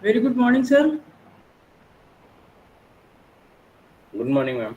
Very good morning, sir. Good morning, ma'am.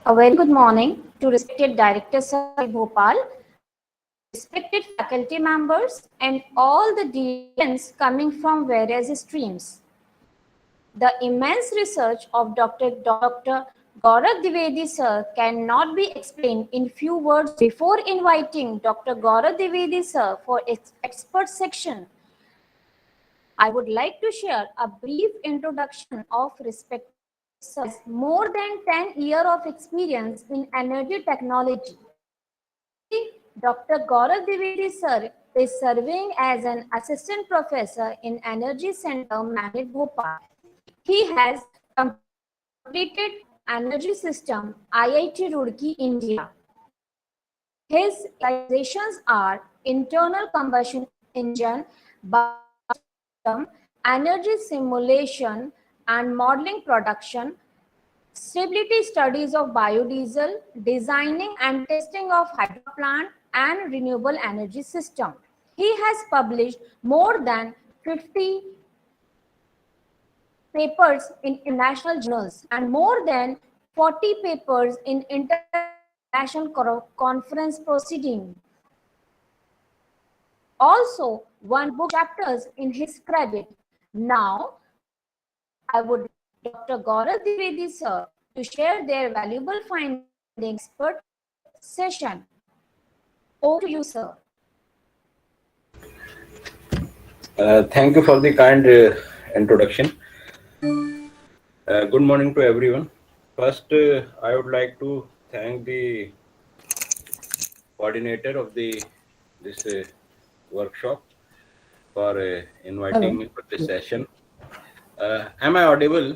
A very good morning to respected Director Sir Bhopal, respected faculty members, and all the students coming from various streams. The immense research of Dr. Gaurav Dwivedi sir cannot be explained in few words. Before inviting Dr. Gaurav Dwivedi sir for its expert section, I would like to share a brief introduction of respected sir. More than 10 years of experience in energy technology. Dr. Gaurav Dwivedi sir is serving as an assistant professor in Energy Center, Matlab Bhopal. He has completed Energy System, IIT Roorkee, India. His specializations are internal combustion engine, biosystem, energy simulation and modeling production, stability studies of biodiesel, designing and testing of hydro plant and renewable energy system. He has published more than 50 papers in international journals and more than 40 papers in international conference proceeding. also one book chapters in his credit. Now, I would like Dr. Gaurav Dwivedi sir to share their valuable findings expert session. Over to you, sir. Thank you for the kind introduction. Good morning to everyone. First, I would like to thank the coordinator of this workshop for inviting me for this session. Am I audible?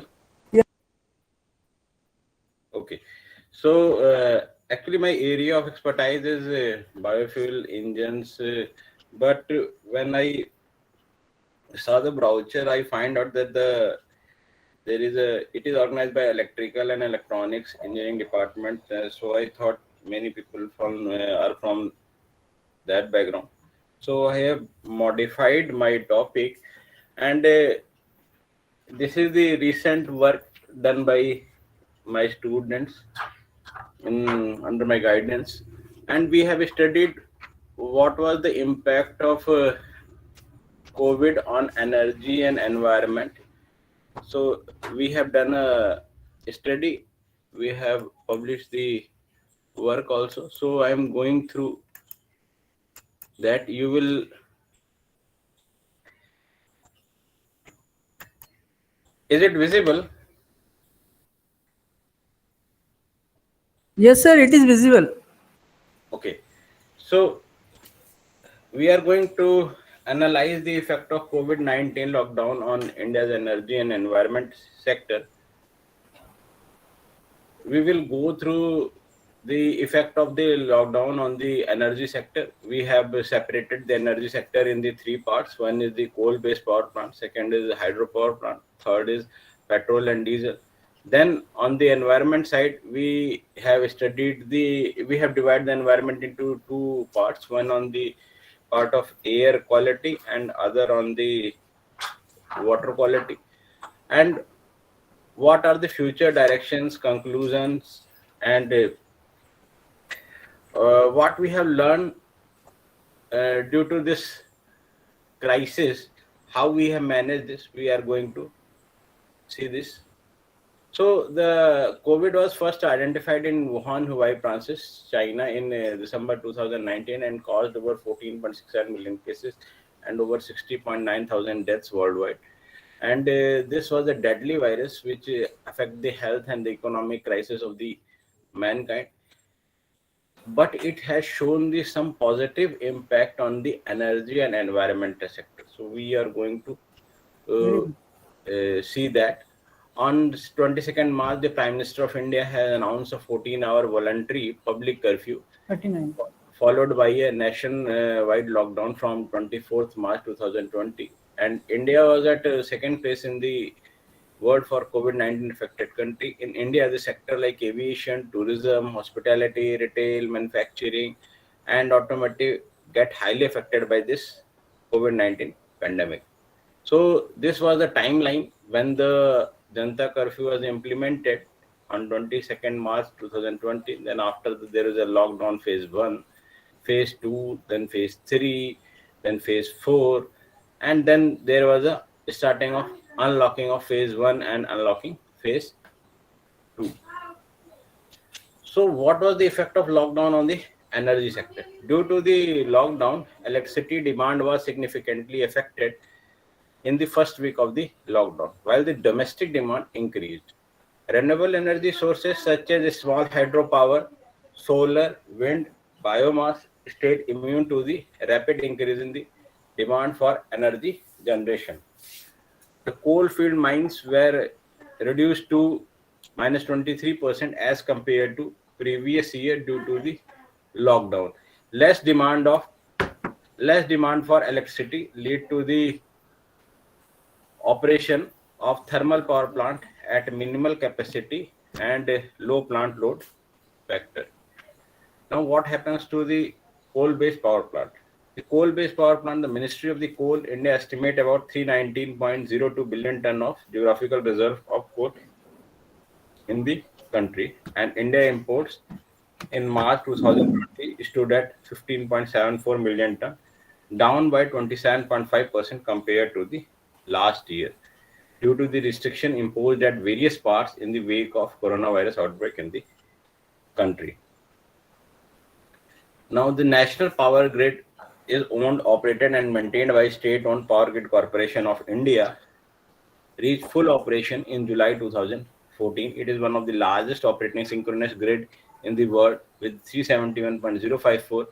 Yeah. Okay. So, actually, my area of expertise is biofuel engines. But when I saw the brochure, I find out that it is organized by electrical and electronics engineering department. So I thought many people are from that background. So I have modified my topic, and this is the recent work done by my students under my guidance, and we have studied what was the impact of COVID on energy and environment. So we have done a study, we have published the work also. So I am going through that. You will, is it visible? Yes, sir, it is visible. Okay. So we are going to analyze the effect of COVID-19 lockdown on India's energy and environment sector. We will go through the effect of the lockdown on the energy sector. We have separated the energy sector in the three parts. One is the coal-based power plant, second is the hydropower plant, third is petrol and diesel. Then on the environment side, we have divided the environment into two parts, one on the part of air quality and other on the water quality. And what are the future directions, conclusions, and what we have learned due to this crisis, how we have managed this, we are going to see this. So the COVID was first identified in Wuhan, Hubei province, China in December 2019 and caused over 14.67 million cases and over 60.9 thousand deaths worldwide. And this was a deadly virus which affect the health and the economic crisis of the mankind. But it has shown some positive impact on the energy and environmental sector. So we are going to see that. On 22nd March, the Prime Minister of India has announced a 14-hour voluntary public curfew, 39. followed by a nationwide lockdown from 24th March 2020. And India was at second place in the world for COVID-19 affected country. In India, the sector like aviation, tourism, hospitality, retail, manufacturing, and automotive get highly affected by this COVID-19 pandemic. So this was the timeline when the Janata curfew was implemented on 22nd March 2020. Then after there is a lockdown phase 1, phase 2, then phase 3, then phase 4, and then there was a starting of unlocking of phase 1 and unlocking phase 2. So what was the effect of lockdown on the energy sector? Due to the lockdown, electricity demand was significantly affected in the first week of the lockdown, while the domestic demand increased. Renewable energy sources such as small hydropower, solar, wind, biomass stayed immune to the rapid increase in the demand for energy generation. The coal field mines were reduced to minus 23% as compared to previous year due to the lockdown. Less demand for electricity lead to the operation of thermal power plant at minimal capacity and low plant load factor. Now, what happens to the coal-based power plant? The coal-based power plant, the Ministry of the Coal, India estimate about 319.02 billion ton of geographical reserve of coal in the country, and India imports in March 2020 stood at 15.74 million ton. down by 27.5% compared to the last year due to the restriction imposed at various parts in the wake of coronavirus outbreak in the country. Now, the national power grid is owned, operated, and maintained by State-owned Power Grid Corporation of India. Reached full operation in July 2014. It is one of the largest operating synchronous grid in the world with 371.054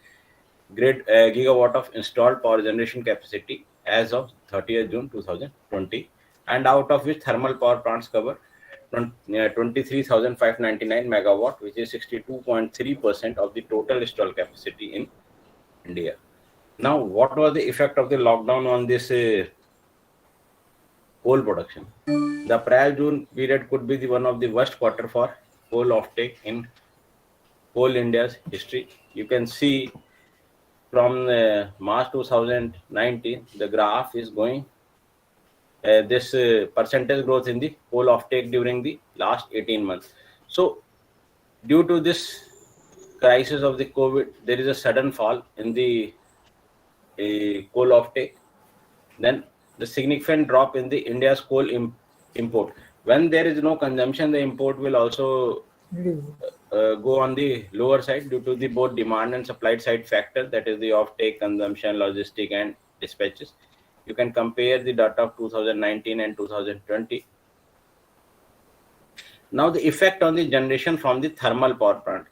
gigawatt of installed power generation capacity as of 30th June 2020, and out of which thermal power plants cover 23,599 megawatt, which is 62.3% of the total installed capacity in India. Now, what was the effect of the lockdown on this coal production? The April-June period could be one of the worst quarter for coal offtake in coal India's history. You can see from March 2019, the graph is going this percentage growth in the coal offtake during the last 18 months. So, due to this crisis of the COVID, there is a sudden fall in the coal offtake. Then the significant drop in the India's coal import. When there is no consumption, the import will also go on the lower side due to the both demand and supply side factor, that is the offtake, consumption, logistic, and dispatches. You can compare the data of 2019 and 2020. Now, the effect on the generation from the thermal power plant.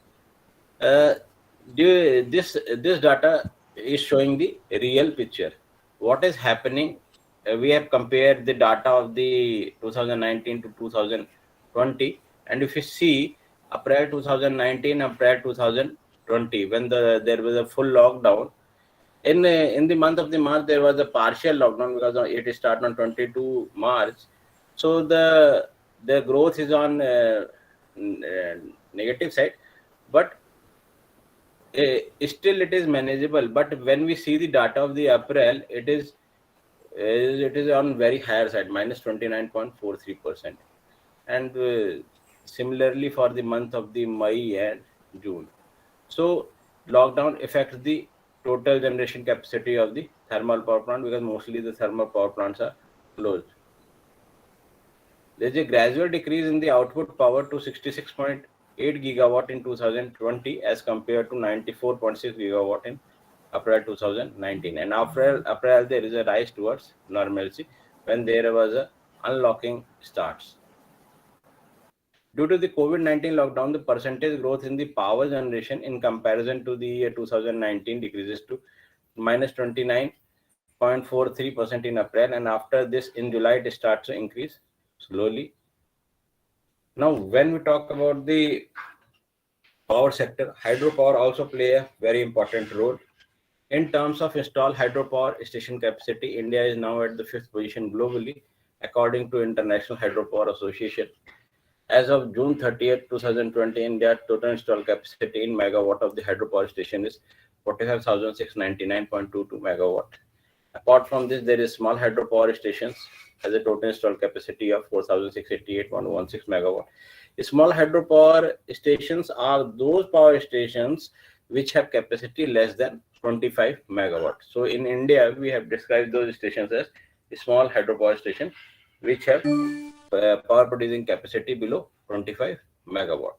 This data is showing the real picture. What is happening? We have compared the data of the 2019 to 2020, and if you see April 2019, April 2020, when there was a full lockdown, in the month of the March there was a partial lockdown because it started on 22 March. So the growth is on negative side, but still it is manageable. But when we see the data of the April, it is on very higher side, minus 29.43%, and similarly for the month of the May and June. So lockdown affects the total generation capacity of the thermal power plant because mostly the thermal power plants are closed. There is a gradual decrease in the output power to 66.8 gigawatt in 2020 as compared to 94.6 gigawatt in April 2019. And after April, there is a rise towards normalcy when there was a unlocking starts. Due to the COVID-19 lockdown, the percentage growth in the power generation in comparison to the year 2019 decreases to minus 29.43% in April, and after this in July it starts to increase slowly. Now, when we talk about the power sector, hydropower also play a very important role. In terms of installed hydropower station capacity, India is now at the 5th position globally, according to International Hydropower Association. As of June 30th, 2020, India's total installed capacity in megawatt of the hydropower station is 45,699.22 megawatt. Apart from this, there is small hydropower stations has a total installed capacity of 4,688.16 megawatt. Small hydropower stations are those power stations which have capacity less than 25 megawatt. So in India, we have described those stations as small hydropower stations which have power producing capacity below 25 megawatt.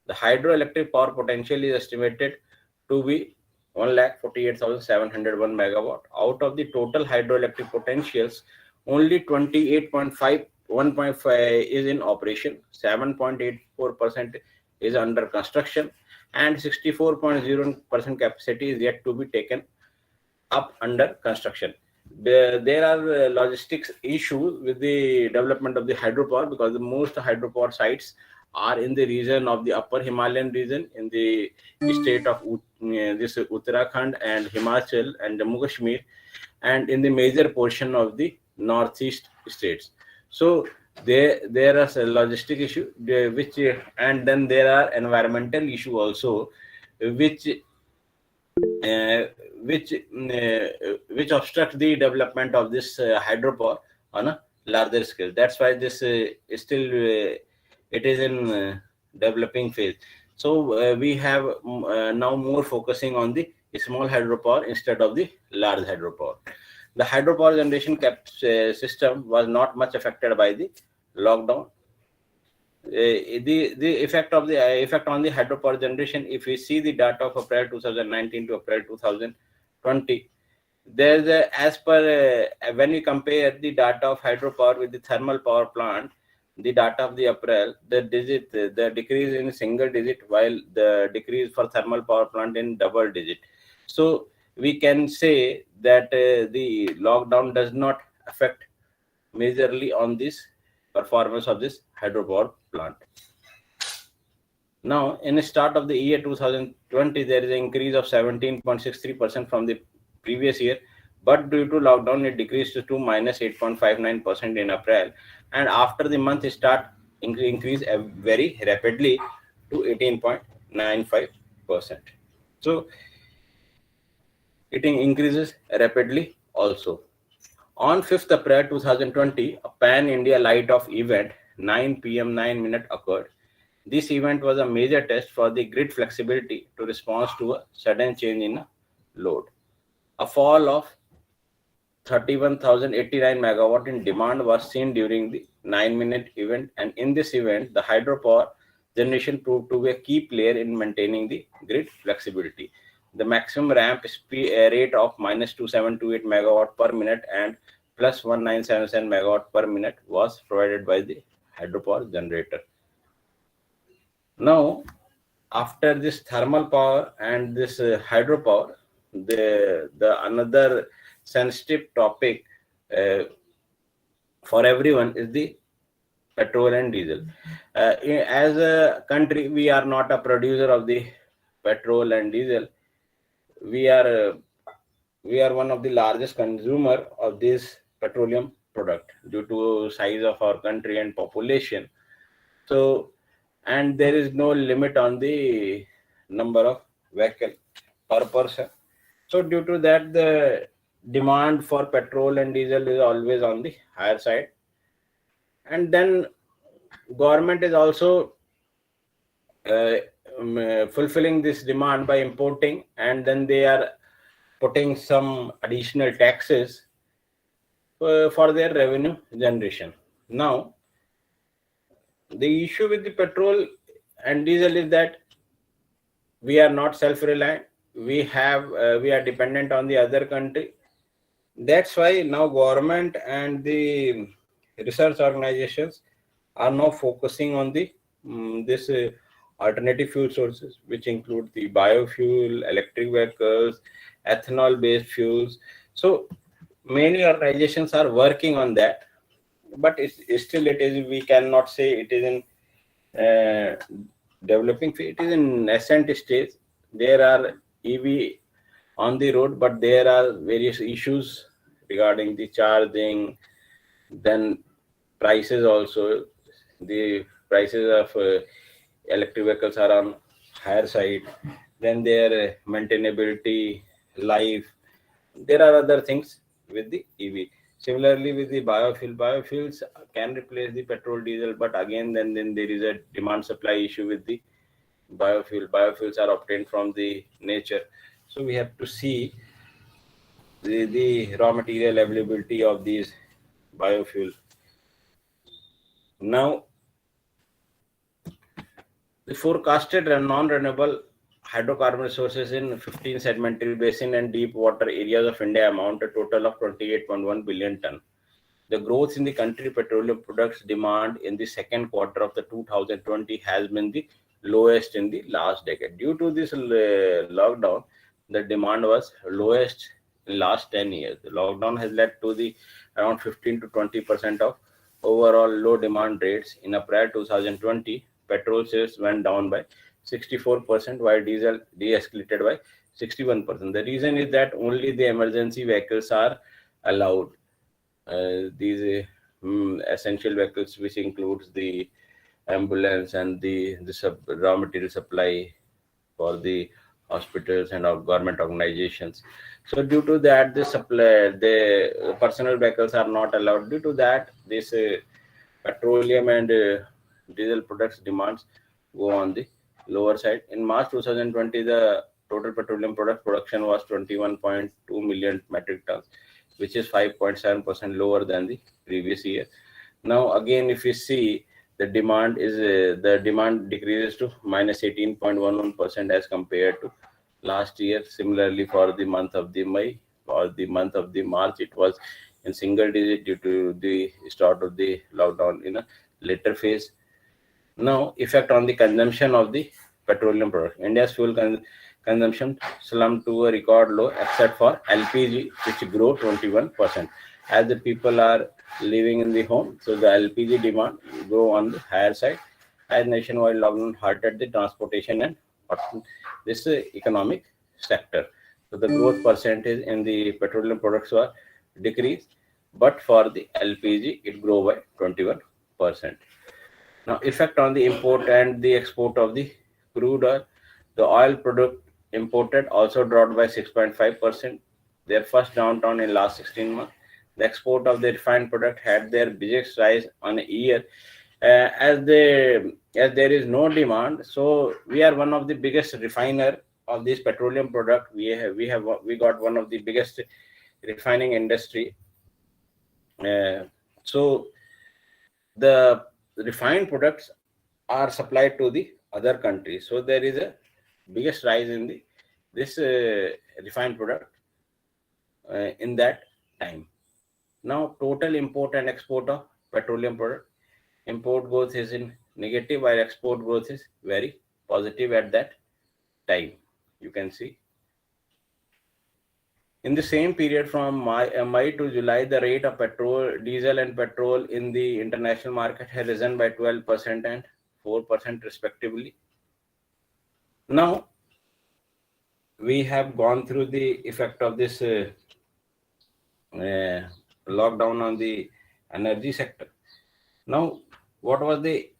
The hydroelectric power potential is estimated to be 1,48,701 megawatt. Out of the total hydroelectric potentials, only 1.5 is in operation, 7.84% is under construction, and 64.0% capacity is yet to be taken up under construction. There are logistics issues with the development of the hydropower because the most hydropower sites are in the region of the upper Himalayan region in the state of this Uttarakhand and Himachal and Jammu Kashmir, and in the major portion of the northeast states. So there are logistic issue which and then there are environmental issue also which obstruct the development of this hydropower on a larger scale. That's why this is still it is in developing phase. So we have now more focusing on the small hydropower instead of the large hydropower. The hydropower generation system was not much affected by the lockdown. The effect of the effect on the hydropower generation, if we see the data of April 2019 to April 2020, there's as per when we compare the data of hydropower with the thermal power plant, the data of the April, the decrease in single digit, while the decrease for thermal power plant in double digit. So we can say that the lockdown does not affect majorly on this performance of this hydropower plant. Now, in the start of the year 2020, there is an increase of 17.63% from the previous year, but due to lockdown, it decreased to minus 8.59% in April, and after the month, it start increase very rapidly to 18.95%. So, it increases rapidly also. On 5th April 2020, a pan-India light-off event, 9 p.m. 9 minutes occurred. This event was a major test for the grid flexibility to respond to a sudden change in load. A fall of 31,089 megawatt in demand was seen during the 9-minute event, and in this event, the hydropower generation proved to be a key player in maintaining the grid flexibility. The maximum ramp rate of minus 2728 megawatt per minute and plus 1977 megawatt per minute was provided by the hydropower generator. Now, after this thermal power and this hydropower, the another sensitive topic for everyone is the petrol and diesel. As a country, we are not a producer of the petrol and diesel. We are one of the largest consumer of this petroleum product due to size of our country and population. So, and there is no limit on the number of vehicle per person. So due to that, the demand for petrol and diesel is always on the higher side. And then government is also fulfilling this demand by importing, and then they are putting some additional taxes for their revenue generation. Now, the issue with the petrol and diesel is that we are not self-reliant. We are dependent on the other country. That's why now government and the research organizations are now focusing on the this alternative fuel sources, which include the biofuel, electric vehicles, ethanol-based fuels. So many organizations are working on that, but we cannot say it is in developing. It is in nascent stage. There are EV on the road, but there are various issues regarding the charging, then prices also. The prices of electric vehicles are on higher side, then their maintainability, life. There are other things with the EV. Similarly, with the biofuels can replace the petrol, diesel, but again, then there is a demand supply issue with the biofuel. Biofuels are obtained from the nature, so we have to see the raw material availability of these biofuel. Now, the forecasted non-renewable hydrocarbon resources in 15 sedimentary basin and deep water areas of India amount a total of 28.1 billion ton. The growth in the country petroleum products demand in the second quarter of the 2020 has been the lowest in the last decade. Due to this lockdown, the demand was lowest in last 10 years. The lockdown has led to the around 15 to 20% of overall low demand rates. In April 2020, petrol sales went down by 64%, while diesel de-escalated by 61%. The reason is that only the emergency vehicles are allowed. These essential vehicles, which includes the ambulance and the raw material supply for the hospitals and government organizations. So due to that, the personal vehicles are not allowed. Due to that, this petroleum and diesel products demands go on the lower side. In March 2020, the total petroleum product production was 21.2 million metric tons, which is 5.7% lower than the previous year. Now, again, if you see, the demand decreases to minus 18.11% as compared to last year. Similarly, for the month of the May or the month of the March, it was in single digit due to the start of the lockdown in a later phase. Now, effect on the consumption of the petroleum product. India's fuel consumption slumped to a record low, except for LPG, which grew 21%. As the people are living in the home, so the LPG demand go on the higher side. As nationwide lockdown hurted the transportation and this economic sector. So the growth percentage in the petroleum products were decreased, but for the LPG, it grew by 21%. Now, effect on the import and the export of the crude oil. The oil product imported also dropped by 6.5%, their first downturn in last 16 months. The export of the refined product had their biggest rise on a year. As there is no demand, so we are one of the biggest refiner of this petroleum product. We got one of the biggest refining industry. So the refined products are supplied to the other countries. So there is a biggest rise in this refined product in that time. Now, total import and export of petroleum product. Import growth is in negative, while export growth is very positive at that time. You can see. In the same period from May to July, the rate of petrol, diesel and petrol in the international market has risen by 12% and 4% respectively. Now, we have gone through the effect of this lockdown on the energy sector. Now, what was the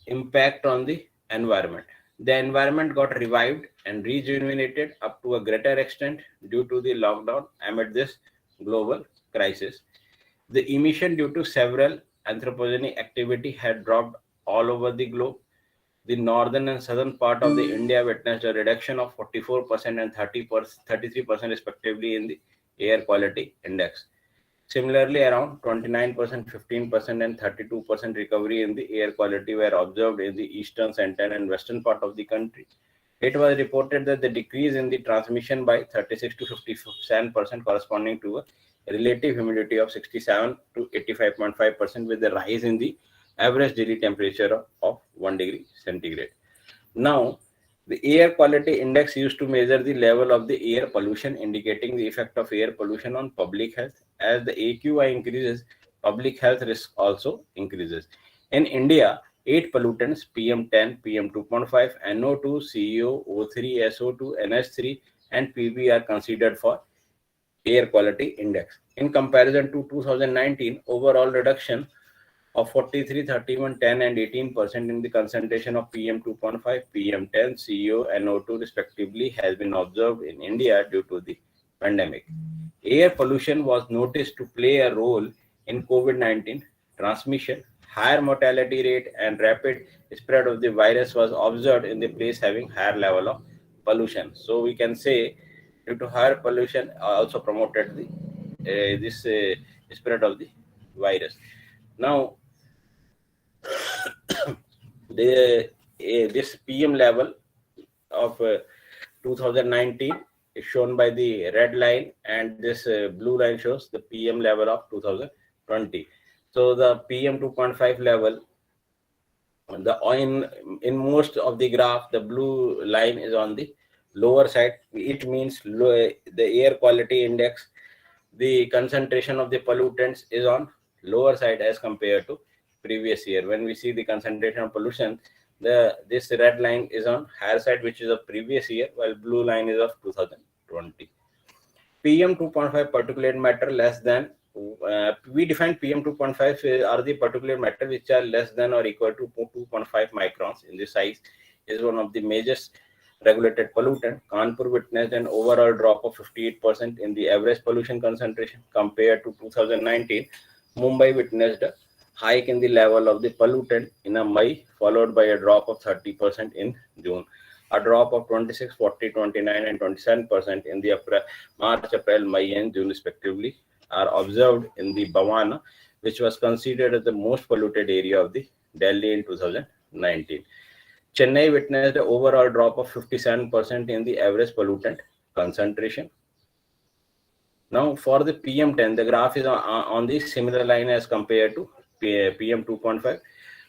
impact on the environment? The environment got revived and rejuvenated up to a greater extent due to the lockdown amid this global crisis. The emission due to several anthropogenic activity had dropped all over the globe. The northern and southern part of the India witnessed a reduction of 44% and 33% respectively in the air quality index. Similarly, around 29%, 15% and 32% recovery in the air quality were observed in the eastern, central and western part of the country. It was reported that the decrease in the transmission by 36 to 57% corresponding to a relative humidity of 67 to 85.5% with a rise in the average daily temperature of 1 degree centigrade. Now, the air quality index used to measure the level of the air pollution, indicating the effect of air pollution on public health. As the AQI increases, public health risk also increases. In India, 8 pollutants PM10, PM2.5, NO2, CO, O3, SO2, NH3 and PB are considered for air quality index. In comparison to 2019, overall reduction of 43, 31, 10 and 18% in the concentration of PM2.5, PM10, CO, NO2 respectively has been observed in India due to the pandemic. Air pollution was noticed to play a role in COVID-19 transmission. Higher mortality rate and rapid spread of the virus was observed in the place having higher level of pollution. So we can say due to higher pollution also promoted the this spread of the virus. Now, this PM level of 2019 is shown by the red line, and this blue line shows the PM level of 2020. So the PM 2.5 level, in most of the graph, the blue line is on the lower side. It means the air quality index, the concentration of the pollutants is on lower side as compared to previous year. When we see the concentration of pollution, this red line is on higher side, which is of previous year, while blue line is of 2020. PM 2.5 particulate matter less than, we define PM 2.5 are the particulate matter which are less than or equal to 2.5 microns in the size, is one of the major regulated pollutant. Kanpur witnessed an overall drop of 58% in the average pollution concentration compared to 2019. Mumbai witnessed a hike in the level of the pollutant in a May, followed by a drop of 30% in June. A drop of 26, 40, 29, and 27% in the March, April, May, and June respectively are observed in the Bhawana, which was considered as the most polluted area of the Delhi in 2019. Chennai witnessed an overall drop of 57% in the average pollutant concentration. Now, for the PM10, the graph is on the similar line as compared to PM 2.5.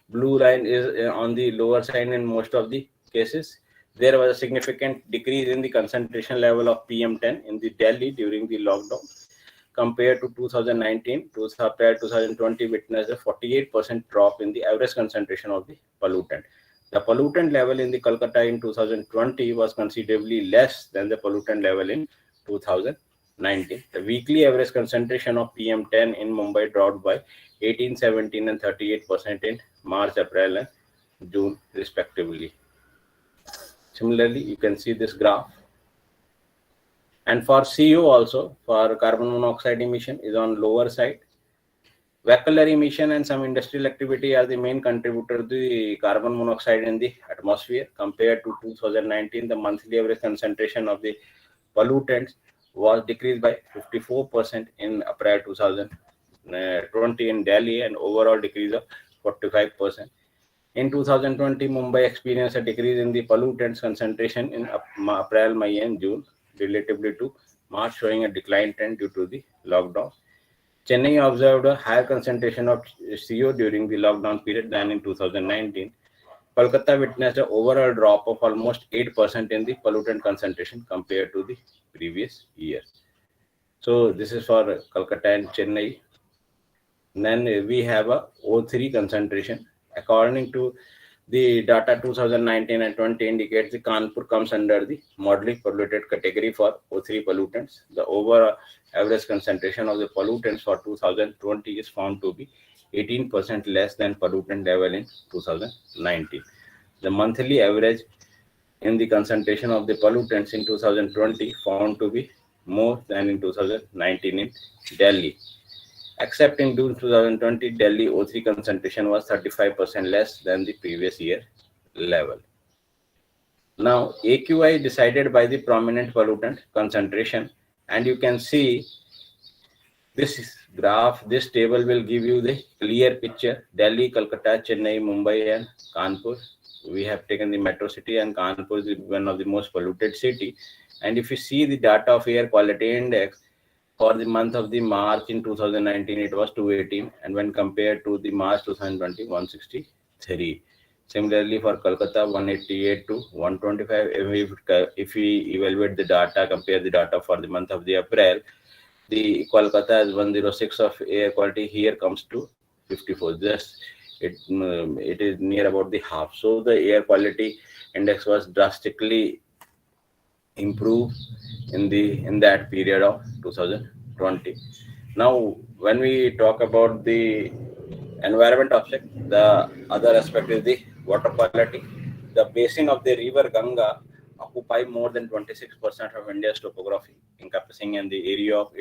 Blue line is on the lower side in most of the cases. There was a significant decrease in the concentration level of PM10 in the Delhi during the lockdown. Compared to 2019, to April 2020 witnessed a 48% drop in the average concentration of the pollutant. The pollutant level in the Kolkata in 2020 was considerably less than the pollutant level in 2019. The weekly average concentration of PM10 in Mumbai dropped by 18, 17, and 38% in March, April, and June, respectively. Similarly, you can see this graph. And for CO also, for carbon monoxide emission is on lower side. Vehicular emission and some industrial activity are the main contributor to the carbon monoxide in the atmosphere. Compared to 2019, the monthly average concentration of the pollutants was decreased by 54% in April 2020 in Delhi and overall decrease of 45%. In 2020, Mumbai experienced a decrease in the pollutants concentration in April, May, and June, relatively to March, showing a decline trend due to the lockdown. Chennai observed a higher concentration of CO during the lockdown period than in 2019. Kolkata witnessed an overall drop of almost 8% in the pollutant concentration compared to the previous year. So this is for Kolkata and Chennai. Then we have a O3 concentration. According to the data 2019 and 20 indicates the Kanpur comes under the moderately polluted category for O3 pollutants. The overall average concentration of the pollutants for 2020 is found to be 18% less than pollutant level in 2019. The monthly average in the concentration of the pollutants in 2020 found to be more than in 2019 in Delhi. Except in June 2020, Delhi O3 concentration was 35% less than the previous year level. Now, AQI is decided by the prominent pollutant concentration, and you can see this graph, this table will give you the clear picture. Delhi, Kolkata, Chennai, Mumbai, and Kanpur. We have taken the metro city, and Kanpur is one of the most polluted city. And if you see the data of air quality index, for the month of the March in 2019, it was 218, and when compared to the March 2020, 163. Similarly, for Kolkata, 188 to 125. If we evaluate the data, compare the data for the month of the April, the Kolkata is 106 of air quality. Here comes to 54. Just it is near about the half. So the air quality index was drastically improved in that period of 2020. Now, when we talk about the environment aspect, the other aspect is the water quality. The basin of the river Ganga occupy more than 26% of India's topography, encompassing in the area of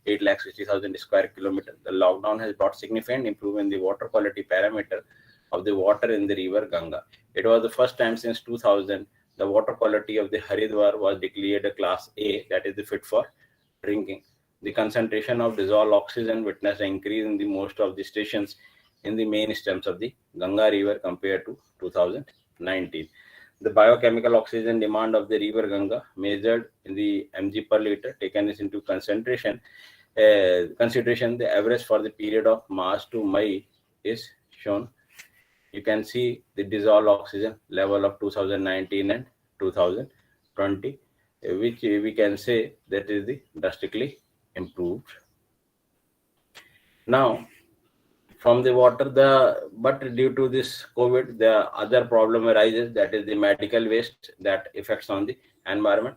860,000 square kilometers. The lockdown has brought significant improvement in the water quality parameter of the water in the river Ganga. It was the first time since 2000 the water quality of the Haridwar was declared a class A, that is the fit for drinking. The concentration of dissolved oxygen witnessed an increase in the most of the stations in the main stems of the Ganga river compared to 2019. The biochemical oxygen demand of the river Ganga measured in the mg per liter taken into consideration, the average for the period of March to May is shown. You can see the dissolved oxygen level of 2019 and 2020, which we can say that is the drastically improved. Now, from the water, but due to this COVID, the other problem arises, that is the medical waste that affects on the environment.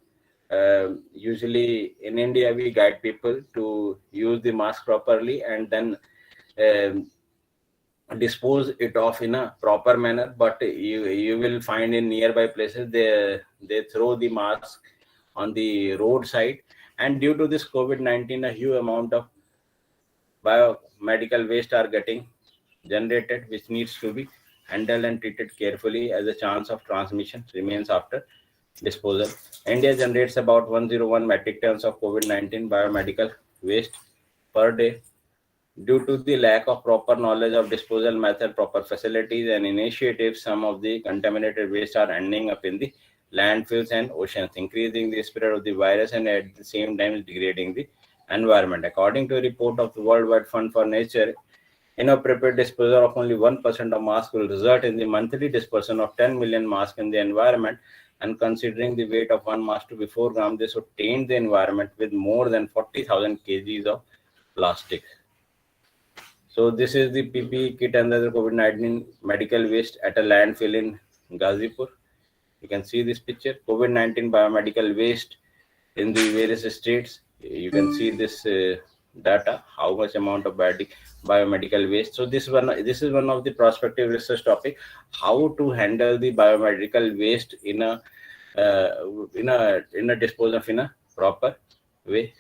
Usually in India, we guide people to use the mask properly and then dispose it off in a proper manner, but you will find in nearby places they throw the mask on the roadside, and due to this COVID-19, a huge amount of biomedical waste are getting generated, which needs to be handled and treated carefully, as the chance of transmission remains after disposal. India generates about 101 metric tons of COVID-19 biomedical waste per day. Due to the lack of proper knowledge of disposal method, proper facilities and initiatives, some of the contaminated waste are ending up in the landfills and oceans, increasing the spread of the virus and at the same time degrading the environment. According to a report of the Worldwide Fund for Nature, inappropriate disposal of only 1% of mask will result in the monthly dispersion of 10 million masks in the environment. And considering the weight of one mask to be 4 grams, this would taint the environment with more than 40,000 kgs of plastic. So this is the PPE kit under the COVID-19 medical waste at a landfill in Ghazipur. You can see this picture, COVID-19 biomedical waste in the various states. You can see this data, how much amount of biomedical waste. So this is one of the prospective research topic, how to handle the biomedical waste in a disposal in a proper way.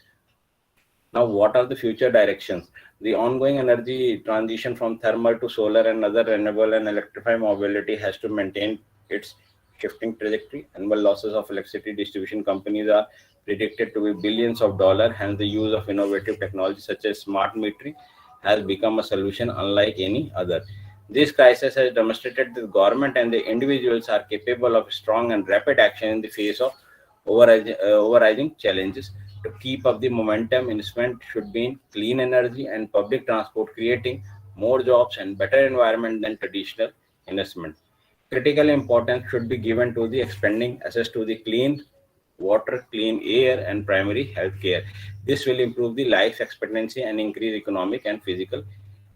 Now, what are the future directions? The ongoing energy transition from thermal to solar and other renewable and electrified mobility has to maintain its shifting trajectory. Annual losses of electricity distribution companies are predicted to be billions of dollars, hence the use of innovative technology such as smart metering has become a solution unlike any other. This crisis has demonstrated that the government and the individuals are capable of strong and rapid action in the face of overriding challenges. To keep up the momentum, investment should be in clean energy and public transport, creating more jobs and better environment than traditional investment. Critical importance should be given to the expanding access to the clean water, clean air, and primary health care. This will improve the life expectancy and increase economic and physical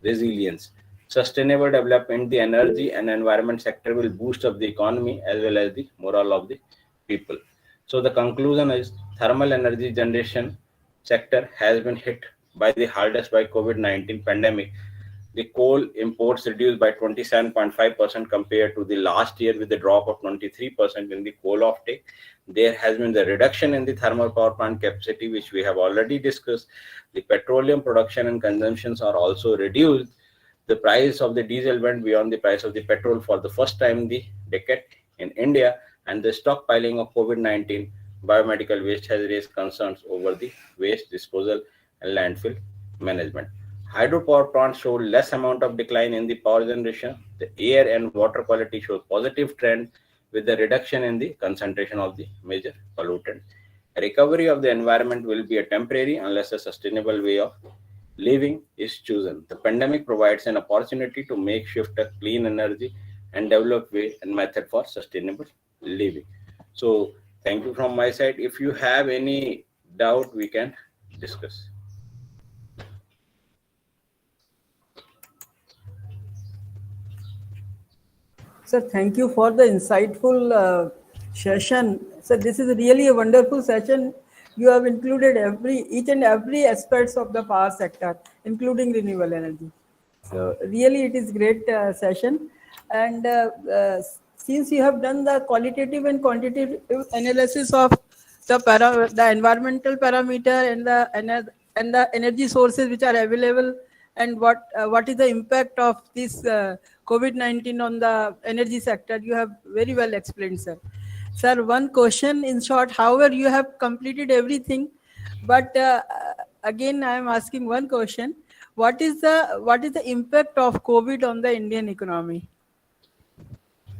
resilience. Sustainable development in the energy and environment sector will boost up the economy as well as the morale of the people. So the conclusion is thermal energy generation sector has been hit by the hardest by COVID-19 pandemic. The coal imports reduced by 27.5% compared to the last year with a drop of 23% in the coal offtake. There has been the reduction in the thermal power plant capacity, which we have already discussed. The petroleum production and consumptions are also reduced. The price of the diesel went beyond the price of the petrol for the first time in the decade in India, and the stockpiling of COVID-19 biomedical waste has raised concerns over the waste disposal and landfill management. Hydropower plants show less amount of decline in the power generation. The air and water quality show positive trend with the reduction in the concentration of the major pollutant. Recovery of the environment will be a temporary unless a sustainable way of living is chosen. The pandemic provides an opportunity to make shift to clean energy and develop way and method for sustainable living. So thank you from my side. If you have any doubt, we can discuss. Sir, thank you for the insightful session. Sir, this is really a wonderful session. You have included each and every aspects of the power sector, including renewable energy. So really, it is great session. And since you have done the qualitative and quantitative analysis of the environmental parameter and the energy sources which are available, and what is the impact of this COVID-19 on the energy sector, you have very well explained, sir. Sir, one question in short. However, you have completed everything, but again, I am asking one question: what is the impact of COVID on the Indian economy,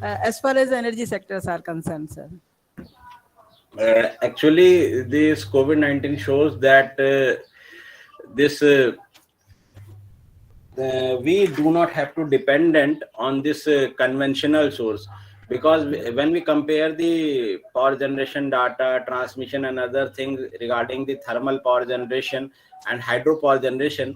as far as energy sectors are concerned, sir? Actually, this COVID-19 shows that we do not have to dependent on this conventional source, because when we compare the power generation data, transmission and other things regarding the thermal power generation and hydropower generation,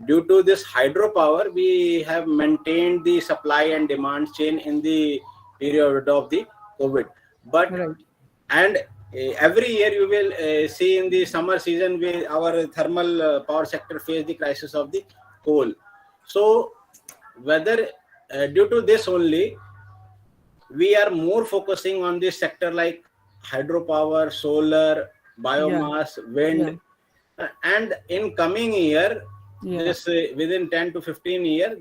due to this hydropower, we have maintained the supply and demand chain in the period of the COVID. But Right. And every year you will see in the summer season our thermal power sector face the crisis of the coal. So whether due to this only, we are more focusing on this sector like hydropower, solar, biomass, wind, and in coming year, this within 10 to 15 years,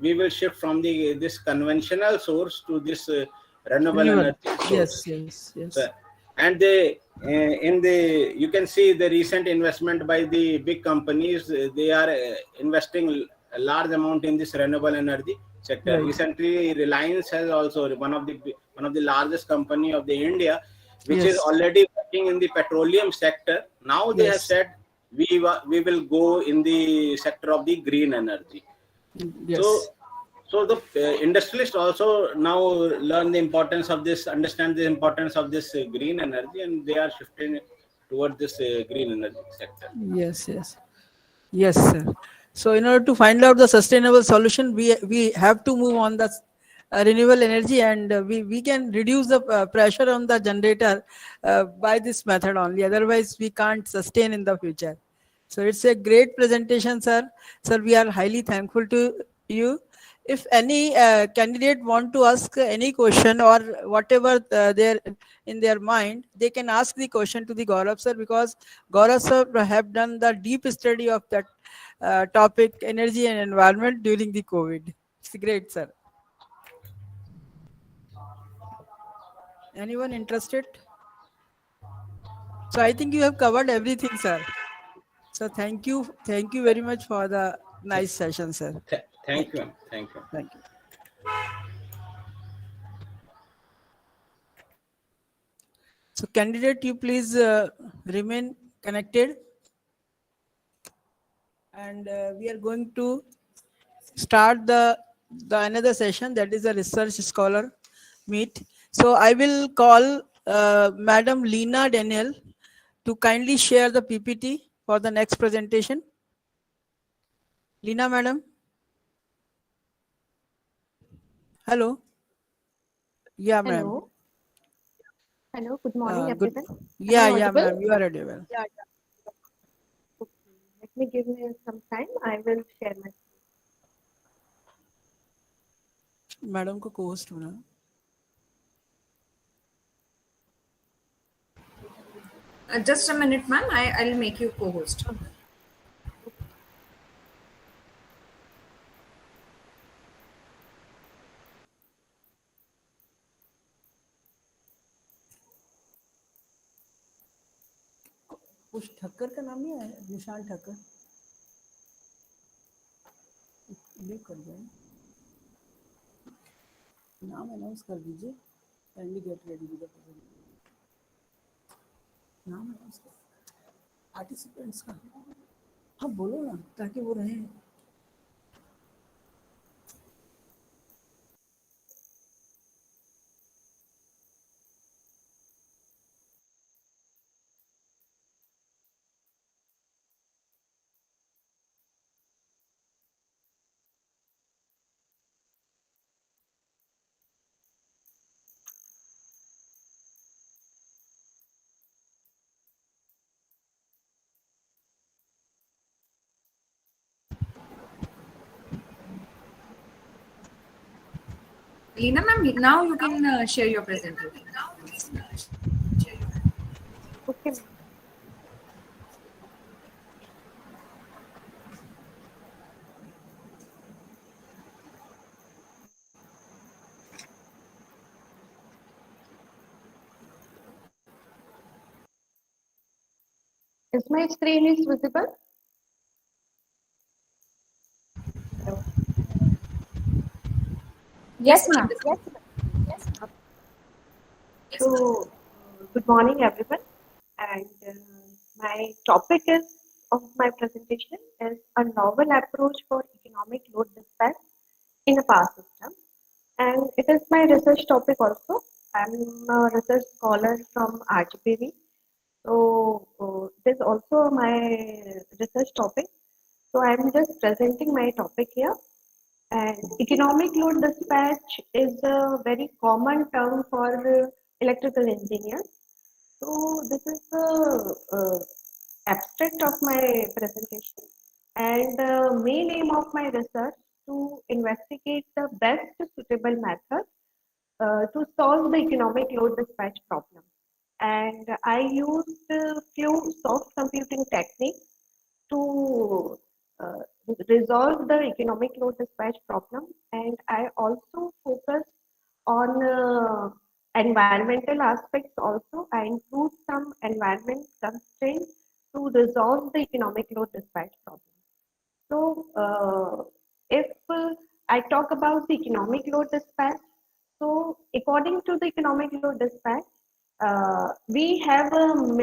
we will shift from this conventional source to this renewable Renewable. energy source. Yes, yes, So, yes. and they in the you can see the recent investment by the big companies. They are investing a large amount in this renewable energy sector. Right. Recently, Reliance has also one of the largest company of the India, which is Yes, already working in the petroleum sector. Now they have yes, said we will go in the sector of the green energy. So, yes. so the industrialists also now learn the importance of this, understand the importance of this green energy, and they are shifting toward this green energy sector. Yes, yes. Yes, sir. So, in order to find out the sustainable solution, we have to move on the renewable energy, and we can reduce the pressure on the generator by this method only. Otherwise, we can't sustain in the future. So, it's a great presentation, sir. Sir, we are highly thankful to you. If any candidate want to ask any question or whatever in their mind, they can ask the question to the Gaurav sir, because Gaurav sir have done the deep study of that topic, energy and environment, during the COVID. It's great, sir. Anyone interested? So I think you have covered everything, sir. So thank you very much for the Th- nice session, sir. Thank Thank you, you, ma'am. Thank you. thank you. So candidate, you please remain connected, and we are going to start the another session, that is a research scholar meet. So I will call Madam Lena Daniel to kindly share the PPT for the next presentation. Lena madam. Hello. Yeah, ma'am. Hello. Hello. Good morning, Good. everyone. Am I Yeah, audible? ma'am. You are audible. Okay. Let me give me some time. I will share my. Madam को co-host होना. Just a minute, ma'am. I'll make you co-host. उस ठक्कर का नाम नहीं है, निशान Thakkar. Leave कर जाए. नाम अनाउंस कर दीजिए. Kindly get ready with the presentation. नाम अनाउंस कर. पार्टिसिपेंट्स का. हाँ बोलो ना, ताकि वो रहे. Lena, ma'am, now you can share your presentation. Okay. Is my screen is visible? Hello. Yes, ma'am. So, good morning, everyone. And my topic is of my presentation is a novel approach for economic load dispatch in a power system. And it is my research topic also. I'm a research scholar from RGPV. So it is also my research topic. So I'm just presenting my topic here. And economic load dispatch is a very common term for electrical engineers. So this is the abstract of my presentation. And the main aim of my research to investigate the best suitable method to solve the economic load dispatch problem. And I used a few soft computing techniques to resolve the economic load dispatch problem. And I also focused on environmental aspects also. I include some environment constraints to resolve the economic load dispatch problem. So, if I talk about the economic load dispatch, so according to the economic load dispatch, we have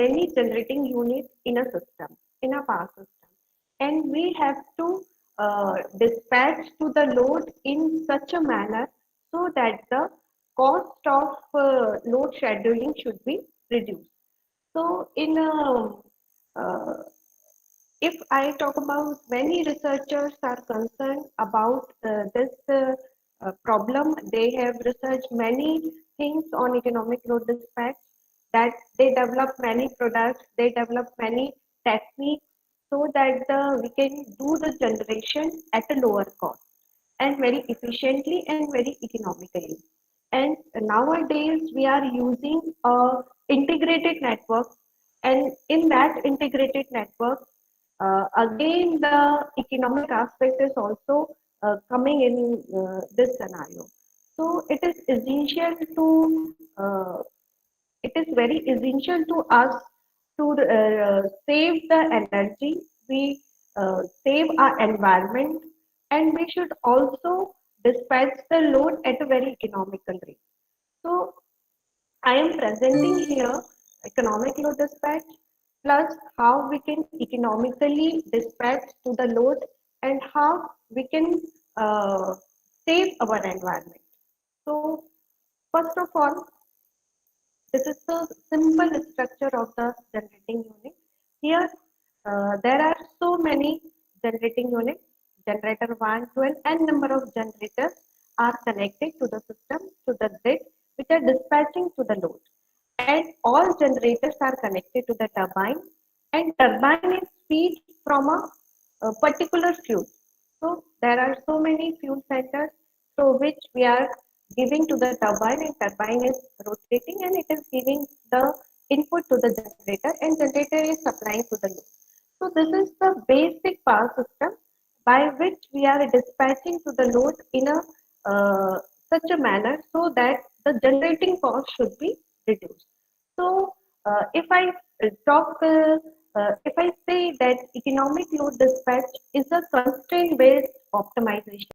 many generating units in a system, in a power system, and we have to dispatch to the load in such a manner so that the cost of load scheduling should be reduced. So, in if I talk about, many researchers are concerned about this problem. They have researched many things on economic load dispatch, that they develop many products, they develop many techniques so that we can do the generation at a lower cost and very efficiently and very economically. And nowadays we are using a integrated network, and in that integrated network, again the economic aspect is also coming in this scenario. So it is very essential to us to save the energy, we save our environment, and we should also dispatch the load at a very economical rate. So I am presenting here economic load dispatch plus how we can economically dispatch to the load and how we can uh, save our environment. So first of all, this is the simple structure of the generating unit. Here, there are so many generating units, generator 1, 12, and number of generators are connected to the system, to the grid, which are dispatching to the load. And all generators are connected to the turbine, and turbine is feed from a particular fuel. So there are so many fuel centers through which we are giving to the turbine, and turbine is rotating and it is giving the input to the generator, and generator is supplying to the load. So this is the basic power system by which we are dispatching to the load in a such a manner so that the generating cost should be reduced. So if I if I say that economic load dispatch is a constraint based optimization,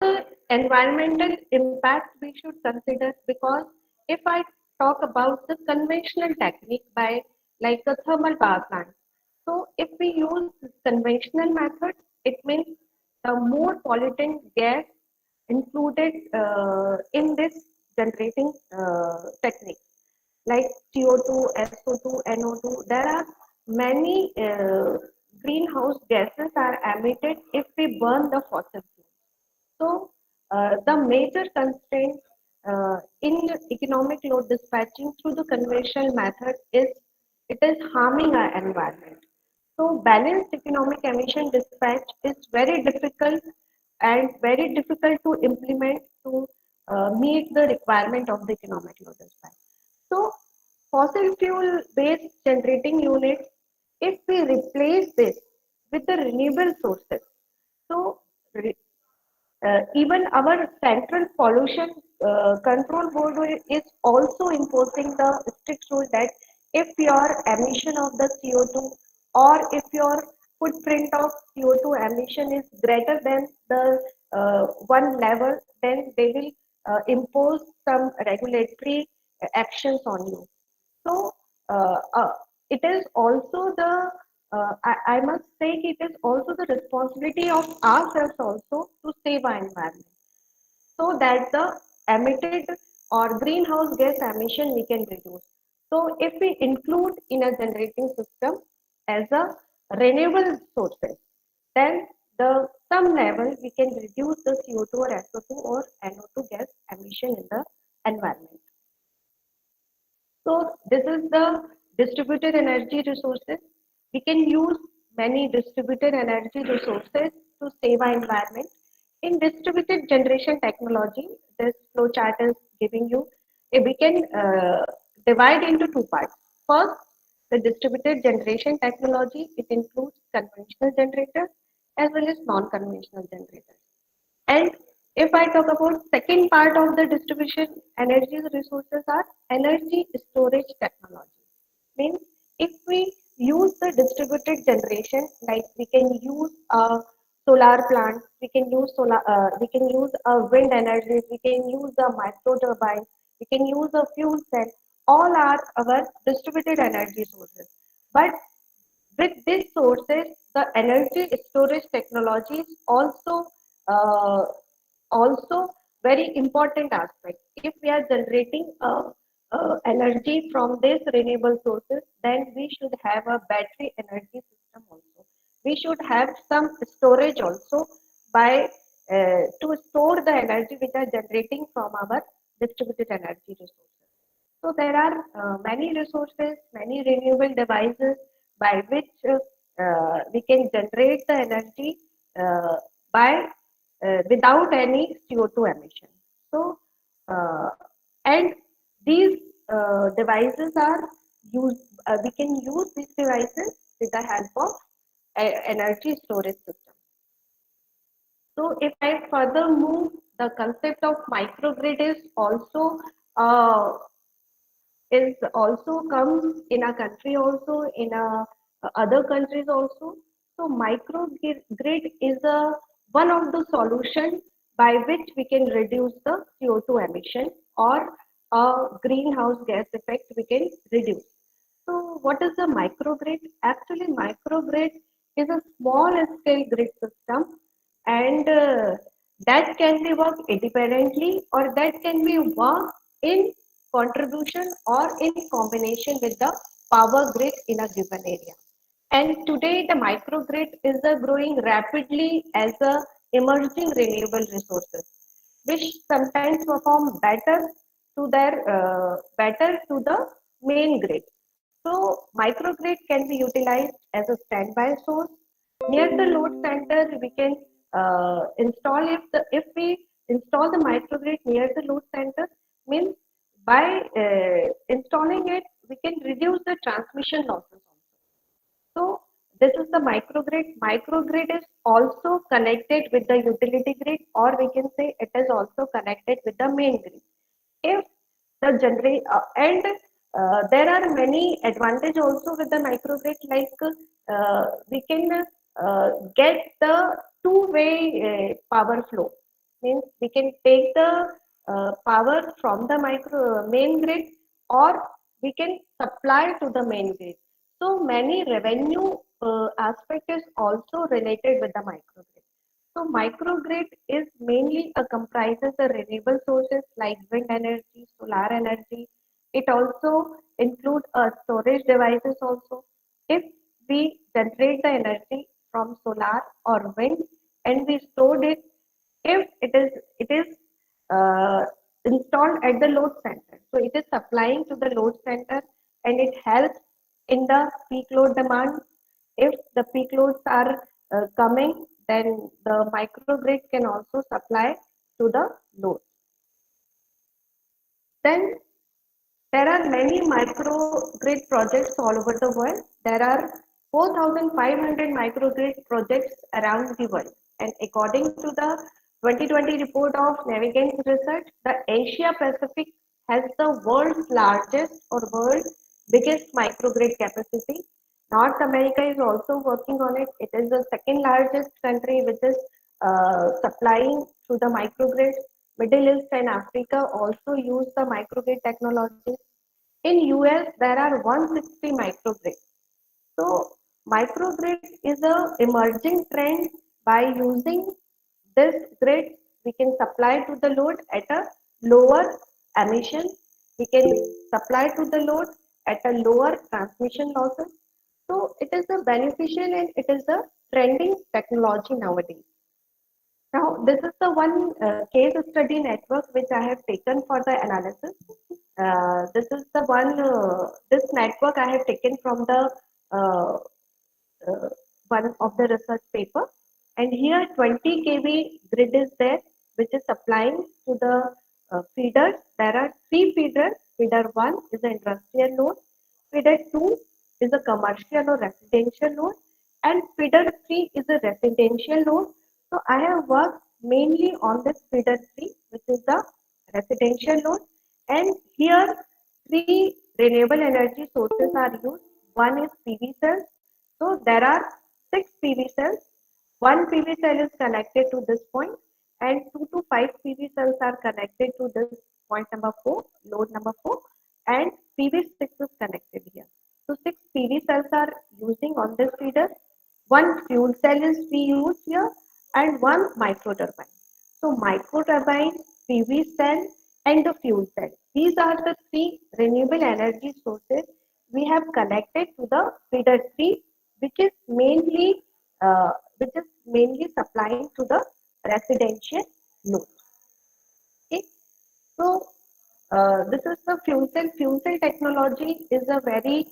the environmental impact we should consider, because if I talk about the conventional technique by like a thermal power plant, so if we use conventional method, it means the more pollutant gas included in this generating technique, like CO2, SO2, NO2. There are many greenhouse gases are emitted if we burn the fossil fuel. So the major constraint in economic load dispatching through the conventional method is it is harming our environment. So balanced economic emission dispatch is very difficult and very difficult to implement to meet the requirement of the economic load dispatch. So fossil fuel based generating units, if we replace this with the renewable sources, so even our central pollution control board is also imposing the strict rule that if your emission of the CO2 or if your footprint of CO2 emission is greater than the one level, then they will impose some regulatory actions on you. So it is also I must say it is also the responsibility of ourselves also to save our environment so that the emitted or greenhouse gas emission we can reduce. So if we include in a generating system as a renewable sources, then the some level we can reduce the CO2 or SO2 or NO2 gas emission in the environment. So this is the distributed energy resources. We can use many distributed energy resources to save our environment. In distributed generation technology, this flow chart is giving you, we can divide into two parts. First, the distributed generation technology, it includes conventional generators as well as non-conventional generators. And if I talk about second part of the distribution energy resources are energy storage technology. Means if we use the distributed generation, like we can use a solar plant, we can use a wind energy, we can use a micro turbine, we can use a fuel cell. All are our distributed energy sources. But with these sources, the energy storage technology is uh, also very important aspect. If we are generating energy from these renewable sources, then we should have a battery energy system also. We should have some storage also by to store the energy which are generating from our distributed energy resources. So there are many resources, many renewable devices by which we can generate the energy uh, by without any CO2 emission. So and these devices are used. We can use these devices with the help of energy storage system. So if I further move, the concept of microgrid uh, is also comes in a country also in other countries also. So microgrid is a one of the solutions by which we can reduce the CO2 emission or greenhouse gas effect we can reduce. So what is the microgrid? Actually, microgrid is a small scale grid system, and that can be worked independently or that can be worked in contribution or in combination with the power grid in a given area. And today the microgrid is growing rapidly as a emerging renewable resources, which sometimes perform better to the main grid. So microgrid can be utilized as a standby source. Near the load center, we can install if we install the microgrid near the load center, means by installing it, we can reduce the transmission losses also. So this is the microgrid. Microgrid is also connected with the utility grid, or we can say it is also connected with the main grid. If the generate and there are many advantage also with the microgrid, like we can get the two-way power flow. Means we can take the power from the micro main grid, or we can supply to the main grid. So many revenue aspect is also related with the microgrid. So microgrid is mainly comprises the renewable sources like wind energy, solar energy. It also include storage devices also. If we generate the energy from solar or wind and we stored it, if it is installed at the load center, so it is supplying to the load center and it helps in the peak load demand. If the peak loads are coming, then the microgrid can also supply to the load. Then there are many microgrid projects all over the world. There are 4,500 microgrid projects around the world. And according to the 2020 report of Navigance Research, the Asia Pacific has the world's largest or world's biggest microgrid capacity. North America is also working on it. It is the second largest country which is supplying through the microgrid. Middle East and Africa also use the microgrid technology. In US, there are 160 microgrids. So microgrid is a emerging trend. By using this grid, we can supply to the load at a lower emission. We can supply to the load at a lower transmission losses. So it is a beneficial and it is a trending technology nowadays. Now, this is the one case study network which I have taken for the analysis. This is the one, this network I have taken from the uh, one of the research paper. And here 20 kV grid is there, which is supplying to the feeders. There are three feeders. Feeder 1 is an industrial load. Feeder 2 is a commercial or residential load. and feeder 3 is a residential load. So I have worked mainly on this feeder 3, which is the residential load, and here three renewable energy sources are used. One is PV cells. So there are 6 PV cells. One PV cell is connected to this point, and 2 to 5 PV cells are connected to this point number 4, load number 4, and PV6 is connected here. So 6 PV cells are using on this feeder. One fuel cell is we use here, and one micro turbine. So micro turbine, PV cell, and the fuel cell. These are the three renewable energy sources we have connected to the feeder 3, which is mainly supplying to the residential load. Okay, so this is the fuel cell. Fuel cell technology is a very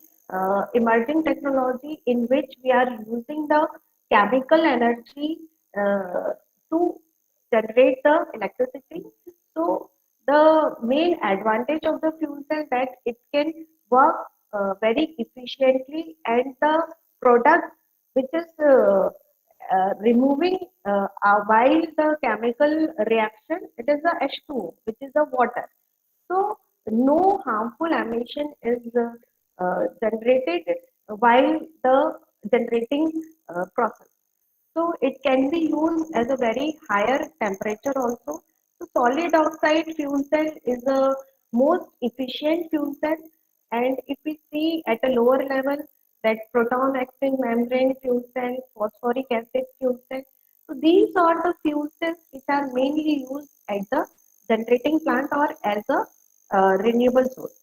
emerging technology in which we are using the chemical energy to generate the electricity. So the main advantage of the fuel cell that it can work very efficiently, and the product which is removing while the chemical reaction, it is the H2O, which is the water. So no harmful emission is generated while the generating process. So it can be used as a very higher temperature also. So solid oxide fuel cell is the most efficient fuel cell, and if we see at a lower level, that proton acting membrane fuel cell, phosphoric acid fuel cell. So these are the fuel cells which are mainly used at the generating plant or as a renewable source.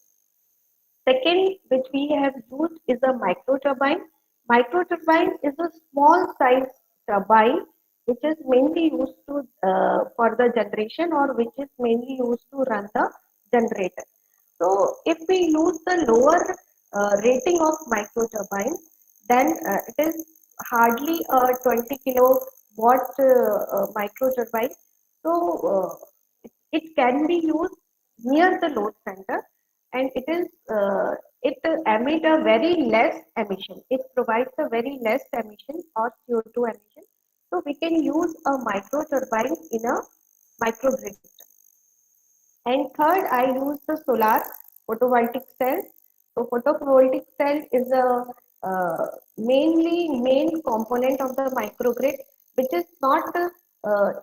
Second, which we have used is a micro turbine. Micro turbine is a small size turbine which is mainly used to for the generation, or which is mainly used to run the generator. So if we use the lower rating of micro turbine, then it is hardly a 20 kilowatt micro turbine. So it can be used near the load center, and it emit a very less emission. It provides a very less emission or CO2 emission. So we can use a micro turbine in a microgrid system. And third, I use the solar photovoltaic cell. So photovoltaic cell is a main component of the microgrid, which is not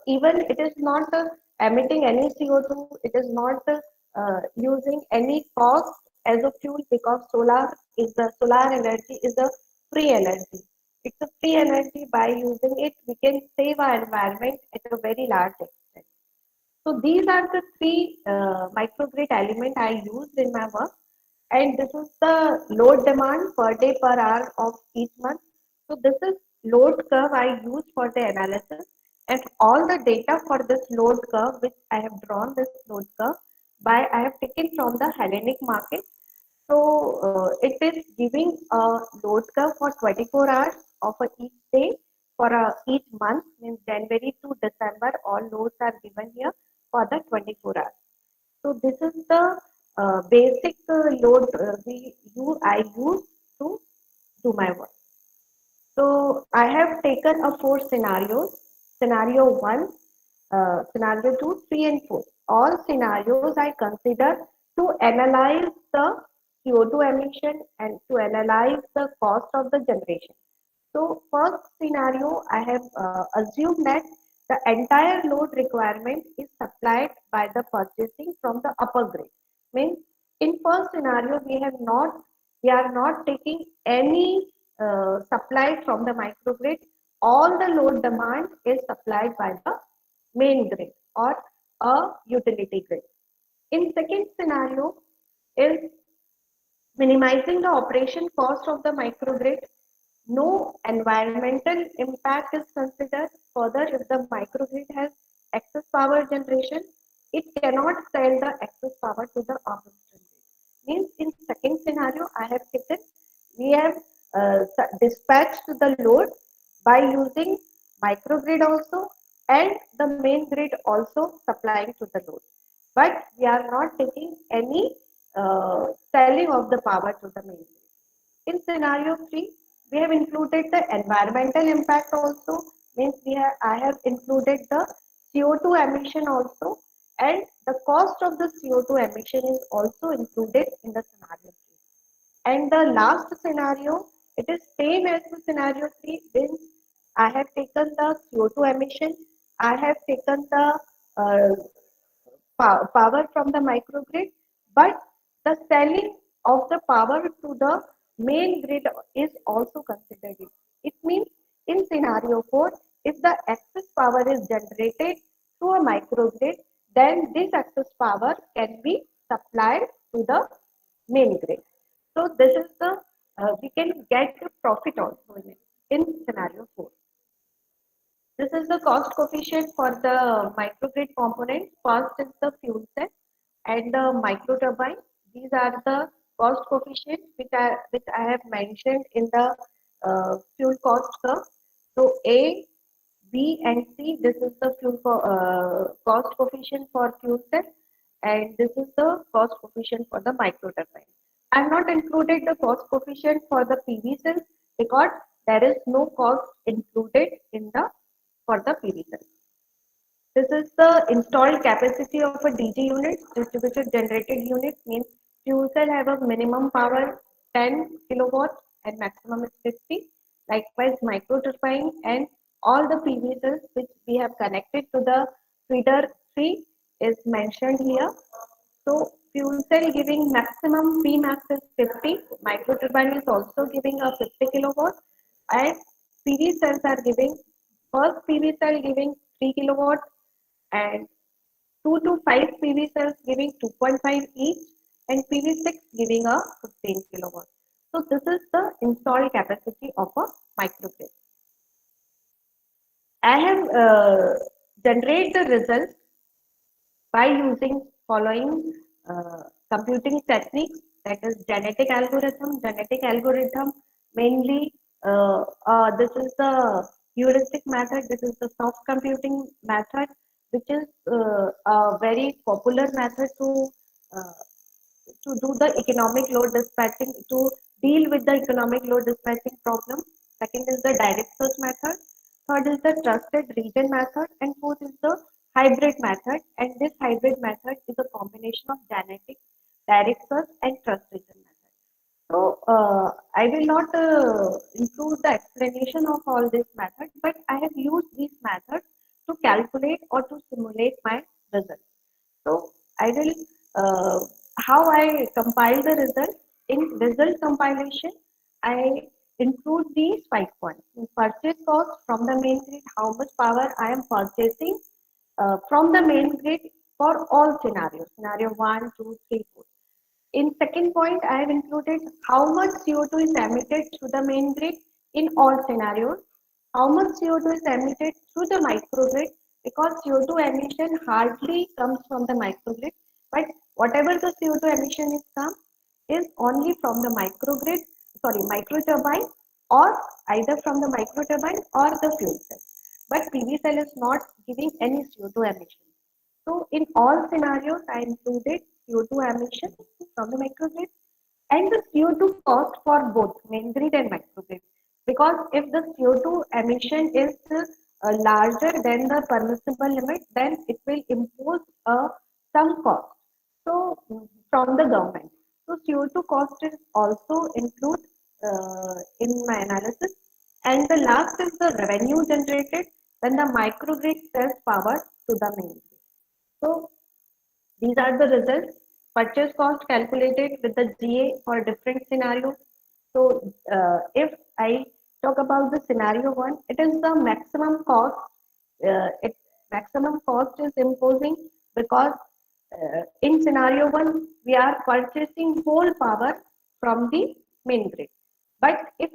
even it is not emitting any CO2. It is not using any cost as a fuel, because solar energy is a free energy. It's a free energy. By using it, we can save our environment at a very large extent. So these are the three microgrid element I used in my work, and this is the load demand per day per hour of each month. So this is load curve I use for the analysis, and all the data for this load curve, which I have drawn this load curve by I have taken from the Hellenic market. So it is giving a load curve for 24 hours of each day for each month, means January to December. All loads are given here for the 24 hours. So this is the basic load I use to do my work. So I have taken a 4 scenarios. Scenario 1, scenario 2, 3 and 4. All scenarios I consider to analyze the CO2 emission and to analyze the cost of the generation. So first scenario, I have assumed that the entire load requirement is supplied by the purchasing from the upper grid. Means in first scenario, we are not taking any supply from the microgrid. All the load demand is supplied by the main grid or a utility grid. In second scenario is minimizing the operation cost of the microgrid. No environmental impact is considered. Further, if the microgrid has excess power generation, it cannot sell the excess power to the opposition grid. Means in second scenario, we have dispatched the load by using microgrid also, and the main grid also supplying to the load. But we are not taking any selling of the power to the main grid. In scenario 3, we have included the environmental impact also, means I have included the CO2 emission also, and the cost of the CO2 emission is also included in the scenario 3. And the last scenario, it is same as the scenario 3, means I have taken the CO2 emission, I have taken the power from the microgrid, but the selling of the power to the main grid is also considered. It means in scenario 4, if the excess power is generated through a microgrid, then this excess power can be supplied to the main grid. So this is the we can get the profit also in scenario 4. This is the cost coefficient for the microgrid component. First is the fuel cell and the micro turbine. These are the cost coefficients which I have mentioned in the fuel cost curve. So A, B, and C. This is the cost coefficient for fuel cell, and this is the cost coefficient for the micro turbine. I have not included the cost coefficient for the PV cells because there is no cost included in the for the PV cell. This is the installed capacity of a DG unit, distributed generated unit, means fuel cell have a minimum power 10 kilowatts and maximum is 50. Likewise, micro turbine and all the PV cells which we have connected to the feeder 3 is mentioned here. So fuel cell giving maximum P max is 50. Micro turbine is also giving a 50 kilowatt, and PV cells are giving first PV cell giving 3 kilowatt and 2 to 5 PV cells giving 2.5 each, and PV6 giving a 15 kilowatt. So this is the installed capacity of a microgrid. I have generated the results by using following computing techniques, that is genetic algorithm. Genetic algorithm mainly this is the heuristic method. This is the soft computing method, which is a very popular method uh, to do the economic load dispatching, to deal with the economic load dispatching problem. Second is the direct search method. Third is the trusted region method, and fourth is the hybrid method. And this hybrid method is a combination of genetic, direct search, and trust region method. So I will not include the explanation of all these methods, but I have used these methods to calculate or to simulate my results. So I will how I compile the result. In result compilation, I include these 5 points. In purchase cost from the main grid, how much power I am purchasing from the main grid for all scenarios, scenario 1, 2, 3, 4. In second point, I have included how much CO2 is emitted through the main grid in all scenarios, how much CO2 is emitted through the microgrid, because CO2 emission hardly comes from the microgrid, but whatever the CO2 emission is come is only from the micro turbine, or either from the micro turbine or the fuel cell. But PV cell is not giving any CO2 emission. So in all scenarios, I included CO2 emission from the microgrid and the CO2 cost for both main grid and microgrid. Because if the CO2 emission is larger than the permissible limit, then it will impose some cost. So from the government. So CO2 cost is also included in my analysis. And the last is the revenue generated when the microgrid sells power to the main grid. So these are the results. Purchase cost calculated with the GA for different scenarios. So if I talk about the scenario 1, it is the maximum cost. Maximum cost is imposing because in scenario 1 we are purchasing whole power from the main grid. But if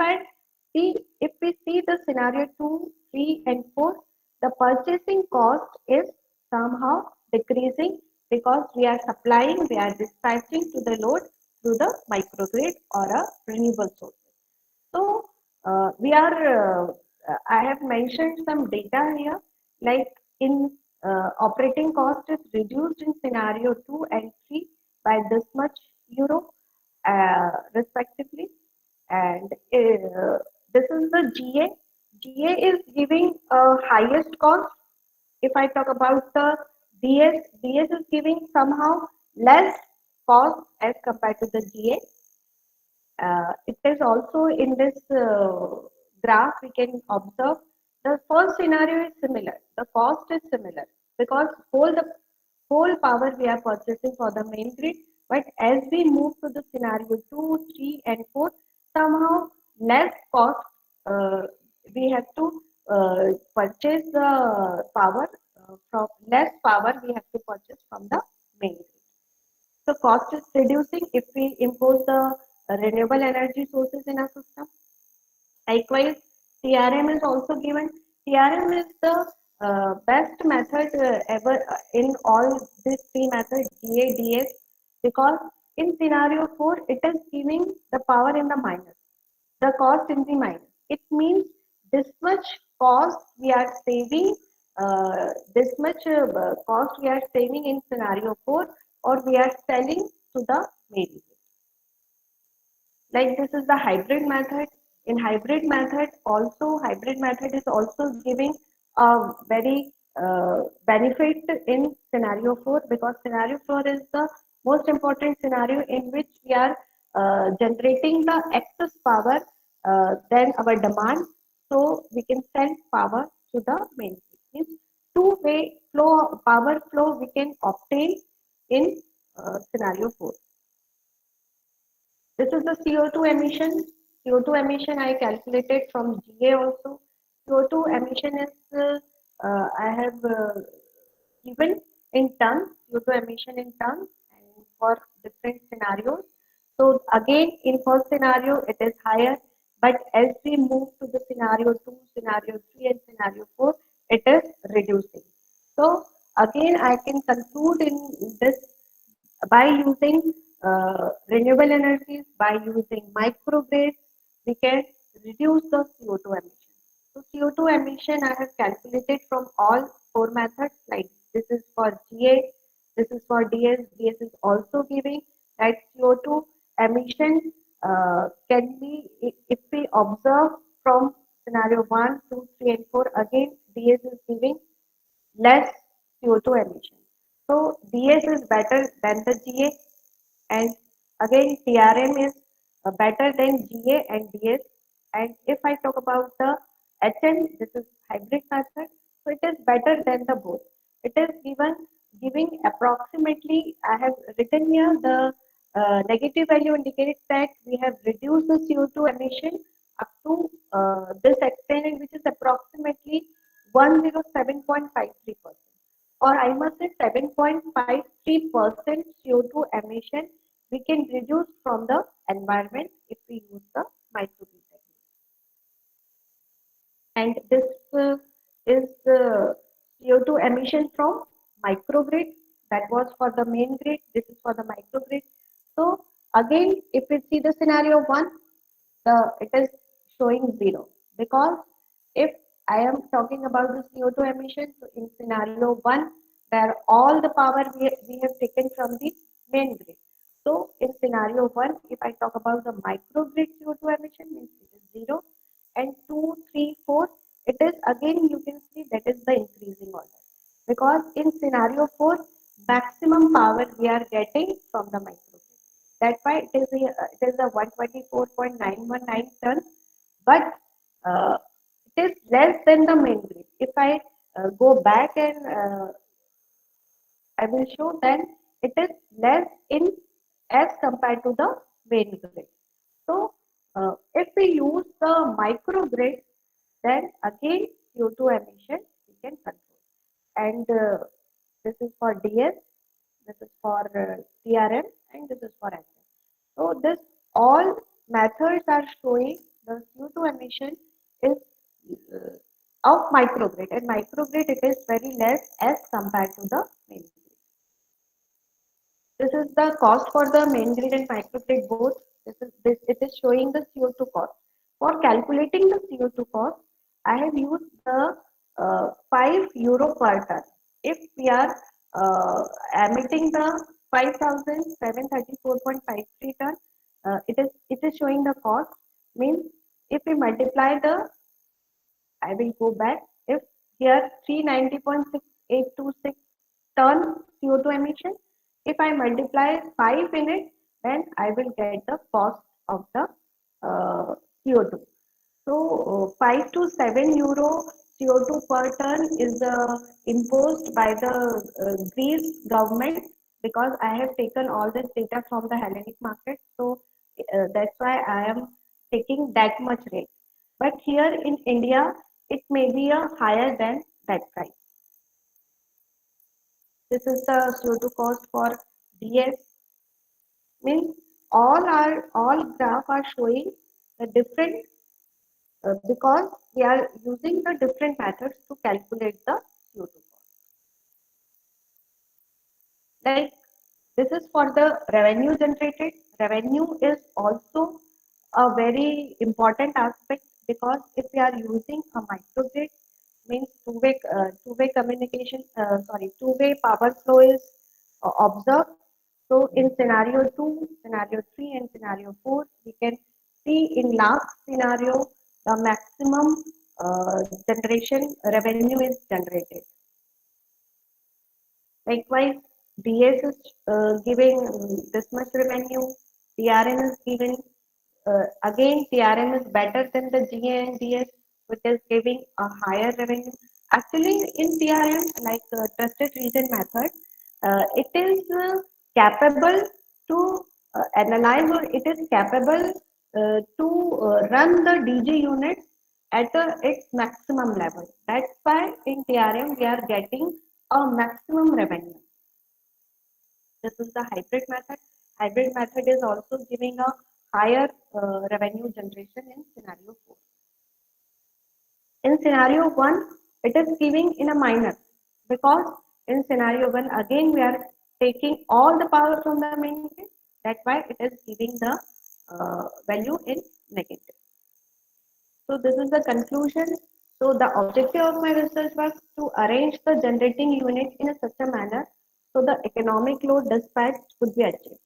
we see the scenario 2, 3, and 4, the purchasing cost is somehow decreasing because we are dispatching to the load through the microgrid or a renewable source. So I have mentioned some data here, like in operating cost is reduced in scenario 2 and 3 by this much euro respectively, and this is the GA. GA is giving highest cost. If I talk about the DS, DS is giving somehow less cost as compared to the GA. It is also in this graph we can observe the first scenario is similar. The cost is similar because the whole power we are purchasing for the main grid. But as we move to the scenario 2, 3, and 4, somehow less cost we have to purchase the power from less power we have to purchase from the main grid. So cost is reducing if we impose the renewable energy sources in our system. Likewise, TRM is also given. TRM is the best method ever in all these three methods, GA, DS, because in scenario 4, it is giving the power in the minus, the cost in the minus. It means this much cost we are saving, this much cost we are saving in scenario 4, or we are selling to the main. Like this is the hybrid method. In hybrid method is also giving a very benefit in scenario 4, because scenario 4 is the most important scenario in which we are generating the excess power than our demand, so we can send power to the main grid. Means two-way flow, power flow we can obtain in scenario 4. This is the CO2 emission. CO2 emission I calculated from GA also. CO2 emission is I have given in tons, CO2 emission in tons, and for different scenarios. So again, in first scenario it is higher, but as we move to the scenario 2, scenario 3, and scenario 4, it is reducing. So again, I can conclude in this by using renewable energies, by using microgrids, we can reduce the CO2 emission. So CO2 emission I have calculated from all 4 methods, like this is for GA, this is for DS. DS is also giving that CO2 emission can be, if we observe from scenario 1, 2, 3, and 4, again DS is giving less CO2 emission. So DS is better than the GA, and again TRM is better than GA and DS. And if I talk about the HN, this is hybrid method, so it is better than the both. It is giving approximately, I have written here the negative value indicates that we have reduced the CO2 emission up to this extent, which is approximately 107.53%, or I must say 7.53% CO2 emission we can reduce from the environment if we use the microgrid technique. And this is the CO2 emission from microgrid. That was for the main grid. This is for the microgrid. So again, if we see the scenario 1, it is showing 0, because if I am talking about the CO2 emission, so in scenario 1, where all the power we have taken from the main grid. So in scenario 1, if I talk about the microgrid CO2 emission, means it is 0, and 2, 3, 4, it is again, you can see that is the increasing order, because in scenario 4, maximum power we are getting from the microgrid. That's why it is a 124.919 tons, but it is less than the main grid. If I go back and I will show, then it is less in as compared to the main grid. So if we use the microgrid, then again CO2 emission we can control. And this is for DS, this is for TRM, and this is for HM. So this all methods are showing the CO2 emission is of microgrid, and microgrid it is very less as compared to the main grid. This is the cost for the main grid and microgrid both. It is showing the CO2 cost. For calculating the CO2 cost, I have used the €5 per ton. If we are emitting the 5,734.53 ton, it is showing the cost. Means if we multiply the, I will go back. If here 390.6826 ton CO2 emission, if I multiply 5 in it, then I will get the cost of the CO2. So 5 to 7 euro CO2 per ton is imposed by the Greece government, because I have taken all this data from the Hellenic market. So that's why I am taking that much rate. But here in India, it may be a higher than that price. This is the CO2 cost for DS. Means all graph are showing the different, because we are using the different methods to calculate the CO2 cost. Like this is for the revenue generated. Revenue is also a very important aspect, because if we are using a microgrid, means two-way communication, two-way power flow is observed. So in scenario 2, scenario 3 and scenario 4, we can see in last scenario the maximum generation revenue is generated. Likewise, DS is giving this much revenue, TRM is giving, again TRM is better than the GA and DS, which is giving a higher revenue. Actually, in TRM, like trusted region method, it is capable to analyze, or it is capable to run the DG unit at its maximum level. That's why in TRM we are getting a maximum revenue. This is the hybrid method. Hybrid method is also giving a higher revenue generation in scenario 4. In scenario 1, it is giving in a minus, because in scenario 1 again we are taking all the power from the main grid. That's why it is giving the value in negative. So this is the conclusion. So the objective of my research was to arrange the generating unit in such a manner so the economic load dispatch could be achieved.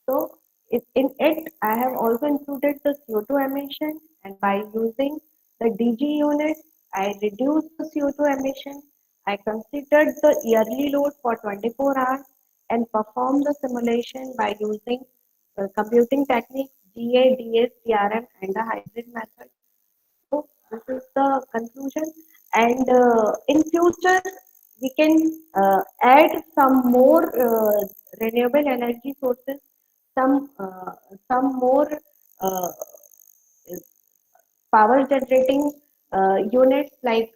So in it, I have also included the CO2 emission, and by using the DG unit, I reduced the CO2 emission. I considered the yearly load for 24 hours and performed the simulation by using computing techniques, GA, DS, TRM, and the hybrid method. So this is the conclusion, and in future we can add some more renewable energy sources, some more uh, power generating units like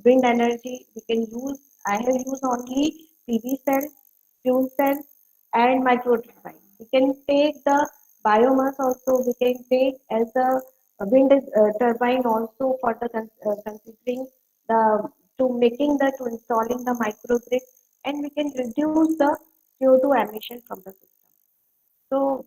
wind energy. We can use. I have used only PV cells, fuel cells, and micro turbine. We can take the biomass also. We can take as a wind turbine also for the considering the to making the to installing the microgrid, and we can reduce the CO2 emission from the system. So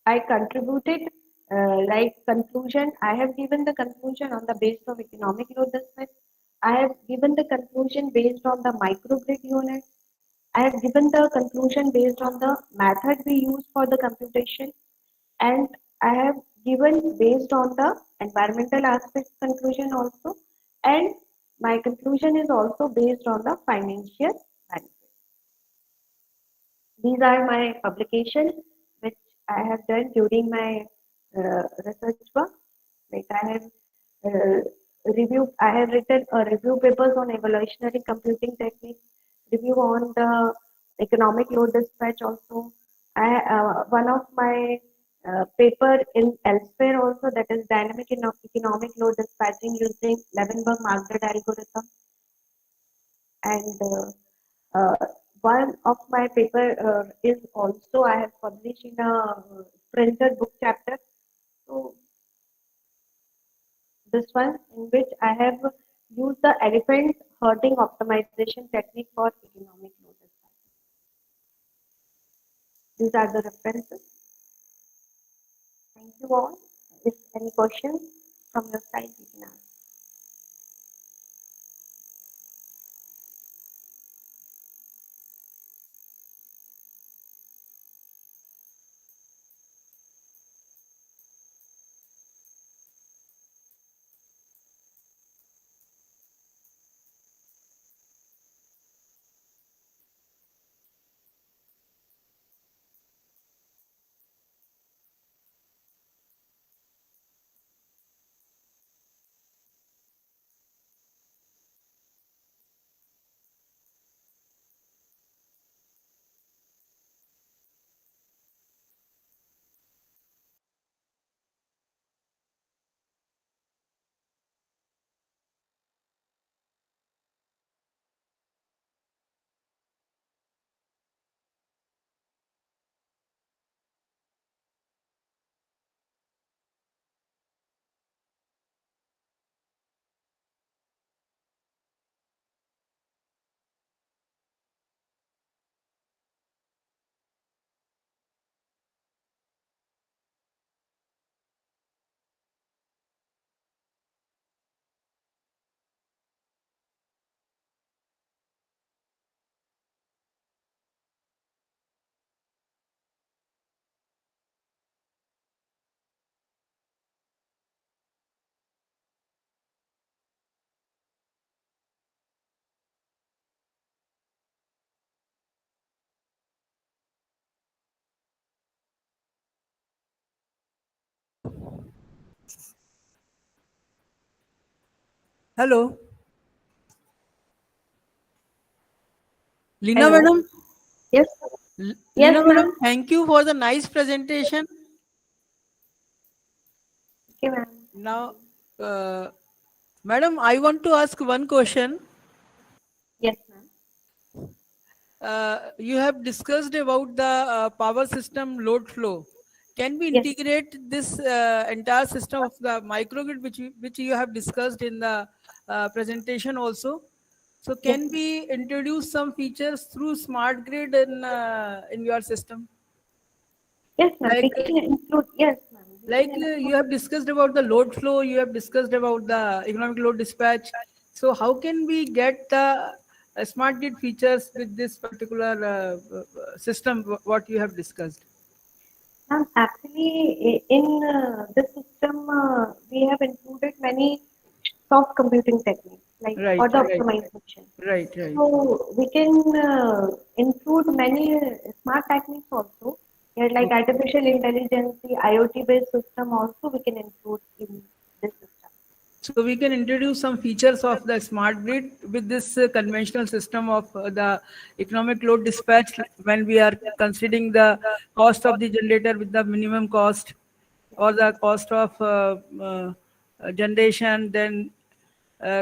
I contributed, like conclusion. I have given the conclusion on the basis of economic load dispatch. I have given the conclusion based on the microgrid unit. I have given the conclusion based on the method we use for the computation, and I have given based on the environmental aspect conclusion also, and my conclusion is also based on the financial benefit. These are my publications which I have done during my research work. Like I have written review papers on evolutionary computing techniques, review on the economic load dispatch also. One of my paper in elsewhere also, that is dynamic economic load dispatching using Levenberg-Margaret algorithm, and one of my paper is also I have published in a printed book chapter. So this one in which I have used the elephant herding optimization technique for economic load dispatch. These are the references. Thank you all. If any questions from your side, you can ask. Hello. Lina Hello. madam. Yes. Yes, Lina ma'am. madam, thank you for the nice presentation. Okay, ma'am. Now, madam, I want to ask one question. Yes, ma'am. You have discussed about the power system load flow. Can we Yes. integrate this entire system of the microgrid, which you have discussed in the presentation also? So, Yes, can ma'am. we introduce some features through smart grid in your system? Yes, ma'am. Like We can include. Yes, ma'am. We can you include. have discussed about the load flow, you have discussed about the economic load dispatch. So how can we get the smart grid features with this particular system what you have discussed? Ma'am, actually, in this system, we have included many soft computing techniques, like for Right, the right, optimization. right. So we can include many smart techniques also. Yeah, like Okay. artificial intelligence, the IoT-based system also we can include in this system. So we can introduce some features of the smart grid with this conventional system of the economic load dispatch when we are considering the cost of the generator with the minimum cost or the cost of generation, then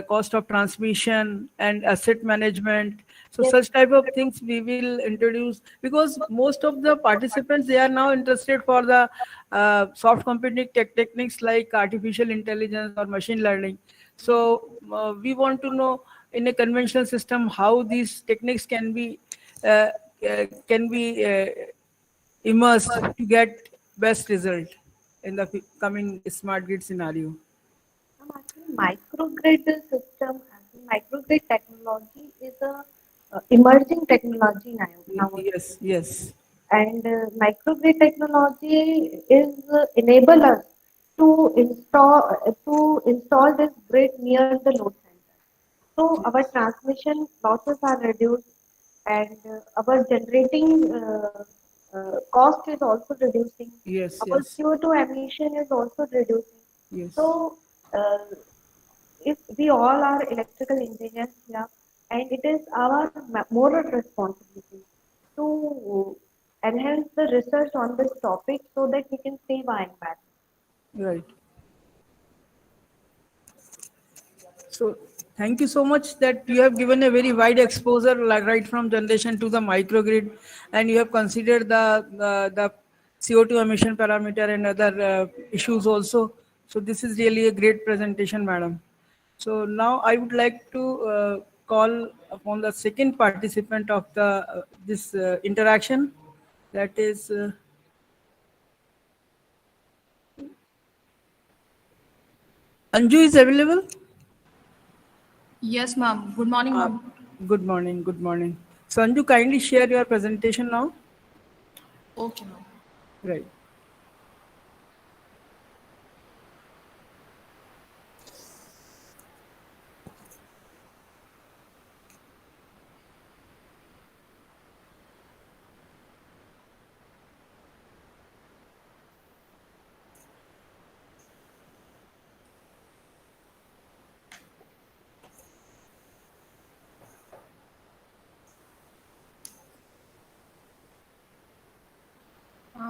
cost of transmission and asset management. So Yes, such type of things we will introduce because most of the participants they are now interested for the soft computing techniques like artificial intelligence or machine learning. So we want to know in a conventional system how these techniques uh, can be immersed to get best result in the coming smart grid scenario. actually, microgrid system, actually, microgrid technology is a emerging technology nowadays. Yes, yes, And microgrid technology is enable us to install this grid near the load center. So our yes, transmission losses are reduced, and our generating cost is also reducing. yes, Our yes, CO2 emission is also reducing. yes, So uh, if we all are electrical engineers here, and it is our moral responsibility to enhance the research on this topic so that we can save our environment. right. So thank you so much that you have given a very wide exposure, like right from generation to the microgrid, and you have considered the CO2 emission parameter and other issues also. So this is really a great presentation, madam. So now I would like to call upon the second participant of the this interaction, that is Anju is available. Yes, ma'am. Good morning, Uh, ma'am. Good morning. Good morning. So, Anju, kindly share your presentation now. Okay, ma'am. Right.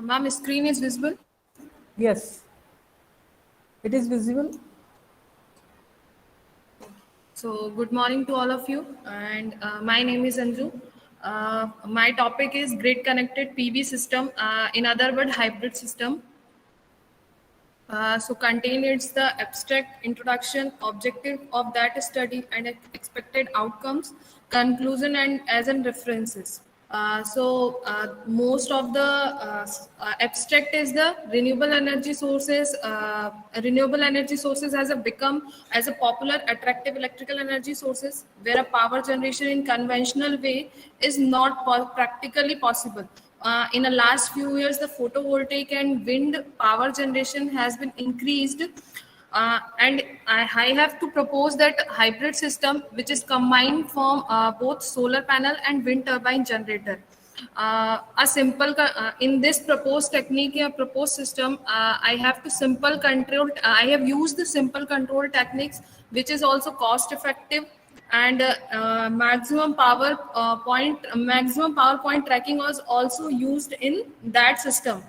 Ma'am, screen is visible. Yes, it is visible. So, good morning to all of you. And my name is Anju. My topic is grid connected PV system. In other words, hybrid system. So contain it's the abstract introduction, objective of that study and expected outcomes, conclusion and as in references. Most of the abstract is the renewable energy sources. Renewable energy sources has a become as a popular attractive electrical energy sources where a power generation in conventional way is not practically possible. In the last few years, the photovoltaic and wind power generation has been increased. And I have to propose that hybrid system, which is combined from both solar panel and wind turbine generator. A simple in this proposed technique or proposed system, I have to simple control. I have used the simple control techniques, which is also cost effective, and maximum power point tracking was also used in that system.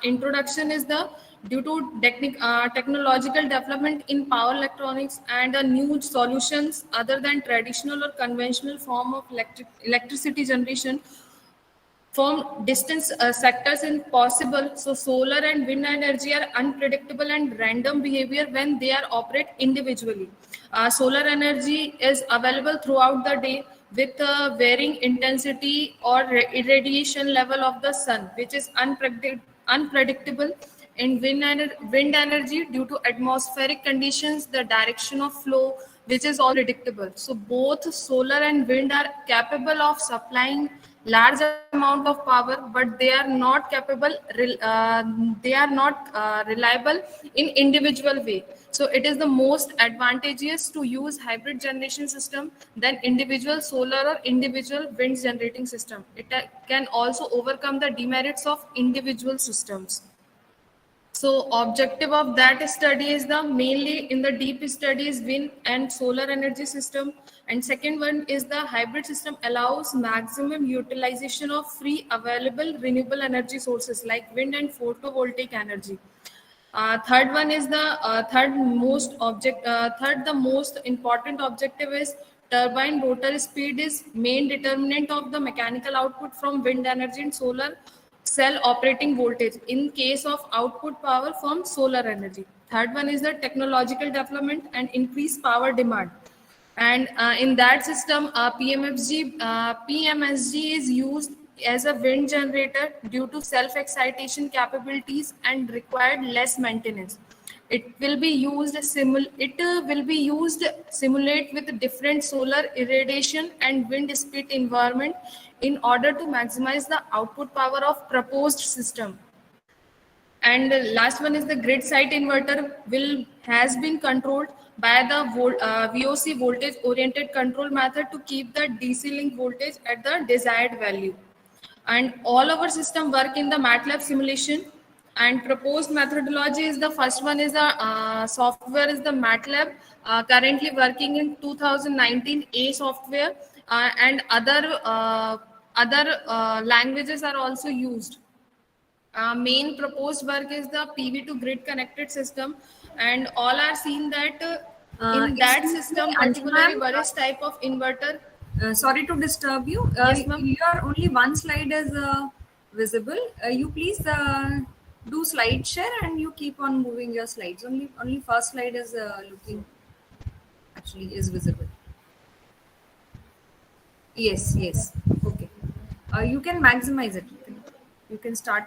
Introduction is the due to technological development in power electronics and new solutions other than traditional or conventional form of electricity generation from distance sectors is possible. So solar and wind energy are unpredictable and random behavior when they are operate individually. Solar energy is available throughout the day with varying intensity or irradiation level of the sun, which is unpredictable. In wind energy, due to atmospheric conditions, the direction of flow, which is all predictable. So both solar and wind are capable of supplying large amount of power, but they are not reliable in individual way. So it is the most advantageous to use hybrid generation system than individual solar or individual wind generating system. It can also overcome the demerits of individual systems. So objective of that study is the mainly in the deep study is wind and solar energy system. And second one is the hybrid system allows maximum utilization of free available renewable energy sources like wind and photovoltaic energy. Third one is the third the most important objective is turbine rotor speed is main determinant of the mechanical output from wind energy and solar cell operating voltage in case of output power from solar energy. Third one is the technological development and increased power demand. And in that system, PMSG is used as a wind generator due to self-excitation capabilities and required less maintenance. It will be used simulate with different solar irradiation and wind speed environment in order to maximize the output power of proposed system. And the last one is the grid site inverter has been controlled by the VOC voltage oriented control method to keep the DC link voltage at the desired value. And all our system work in the Matlab simulation. And proposed methodology is the first one is the software is the Matlab, currently working in 2019 A software, and other languages are also used. Main proposed work is the PV to grid connected system, and all are seen that in that Excuse me, system, Anshul particularly ma'am, various type of inverter. sorry to disturb you. Yes, ma'am. Your only one slide is visible. You please do slide share and you keep on moving your slides. Only first slide is looking actually is visible. Yes, yes. Okay. You can maximize it. You can start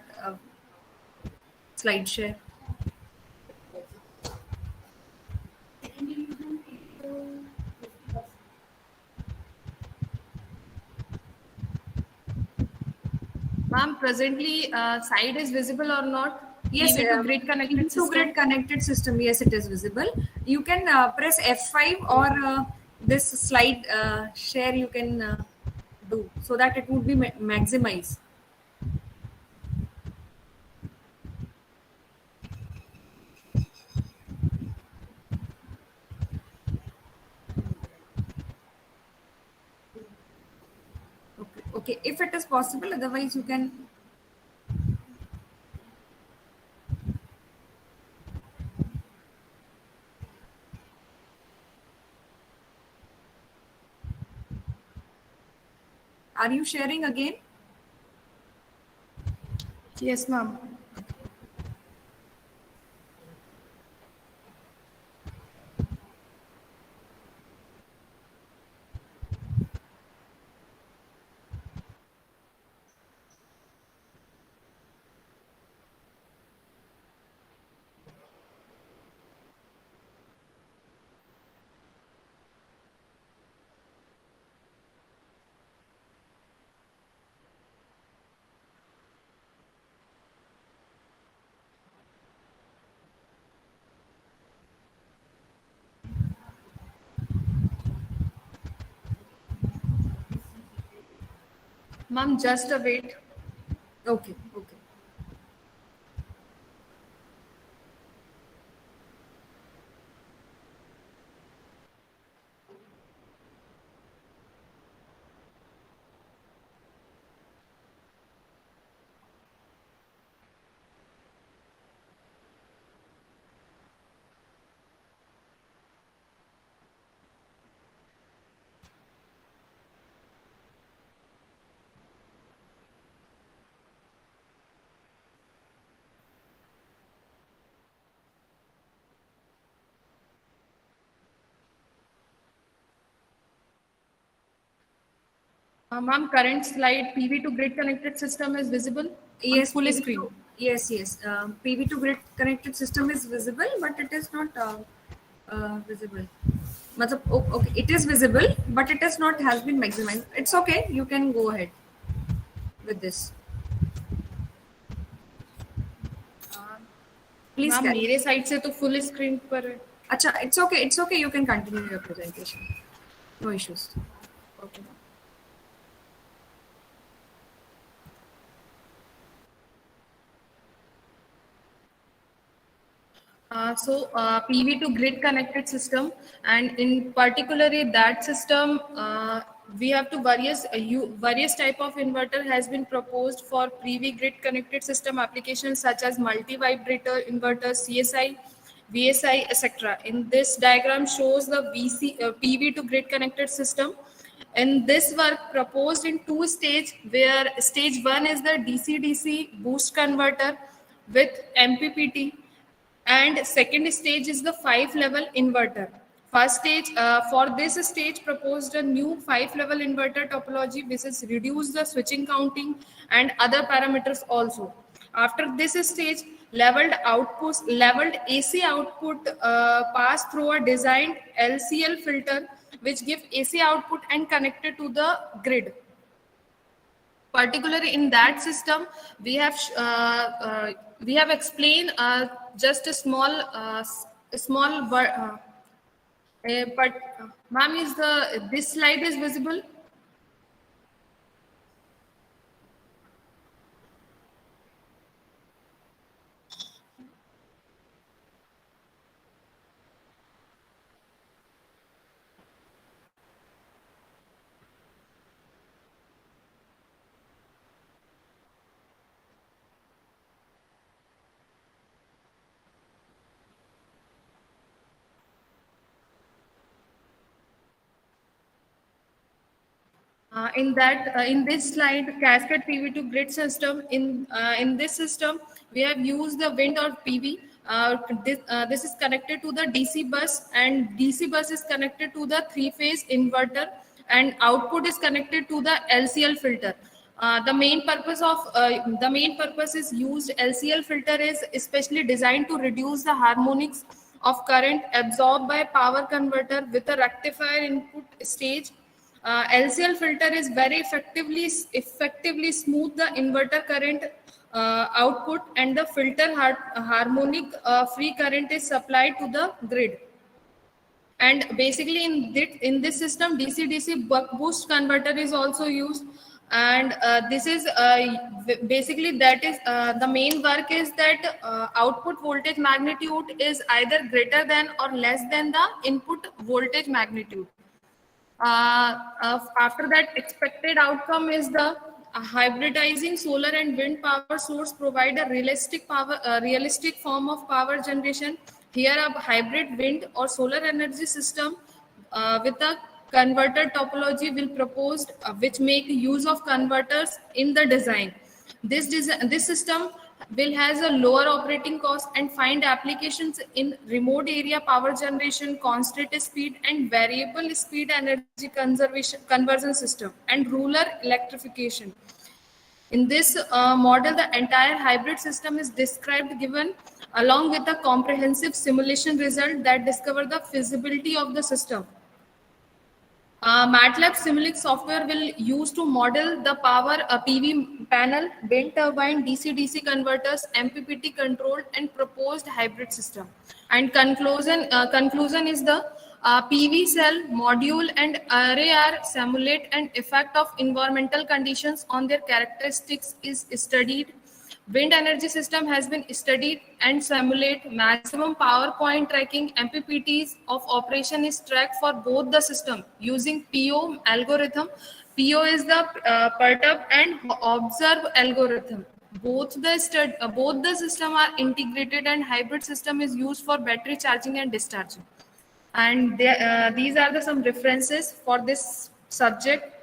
slide share. Ma'am, presently side is visible or not? Yes, PV to grid connected to system. grid connected system. Yes, it is visible. You can press F5 or this slide share you can do so that it would be maximized. Okay, okay. If it is possible, otherwise you can. Are you sharing again? Yes, ma'am. Ma'am, just a wait. Okay, okay. Ma'am, current slide PV to grid connected system is visible on Yes, full PV screen. to, yes, yes. PV to grid connected system is visible, but it is not visible. Okay, it is visible, but it is not has been maximized. It's okay. You can go ahead with this. Please Ma'am, carry. मेरे side से तो full screen पर है. Acha, it's okay. It's okay. You can continue your presentation. No issues. Okay. PV to grid connected system, and in particularly that system, we have to various type of inverter has been proposed for PV grid connected system applications such as multi vibrator inverters, CSI, VSI, etc. In this diagram shows the PV to grid connected system. In this work proposed in two stages, where stage 1 is the DC-DC boost converter with MPPT, and second stage is the 5-level inverter. First stage, for this stage proposed a new 5-level inverter topology which is reduce the switching counting and other parameters also. After this stage, leveled AC output pass through a designed LCL filter which give AC output and connected to the grid. Particularly in that system, we have explained just a small but ma'am, is this slide is visible? In this slide, cascade PV to grid system. In this system, we have used the wind or PV. This is connected to the DC bus, and DC bus is connected to the 3-phase inverter, and output is connected to the LCL filter. The main purpose is used LCL filter is especially designed to reduce the harmonics of current absorbed by power converter with a rectifier input stage. LCL filter is very effectively smooth the inverter current output, and the filter harmonic free current is supplied to the grid. And basically in this system, DC-DC buck boost converter is also used, and this is basically that is the main work is that output voltage magnitude is either greater than or less than the input voltage magnitude. After that, expected outcome is the hybridizing solar and wind power source provide a realistic form of power generation. Here, a hybrid wind or solar energy system with a converter topology will proposed, which make use of converters in the design. This system will has a lower operating cost and find applications in remote area power generation, constant speed and variable speed energy conversion system, and rural electrification. In this model, the entire hybrid system is described, given along with a comprehensive simulation result that discover the feasibility of the system. Matlab Simulation software will use to model the power PV panel, wind turbine, DC-DC converters, MPPT controlled and proposed hybrid system. And conclusion is the PV cell, module, and array are simulate and effect of environmental conditions on their characteristics is studied. Wind energy system has been studied and simulate maximum power point tracking. MPPTs of operation is tracked for both the system using PO algorithm. PO is the perturb and observe algorithm. Both the system are integrated, and hybrid system is used for battery charging and discharging. And these are the some references for this subject.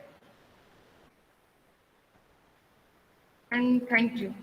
And thank you.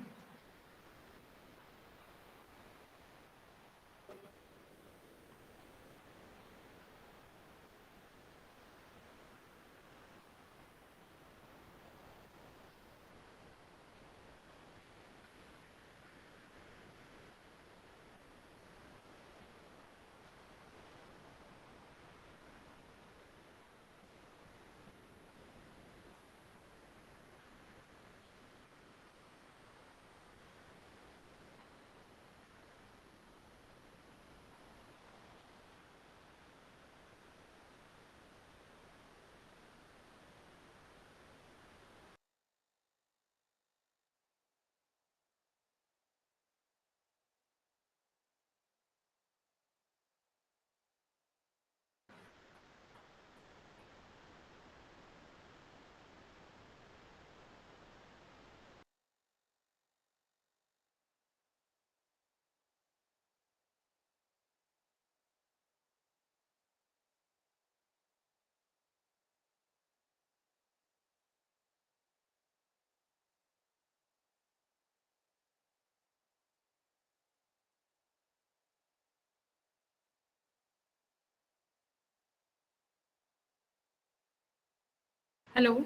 Hello.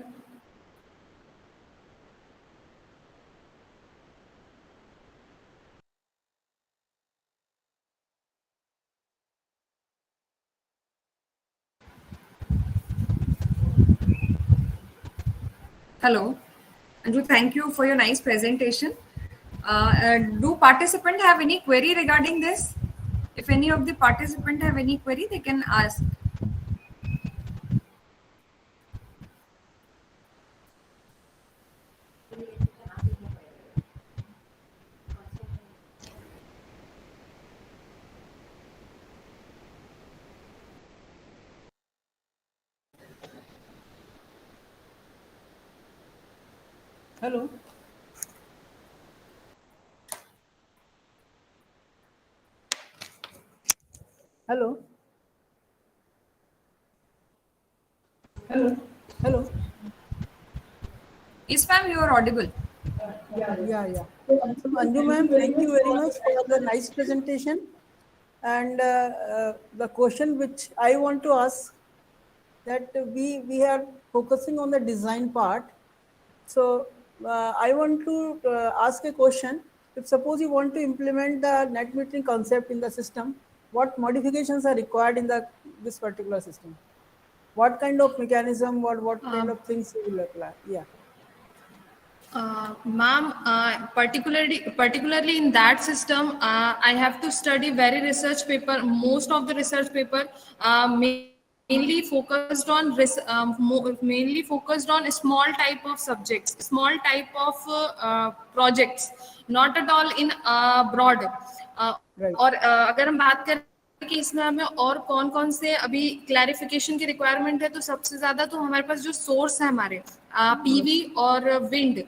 Hello. Andrew, thank you for your nice presentation. Do participants have any query regarding this? If any of the participants have any query, they can ask. Hello. Hello. Hello. Hello. Yes, ma'am, you are audible. Yeah. So Anju ma'am, thank you very much for the nice presentation. And the question which I want to ask, that we are focusing on the design part. So I want to ask a question. If suppose you want to implement the net metering concept in the system, what modifications are required in this particular system? What kind of mechanism, what kind of things you will apply? Yeah. Ma'am, particularly in that system, I have to study very research paper. Most of the research paper mainly focused on mainly focused on small type of subjects, small type of projects, not at all in broad. Right. और अगर हम बात करें कि इसमें हमें और कौन कौन से अभी क्लैरिफिकेशन की रिक्वायरमेंट है, तो सबसे ज्यादा तो हमारे पास जो सोर्स है हमारे पीवी और विंड,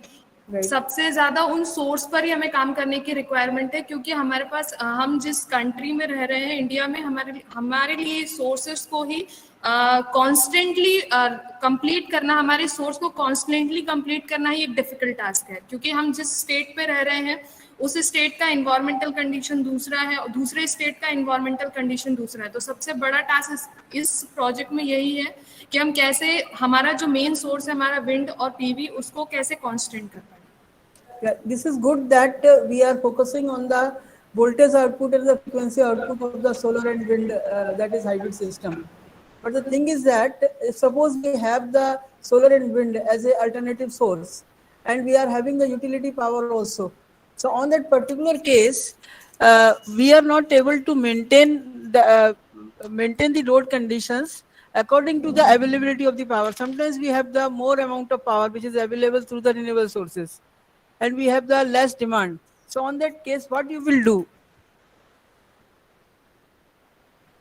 सबसे ज्यादा उन सोर्स पर ही हमें काम करने की रिक्वायरमेंट है, क्योंकि हमारे पास हम जिस कंट्री में रह रहे हैं, इंडिया में, हमारे लिए सोर्सेस को ही कॉन्स्टेंटली कंप्लीट करना, हमारे सोर्स को कॉन्स्टेंटली कंप्लीट करना ही एक डिफिकल्ट टास्क है, क्योंकि हम जिस स्टेट पे रह रहे हैं उस स्टेट का इन्वायरमेंटल कंडीशन दूसरा है और दूसरे स्टेट का इन्वायरमेंटल कंडीशन दूसरा है। तो सबसे बड़ा टास्क इस प्रोजेक्ट में यही है कि हम कैसे हमारा जो मेन सोर्स है हमारा विंड और पीवी, उसको कैसे कांस्टेंट कर पाए। Yeah, this is good that we are focusing on the voltage output and the frequency output of the solar and wind, that is hybrid system. But the thing is that suppose we have the solar and wind as a alternative source, and we are having the utility power also. So on that particular case, we are not able to maintain the maintain the load conditions according to the availability of the power. Sometimes we have the more amount of power which is available through the renewable sources, and we have the less demand. So on that case, what you will do?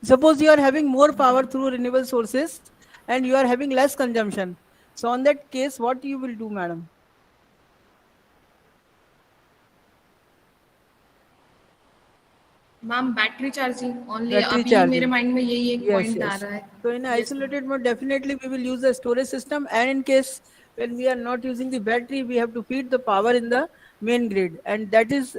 Suppose you are having more power through renewable sources and you are having less consumption. So on that case, what you will do, madam? Ma'am battery charging only Battery अभी मेरे charging. Mind में यही एक Yes, point आ yes. रहा है. So in Yes, ma'am. isolated mode, definitely we will use the storage system, and in case when we are not using the battery, we have to feed the power in the main grid, and that is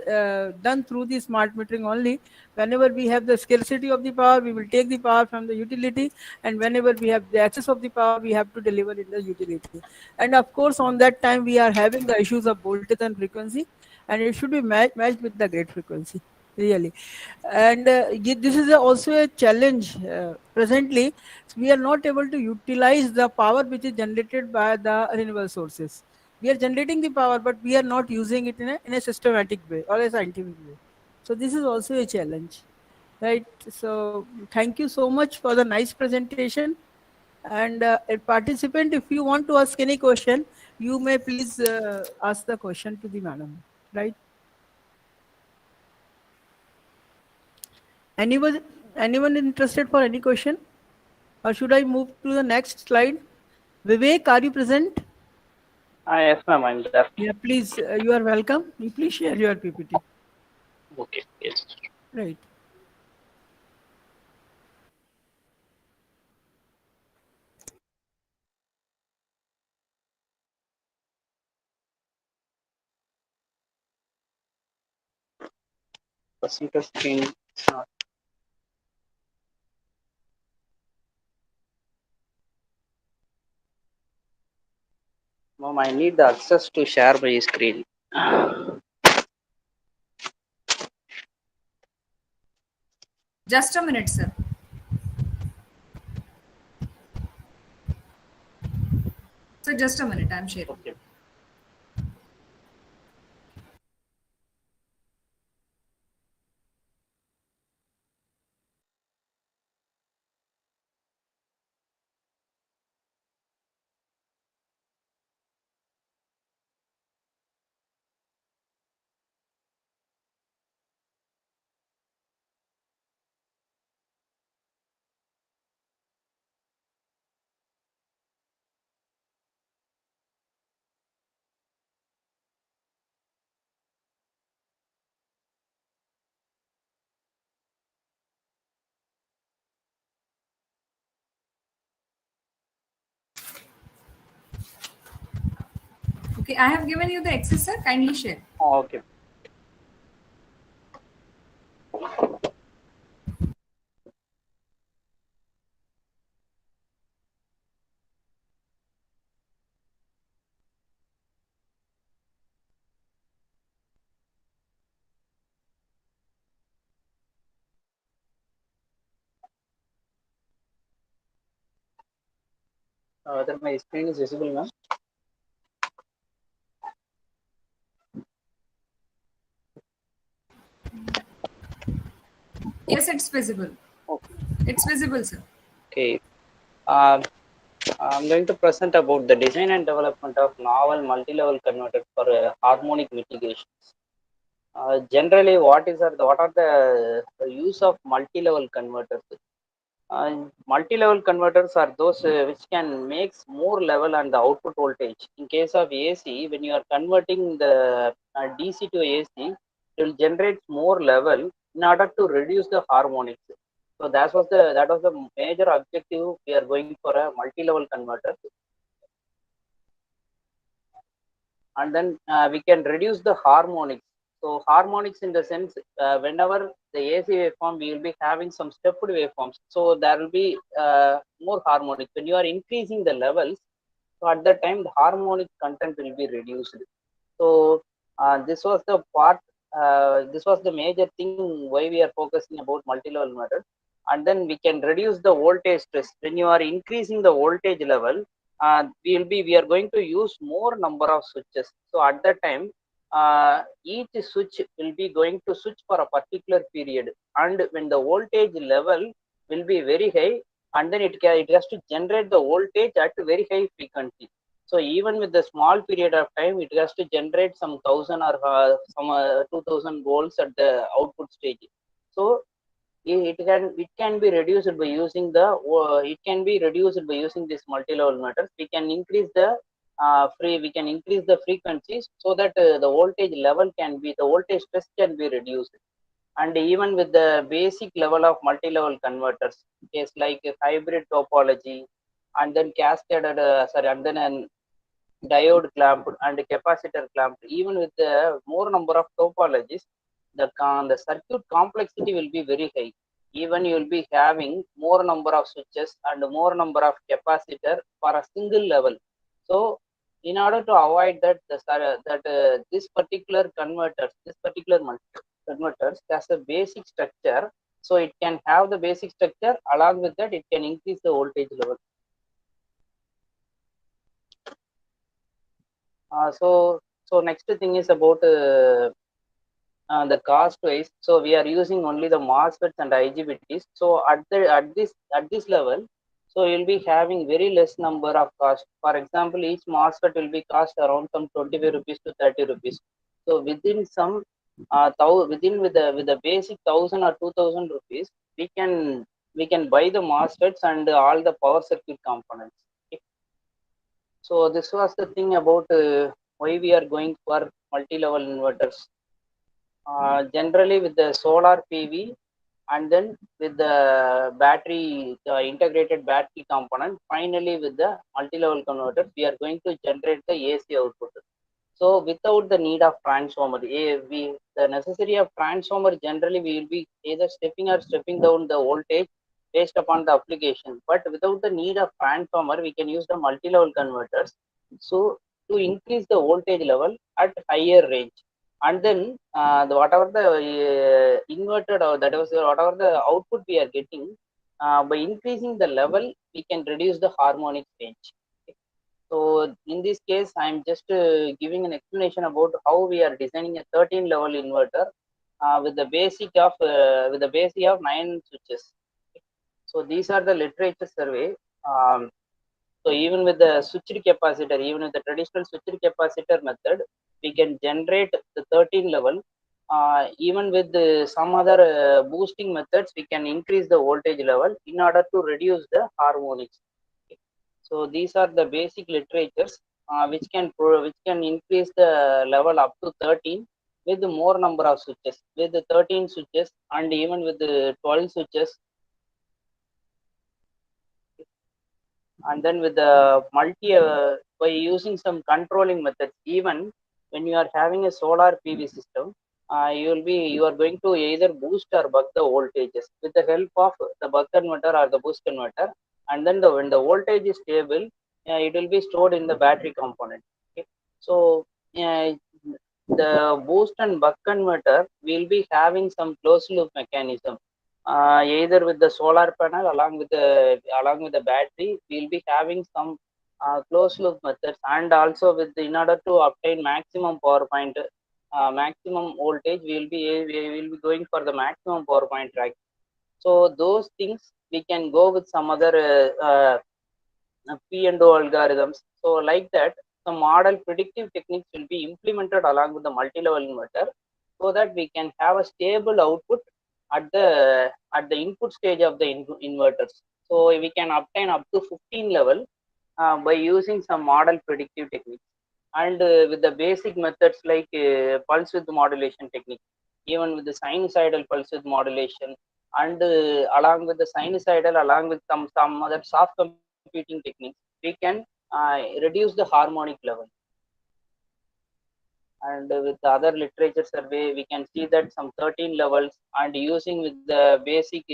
done through the smart metering only. Whenever we have the scarcity of the power, we will take the power from the utility, and whenever we have the excess of the power, we have to deliver in the utility. And of course, on that time, we are having the issues of voltage and frequency, and it should be matched with the grid frequency. Really, and this is also a challenge presently. We are not able to utilize the power which is generated by the renewable sources. We are generating the power, but we are not using it in a systematic way or a scientific way. So this is also a challenge, right? So thank you so much for the nice presentation. And a participant, if you want to ask any question, you may please ask the question to the madam, right? Anyone interested for any question? Or should I move to the next slide? Vivek, are you present? Yes, ma'am, I'm there. Yeah, please, you are welcome. You please share your PPT. Okay, yes. Right. Presenter screen. Ma'am, I need the access to share my screen. Just a minute, sir. So just a minute, I'm sharing. Okay. Okay, I have given you the access, sir. Kindly share. Okay. Whether my screen is visible, ma'am? Yes, it's visible. Okay. It's visible, sir. Okay. Um, I'm going to present about the design and development of novel multi-level converter for harmonic mitigation. Generally, what are the use of multi-level converters? Multi-level converters are those which can make more level and the output voltage. In case of AC, when you are converting the DC to AC, it will generate more level in order to reduce the harmonics. So that was the major objective. We are going for a multi-level converter, and then we can reduce the harmonics. So harmonics in the sense, whenever the AC waveform, we will be having some stepped waveforms. So there will be more harmonics. When you are increasing the levels, so at that time the harmonic content will be reduced. So this was the part. This was the major thing why we are focusing about multi-level method. And then we can reduce the voltage stress. When you are increasing the voltage level, we are going to use more number of switches. So at that time, each switch will be going to switch for a particular period. And when the voltage level will be very high, and then it has to generate the voltage at very high frequency. So even with the small period of time, it has to generate some 1000 or some 2000 volts at the output stage. So it can be reduced by using this multi-level meters. We can increase the frequencies so that the voltage stress can be reduced. And even with the basic level of multi-level converters, case like a hybrid topology, and then and then an diode clamp and capacitor clamp, even with the more number of topologies, the circuit complexity will be very high. Even you will be having more number of switches and more number of capacitor for a single level. So in order to avoid that, this particular converters has a basic structure, so it can have the basic structure. Along with that, it can increase the voltage level. So next thing is about the cost wise. So we are using only the MOSFETs and IGBTs. So at this level, so you'll be having very less number of cost. For example, each MOSFET will be cost around some 25 rupees to 30 rupees. So within some with the basic 1000 or 2000 rupees, we can buy the MOSFETs and all the power circuit components. Okay. So this was the thing about why we are going for multi-level inverters. Generally with the solar PV, and then with the battery, the integrated battery component, finally with the multi-level converter, we are going to generate the AC output. So without the need of transformer, the necessity of transformer, generally we will be either stepping down the voltage based upon the application. But without the need of transformer, we can use the multi-level converters. So to increase the voltage level at higher range, and then whatever the inverted, or that was whatever the output we are getting, by increasing the level, we can reduce the harmonic range. So in this case, I'm just giving an explanation about how we are designing a 13 level inverter with the basic of 9 switches. So these are the literature survey. So even with the switched capacitor, even with the traditional switched capacitor method, we can generate the 13 level. Even with some other boosting methods, we can increase the voltage level in order to reduce the harmonics. So these are the basic literatures which can increase the level up to 13 with more number of switches, with the 13 switches, and even with the 12 switches. And then with the by using some controlling methods, even when you are having a solar PV system, you are going to either boost or buck the voltages with the help of the buck converter or the boost converter. And then when the voltage is stable, it will be stored in the battery component. Okay. So the boost and buck converter will be having some closed loop mechanism. Either with the solar panel along with the battery, we'll be having some closed loop methods, and also in order to obtain maximum power point, maximum voltage, we will be going for the maximum power point track. So those things we can go with some other P&O algorithms. So like that, some model predictive techniques will be implemented along with the multi-level inverter, so that we can have a stable output at the input stage of the inverters. So we can obtain up to 15 level by using some model predictive techniques, and with the basic methods like pulse width modulation technique, even with the sinusoidal pulse width modulation, and along with the sinusoidal, along with some other soft computing techniques, we can reduce the harmonic level. And with the other literature survey, we can see that some 13 levels, and using with the basic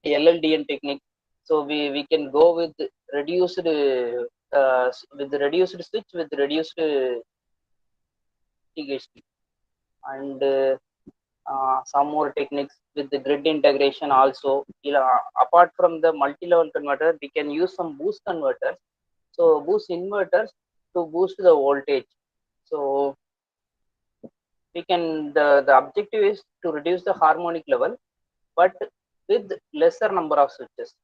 LLDN technique, so we can go with reduced switch with reduced mitigation, and some more techniques with the grid integration also. Apart from the multi-level converter, we can use some boost converters, so boost inverters to boost the voltage. So we can the objective is to reduce the harmonic level, but with lesser number of switches.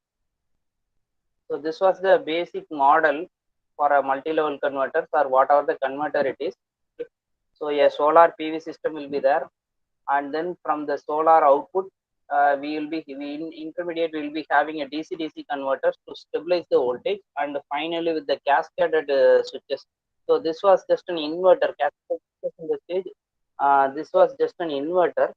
So this was the basic model for a multi-level converter or whatever the converter it is. So a solar PV system will be there, and then from the solar output, in intermediate we will be having a DC-DC converter to stabilize the voltage, and finally with the cascaded switches. So this was just an inverter. Cascaded switches in the stage. This was just an inverter.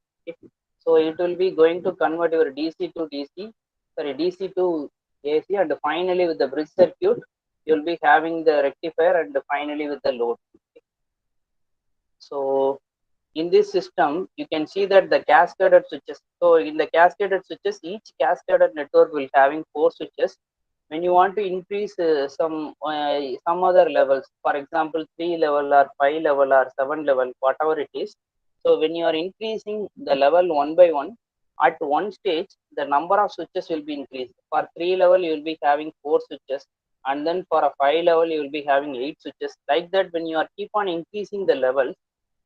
So it will be going to convert your DC to DC, sorry, DC to AC, and finally with the bridge circuit, you will be having the rectifier, and finally with the load. So in this system, you can see that the cascaded switches. So in the cascaded switches, each cascaded network will having 4 switches. When you want to increase some other levels, for example, 3 level or 5 level or 7 level, whatever it is. So when you are increasing the level one by one, at one stage, the number of switches will be increased. For 3 level, you will be having 4 switches, and then for a 5 level, you will be having 8 switches. Like that, when you are keep on increasing the levels,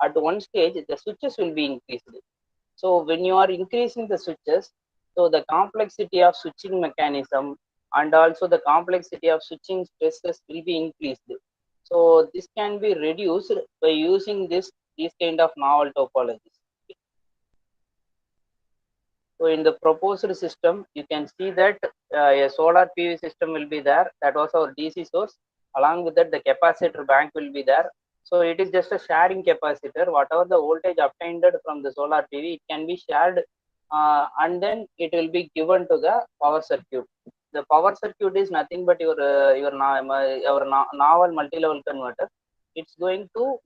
at one stage the switches will be increased. So when you are increasing the switches, so the complexity of switching mechanism and also the complexity of switching stresses will be increased. So this can be reduced by using these kind of novel topologies. So in the proposed system, you can see that a solar PV system will be there. That was our DC source. Along with that, the capacitor bank will be there. So it is just a sharing capacitor. Whatever the voltage obtained from the solar PV, it can be shared, and then it will be given to the power circuit. The power circuit is nothing but your novel multi-level converter. It's going to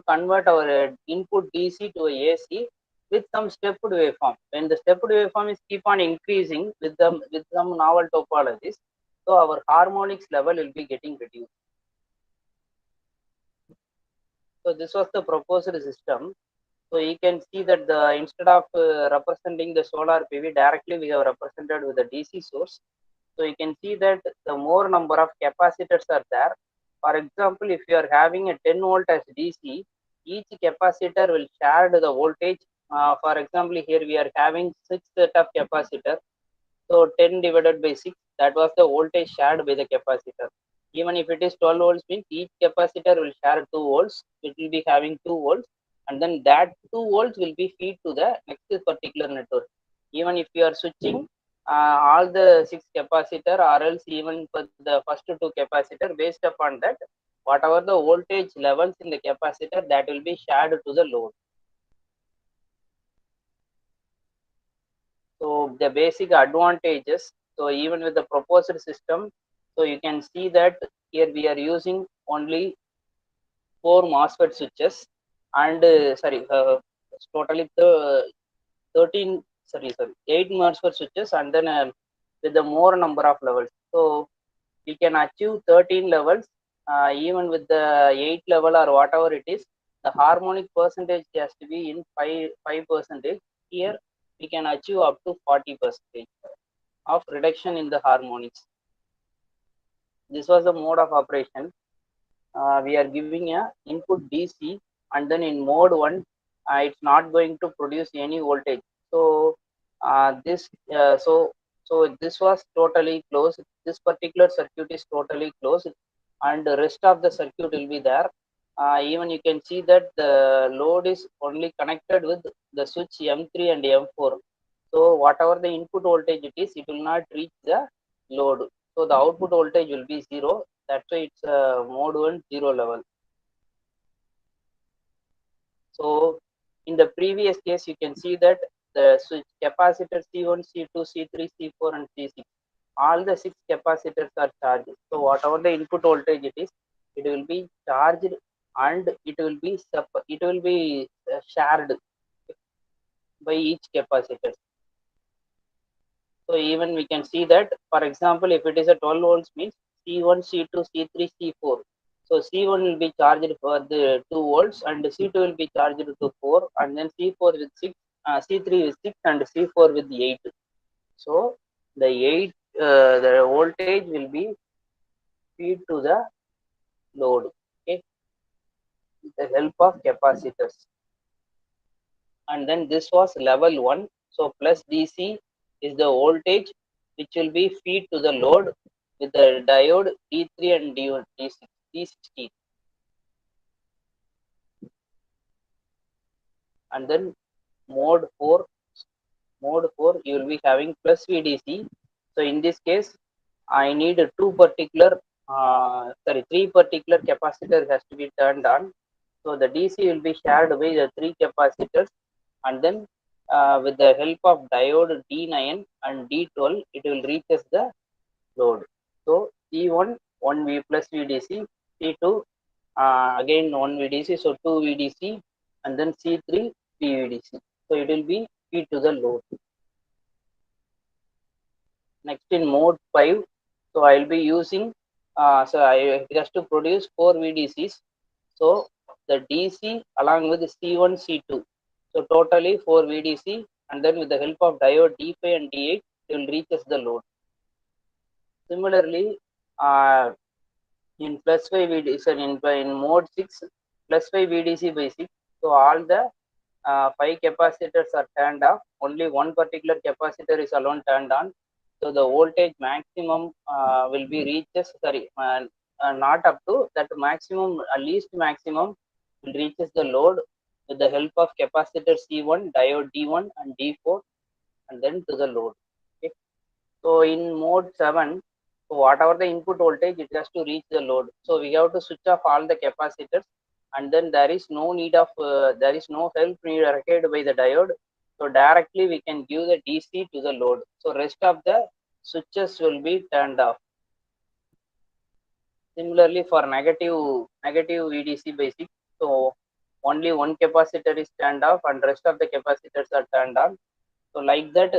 convert our input DC to AC with some stepped waveform. When the stepped waveform is keep on increasing with some novel topologies, so our harmonics level will be getting reduced. So this was the proposed system. So you can see that instead of representing the solar PV directly, we have represented with the DC source. So you can see that the more number of capacitors are there. For example, if you are having a 10 volt as DC, each capacitor will share the voltage. For example, here we are having 6 set of capacitor. So 10 divided by 6, that was the voltage shared by the capacitor. Even if it is 12 volts, means each capacitor will share 2 volts. It will be having 2 volts, and then that 2 volts will be feed to the next particular network. Even if you are switching all the 6 capacitor, or else even for the first 2 capacitor, based upon that, whatever the voltage levels in the capacitor, that will be shared to the load. So the basic advantages. So even with the proposed system, so you can see that here we are using only 4 MOSFET switches, and totally 13 8 MOSFET switches, and then with the more number of levels. So we can achieve 13 levels, even with the 8 level or whatever it is. The harmonic percentage has to be in 5%. Here we can achieve up to 40% of reduction in the harmonics. This was the mode of operation. We are giving a input DC, and then in mode 1, it's not going to produce any voltage. So this was totally closed. This particular circuit is totally closed, and the rest of the circuit will be there. Even you can see that the load is only connected with the switch M3 and M4. So whatever the input voltage it is, it will not reach the load. So the output voltage will be 0. That's why it's mode 1 0 level. So in the previous case, you can see that the switch capacitor C1, C2, C3, C4, and C6, all the 6 capacitors are charged. So whatever the input voltage it is, it will be charged, and it will be shared by each capacitor. So even we can see that, for example, if it is a 12 volts, means C1, C2, C3, C4. So C1 will be charged for the 2 volts, and C2 will be charged to 4, and then C4 with 6, C3 with 6, and C4 with 8. So the voltage will be feed to the load, okay, with the help of capacitors. And then this was level 1. So plus DC is the voltage which will be feed to the load with the diode D3 and D16. And then mode 4, you will be having plus VDC. So in this case, I need three particular capacitor has to be turned on. So the DC will be shared by the 3 capacitors, and then with the help of diode D9 and D12, it will reaches the load. So C1 1 V plus VDC, C2 again 1 VDC, so 2 VDC, and then C3 3 VDC. So it will be feed to the load. Next in mode 5, so I will be using so I just to produce 4 VDCs. So the DC along with C1, C2. So totally 4 VDC, and then with the help of diode D5 and D8, it will reaches the load. Similarly, in plus 5 VDC, in mode 6, plus 5 VDC by 6. So all the 5 capacitors are turned off. Only one particular capacitor is alone turned on. So the voltage maximum will be reaches, not up to that maximum, least maximum will reaches the load with the help of capacitor C1, diode D1 and D4, and then to the load. Okay. So in mode 7, so whatever the input voltage, it has to reach the load. So we have to switch off all the capacitors, and then there is no need of, there is no help needed required by the diode. So directly we can give the DC to the load. So rest of the switches will be turned off. Similarly for negative VDC basic, so only one capacitor is turned off and rest of the capacitors are turned on. So like that,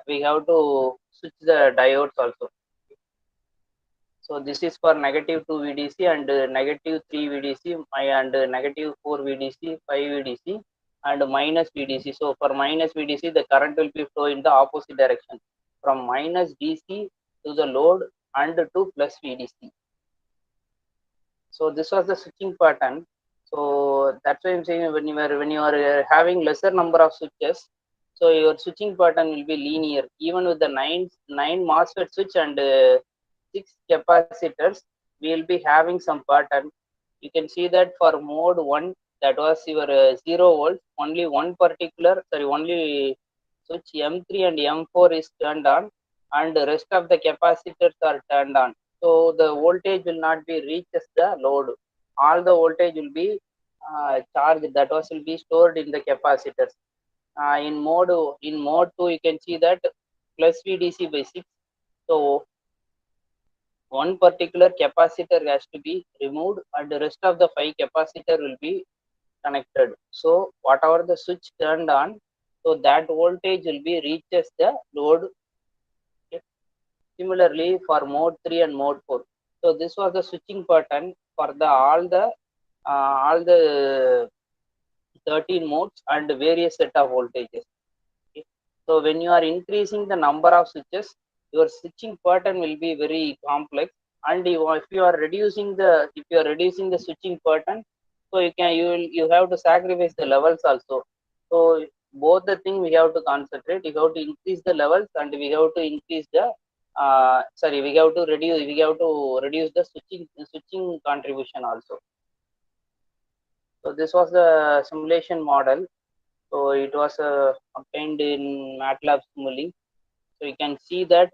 we have to switch the diodes also. So this is for negative 2 VDC and negative 3 VDC and negative 4 VDC, 5 VDC and minus VDC. So for minus VDC, the current will be flow in the opposite direction from minus DC to the load and to plus VDC. So this was the switching pattern. So that's why I'm saying when you are having lesser number of switches, so your switching pattern will be linear. Even with the nine MOSFET switch and 6 capacitors, we will be having some pattern. You can see that for mode 1, that was your 0 volts, only only switch M3 and M4 is turned on, and the rest of the capacitors are turned on. So the voltage will not be reaches the load. All the voltage will be charged, that was will be stored in the capacitors. In mode 2, you can see that plus VDC by 6. So one particular capacitor has to be removed and the rest of the 5 capacitor will be connected. So whatever the switch turned on, so that voltage will be reaches the load. Okay. Similarly for mode 3 and mode 4. So this was the switching pattern for the all the 13 modes and various set of voltages. Okay. So when you are increasing the number of switches, your switching pattern will be very complex, and if you are reducing the switching pattern, so you have to sacrifice the levels also. So both the thing we have to concentrate. We have to increase the levels and we have to increase the we have to reduce the switching contribution also. So this was the simulation model. So it was obtained in Matlab Simulation. So you can see that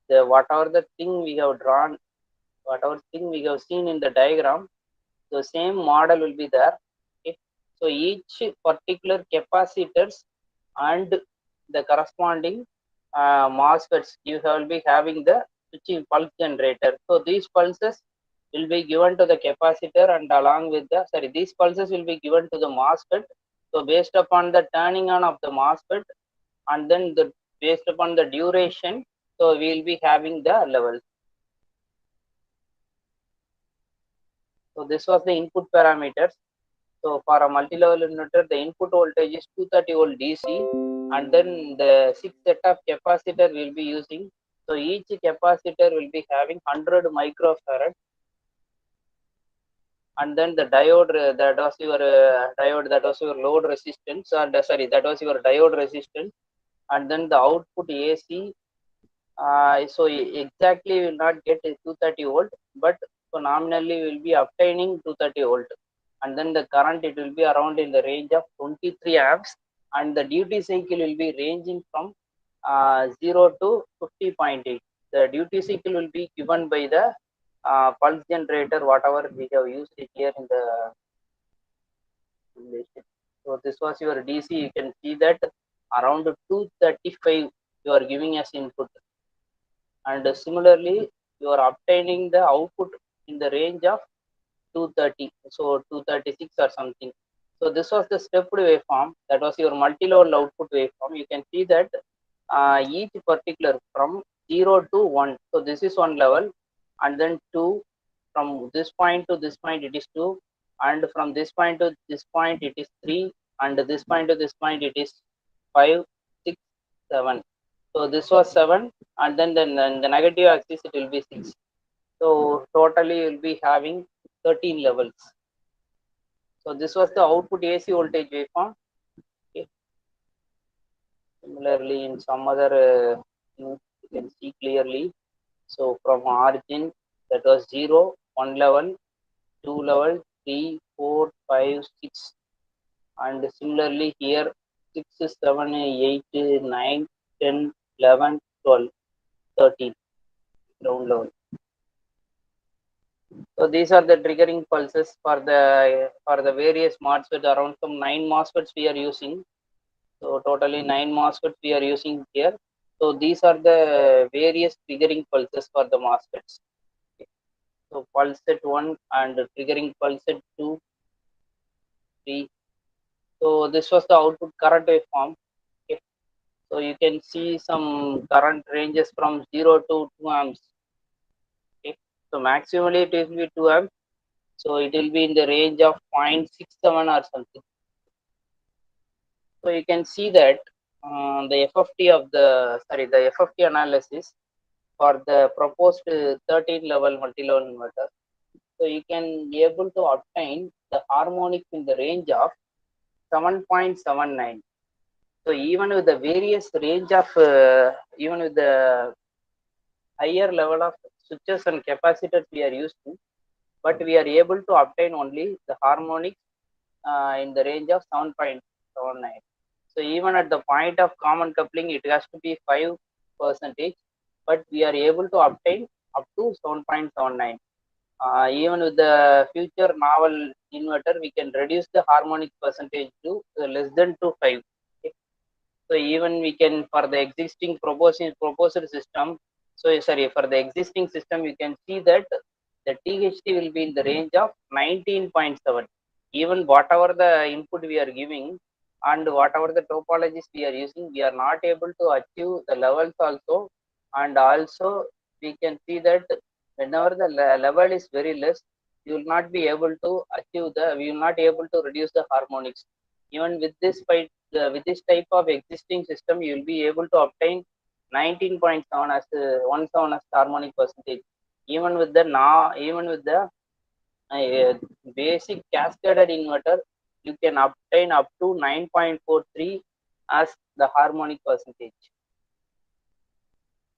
whatever the thing we have drawn, whatever thing we have seen in the diagram, the same model will be there. Okay. So each particular capacitors and the corresponding MOSFETs, you will be having the switching pulse generator. So these pulses will be given to the capacitor, and along with these pulses will be given to the MOSFET. So based upon the turning on of the MOSFET, and then based upon the duration, so we will be having the levels. So this was the input parameters. So for a multi-level inverter, the input voltage is 230 volt DC, and then the 6 set of capacitor will be using. So each capacitor will be having 100 microfarad. and then the diode that was your diode, that was your load resistance, and sorry, that was your diode resistance, and then the output AC. So exactly will not get a 230 volt, but so nominally will be obtaining 230 volt, and then the current it will be around in the range of 23 amps, and the duty cycle will be ranging from 0 to 50.8. The duty cycle will be given by the pulse generator, whatever we have used it here in the simulation. So this was your DC. You can see that around 235 you are giving as input, and similarly you are obtaining the output in the range of 230, so 236 or something. So this was the stepped waveform, that was your multi-level output waveform. You can see that each particular from 0 to 1, so this is one level, and then 2, from this point to this point it is 2, and from this point to this point it is 3, and this point to this point it is 5, 6, 7. So this was 7, and then the negative axis it will be 6. So totally you will be having 13 levels. So this was the output AC voltage waveform. Okay. Similarly, in some other you can see clearly. So from origin, that was 0, 1 level, 2 level, 3, 4, 5, 6, and similarly here 6, 7, 8, 9, 10, 11, 12, 13 ground level. So these are the triggering pulses for the various MOSFET. Around some 9 MOSFETs we are using. So totally 9 MOSFETs we are using here. So these are the various triggering pulses for the MOSFETs. Okay. So pulse set 1 and triggering pulse set 2, 3. So this was the output current waveform. Okay. So you can see some current ranges from 0 to 2 amps. Okay. So maximally it will be 2 amps. So it will be in the range of 0.67 or something. So you can see that the FFT of the FFT analysis for the proposed 13 level multi-level inverter. So you can be able to obtain the harmonics in the range of 7.79. So even with the various range of even with the higher level of switches and capacitors we are using, but we are able to obtain only the harmonics in the range of 7.79. So even at the point of common coupling, it has to be 5%, but we are able to obtain up to 7.79. Even with the future novel inverter, we can reduce the harmonic percentage to less than 5. Okay. So even we can, for the existing proposed system, so sorry, for the existing system, you can see that the THT will be in the range of 19.7. Even whatever the input we are giving and whatever the topologies we are using, we are not able to achieve the levels also. And also we can see that whenever the level is very less, you will not be able to achieve we will not able to reduce the harmonics. Even with with this type of existing system, you will be able to obtain 19.7 as 17 as harmonic percentage. Even with the basic cascaded inverter, you can obtain up to 9.43 as the harmonic percentage.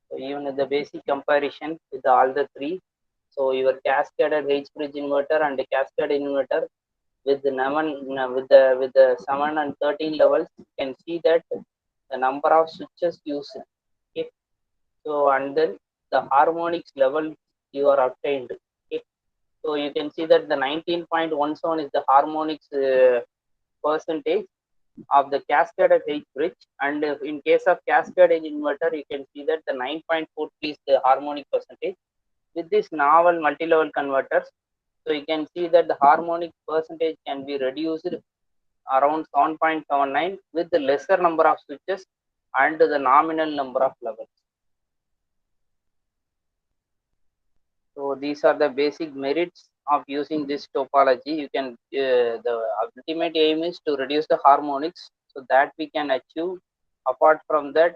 So even with the basic comparison with all the three, so your cascaded H bridge inverter and the cascaded inverter with the with the 7 and 13 levels, you can see that the number of switches used. Okay. So and then the harmonics level you are obtained. Okay. So you can see that the 19.17 is the harmonics percentage of the cascaded H bridge, and in case of cascaded inverter, you can see that the 9.43 is the harmonic percentage. With this novel multi-level converters, so you can see that the harmonic percentage can be reduced around 7.79 with the lesser number of switches and the nominal number of levels. So these are the basic merits of using this topology. You can the ultimate aim is to reduce the harmonics, so that we can achieve. Apart from that,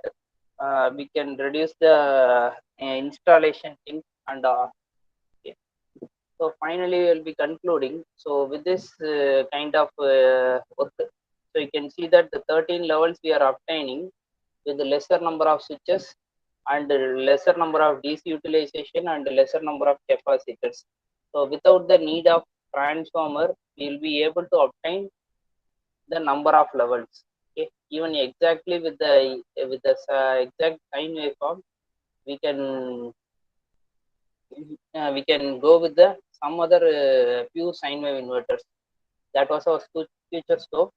we can reduce the installation thing and okay. So finally, we will be concluding. So with this kind of work, so you can see that the 13 levels we are obtaining with the lesser number of switches and lesser number of DC utilization and lesser number of capacitors. So without the need of transformer, we will be able to obtain the number of levels. Okay, even exactly with the exact sine waveform, we can go with the some other few sine wave inverters. That was our future scope.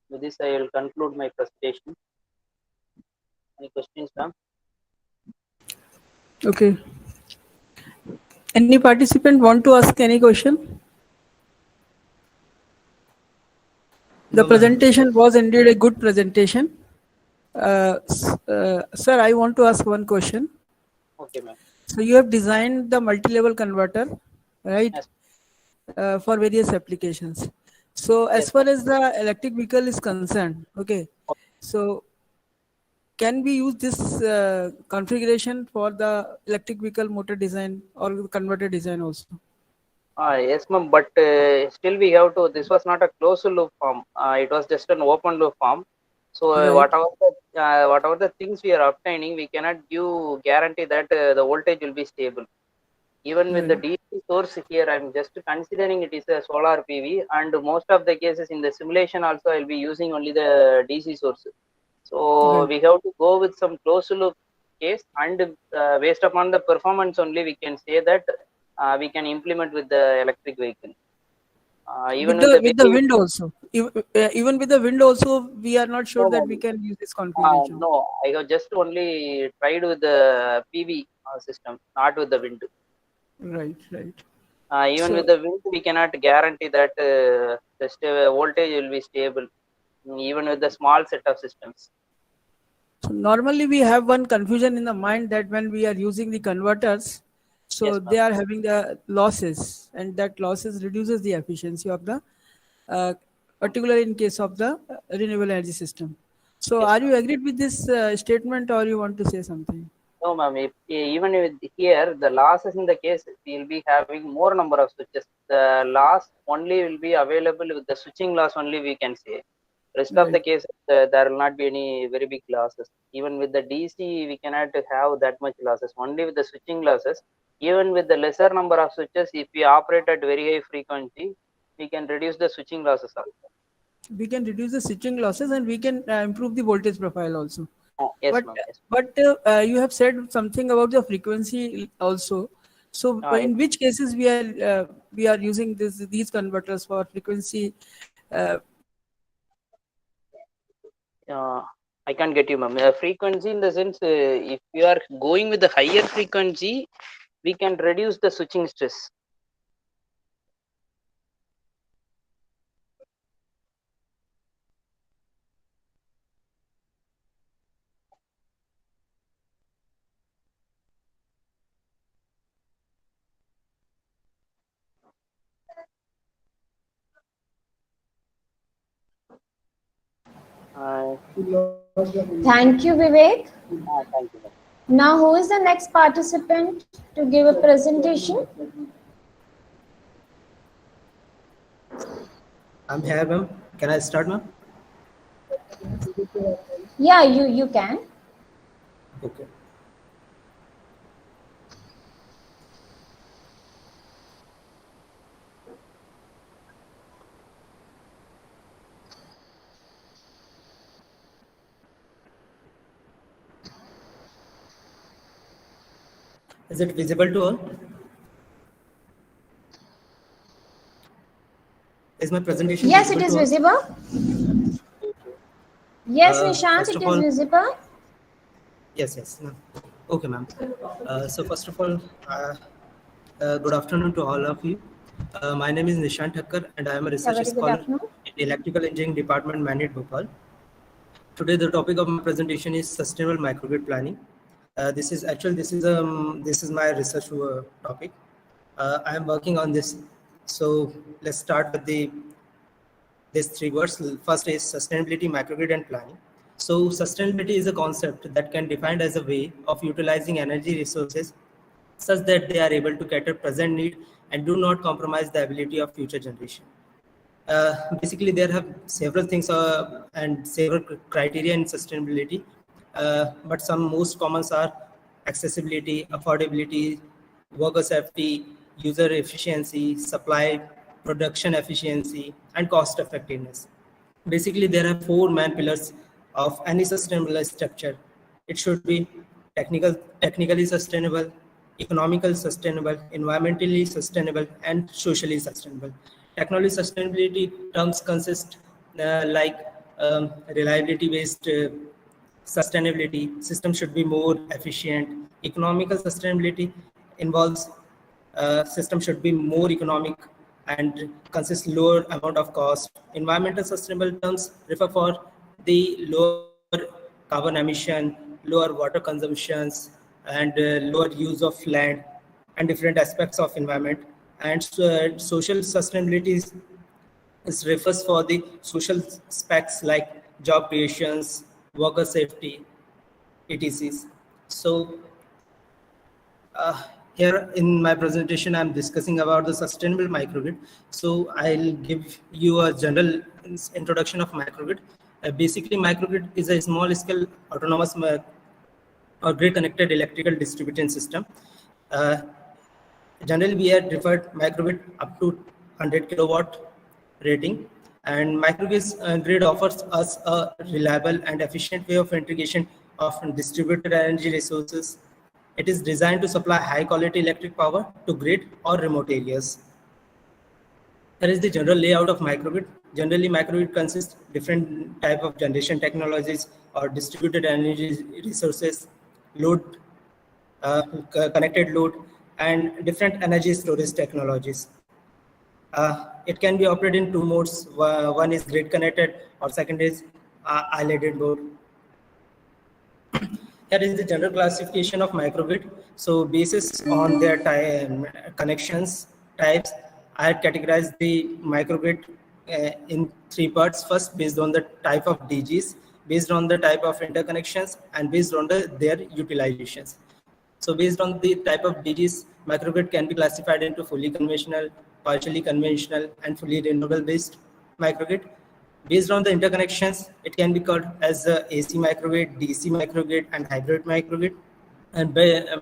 With this, I will conclude my presentation. Any questions, ma'am? Okay. Any participant want to ask any question? The No, ma'am. presentation was indeed a good presentation. Sir, I want to ask one question. Okay, ma'am. So you have designed the multi-level converter, right, Yes. for various applications. So as Yes, far as the electric vehicle is concerned, okay, so can we use this configuration for the electric vehicle motor design or converter design also? Yes, ma'am. But still, we have to. This was not a closed loop form. It was just an open loop form. So Right. whatever the things we are obtaining, we cannot give guarantee that the voltage will be stable. Even with the Right. DC source here, I'm just considering it is a solar PV, and most of the cases in the simulation also I'll be using only the DC source. So Right. we have to go with some closed loop case, and based upon the performance only, we can say that we can implement with the electric vehicle. Even with the With the very wind also. Even with the wind also, we are not sure no, that we can use this configuration. no, I have just only tried with the PV system, not with the wind. Right, right. Even So with the wind, we cannot guarantee that the voltage will be stable, even with the small set of systems. So normally we have one confusion in the mind that when we are using the converters, so Yes, ma'am. they are having the losses, and that losses reduces the efficiency of the, uh, particularly in case of the renewable energy system. So Yes, are ma'am. you agreed with this statement, or you want to say something? No, ma'am. Even with here, the losses in the case, we will be having more number of switches. The loss only will be available with the switching loss only, we can say. Rest of the Right. cases, there will not be any very big losses. Even with the DC, we cannot have that much losses. Only with the switching losses. Even with the lesser number of switches, if we operate at very high frequency, we can reduce the switching losses also. We can reduce the switching losses, and we can improve the voltage profile also. Yes, But ma'am. Yes. you have said something about the frequency also. So Yes. in which cases we are using these converters for frequency? Uh, I can't get you, ma'am. Frequency in the sense, if you are going with the higher frequency, we can reduce the switching stress. Thank you, Vivek. Thank you, ma'am. Now, who is the next participant to give a presentation? I'm here, ma'am. Can I start, ma'am? Yeah, you can. Okay. Is it visible to all? Is my presentation Yes, it visible is to all? visible. Yes, Nishant, First it of is all, visible. yes, ma'am. Okay, ma'am. So first of all, good afternoon to all of you. My name is Nishant Thakkar, and I am a research Very good scholar afternoon. in the Electrical Engineering Department, Mandate, Bhopal. Today, the topic of my presentation is sustainable microgrid planning. This is my research topic. I am working on this. So let's start with these three words. First is sustainability, microgrid, and planning. So sustainability is a concept that can be defined as a way of utilizing energy resources such that they are able to cater present need and do not compromise the ability of future generation. Basically, there have several things and several criteria in sustainability, but some most common are accessibility, affordability, worker safety, user efficiency, supply, production efficiency, and cost effectiveness. Basically, there are four main pillars of any sustainable structure. It should be technically sustainable, economically sustainable, environmentally sustainable, and socially sustainable. Technology sustainability terms consist like reliability-based sustainability. System should be more efficient. Economical sustainability involves system should be more economic and consist lower amount of cost. Environmental sustainable terms refer for the lower carbon emission, lower water consumptions, and lower use of land and different aspects of environment. And social sustainability is refers for the social specs like job creations, worker safety, etc. So here in my presentation, I'm discussing about the sustainable microgrid. So I'll give you a general introduction of microgrid. Basically, microgrid is a small-scale autonomous or grid-connected electrical distribution system. Generally, we have referred microgrid up to 100 kilowatt rating, and microgrid offers us a reliable and efficient way of integration of distributed energy resources. It is designed to supply high-quality electric power to grid or remote areas. Here is the general layout of microgrid. Generally, microgrid consists different type of generation technologies or distributed energy resources, load, connected load, and different energy storage technologies. It can be operated in two modes. One is grid connected, or second is islanded mode. Here is the general classification of microgrid. So, basis on their connections types, I had categorized the microgrid in three parts. First, based on the type of DGs, based on the type of interconnections, and based on their utilizations. So, based on the type of DGs, microgrid can be classified into fully conventional, partially conventional, and fully renewable based microgrid. Based on the interconnections, it can be called as AC microgrid, DC microgrid, and hybrid microgrid. And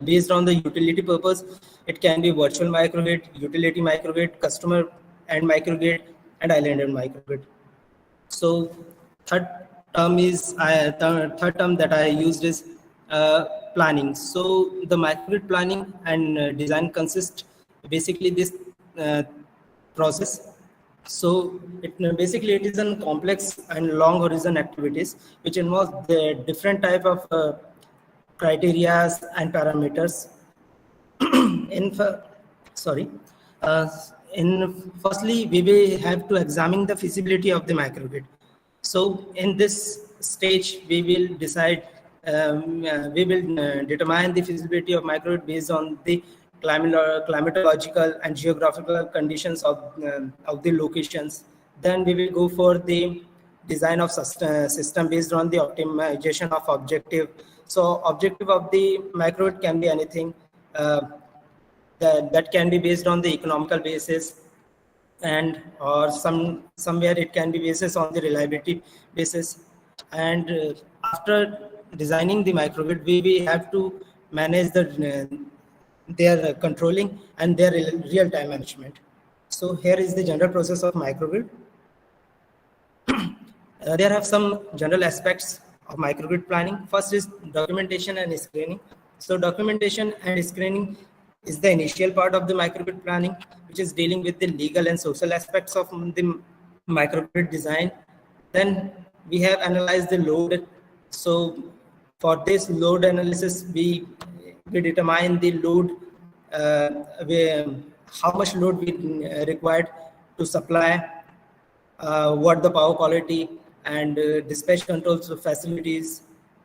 based on the utility purpose, it can be virtual microgrid, utility microgrid, customer and microgrid, and islanded microgrid. So third term that I used is planning. So the microgrid planning and design consist basically this process. So basically it is a complex and long horizon activities which involve the different type of criteria and parameters. Firstly, we will have to examine the feasibility of the microgrid. So in this stage, we will decide, determine the feasibility of microgrid based on the climatological and geographical conditions of the locations. Then we will go for the design of system based on the optimization of objective. So objective of the microgrid can be anything that can be based on the economical basis, and or somewhere it can be basis on the reliability basis. And after designing the microgrid, we have to manage their controlling and their real-time management. So here is the general process of microgrid. There are some general aspects of microgrid planning. First is documentation and screening. So documentation and screening is the initial part of the microgrid planning, which is dealing with the legal and social aspects of the microgrid design. Then we have analyzed the load. So for this load analysis, we determine the load, how much load we required to supply, what the power quality and dispatch controls facilities.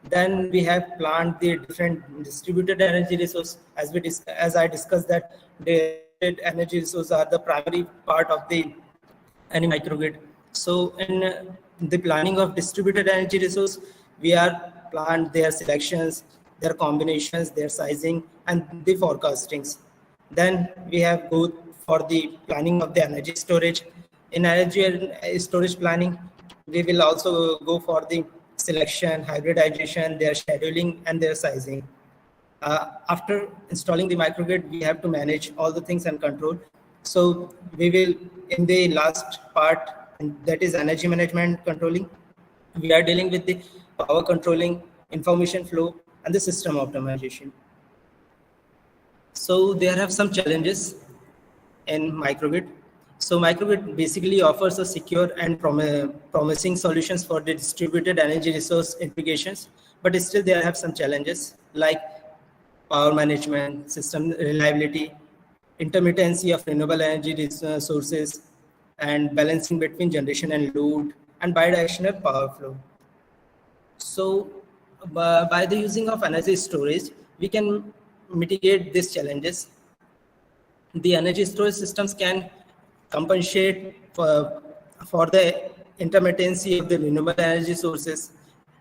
Then we have planned the different distributed energy resource. As I discussed that the energy resources are the primary part of any microgrid. So in the planning of distributed energy resource, we are planned their selections, their combinations, their sizing, and the forecastings. Then we have go for the planning of the energy storage. In energy and storage planning, we will also go for the selection, hybridization, their scheduling, and their sizing. After installing the microgrid, we have to manage all the things and control. So we will, in the last part, and that is energy management controlling, we are dealing with the power controlling, information flow, and the system optimization. So there have some challenges in microgrid. So microgrid basically offers a secure and promising solutions for the distributed energy resource implications, but still there have some challenges like power management, system reliability, intermittency of renewable energy sources, and balancing between generation and load, and bidirectional power flow. So by the using of energy storage, we can mitigate these challenges. The energy storage systems can compensate for the intermittency of the renewable energy sources.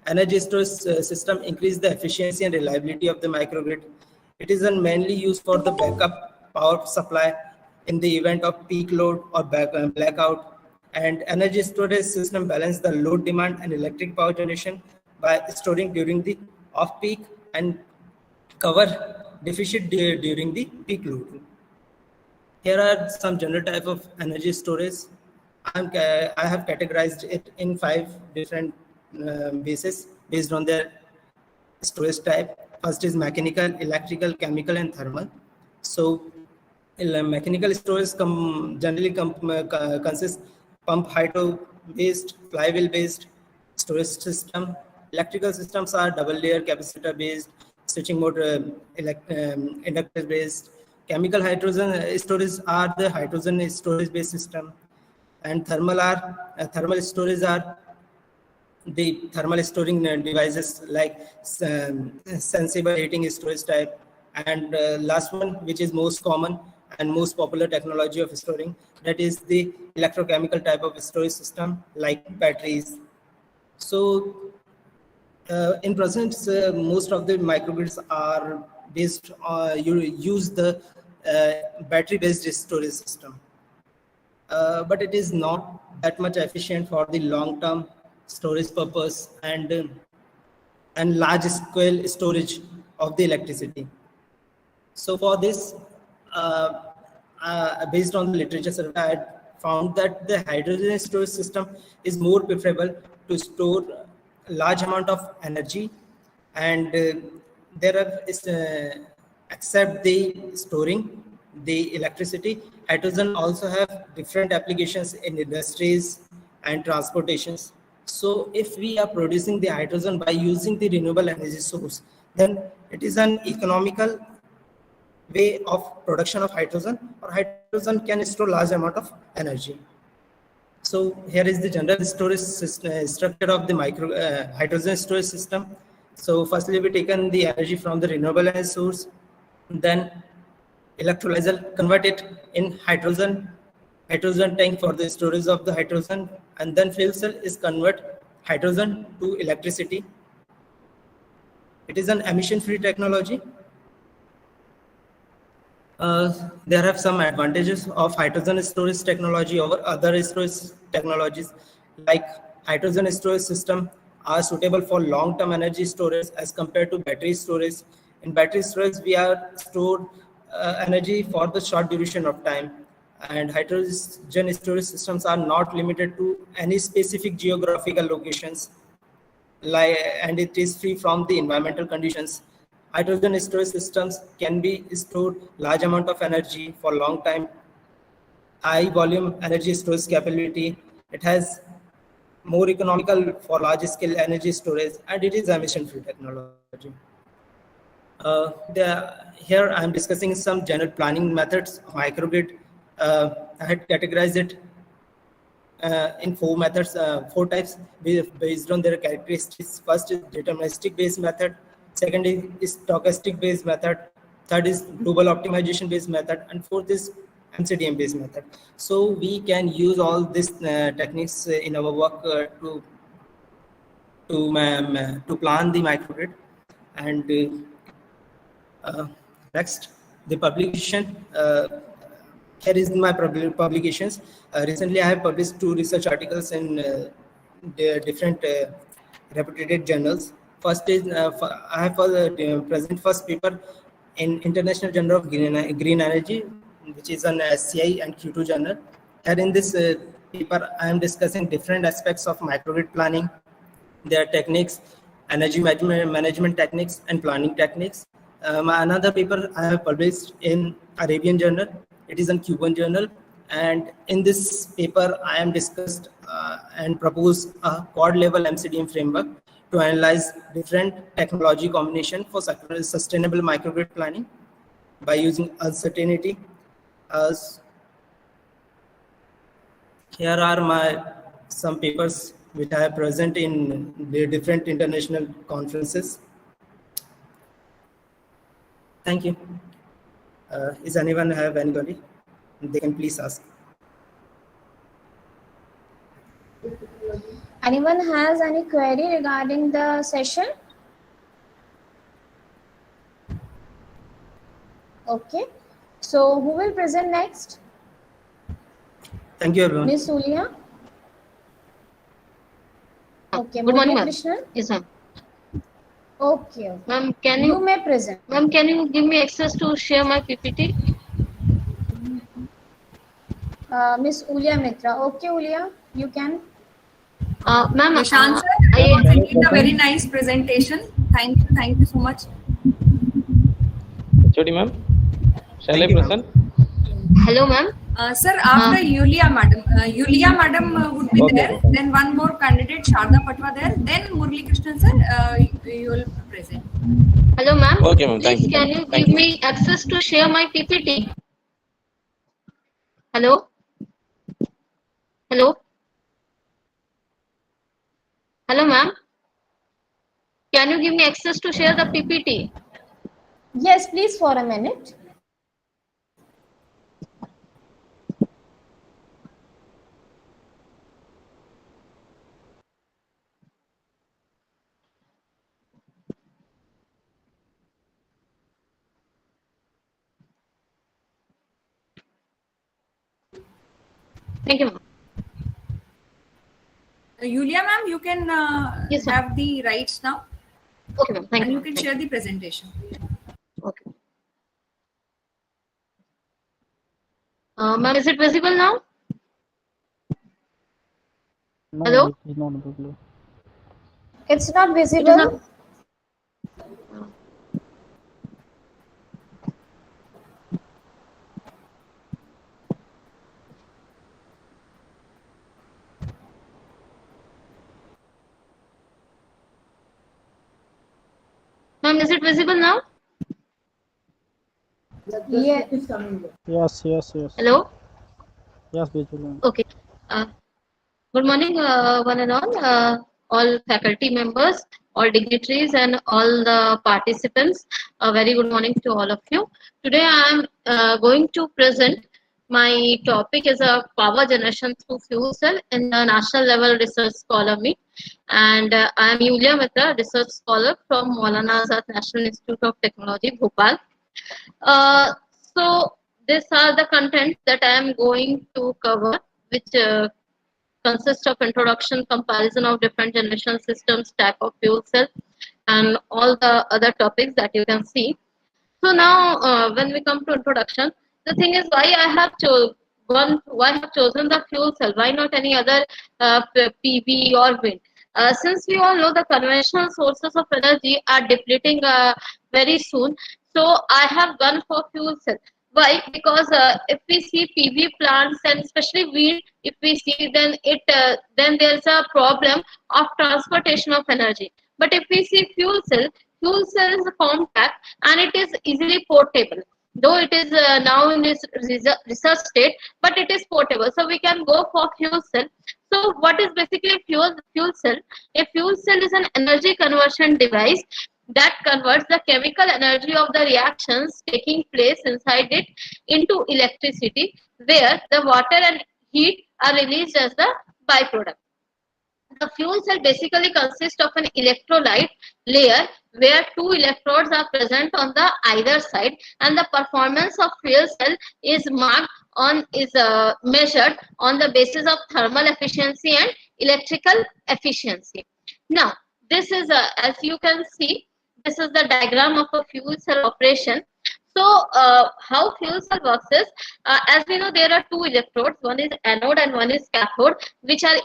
Energy storage system increase the efficiency and reliability of the microgrid. It is mainly used for the backup power supply in the event of peak load or blackout. And energy storage system balance the load demand and electric power generation by storing during the off-peak and cover deficit during the peak load. Here are some general type of energy storage. I have categorized it in 5 different bases based on their storage type. First is mechanical, electrical, chemical, and thermal. So mechanical storage generally consists pump hydro based, flywheel based storage system. Electrical systems are double layer capacitor based, switching motor, inductor based. Chemical hydrogen storage are the hydrogen storage based system, and thermal storage are the thermal storing devices like sensible heating storage type. And last one, which is most common and most popular technology of storing, that is the electrochemical type of storage system like batteries. So in present, most of the microgrids are based you use the battery based storage system, but it is not that much efficient for the long term storage purpose and large scale storage of the electricity. So for this, based on the literature survey, I had found that the hydrogen storage system is more preferable to store large amount of energy, and there are except the storing the electricity, hydrogen also have different applications in industries and transportations. So if we are producing the hydrogen by using the renewable energy source, then it is an economical way of production of hydrogen, or hydrogen can store large amount of energy. So here is the general storage system, structure of the hydrogen storage system. So firstly, we taken the energy from the renewable energy source, then electrolyzer convert it in hydrogen tank for the storage of the hydrogen, and then fuel cell is convert hydrogen to electricity. It is an emission-free technology. There have some advantages of hydrogen storage technology over other storage technologies, like hydrogen storage system are suitable for long-term energy storage as compared to battery storage. In battery storage, we are stored energy for the short duration of time, and hydrogen storage systems are not limited to any specific geographical locations, and it is free from the environmental conditions. Hydrogen storage systems can be stored large amount of energy for long time, high volume energy storage capability. It has more economical for large scale energy storage, and it is emission free technology. Here I am discussing some general planning methods of microgrid. I had categorized it in 4 methods, 4 types based on their characteristics. First is deterministic based method, second is stochastic based method, third is global optimization based method, and fourth is MCDM based method. So we can use all these techniques in our work to plan the microgrid. And next, the publication. Here is my publications. Recently, I have published 2 research articles in the different reputed journals. First is I have present first paper in International Journal of Green Energy, which is an SCI and Q2 journal. Here in this paper, I am discussing different aspects of microgrid planning, their techniques, energy management techniques, and planning techniques. Another paper I have published in Arabian Journal. It is a Cuban journal, and in this paper, I am discussed and propose a quad level MCDM framework to analyze different technology combination for sustainable microgrid planning by using uncertainty. Here are my some papers which I have present in the different international conferences. Thank you. Is anyone have anybody? They can please ask. Anyone has any query regarding the session? Okay. So who will present next? Thank you, everyone. Miss Ulia? Okay. Good morning, ma'am. Krishnan? Yes, ma'am. Okay. Ma'am, can You you, may present. ma'am, can you give me access to share my PPT? Miss Ulia Mitra. Okay, Ulia, you can. Ma'am, Nishant sir, I you did a very nice presentation. Thank you so much. HOD ma'am, shall I Thank you, ma'am. present? hello, ma'am. Sir, after Yulia madam would be Okay, there. okay. Then one more candidate, Sharda Patwa there. Then Murli Krishnan sir, you will present. Hello, ma'am. Okay, ma'am. Thank Please, you. can you Thank give you. me access to share my PPT? Hello? Hello? Hello, ma'am. Can you give me access to share the PPT? Yes, please, for a minute. Thank you, ma'am. Yulia ma'am, you can Yes, ma'am. have the rights now, Okay, ma'am. Thank and you. you can share the presentation. Okay. Ma'am, is it visible now? Hello? It's not It is visible. not. Ma'am, is it visible now? Yeah. Yes. Hello? Yes, Vijay. Okay. Good morning, one and all faculty members, all dignitaries, and all the participants. A very good morning to all of you. Today, I am going to present my topic is a power generation through fuel cell in the national level research scholar meet. And I am Yulia Mitra, research scholar from Maulana Azad National Institute of Technology, Bhopal. So these are the contents that I am going to cover, which consists of introduction, comparison of different generation systems, type of fuel cell, and all the other topics that you can see. So now, when we come to introduction, the thing is why I have chosen the fuel cell. Why not any other PV or wind? Since we all know the conventional sources of energy are depleting very soon, so I have gone for fuel cell. Why? Because if we see PV plants and especially wind, if we see, then there's a problem of transportation of energy. But if we see fuel cell is compact and it is easily portable. Though it is now in this research state, but it is portable. So we can go for fuel cell. So what is basically fuel cell? A fuel cell is an energy conversion device that converts the chemical energy of the reactions taking place inside it into electricity, where the water and heat are released as the byproduct. the fuel cell basically consists of an electrolyte layer where two electrodes are present on the either side, and the performance of fuel cell is measured on the basis of thermal efficiency and electrical efficiency. Now, this is as you can see, this is the diagram of a fuel cell operation. So how fuel cell works is, as we know, there are two electrodes, one is anode and one is cathode, which are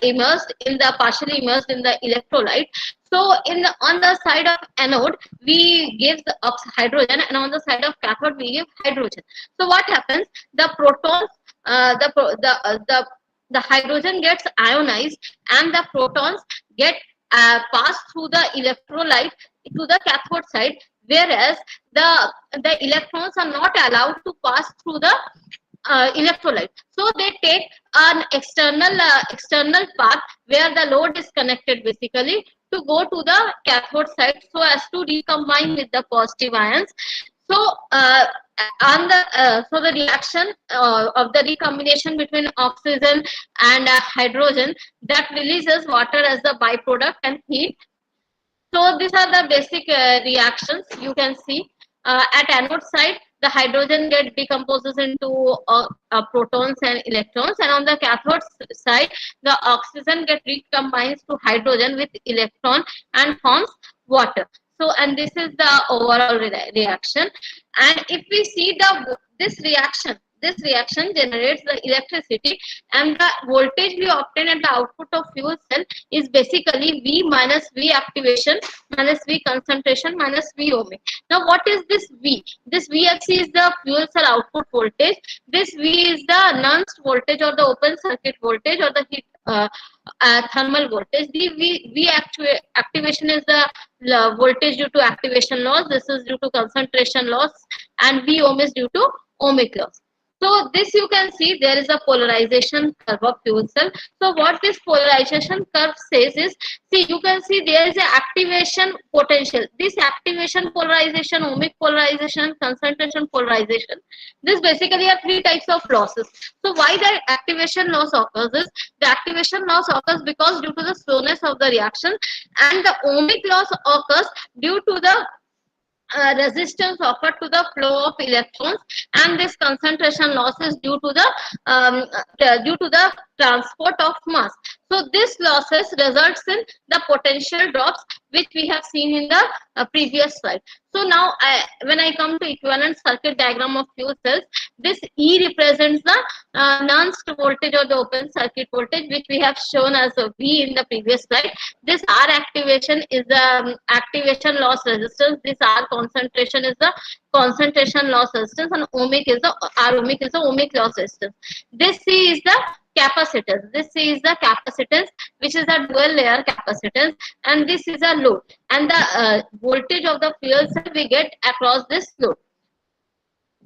partially immersed in the electrolyte. So on the side of anode, we give the hydrogen, and on the side of cathode, we give hydrogen. So what happens? The protons, the hydrogen gets ionized, and the protons get passed through the electrolyte to the cathode side, whereas the electrons are not allowed to pass through the electrolyte. So they take an external path where the load is connected basically to go to the cathode side so as to recombine with the positive ions. So the reaction of the recombination between oxygen and hydrogen, that releases water as the byproduct and heat. So these are the basic reactions you can see. At anode side, the hydrogen decomposes into protons and electrons, and on the cathode side, the oxygen recombines to hydrogen with electron and forms water. So, and this is the overall reaction. And if we see this reaction generates the electricity, and the voltage we obtain at the output of fuel cell is basically V minus V activation minus V concentration minus V ohmic. Now, what is this V? This Vx is the fuel cell output voltage. This V is the nonce voltage or the open circuit voltage or the heat thermal voltage. The V activation is the voltage due to activation loss. This is due to concentration loss, and V ohm is due to ohmic loss. So this you can see there is a polarization curve of fuel cell. So what this polarization curve says is, see, you can see there is an activation potential. This activation polarization, ohmic polarization, concentration polarization. This basically are three types of losses. So why the activation loss occurs is, the activation loss occurs because due to the slowness of the reaction, and the ohmic loss occurs due to the resistance offered to the flow of electrons, and this concentration loss is due to the transport of mass. So this losses results in the potential drops which we have seen in the previous slide. So now when I come to equivalent circuit diagram of fuel cells, this E represents the nonce voltage or the open circuit voltage, which we have shown as a V in the previous slide. This R activation is the activation loss resistance. This R concentration is the concentration loss resistance, and ohmic is the R ohmic is the ohmic loss resistance. This C is the capacitance. This is the capacitance, which is a dual layer capacitance, and this is a load, and the voltage of the fuel cell we get across this load.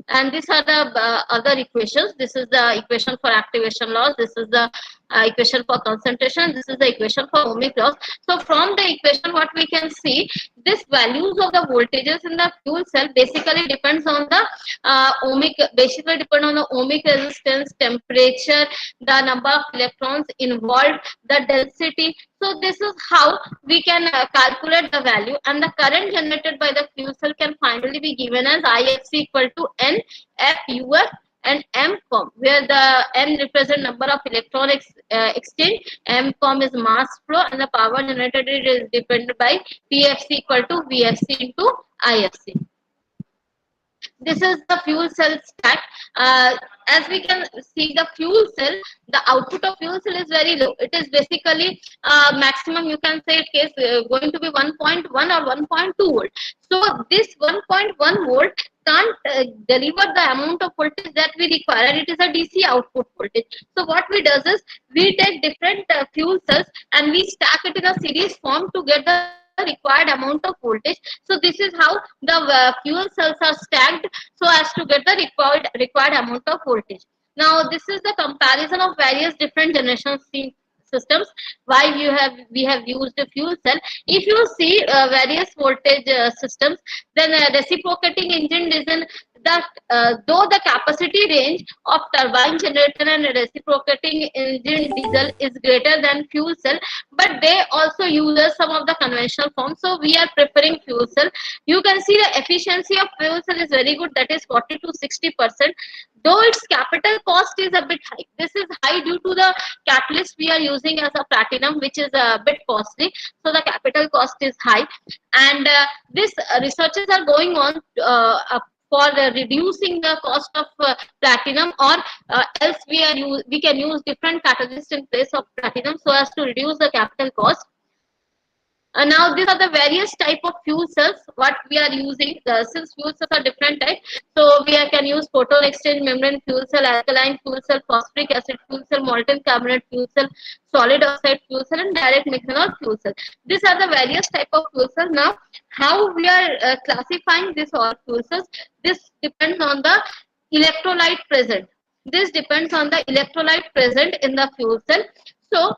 And these are the other equations. This is the equation for activation loss. This is the equation for concentration. This is the equation for ohmic loss. So from the equation, what we can see, this values of the voltages in the fuel cell basically depends on the ohmic resistance, temperature, the number of electrons involved, the density. So this is how we can calculate the value, and the current generated by the fuel cell can finally be given as IFC equal to N F UF and M com, where the N represent number of electron exchange, M com is mass flow, and the power generated is dependent by PFC equal to VFC into IFC. This is the fuel cell stack. As we can see, the fuel cell, the output of fuel cell is very low. It is basically maximum, you can say it is going to be 1.1 or 1.2 volt. So this 1.1 volt can't deliver the amount of voltage that we require, and it is a DC output voltage. So what we does is, we take different fuel cells and we stack it in a series form to get the required amount of voltage. So this is how the fuel cells are stacked so as to get the required amount of voltage. Now this is the comparison of various different generation systems. Why we have used a fuel cell. If you see various voltage systems, then reciprocating engine is in that though the capacity range of turbine generator and reciprocating engine diesel is greater than fuel cell, but they also use some of the conventional forms. So we are preferring fuel cell. You can see the efficiency of fuel cell is very good, that is 40 to 60%. Though its capital cost is a bit high. This is high due to the catalyst we are using as a platinum, which is a bit costly. So the capital cost is high, and this researches are going on for reducing the cost of platinum, or else we can use different catalysts in place of platinum so as to reduce the capital cost. Now these are the various type of fuel cells what we are using. Since fuel cells are different type, so we can use photon exchange membrane fuel cell, alkaline fuel cell, phosphoric acid fuel cell, molten carbonate fuel cell, solid oxide fuel cell, and direct methanol fuel cell. These are the various type of fuel cells. Now how we are classifying this all fuel cells, this depends on the electrolyte present. This depends on the electrolyte present in the fuel cell. So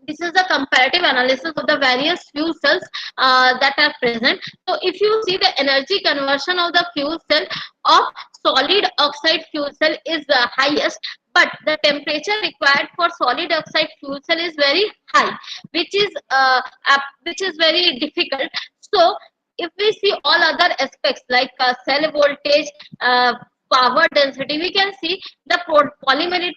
this is the comparative analysis of the various fuel cells that are present. So if you see, the energy conversion of the fuel cell of solid oxide fuel cell is the highest, but the temperature required for solid oxide fuel cell is very high, which is very difficult. So if we see all other aspects like cell voltage, power density, we can see the polymeric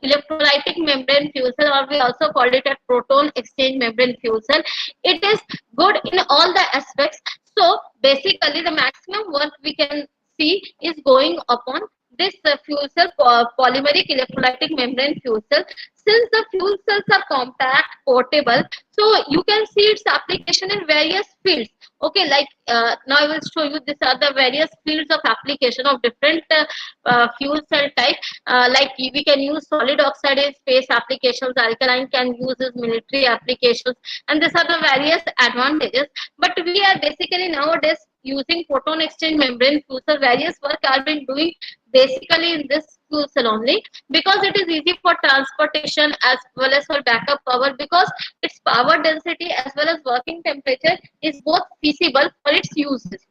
electrolytic membrane fuel cell, or we also call it a proton exchange membrane fuel cell. It is good in all the aspects. So basically the maximum work we can see is going upon this fuel cell, polymeric electrolytic membrane fuel cell. Since the fuel cells are compact, portable, so you can see its application in various fields. Okay, like now I will show you, these are the various fields of application of different fuel cell type. Like we can use solid oxide in space applications, alkaline can use as military applications, and these are the various advantages. But we are basically nowadays using proton exchange membrane fuel cell. Various work are being doing basically in this fuel cell only, because it is easy for transportation as well as for backup power, because its power density as well as working temperature is both feasible for its uses.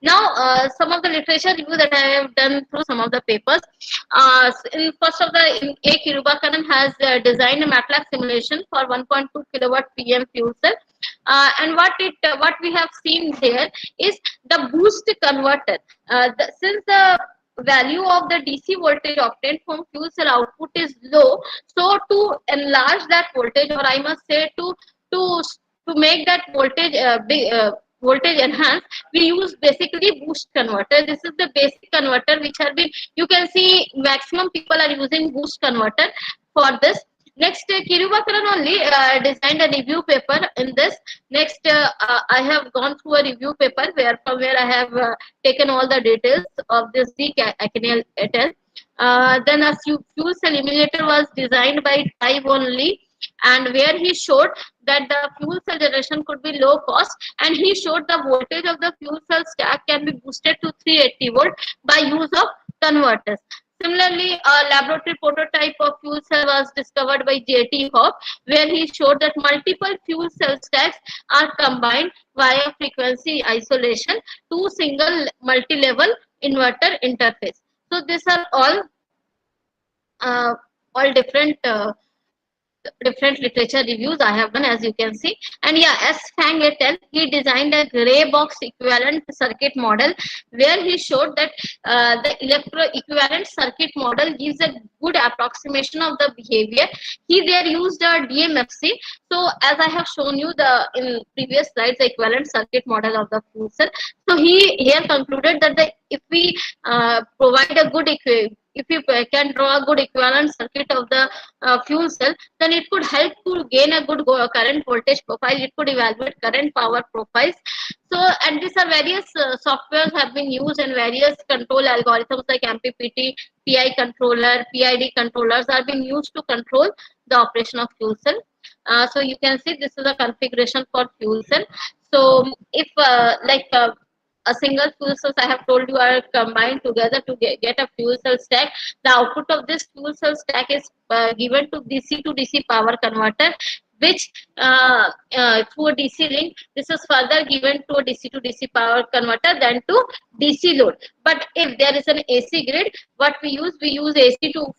Now some of the literature review that I have done through some of the papers. In first of the A. Kirubakaran has designed a Matlab simulation for 1.2 kilowatt PM fuel cell, and what we have seen there is the boost converter. Since the value of the DC voltage obtained from fuel cell output is low, so to enlarge that voltage, or I must say to make that voltage voltage enhanced, we use basically boost converter. This is the basic converter which have been, you can see maximum people are using boost converter for this. Next, Kirubakaran only designed a review paper in this. Next, I have gone through a review paper from where I have taken all the details of this Akinel et al. Then a fuel cell emulator was designed by Tribe only, and where he showed that the fuel cell generation could be low cost, and he showed the voltage of the fuel cell stack can be boosted to 380 volt by use of converters. Similarly, a laboratory prototype of fuel cell was discovered by J.T. Hobb, where he showed that multiple fuel cell stacks are combined via frequency isolation to single multi-level inverter interface. So these are all different literature reviews I have done, as you can see. And yeah, S. Fang et al., he designed a gray box equivalent circuit model, where he showed that the electro equivalent circuit model gives a good approximation of the behavior. He there used a DMFC. So as I have shown you in previous slides, the equivalent circuit model of the fuel cell. So he here concluded that if we provide a good if you can draw a good equivalent circuit of the fuel cell, then it could help to gain a good current voltage profile. It could evaluate current power profiles. So, and these are various softwares have been used, and various control algorithms like MPPT, PI controller, PID controllers are being used to control the operation of fuel cell. So you can see this is a configuration for fuel cell. So if a single fuel cells I have told you are combined together to get a fuel cell stack, the output of this fuel cell stack is given to DC power converter, which through a DC link, this is further given to a DC to DC power converter, then to DC load. But if there is an AC grid, what we use AC to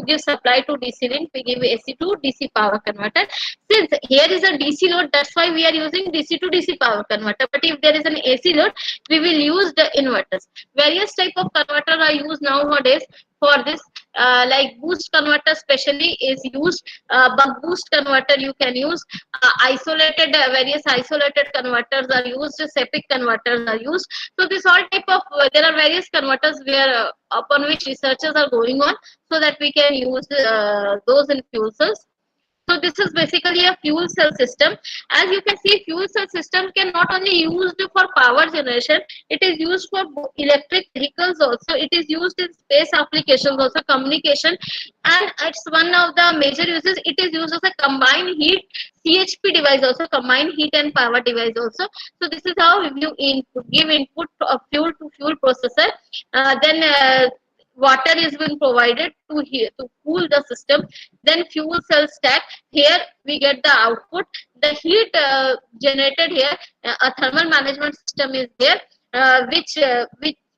give supply to DC link, we give AC to DC power converter. Since here is a DC load, that's why we are using DC to DC power converter. But if there is an AC load, we will use the inverters. Various type of converter are used nowadays for this, like boost converter especially is used, buck boost converter you can use, various isolated converters are used, sepic converters are used. So this all type of, there are various converters where upon which researchers are going on, so that we can use those in fuel cells. So this is basically a fuel cell system. As you can see, fuel cell system can not only used for power generation, it is used for electric vehicles also. It is used in space applications also, communication, and it's one of the major uses. It is used as a combined heat CHP device also, combined heat and power device also. So this is how you give input of fuel to fuel processor. Then water is being provided to cool the system. Then fuel cell stack, here we get the output, the heat generated here, a thermal management system is there, which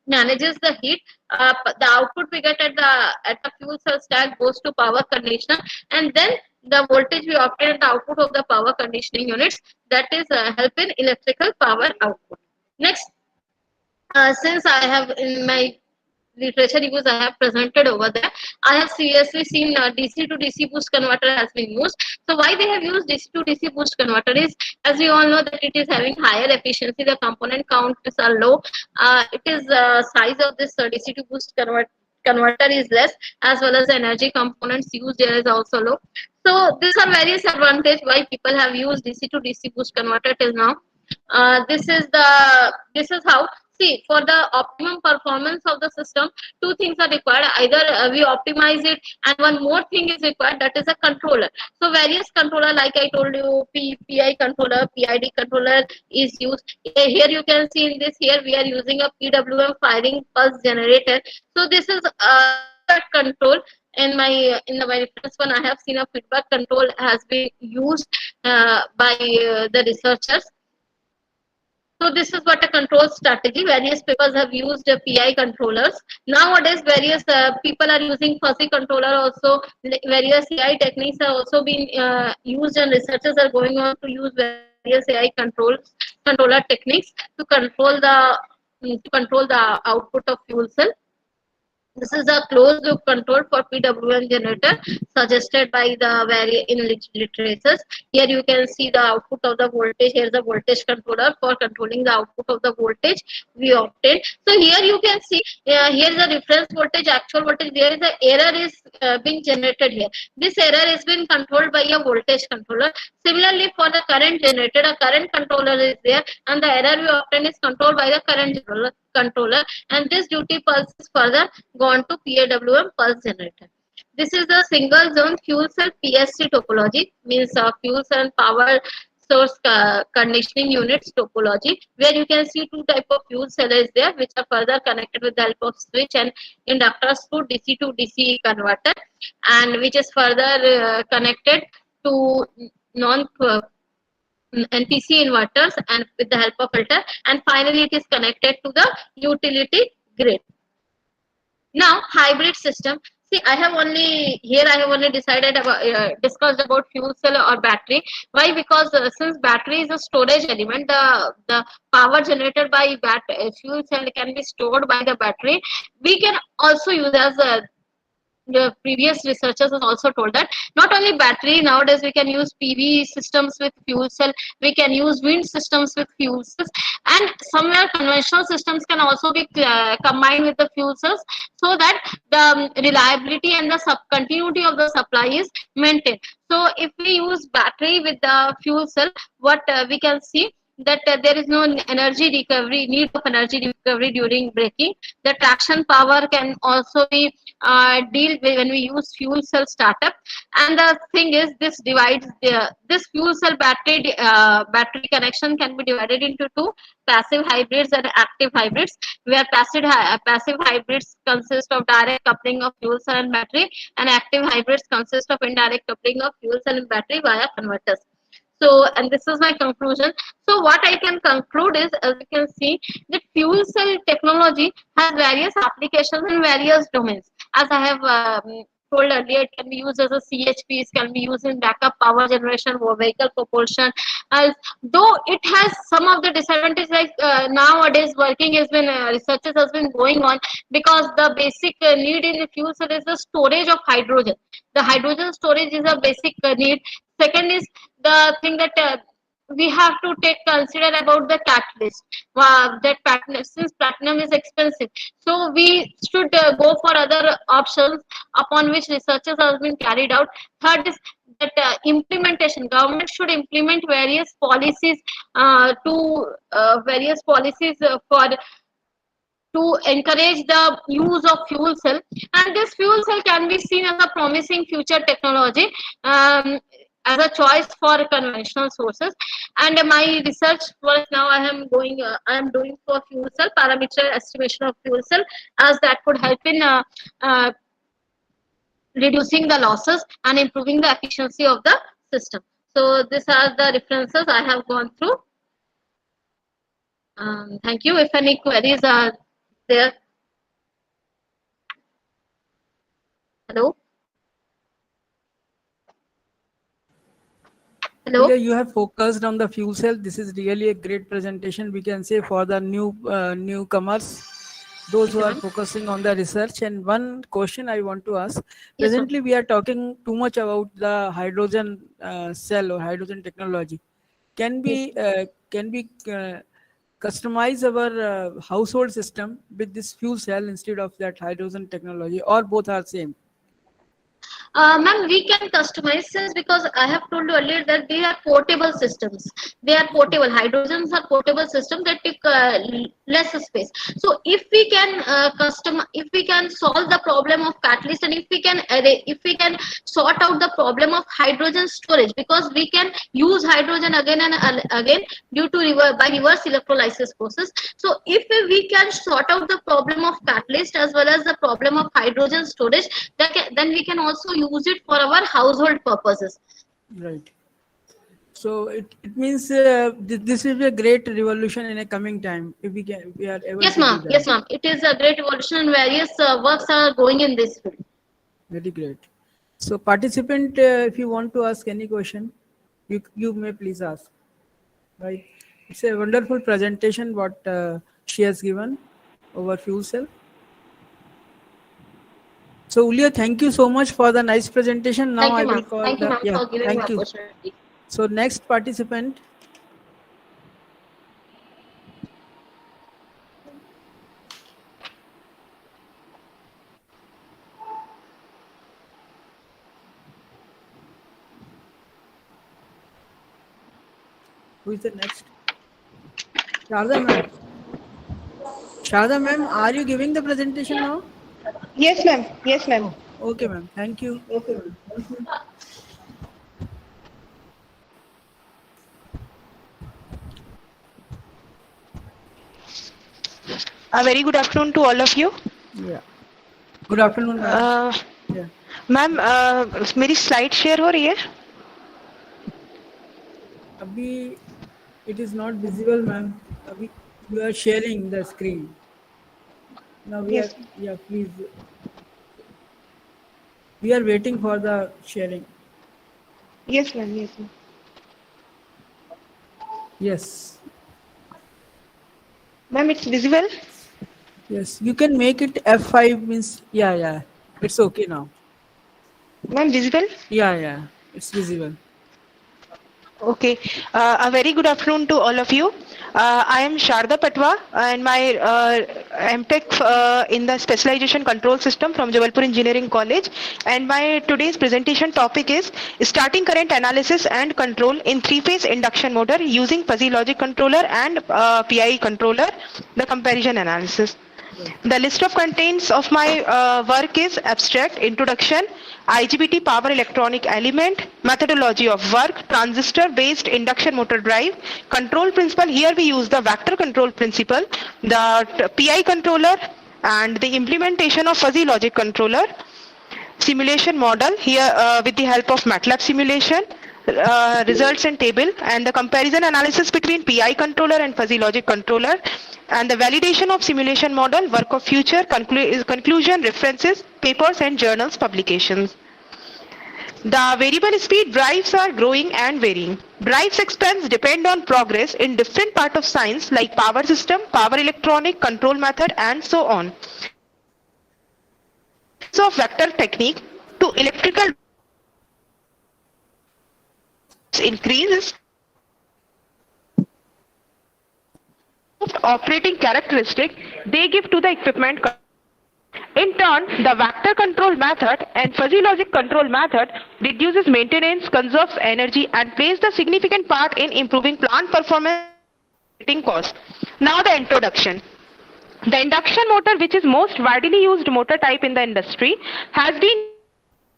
manages the heat. The output we get at the fuel cell stack goes to power conditioner, and then the voltage we obtain at the output of the power conditioning units, that is help in electrical power output. Next, since I have in my literature reviews I have presented over there, I have seriously seen DC to DC boost converter has been used. So why they have used DC to DC boost converter is, as we all know, that it is having higher efficiency, the component counts are low, it is size of this DC to boost converter is less, as well as the energy components used here is also low. So these are various advantages why people have used DC to DC boost converter till now. This is how. See, for the optimum performance of the system, two things are required. Either we optimize it, and one more thing is required, that is a controller. So various controller, like I told you, PI controller, PID controller is used. Here you can see in this, here we are using a PWM firing pulse generator. So this is a control. In my reference one, I have seen a feedback control has been used by the researchers. So this is what a control strategy. Various papers have used PI controllers. Nowadays, various people are using fuzzy controller also. Various AI techniques are also being used, and researchers are going on to use various AI controller techniques to control the output of fuel cell. This is a closed loop control for PWM generator suggested by the in literatures. Here you can see the output of the voltage. Here is the voltage controller for controlling the output of the voltage we obtained. So here you can see, here is the reference voltage, actual voltage. There is an error is being generated here. This error is being controlled by a voltage controller. Similarly, for the current generated, a current controller is there, and the error we obtain is controlled by the current controller, and this duty pulse is further gone to PWM pulse generator. This is the single zone fuel cell PSC topology, means fuel cell and power source conditioning units topology, where you can see two type of fuel cell is there, which are further connected with the help of switch and inductors to DC converter, and which is further connected to NTC inverters and with the help of filter, and finally it is connected to the utility grid. Now, hybrid system. See, I have only decided about discussed about fuel cell or battery. Why? Because since battery is a storage element, the power generated by fuel cell can be stored by the battery. We can also use as the previous researchers have also told that not only battery, nowadays we can use PV systems with fuel cell, we can use wind systems with fuel cells, and somewhere conventional systems can also be combined with the fuel cells, so that the reliability and the continuity of the supply is maintained. So if we use battery with the fuel cell, what we can see, that there is no energy recovery, need of energy recovery during braking. The traction power can also be deal with when we use fuel cell startup. And the thing is, this divides this fuel cell battery connection can be divided into two: passive hybrids and active hybrids, where passive hybrids consist of direct coupling of fuel cell and battery, and active hybrids consist of indirect coupling of fuel cell and battery via converters. So, and this is my conclusion. So what I can conclude is, as you can see, that fuel cell technology has various applications in various domains. As I have told earlier, it can be used as a CHP, it can be used in backup power generation or vehicle propulsion. As though it has some of the disadvantages, like nowadays working has been researches has been going on, because the basic need in the fuel cell is the storage of hydrogen. The hydrogen storage is a basic need. Second is the thing that we have to take consider about the catalyst. Since platinum is expensive, so we should go for other options upon which researches have been carried out. Third is that implementation. Government should implement various policies for to encourage the use of fuel cell, and this fuel cell can be seen as a promising future technology, as a choice for conventional sources. And my research work now I am doing for fuel cell parameter estimation of fuel cell, as that could help in reducing the losses and improving the efficiency of the system. So these are the references I have gone through. Thank you. If any queries are there. Hello. Hello. You have focused on the fuel cell. This is really a great presentation, we can say, for the newcomers, those who are focusing on the research. And one question I want to ask: presently we are talking too much about the hydrogen cell or hydrogen technology. Can we customize our household system with this fuel cell instead of that hydrogen technology, or both are same? Ma'am, we can customize this, because I have told you earlier that they are portable systems. They are portable. Hydrogens are portable systems that take less space. So if we can if we can solve the problem of catalyst, and if we can sort out the problem of hydrogen storage, because we can use hydrogen again and again due to by reverse electrolysis process. So if we can sort out the problem of catalyst as well as the problem of hydrogen storage, then we can also use it for our household purposes. Right. So it means this will be a great revolution in a coming time if we are able Yes, to do ma'am. that. Yes, ma'am. It is a great revolution, and various works are going in this field. Very great. So participant, if you want to ask any question, you may please ask. Right. It's a wonderful presentation what she has given over fuel cell. So Ulya, thank you so much for the nice presentation. Now Thank you, I will ma'am. call Thank you, ma'am, for giving me thank you. opportunity. So next participant. Who is the next? Sharda ma'am. Sharda ma'am, are you giving the presentation now? Yes, ma'am. Yes, ma'am. Okay, ma'am. Thank you. Okay, ma'am. Thank you. A very good afternoon to all of you. Yeah. Good afternoon, ma'am. Yeah. Ma'am मेरी slide share हो रही है? अभी it is not visible, ma'am. अभी you are sharing the screen. Now we Yes. are please. We are waiting for the sharing. Yes, ma'am. Yes, ma'am. Yes. Ma'am, it's visible? Yes. You can make it F5 means yeah. It's okay now. Ma'am, visible? Yeah. It's visible. Okay. A very good afternoon to all of you. I am Sharda Patwa and my MTech in the specialization control system from Jabalpur Engineering College, and my today's presentation topic is starting current analysis and control in three-phase induction motor using fuzzy logic controller and PI controller, the comparison analysis. The list of contents of my work is abstract, introduction, IGBT power electronic element, methodology of work, transistor based induction motor drive, control principle. Here we use the vector control principle, the PI controller, and the implementation of fuzzy logic controller, simulation model here with the help of Matlab Simulation, results and table, and the comparison analysis between PI controller and fuzzy logic controller, and the validation of simulation model, work of future, conclusion, references, papers and journals publications. The variable speed drives are growing and varying. Drives expense depend on progress in different part of science like power system, power electronic, control method and so on. So vector technique to electrical increases operating characteristic they give to the equipment. In turn, the vector control method and fuzzy logic control method reduces maintenance, conserves energy and plays the significant part in improving plant performance and cost. Now the introduction. The induction motor, which is most widely used motor type in the industry, has been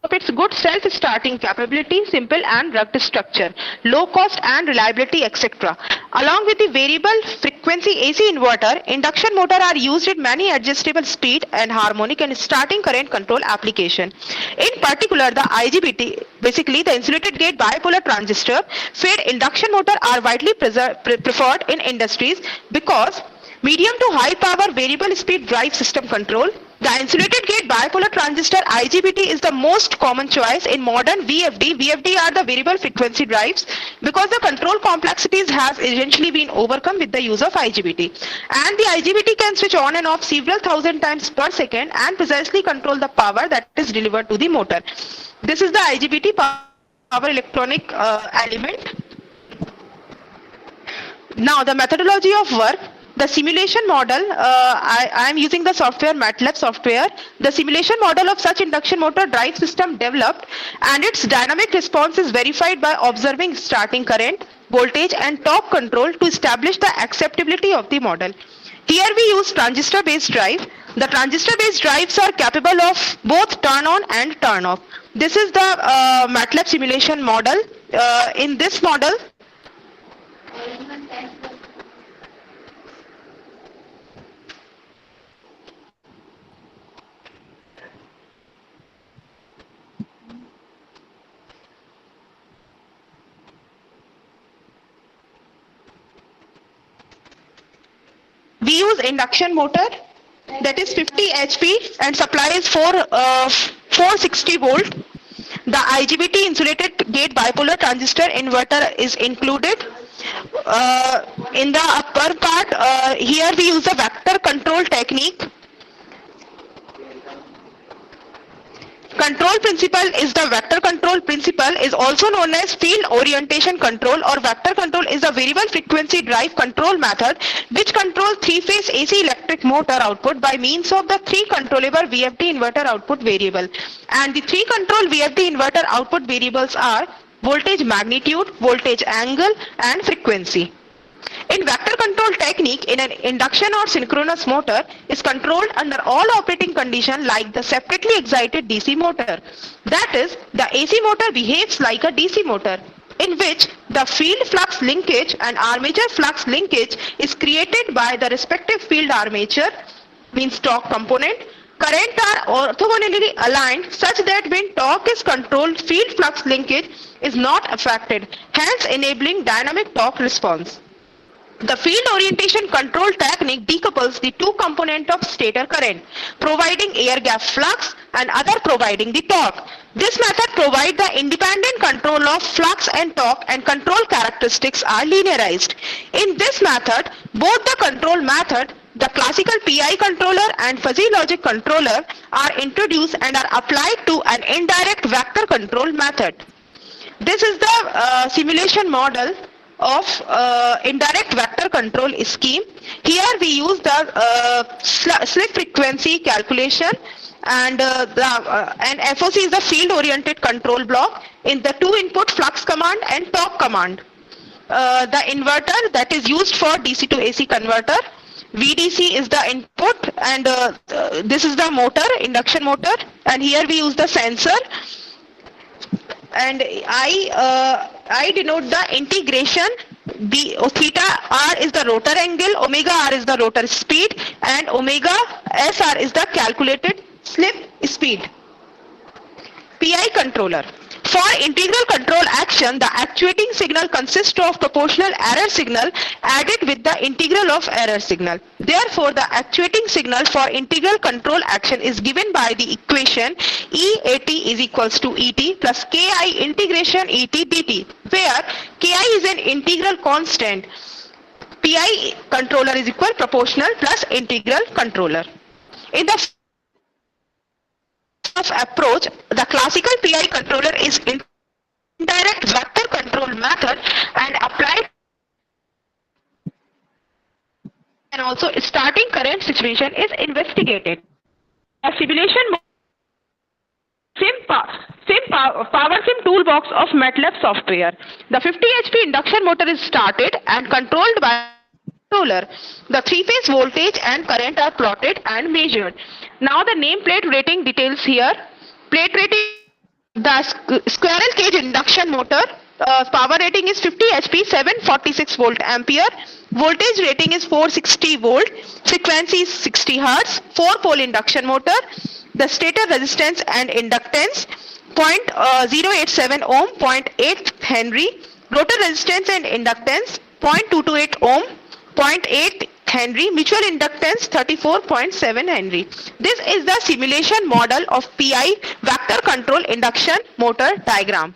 of its good self-starting capability, simple and rugged structure, low cost and reliability, etc. Along with the variable frequency AC inverter, induction motor are used in many adjustable speed and harmonic and starting current control application. In particular, the IGBT, basically the insulated gate bipolar transistor fed induction motor are widely preferred in industries because medium to high power variable speed drive system control. The insulated gate bipolar transistor IGBT is the most common choice in modern VFD. VFD are the variable frequency drives because the control complexities have essentially been overcome with the use of IGBT. And the IGBT can switch on and off several thousand times per second and precisely control the power that is delivered to the motor. This is the IGBT power electronic element. Now the methodology of work. The simulation model, I am using the software Matlab software. The simulation model of such induction motor drive system developed and its dynamic response is verified by observing starting current, voltage and torque control to establish the acceptability of the model. Here we use transistor based drive. The transistor based drives are capable of both turn on and turn off. This is the Matlab simulation model. In this model, we use induction motor that is 50 HP and supplies 460 volt. The IGBT insulated gate bipolar transistor inverter is included. In the upper part, here we use the vector control technique. Control principle is the vector control principle is also known as field orientation control, or vector control is a variable frequency drive control method which controls three-phase AC electric motor output by means of the three controllable VFD inverter output variable. And the three control VFD inverter output variables are voltage magnitude, voltage angle and frequency. In vector control technique, in an induction or synchronous motor is controlled under all operating conditions like the separately excited DC motor. That is, the AC motor behaves like a DC motor, in which the field flux linkage and armature flux linkage is created by the respective field armature, means torque component. Current are orthogonally aligned such that when torque is controlled, field flux linkage is not affected, hence enabling dynamic torque response. The field orientation control technique decouples the two components of stator current, providing air gap flux and other providing the torque. This method provides the independent control of flux and torque, and control characteristics are linearized. In this method, both the control method, the classical PI controller and fuzzy logic controller are introduced and are applied to an indirect vector control method. This is the simulation model of indirect vector control scheme. Here we use the slip frequency calculation, and FOC is the field oriented control block in the 2 input flux command and torque command. The inverter that is used for DC to AC converter. VDC is the input, and this is the motor, induction motor, and here we use the sensor. And I denote the integration. Theta R is the rotor angle, omega R is the rotor speed, and omega SR is the calculated slip speed. PI controller. For integral control action, the actuating signal consists of proportional error signal added with the integral of error signal. Therefore, the actuating signal for integral control action is given by the equation EAT is equals to ET plus KI integration ET dt, where KI is an integral constant. PI controller is equal proportional plus integral controller. In the approach, the classical PI controller is indirect vector control method and applied, and also starting current situation is investigated. A simulation power sim toolbox of Matlab software. The 50 HP induction motor is started and controlled by controller. The 3-phase voltage and current are plotted and measured. Now the nameplate rating details here. Plate rating, the squirrel cage induction motor, power rating is 50 HP, 746 volt ampere. Voltage rating is 460 volt. Frequency is 60 hertz. 4-pole induction motor. The stator resistance and inductance 0.087 ohm, 0.8 Henry. Rotor resistance and inductance 0.228 ohm, 0.8 Henry. Mutual inductance 34.7 Henry. This is the simulation model of PI vector control induction motor diagram.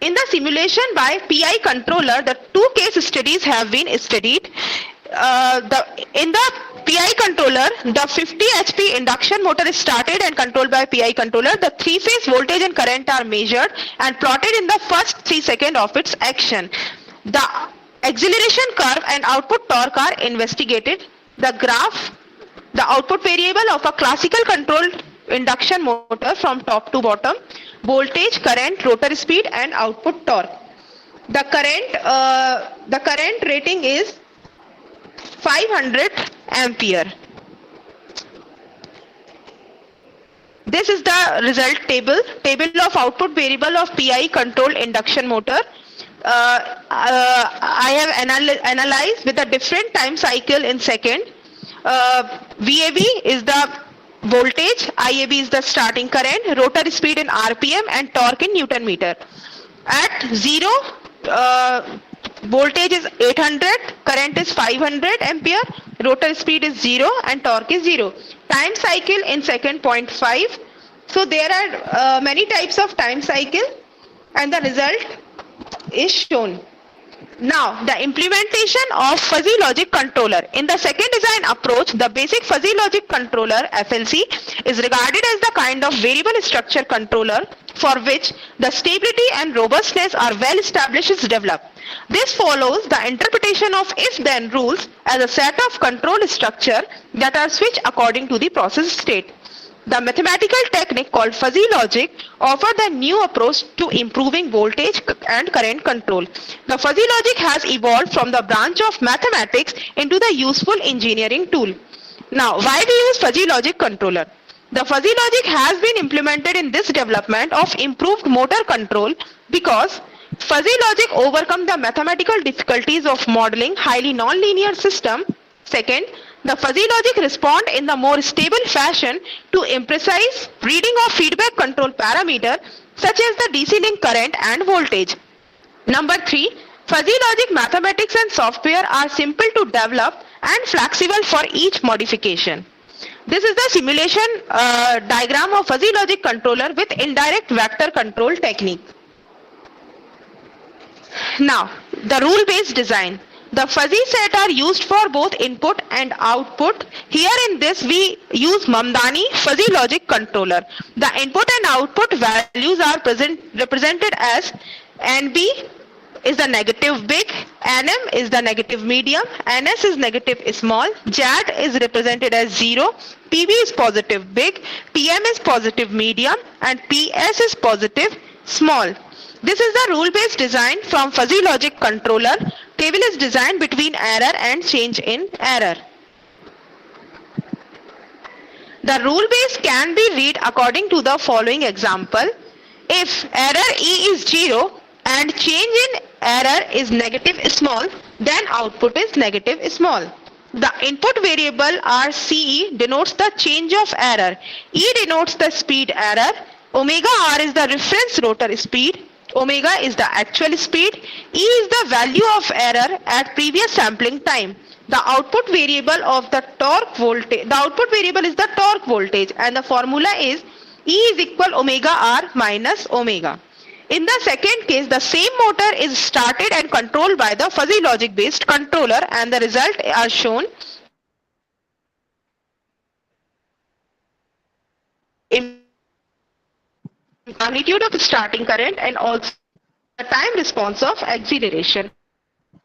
In the simulation by PI controller, the 2 case studies have been studied. In the PI controller, the 50 HP induction motor is started and controlled by PI controller. The 3-phase voltage and current are measured and plotted in the first 3 seconds of its action. The acceleration curve and output torque are investigated. The graph, the output variable of a classical controlled induction motor from top to bottom, voltage, current, rotor speed and output torque. The current rating is 500 ampere. This is the result table of output variable of PI controlled induction motor. I have analyzed with a different time cycle in second. VAB is the voltage, IAB is the starting current, rotor speed in RPM and torque in Newton meter. At 0, voltage is 800, current is 500 ampere, rotor speed is 0 and torque is 0. Time cycle in second 0.5. So there are many types of time cycle and the result is shown. Now the implementation of fuzzy logic controller. In the second design approach, the basic fuzzy logic controller FLC is regarded as the kind of variable structure controller for which the stability and robustness are well established is developed. This follows the interpretation of if-then rules as a set of control structure that are switched according to the process state. The mathematical technique called fuzzy logic offers the new approach to improving voltage and current control. The fuzzy logic has evolved from the branch of mathematics into the useful engineering tool. Now, why we use fuzzy logic controller? The fuzzy logic has been implemented in this development of improved motor control because fuzzy logic overcomes the mathematical difficulties of modeling highly nonlinear system. Second, the fuzzy logic respond in the more stable fashion to imprecise reading of feedback control parameter such as the DC link current and voltage. Number 3, fuzzy logic mathematics and software are simple to develop and flexible for each modification. This is the simulation diagram of fuzzy logic controller with indirect vector control technique. Now, the rule-based design. The fuzzy set are used for both input and output. Here in this we use Mamdani fuzzy logic controller. The input and output values are represented as NB is the negative big, NM is the negative medium, NS is negative small, JAD is represented as 0, PB is positive big, PM is positive medium, and PS is positive small. This is the rule-based design from fuzzy logic controller. Table is designed between error and change in error. The rule base can be read according to the following example. If error E is 0 and change in error is negative small, then output is negative small. The input variable RCE denotes the change of error. E denotes the speed error. Omega R is the reference rotor speed. Omega is the actual speed. E is the value of error at previous sampling time. The output variable of the torque voltage, the output variable is the torque voltage, and the formula is E is equal omega R minus omega. In the second case, the same motor is started and controlled by the fuzzy logic based controller, and the result are shown in magnitude of starting current and also the time response of acceleration.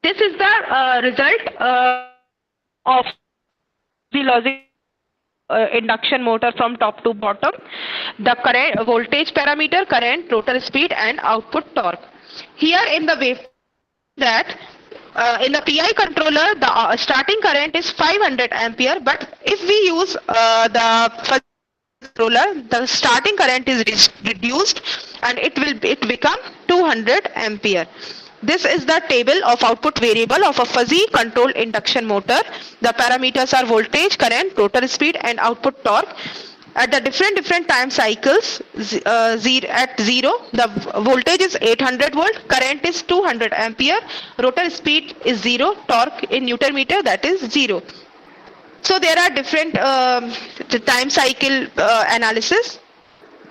This is the result of the logic induction motor from top to bottom. The current voltage parameter, current, rotor speed, and output torque. Here in the wave that in the PI controller, the starting current is 500 ampere, but if we use the controller, the starting current is reduced and it become 200 ampere. This is the table of output variable of a fuzzy control induction motor. The parameters are voltage, current, rotor speed, and output torque. At the different time cycles, at 0, the voltage is 800 volt, current is 200 ampere, rotor speed is 0, torque in Newton meter, that is 0. So there are different time cycle analysis.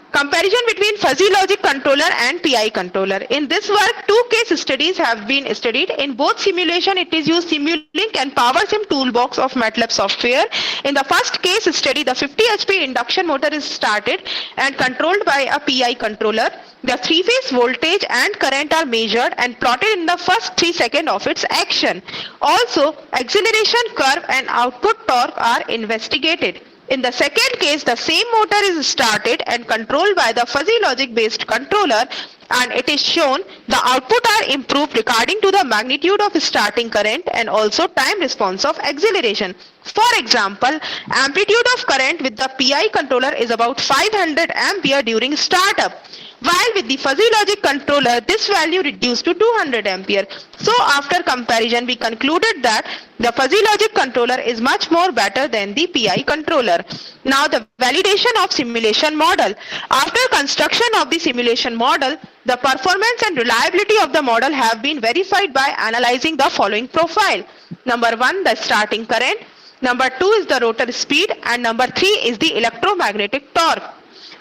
Comparison between fuzzy logic controller and PI controller. In this work, 2 case studies have been studied. In both simulation, it is used Simulink and PowerSim toolbox of Matlab software. In the first case study, the 50 HP induction motor is started and controlled by a PI controller. The 3-phase voltage and current are measured and plotted in the first 3 seconds of its action. Also, acceleration curve and output torque are investigated. In the second case, the same motor is started and controlled by the fuzzy logic based controller, and it is shown the output are improved regarding to the magnitude of starting current and also time response of acceleration. For example, amplitude of current with the PI controller is about 500 ampere during startup, while with the fuzzy logic controller this value reduced to 200 ampere. So after comparison we concluded that the fuzzy logic controller is much more better than the PI controller. Now the validation of simulation model. After construction of the simulation model, the performance and reliability of the model have been verified by analyzing the following profile. Number 1, the starting current. Number 2 is the rotor speed, and number 3 is the electromagnetic torque.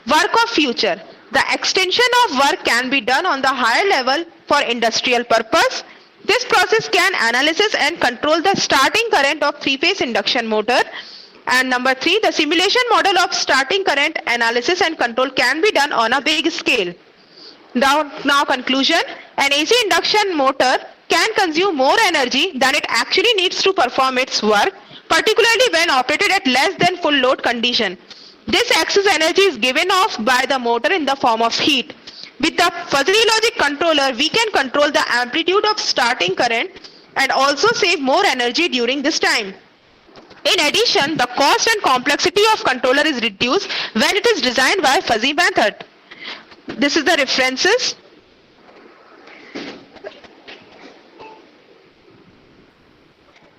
Work of future. The extension of work can be done on the higher level for industrial purpose. This process can analysis and control the starting current of 3-phase induction motor. And number 3, the simulation model of starting current analysis and control can be done on a big scale. Now conclusion, an AC induction motor can consume more energy than it actually needs to perform its work, particularly when operated at less than full load condition. This excess energy is given off by the motor in the form of heat. With the fuzzy logic controller, we can control the amplitude of starting current and also save more energy during this time. In addition, the cost and complexity of controller is reduced when it is designed by fuzzy method. This is the references.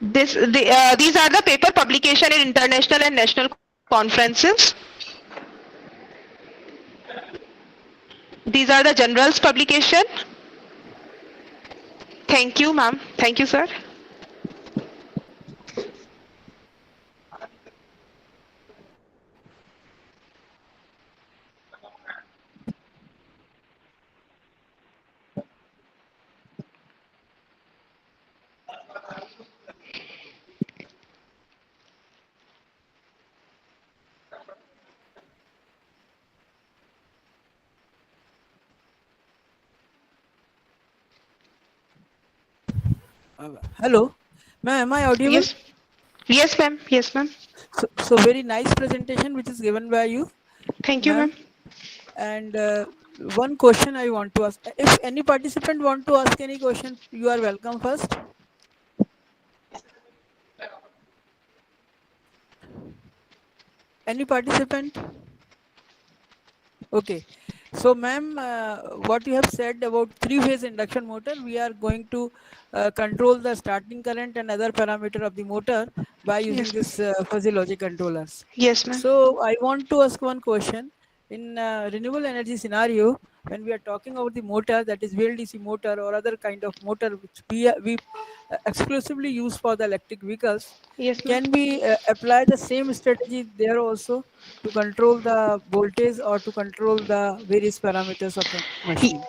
These are the paper publication in international and national conferences. These are the journals publication. Thank you, ma'am. Thank you, sir. Hello, ma'am, am I audible? Yes. Yes, ma'am. Yes, ma'am. So very nice presentation which is given by you, Thank you, ma'am. ma'am. And one question I want to ask. If any participant want to ask any question, you are welcome first. Any participant? Okay. So, ma'am, what you have said about three-phase induction motor, we are going to control the starting current and other parameter of the motor by using Yes, ma'am. this fuzzy logic controllers. Yes, ma'am. So, I want to ask one question. In renewable energy scenario, when we are talking about the motor, that is VLDC motor or other kind of motor which we exclusively use for the electric vehicles, Yes, ma'am. can we apply the same strategy there also to control the voltage or to control the various parameters of the machine?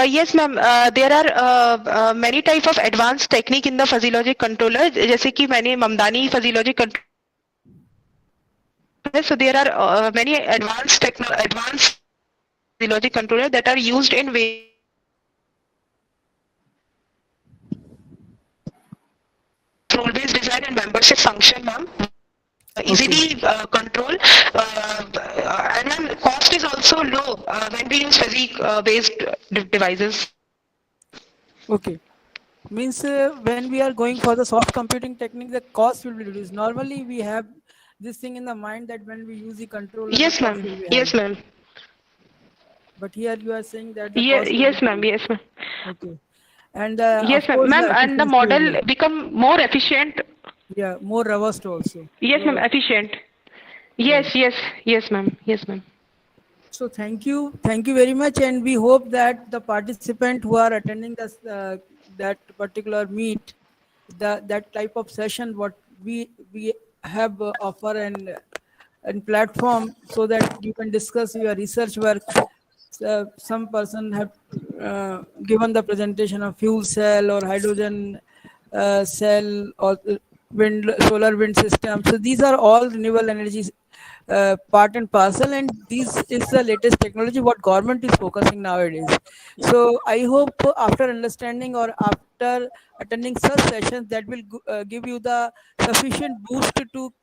Yes, ma'am. There are many type of advanced technique in the fuzzy logic controller. जैसे कि मैंने Mamdani fuzzy logic controller है. So there are many advanced fuzzy logic controller that are used in role-based design and membership function, ma'am. Easily control, and then cost is also low when we use fuzzy based devices. Okay. Means when we are going for the soft computing technique, the cost will be reduced. Normally, we have this thing in the mind that when we use the controller, the Yes, cost ma'am. will be high. Yes, ma'am. But here you are saying that the cost will be Yes, ma'am. reduced. Yes, ma'am. Okay. And Yes, of ma'am. course, the Ma'am, and the efficiency will model be, become more efficient. yeah, more robust also. Yes, ma'am. Efficient. Right. Yes, yes, yes, ma'am. Yes, ma'am. So thank you very much, and we hope that the participant who are attending this that particular meet, that type of session, what we have offer and platform, so that you can discuss your research work. Some person have given the presentation of fuel cell or hydrogen cell or solar wind system. So these are all renewable energy part and parcel, and this is the latest technology what government is focusing nowadays. So I hope after understanding or after attending such sessions, that will give you the sufficient boost to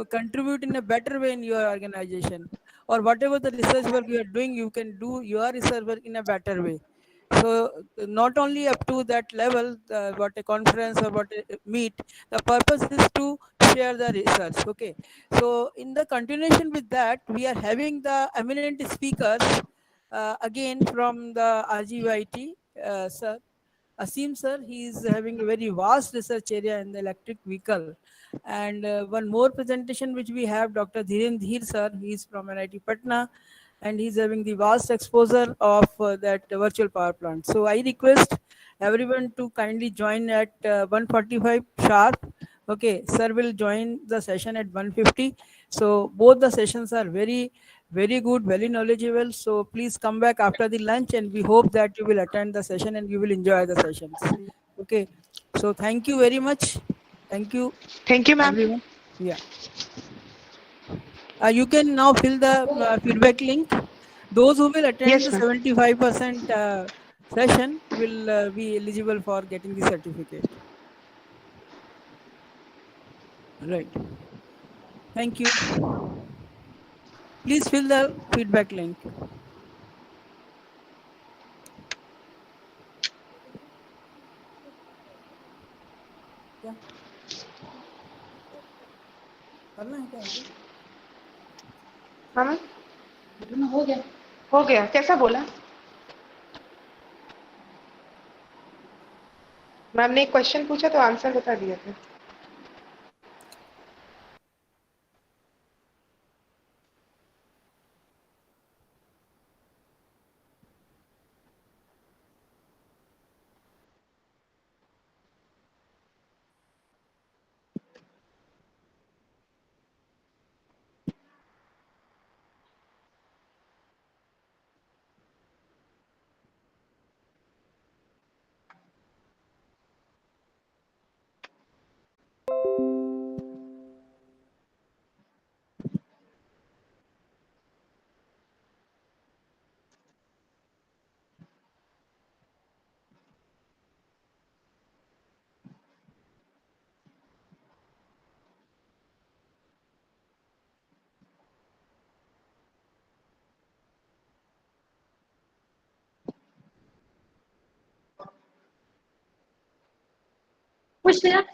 contribute in a better way in your organization, or whatever the research work you are doing, you can do your research work in a better way. So not only up to that level, what a conference or what a meet, the purpose is to share the research. Okay. So in the continuation with that, we are having the eminent speakers again from the RGYT, sir Asim sir. He is having a very vast research area in the electric vehicle. And one more presentation which we have, Dr. Dhiren Dhir sir. He is from NIT Patna, and he's having the vast exposure of that virtual power plant. So I request everyone to kindly join at 1:45 sharp. Okay, sir will join the session at 1:50. So both the sessions are very good, very knowledgeable. So please come back after the lunch, and we hope that you will attend the session and you will enjoy the sessions. Okay. So thank you very much. Thank you, Thank you, ma'am. everyone. Yeah. You can now fill the feedback link. Those who will attend Yes, the ma'am. 75% session will be eligible for getting the certificate. Right. Thank you. Please fill the feedback link. क्या करना है क्या ऐसे? हाँ, ma'am हो गया कैसा बोला मैम ने एक क्वेश्चन पूछा तो आंसर बता दिया था push there.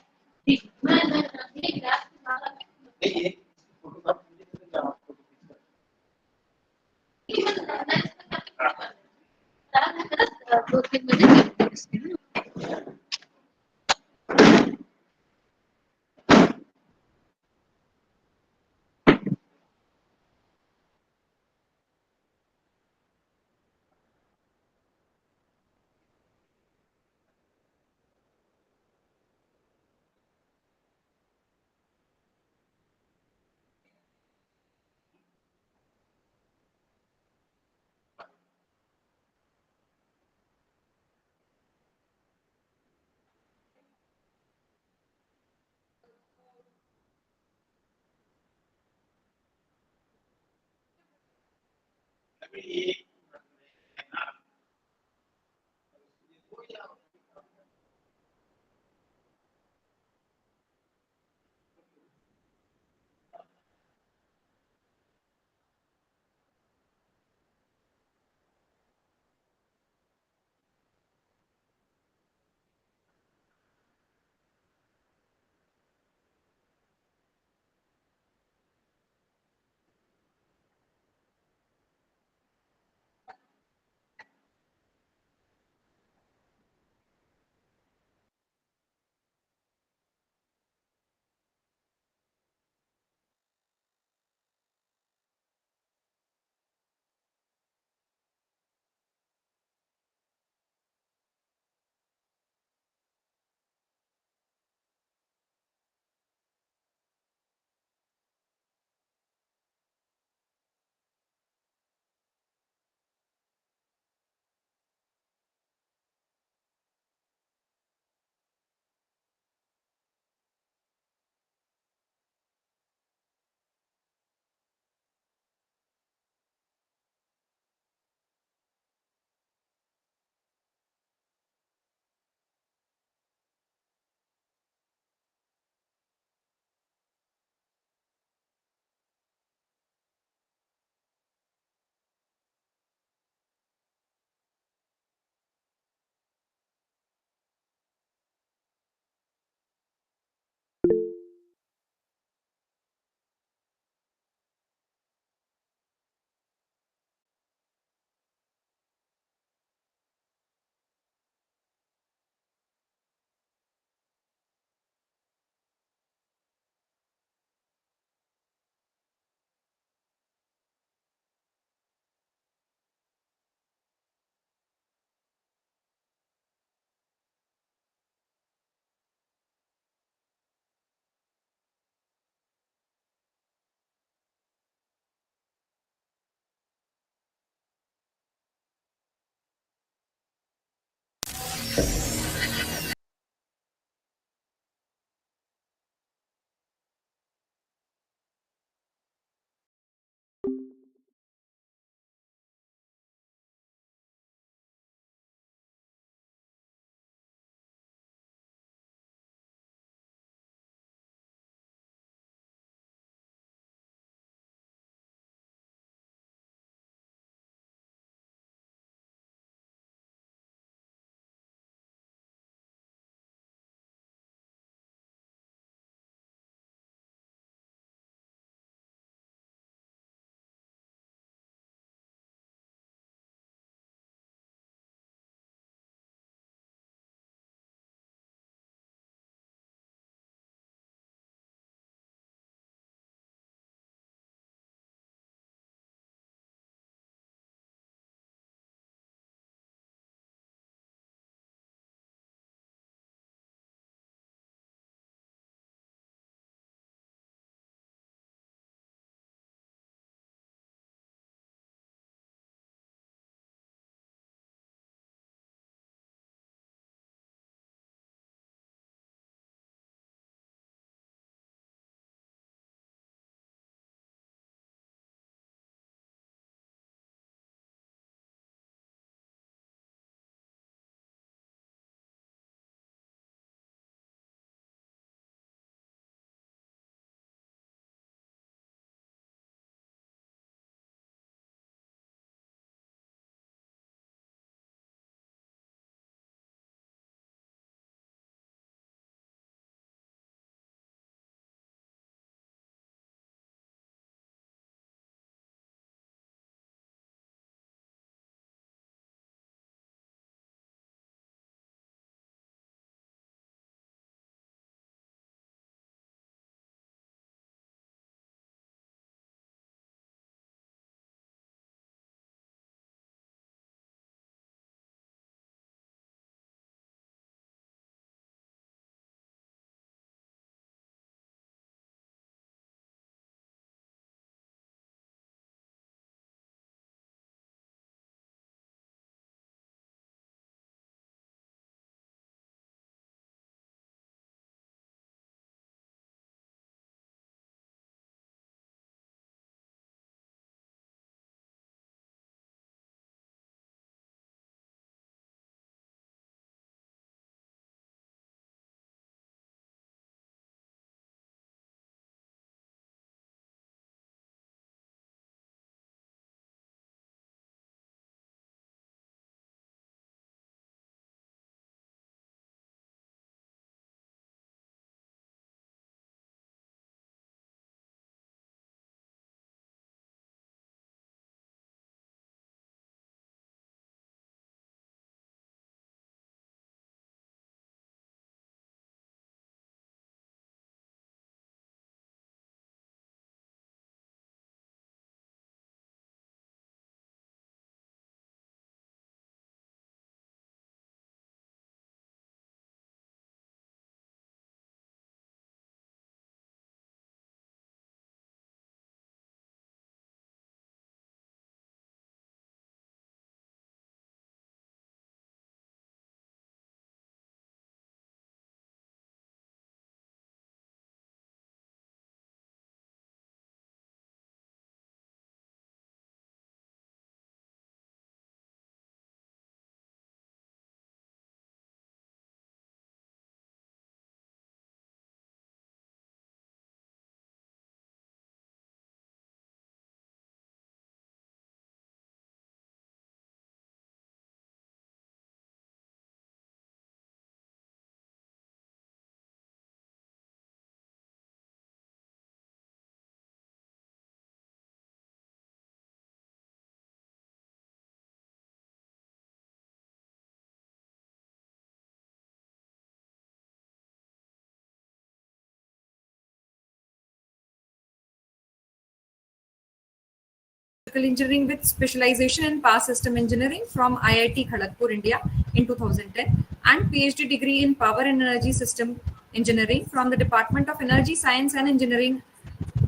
electrical engineering with specialization in power system engineering from IIT Kharagpur, India in 2010, and PhD degree in power and energy system engineering from the Department of Energy Science and Engineering,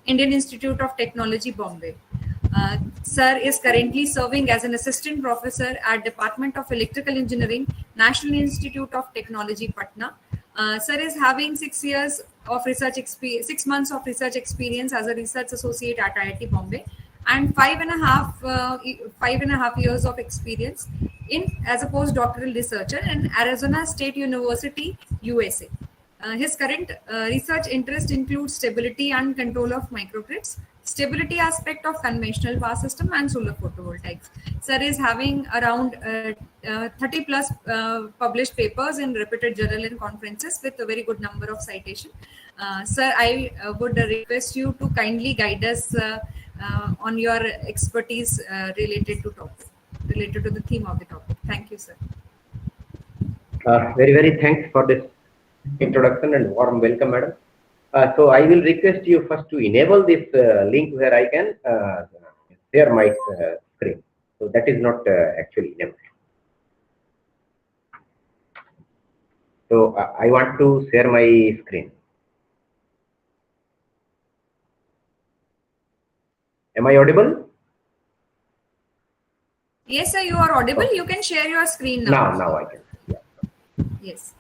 Indian Institute of Technology, Bombay. Sir is currently serving as an assistant professor at Department of Electrical Engineering, National Institute of Technology, Patna. Sir is having 6 years of 6 months of research experience as a research associate at IIT Bombay, and 5.5 years of experience as a postdoctoral researcher in Arizona State University, USA. His current research interest includes stability and control of microgrids, stability aspect of conventional power system, and solar photovoltaics. Sir is having around 30 plus published papers in reputed journal and conferences with a very good number of citation. Sir, I would request you to kindly guide us on your expertise related to the theme of the topic. Thank you, sir. Very thanks for this introduction and warm welcome, madam. So I will request you first to enable this link where I can share my screen. So that is not actually enabled. So I want to share my screen. Am I audible? Yes, sir, you are audible. Okay. You can share your screen now. Now I can. Yeah. Yes.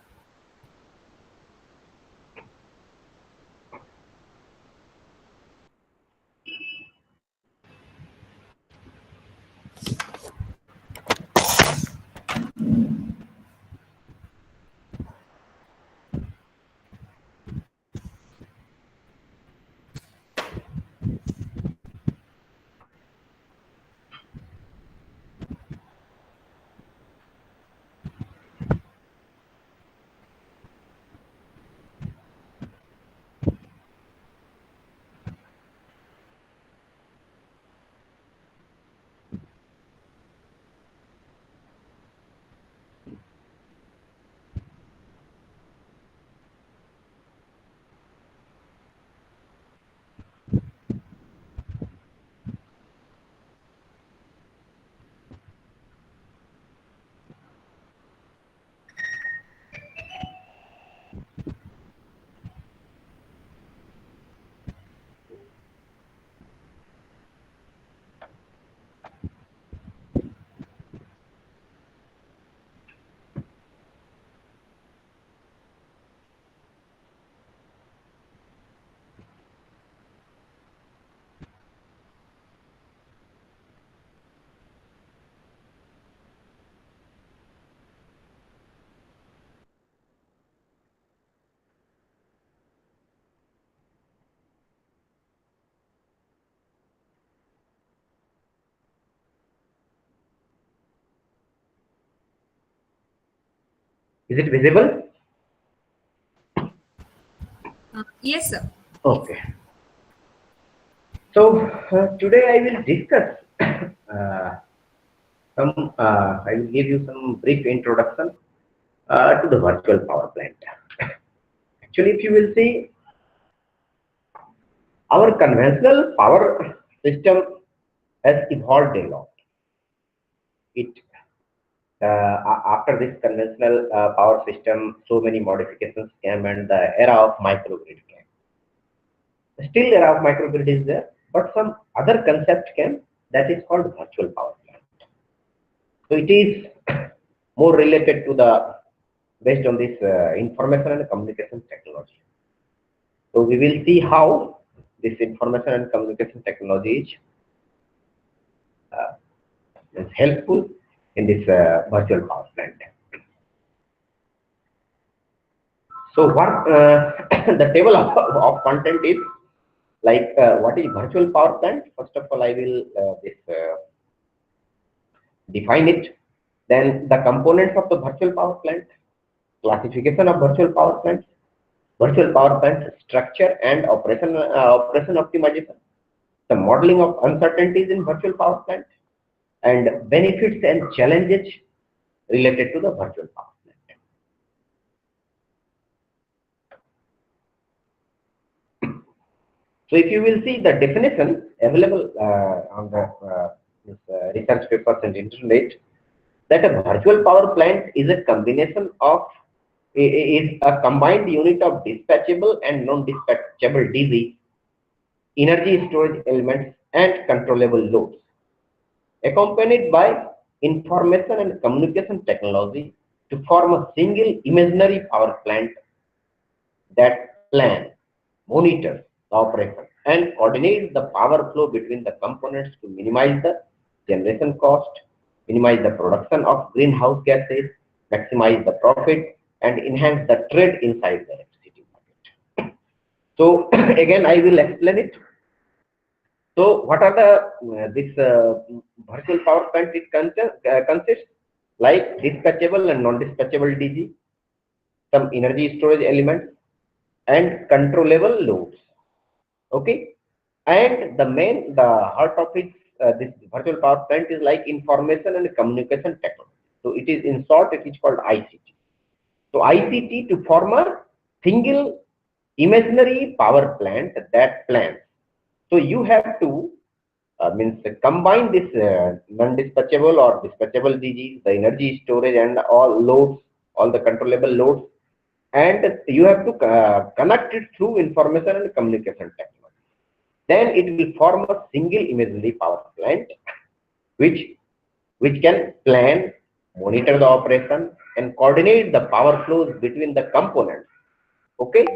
Is it visible? Yes, sir. Okay. So today I will discuss I will give you some brief introduction to the virtual power plant. Actually, if you will see, our conventional power system has evolved a lot. After this conventional power system, so many modifications came, and the era of microgrid came. Still, era of microgrid is there, but some other concept came that is called virtual power plant. So it is more related to the based on this information and communication technology. So we will see how this information and communication technology is helpful in this virtual power plant. So what the table of content is like, what is virtual power plant? First of all, I will define it. Then the components of the virtual power plant, classification of virtual power plant structure and operation optimization, the modeling of uncertainties in virtual power plant, and benefits and challenges related to the virtual power plant. So if you will see the definition available on the research papers and internet, that a virtual power plant is a combination of is a combined unit of dispatchable and non-dispatchable DC, energy storage elements, and controllable loads, accompanied by information and communication technology to form a single imaginary power plant that plans, monitors the operation, and coordinates the power flow between the components to minimize the generation cost, minimize the production of greenhouse gases, maximize the profit, and enhance the trade inside the electricity market. So again, I will explain it. So what are the this virtual power plant? It consists like dispatchable and non-dispatchable DG, some energy storage elements, and controllable loads. Okay, and the heart of it, this virtual power plant is like information and communication technology. So it is, in short, it is called ICT. So ICT to form a single imaginary power plant that plans. So you have to means combine this non-dispatchable or dispatchable DG, the energy storage and all loads, all the controllable loads, and you have to connect it through information and communication technology. Then it will form a single imaginary power plant which can plan, monitor the operation, and coordinate the power flows between the components. Okay,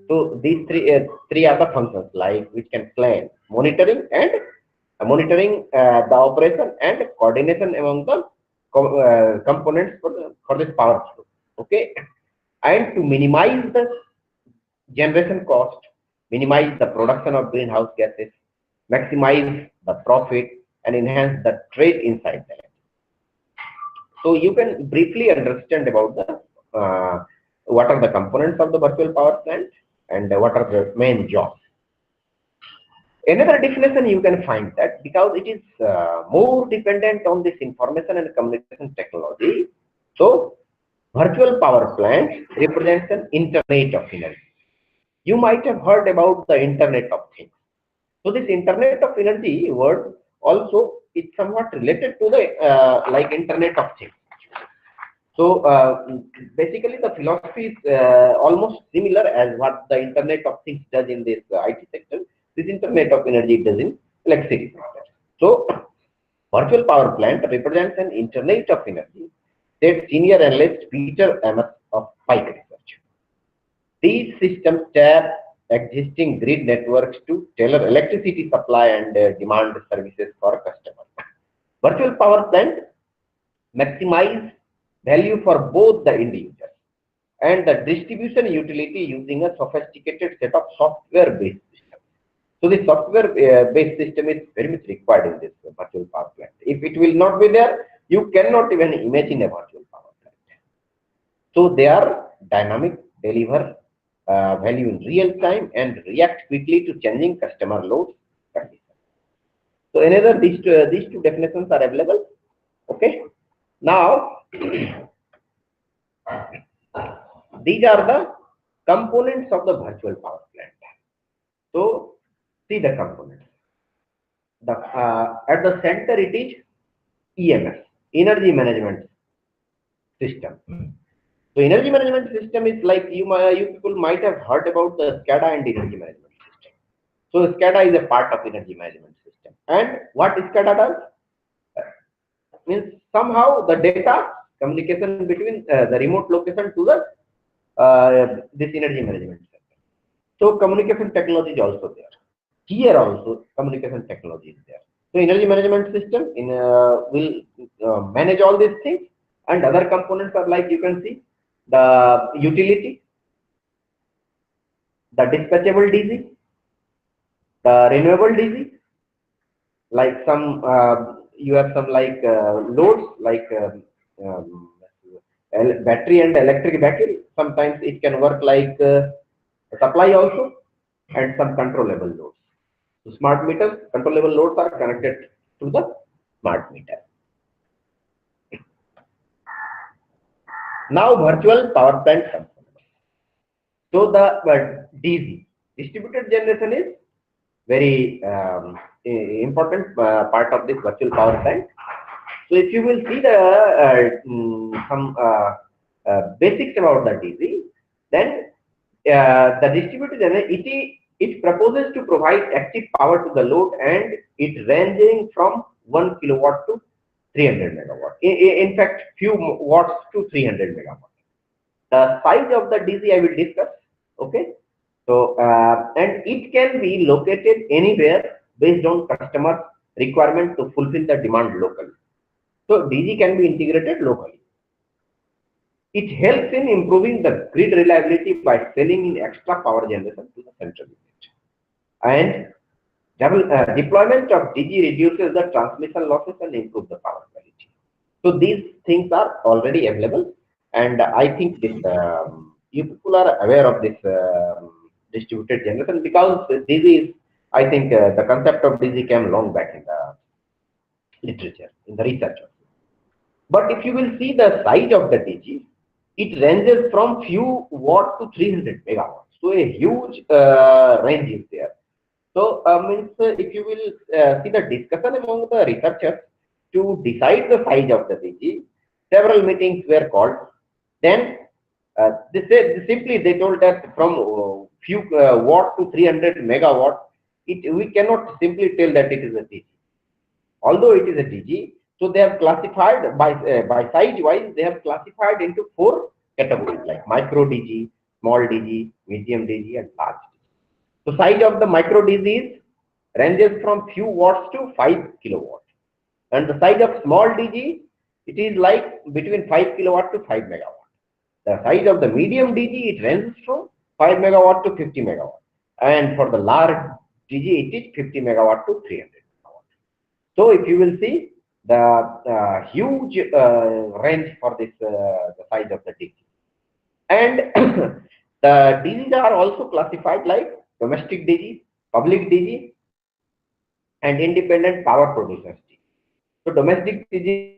so these three are the functions, like which can plan, monitoring the operation, and coordination among the components for this power flow. Okay, and to minimize the generation cost, minimize the production of greenhouse gases, maximize the profit, and enhance the trade inside the land. So you can briefly understand about the what are the components of the virtual power plant and what are the main jobs. Another definition you can find that because it is more dependent on this information and communication technology, so virtual power plant represents an internet of energy. You might have heard about the Internet of Things. So this Internet of Energy word also is somewhat related to the like Internet of Things. So basically the philosophy is almost similar as what the Internet of Things does in this IT sector. This Internet of Energy does in electricity sector. So virtual power plant represents an Internet of Energy, said senior analyst Peter Amos of Pike Research. These systems tap existing grid networks to tailor electricity supply and demand services for customers. Virtual power plant maximize value for both the end users and the distribution utility using a sophisticated set of software-based systems. So the software-based system is very much required in this virtual power plant. If it will not be there, you cannot even imagine a virtual power plant. So they are dynamic, deliver value in real time, and react quickly to changing customer load conditions. So another these two definitions are available. Okay. Now these are the components of the virtual power plant. So see the components. The at the center it is EMS, energy management system. So energy management system is like you people might have heard about the SCADA and energy management system. So SCADA is a part of energy management system. And what SCADA does means somehow the data communication between the remote location to the this energy management system. So communication technology is also there. Here also communication technology is there. So energy management system will manage all these things, and other components are like you can see the utility, the dispatchable DC, the renewable DC, like some you have some like loads like battery and electric battery. Sometimes it can work like supply also, and some controllable loads. So smart meters, controllable loads are connected to the smart meter. Now virtual power plant components. So the DC, distributed generation, is very important part of this virtual power plant. So if you will see the some basics about the DC, then the distributed energy, it proposes to provide active power to the load, and it ranging from 1 kilowatt to 300 megawatt. In fact, few watts to 300 megawatt. The size of the DC I will discuss. Okay, so and it can be located anywhere based on customer requirement to fulfill the demand locally. So DC can be integrated locally. It helps in improving the grid reliability by selling in extra power generation to the central unit. And deployment of DG reduces the transmission losses and improves the power quality. So these things are already available, and I think this you people are aware of this distributed generation, because DG is, I think the concept of DG came long back in the literature, in the research. But if you will see the size of the DG, it ranges from few watt to 300 megawatts. So a huge range is there. So means if you will see the discussion among the researchers to decide the size of the DG, several meetings were called. Then they said simply, they told that from few watt to 300 megawatt, we cannot simply tell that it is a DG. Although it is a DG, so they have classified by size wise, they have classified into 4 categories, like micro DG, small DG, medium DG, and large DG. So size of the micro DGs ranges from few watts to 5 kilowatts, and the size of small DG, it is like between 5 kilowatt to 5 megawatt. The size of the medium DG, it ranges from 5 megawatt to 50 megawatt, and for the large DG, it is 50 megawatt to 300 megawatt. So if you will see the huge range for this the size of the DG, and the DGs are also classified like domestic DG, public DG, and independent power producers DG. So domestic DG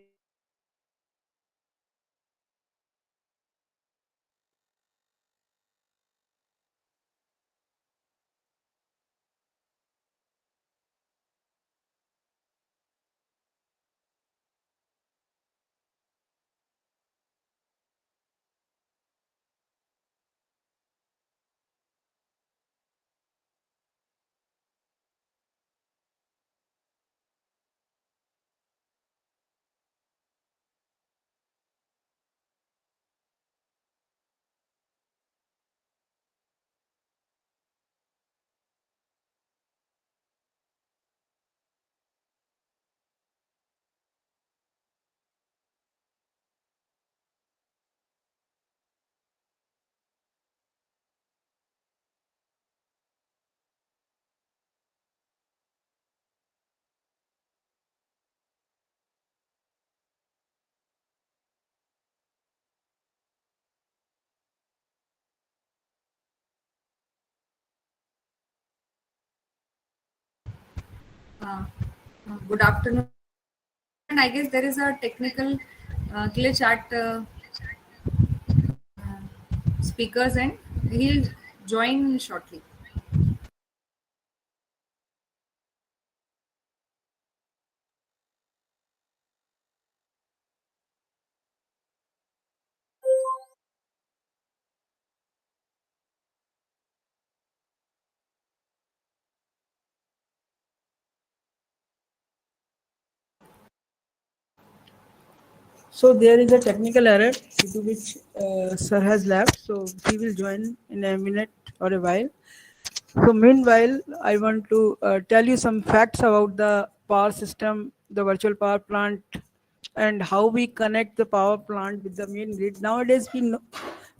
Good afternoon. And I guess there is a technical glitch at speakers end. He'll join shortly. So there is a technical error due to which sir has left. So he will join in a minute or a while. So meanwhile, I want to tell you some facts about the power system, the virtual power plant, and how we connect the power plant with the main grid. Nowadays,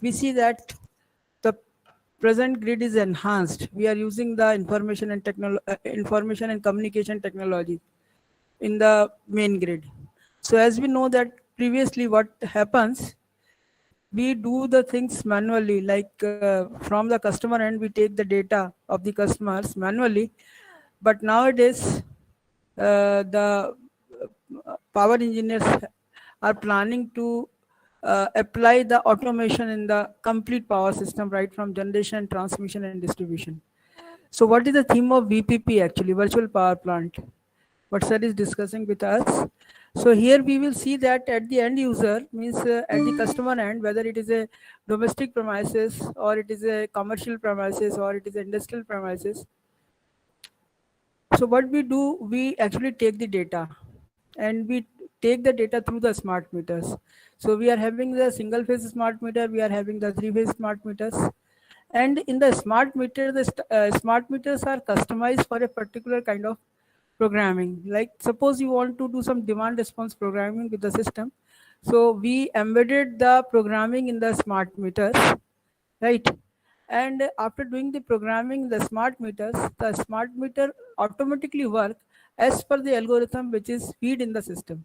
we see that the present grid is enhanced. We are using the information and communication technology in the main grid. So as we know that previously what happens, we do the things manually, like from the customer end, we take the data of the customers manually. But nowadays, the power engineers are planning to apply the automation in the complete power system, right from generation, transmission, and distribution. So what is the theme of VPP actually, virtual power plant? What sir is discussing with us. So here we will see that at the end user, means at the customer end, whether it is a domestic premises or it is a commercial premises or it is industrial premises. So what we do, we actually take the data and we take the data through the smart meters. So we are having the single phase smart meter, we are having the 3-phase smart meters. And in the smart meter, the smart meters are customized for a particular kind of programming. Like suppose you want to do some demand response programming with the system. So we embedded the programming in the smart meters, right? And after doing the programming in the smart meters, the smart meter automatically work as per the algorithm which is feed in the system.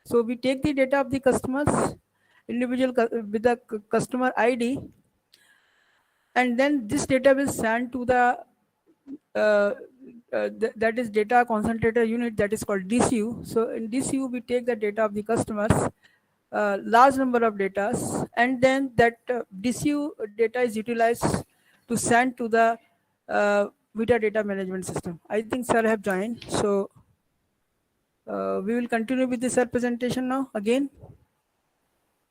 So we take the data of the customers, with the customer ID, and then this data will send to the that is data concentrator unit, that is called DCU. So in DCU we take the data of the customers, large number of data, and then that DCU data is utilized to send to the metadata management system. I think sir have joined, so we will continue with this presentation now again.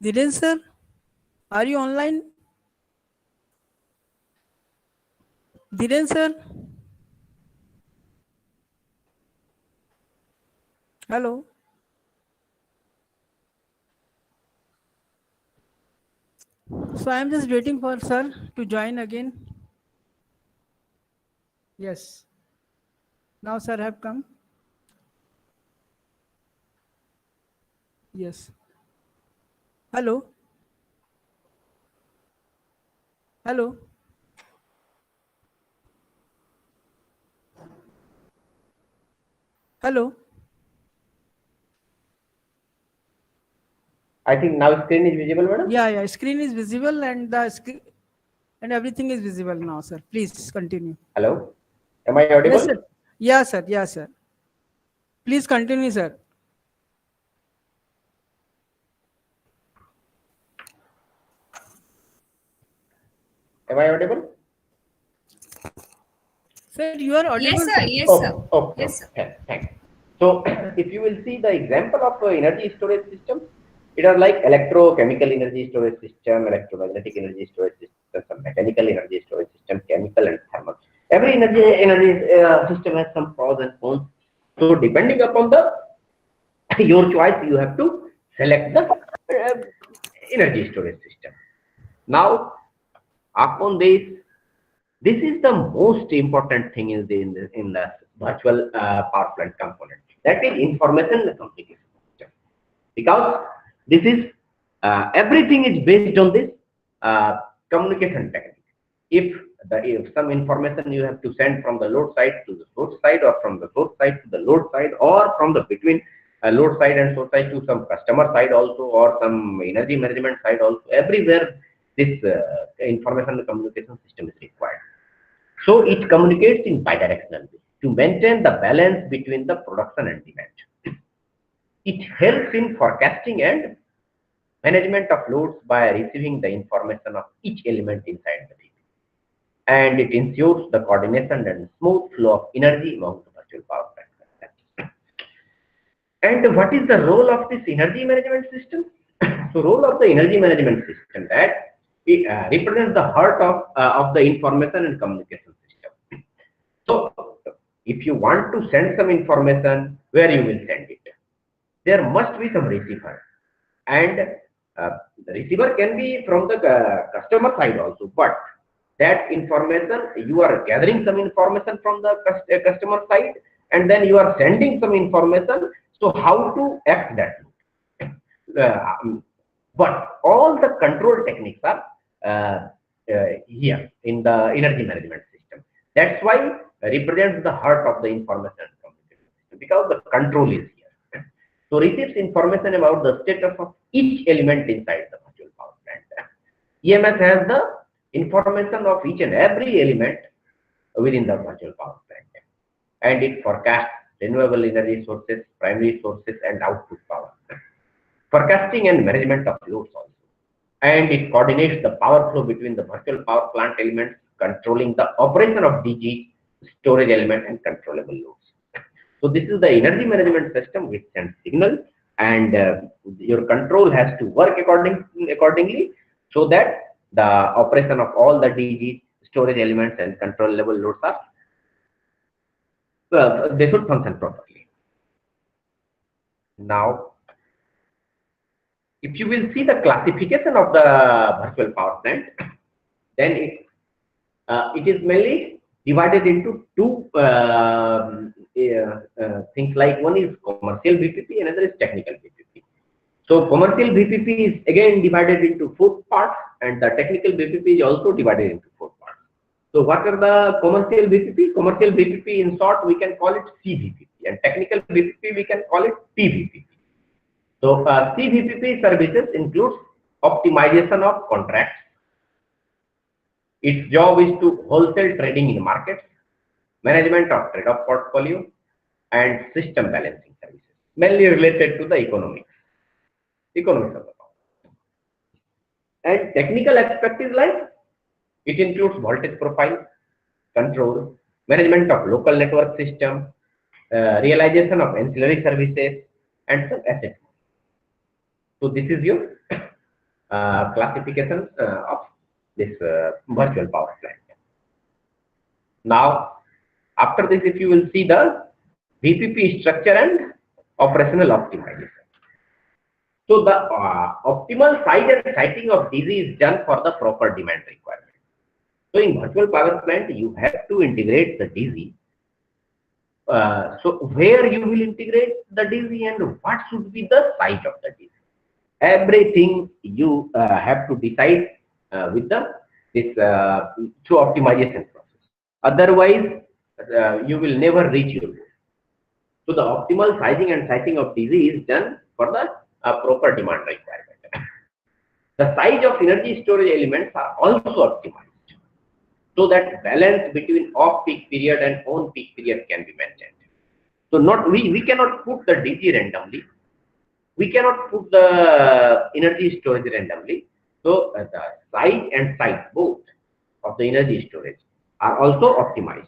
Dhiren sir, are you online? Dhiren sir? Hello? So I am just waiting for sir to join again. Yes. Now sir have come. Yes. Hello? Hello? Hello? I think now screen is visible, madam? Yeah, screen is visible and the screen and everything is visible now, sir. Please continue. Hello? Am I audible? Yes, sir. Yeah, sir. Yeah, sir. Please continue, sir. Am I audible? Sir, you are audible. Yes, sir. Yes, Oh, sir. oh, Yes, sir. thanks. So, if you will see the example of energy storage system, it are like electrochemical energy storage system, electromagnetic energy storage system, some mechanical energy storage system, chemical and thermal. Every energy system has some pros and cons. So, depending upon the your choice, you have to select the energy storage system. Now, upon this is the most important thing in the virtual power plant component. That is information communication system, because this is everything is based on this communication technique. If some information you have to send from the load side to the source side, or from the source side to the load side, or from the between load side and source side to some customer side also, or some energy management side also, everywhere this information communication system is required. So it communicates in bidirectional way to maintain the balance between the production and demand. It helps in forecasting and management of loads by receiving the information of each element inside the PV. And it ensures the coordination and smooth flow of energy among the virtual power plant. And what is the role of this energy management system? So role of the energy management system, that it represents the heart of the information and communication system. So if you want to send some information, where you will send it? There must be some receiver, and the receiver can be from the customer side also, but that information, you are gathering some information from the customer side, and then you are sending some information. So how to act that? But all the control techniques are here in the energy management system. That's why represents the heart of the information communication system, because the control is here. So receives information about the status of each element inside the virtual power plant. EMS has the information of each and every element within the virtual power plant, and it forecasts renewable energy sources, primary sources, and output power. Forecasting and management of loads also. And it coordinates the power flow between the virtual power plant elements, controlling the operation of DG storage element and controllable loads. So this is the energy management system which sends signal, and your control has to work accordingly, so that the operation of all the DG storage elements and controllable loads are they should function properly. Now, if you will see the classification of the virtual power plant, then it is mainly divided into two things, like one is commercial VPP, another is technical VPP. So commercial VPP is again divided into 4 parts, and the technical VPP is also divided into 4 parts. So what are the commercial VPP? Commercial VPP, in short, we can call it CVPP, and technical VPP we can call it TVPP. So CVPP services includes optimization of contracts. Its job is to wholesale trading in markets, management of trade-off portfolio, and system balancing services, mainly related to the economics of the power. And technical aspect is like, it includes voltage profile, control, management of local network system, realization of ancillary services, and some assets. So this is your classification of this virtual power plant. Now, after this, if you will see the VPP structure and operational optimization. So the optimal size and siting of DG is done for the proper demand requirement. So in virtual power plant, you have to integrate the DG. So where you will integrate the DG and what should be the size of the DG? Everything you have to decide with this through optimization process. Otherwise, you will never reach your goal. So the optimal sizing and siting of DG is done for the proper demand requirement. The size of energy storage elements are also optimized, so that balance between off-peak period and on-peak period can be maintained. So we cannot put the DG randomly. We cannot put the energy storage randomly. So the size and site both of the energy storage are also optimized.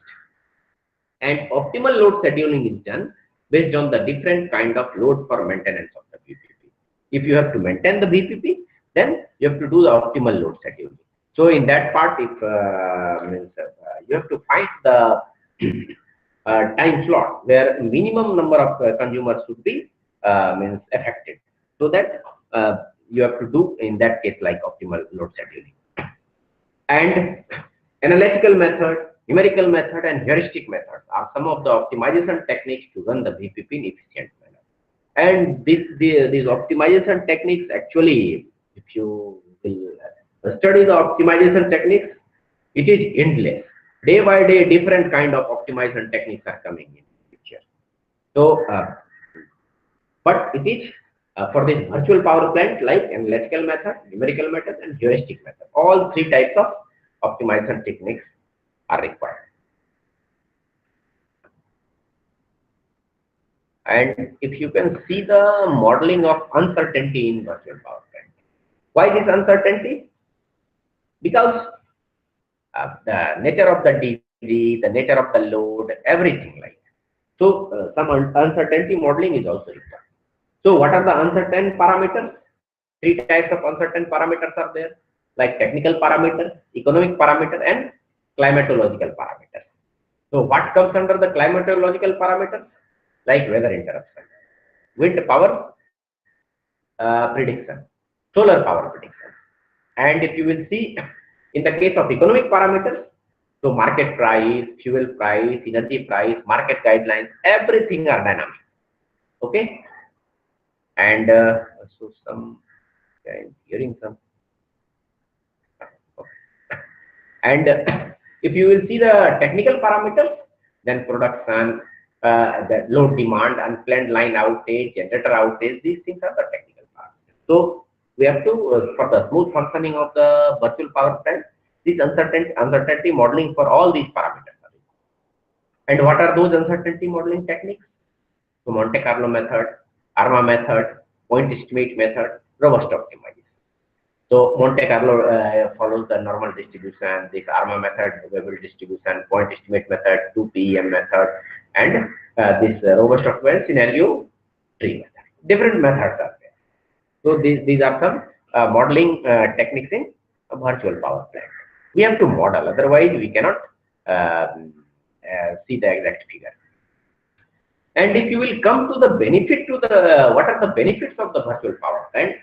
And optimal load scheduling is done based on the different kind of load for maintenance of the VPP. If you have to maintain the VPP, then you have to do the optimal load scheduling. So in that part, if you have to find the time slot where minimum number of consumers should be affected, so that you have to do in that case like optimal load scheduling. And analytical method, numerical method, and heuristic methods are some of the optimization techniques to run the VPP in efficient manner. And these optimization techniques, actually, if you will study the optimization techniques, it is endless. Day by day, different kind of optimization techniques are coming in the picture. So, but it is for this virtual power plant, like analytical method, numerical method, and heuristic method. All 3 types of optimization techniques are required. And if you can see the modeling of uncertainty in virtual power plant. Why this uncertainty? Because the nature of the DG, the nature of the load, everything like that. So some uncertainty modeling is also required. So what are the uncertain parameters? 3 types of uncertain parameters are there, like technical parameter, economic parameter, and climatological parameters. So what comes under the climatological parameters? Like weather interruption, wind power prediction, solar power prediction. And if you will see, in the case of economic parameters, so market price, fuel price, energy price, market guidelines, everything are dynamic. Okay. And so some, I'm hearing some. Okay. And if you will see the technical parameters, then production, the load demand, unplanned line outage, generator outage, these things are the technical parameters. So we have to, for the smooth functioning of the virtual power plant, this uncertainty modeling for all these parameters. And what are those uncertainty modeling techniques? So Monte Carlo method, ARMA method, point estimate method, robust optimization. So Monte Carlo follows the normal distribution, this ARMA method, Webber distribution, point estimate method, 2PEM method, and this robust software scenario tree method. Different methods are there. So these are some modeling techniques in a virtual power plant. We have to model, otherwise we cannot see the exact figure. And if you will come to the benefit to the, what are the benefits of the virtual power plant?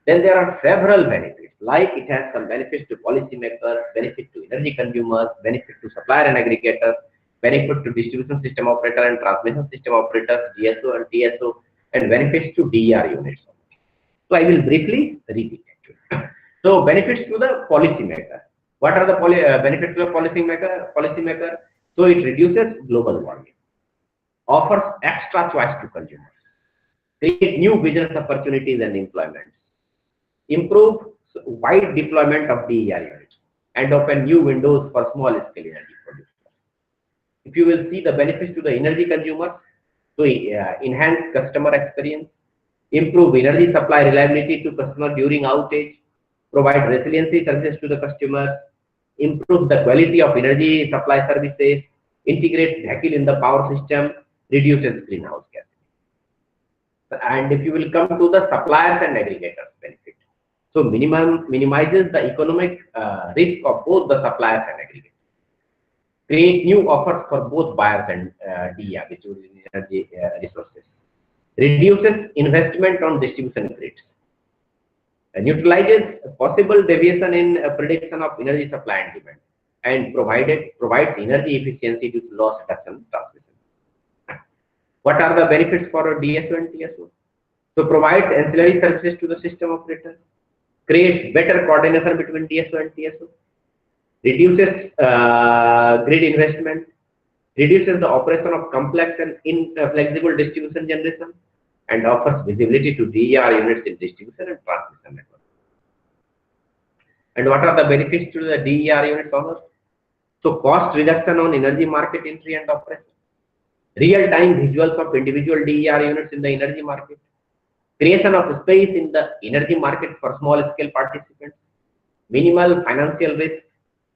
Then there are several benefits, like it has some benefits to policymakers, benefit to energy consumers, benefit to supplier and aggregators, benefit to distribution system operator and transmission system operators, DSO and TSO, and benefits to DER units. So I will briefly repeat it. So benefits to the policymaker. What are the benefits to the policymaker? So it reduces global warming, offers extra choice to consumers, create new business opportunities and employment, improve wide deployment of DER units, and open new windows for small scale energy producers. If you will see the benefits to the energy consumers, so enhance customer experience, improve energy supply reliability to customer during outage, provide resiliency services to the customer, improve the quality of energy supply services, integrate vehicle in the power system, reduces greenhouse gas. And if you will come to the suppliers and aggregators benefit, so minimizes the economic risk of both the suppliers and aggregators, create new offers for both buyers and DER, which is energy resources, reduces investment on distribution grids, neutralizes possible deviation in prediction of energy supply and demand, and provides energy efficiency due to loss reduction transmission. What are the benefits for DSO and TSO? So provides ancillary services to the system operator, creates better coordination between DSO and TSO, reduces grid investment, reduces the operation of complex and inflexible distribution generation, and offers visibility to DER units in distribution and transmission network. And what are the benefits to the DER unit owners? So cost reduction on energy market entry and operation, real-time visuals of individual DER units in the energy market, creation of space in the energy market for small-scale participants, minimal financial risk,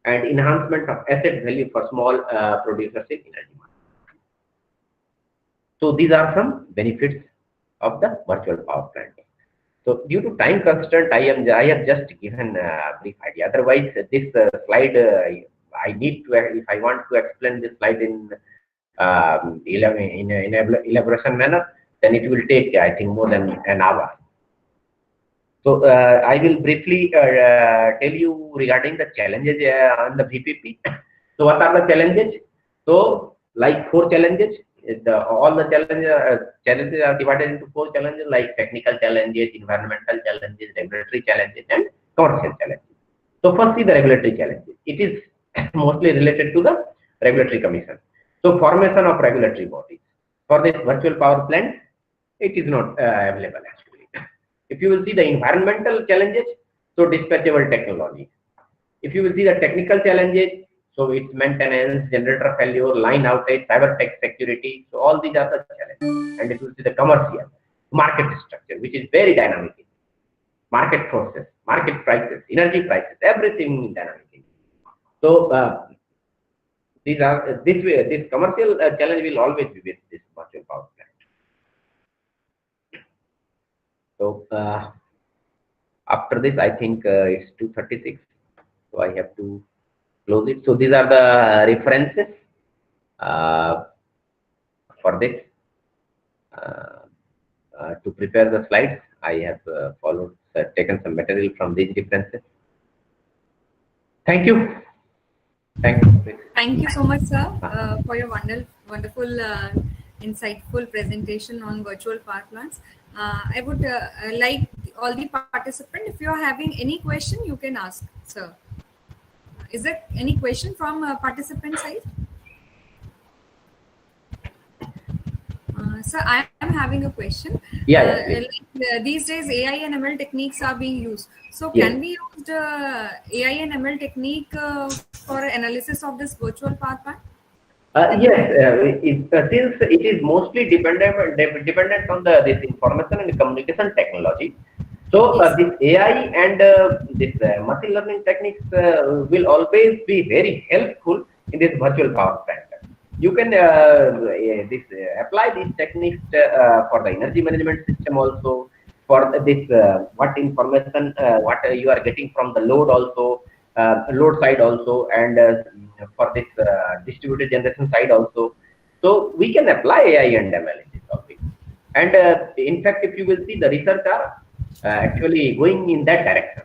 and enhancement of asset value for small producers in energy market. So these are some benefits of the virtual power plant. So due to time constraint, I have just given a brief idea. Otherwise, this slide I need to, if I want to explain this slide in elaboration manner, then it will take, I think, more than an hour. So I will briefly tell you regarding the challenges on the VPP. So what are the challenges? So like 4 challenges. All the challenges are divided into 4 challenges, like technical challenges, environmental challenges, regulatory challenges, and commercial challenges. So first is the regulatory challenges. It is mostly related to the regulatory commission. So formation of regulatory bodies for this virtual power plant, it is not available actually. If you will see the environmental challenges, so dispatchable technology. If you will see the technical challenges, so it's maintenance, generator failure, line outage, cyber tech security. So all these are the challenges. And if you see the commercial, market structure, which is very dynamic, market forces, market prices, energy prices, everything dynamic. So this commercial challenge will always be with this virtual power plant. So after this, I think it's 2:36. So I have to close it. So these are the references for this. To prepare the slides, I have taken some material from these references. Thank you. Thank you. Thank you so much, sir, for your wonderful, insightful presentation on virtual power plants. I would like all the participants, if you are having any question, you can ask, sir. Is there any question from participant side? Sir, I am having a question. These days, AI and ML techniques are being used. So, can we use AI and ML technique for analysis of this virtual power plant? Yes, since it is mostly dependent on this information and communication technology. So Yes. this AI and this machine learning techniques will always be very helpful in this virtual power plant. You can apply these techniques for the energy management system also, for this what information what you are getting from the load also, load side also, and for this distributed generation side also. So we can apply AI and ML in this topic. And in fact, if you will see, the research are actually going in that direction.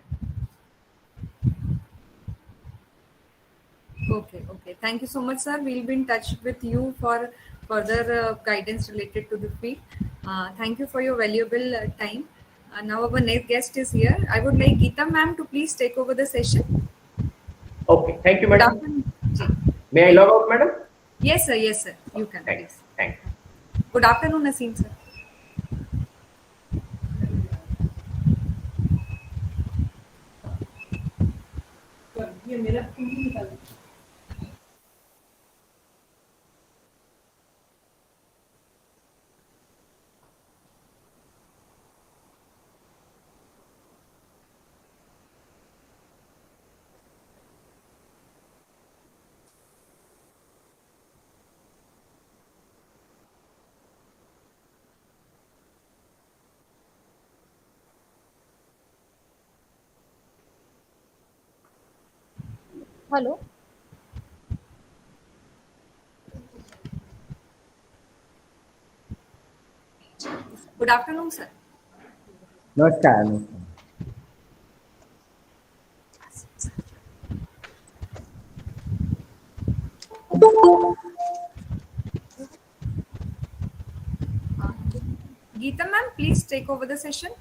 Okay, okay. Thank you so much, sir. We'll be in touch with you for further guidance related to the field. Thank you for your valuable time. Now our next guest is here. I would like Geeta ma'am to please take over the session. Okay, thank you, Good madam. afternoon. Ji. May I log out, madam? Yes, sir. Yes, sir. You can, Thanks. please. Thanks. Good afternoon, Naseem, sir. Hello. Good afternoon, sir. Namaskar. Geeta ma'am, please take over the session.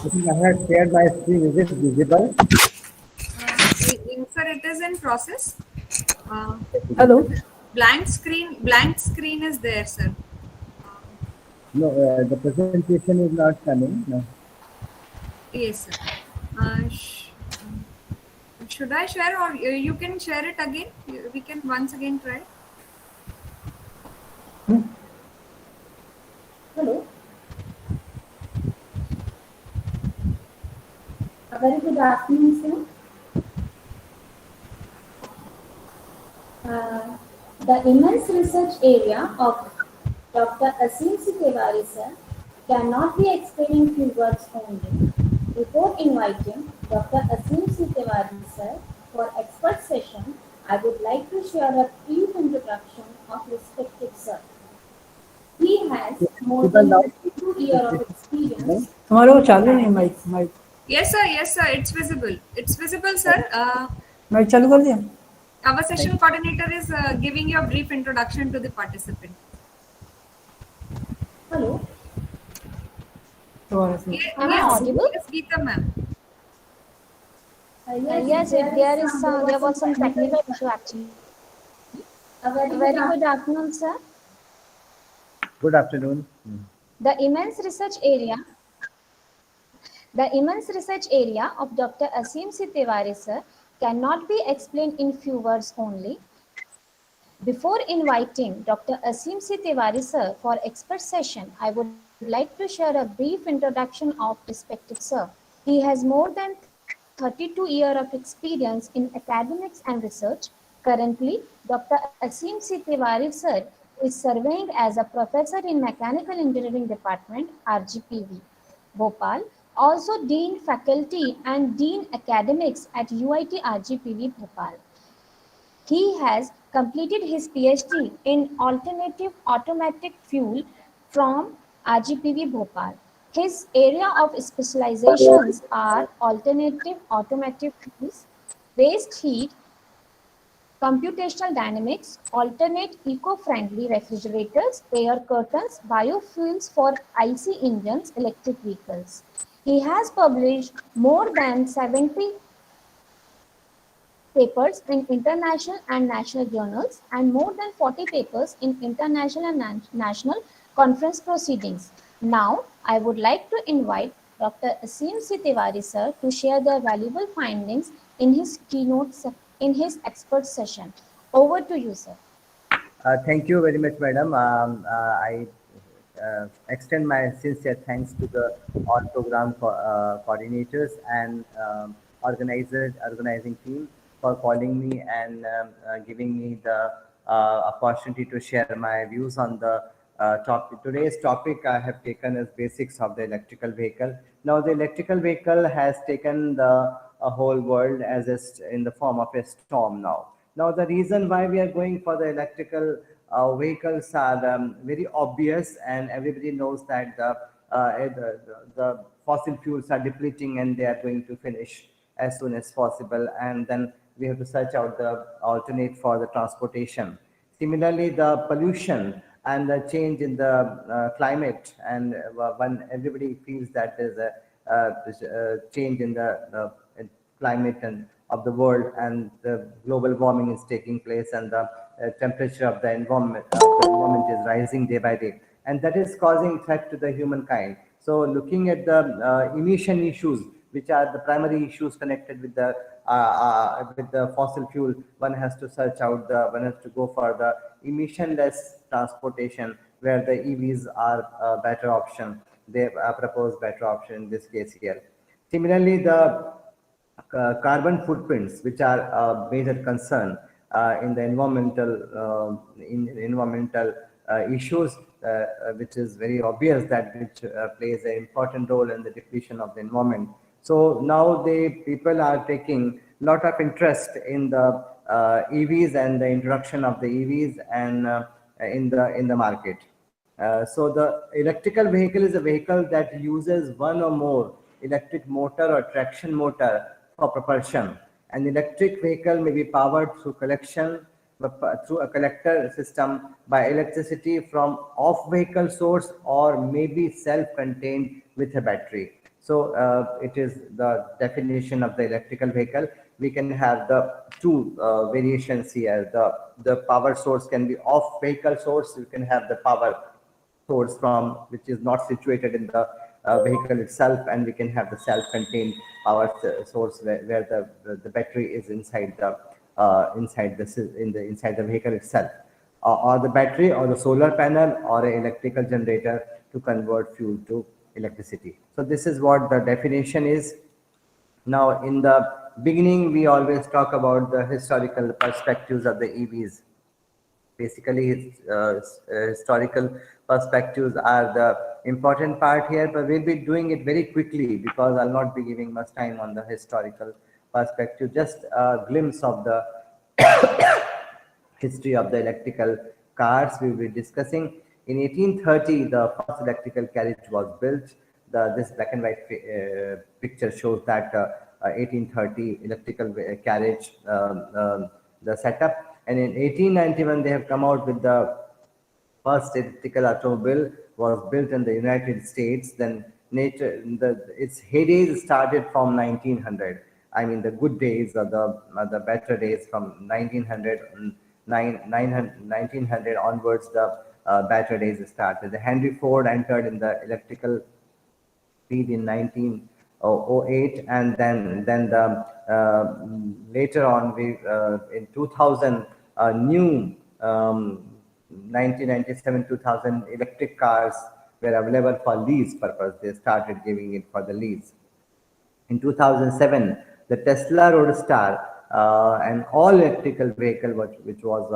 I think I have shared my screen. Is it visible? Sir, it is in process. Hello. Blank screen is there, sir. No, the presentation is not coming. No. Yes, sir. Should I share, or you can share it again? We can once again try. Hello. A very good afternoon, sir. The immense research area of Dr. Asim Tiwari, sir, cannot be explained in few words only. Before inviting Dr. Asim Tiwari, sir, for expert session, I would like to share a brief introduction of respected sir. He has more than 32 years of experience. हमारा वो चालू नहीं mic Yes, sir. Yes, sir. It's visible. It's visible, sir. Mic चालू कर दिया. Our session coordinator is giving you a brief introduction to the participant. Hello. Am I audible? Yes, Geeta ma'am. Yes, there was some technical issue actually. A very good afternoon, sir. Good afternoon. The immense research area of Dr. Asim Tiwari, sir, cannot be explained in few words only. Before inviting Dr. Asim Tiwari, sir, for expert session, I would like to share a brief introduction of respected sir. He has more than 32 years of experience in academics and research. Currently, Dr. Asim Tiwari, sir, is serving as a professor in Mechanical Engineering Department, RGPV, Bhopal, also Dean Faculty and Dean Academics at UIT RGPV, Bhopal. He has completed his PhD in Alternative Automatic Fuel from RGPV, Bhopal. His area of specializations are alternative automatic fuels, waste heat, computational dynamics, alternate eco-friendly refrigerators, air curtains, biofuels for IC engines, electric vehicles. He has published more than 70 papers in international and national journals and more than 40 papers in international and national conference proceedings. Now, I would like to invite Dr. Asim C. Tiwari sir to share their valuable findings in his in his expert session. Over to you, sir. Thank you very much, madam. I extend my sincere thanks to the all program coordinators and organizing team for calling me and giving me the opportunity to share my views on the topic. Today's topic I have taken as basics of the electrical vehicle. Now, the electrical vehicle has taken the whole world as in the form of a storm now. Now, the reason why we are going for the electrical vehicles are very obvious, and everybody knows that the fossil fuels are depleting and they are going to finish as soon as possible. And then we have to search out the alternate for the transportation. Similarly, the pollution and the change in the climate, and when everybody feels that there's a change in the climate and of the world, and the global warming is taking place, and the temperature of the environment is rising day by day, and that is causing threat to the humankind. So looking at the emission issues, which are the primary issues connected with the fossil fuel, one has to search out one has to go for the emissionless transportation, where the EVs are a better option. They propose better option in this case here. Similarly, the carbon footprints, which are a major concern in the environmental issues, which is very obvious that which plays an important role in the depletion of the environment. So now the people are taking a lot of interest in the EVs and the introduction of the EVs and in the market. So the electrical vehicle is a vehicle that uses one or more electric motor or traction motor for propulsion. An electric vehicle may be powered through through a collector system by electricity from off-vehicle source, or may be self-contained with a battery. So it is the definition of the electrical vehicle. We can have the two variations here. The power source can be off-vehicle source. You can have the power source from which is not situated in the vehicle itself, and we can have the self-contained power source where the battery is inside the vehicle itself, or the battery, or the solar panel, or an electrical generator to convert fuel to electricity. So this is what the definition is. Now, in the beginning, we always talk about the historical perspectives of the EVs. Basically, historical perspectives are the important part here, but we'll be doing it very quickly because I'll not be giving much time on the historical perspective. Just a glimpse of the history of the electrical cars we will be discussing. In 1830, the first electrical carriage was built. This black and white picture shows that 1830 electrical carriage, the setup. And in 1891, they have come out with the first electrical automobile was built in the United States. Then its heydays started from 1900. I mean, the good days or the better days from 1900 onwards, the better days started. The Henry Ford entered in the electrical field in 1908, and then the later on in 2000 new 1997-2000 electric cars were available for lease purpose. They started giving it for the lease. In 2007, the Tesla Roadster, an all-electrical vehicle, which was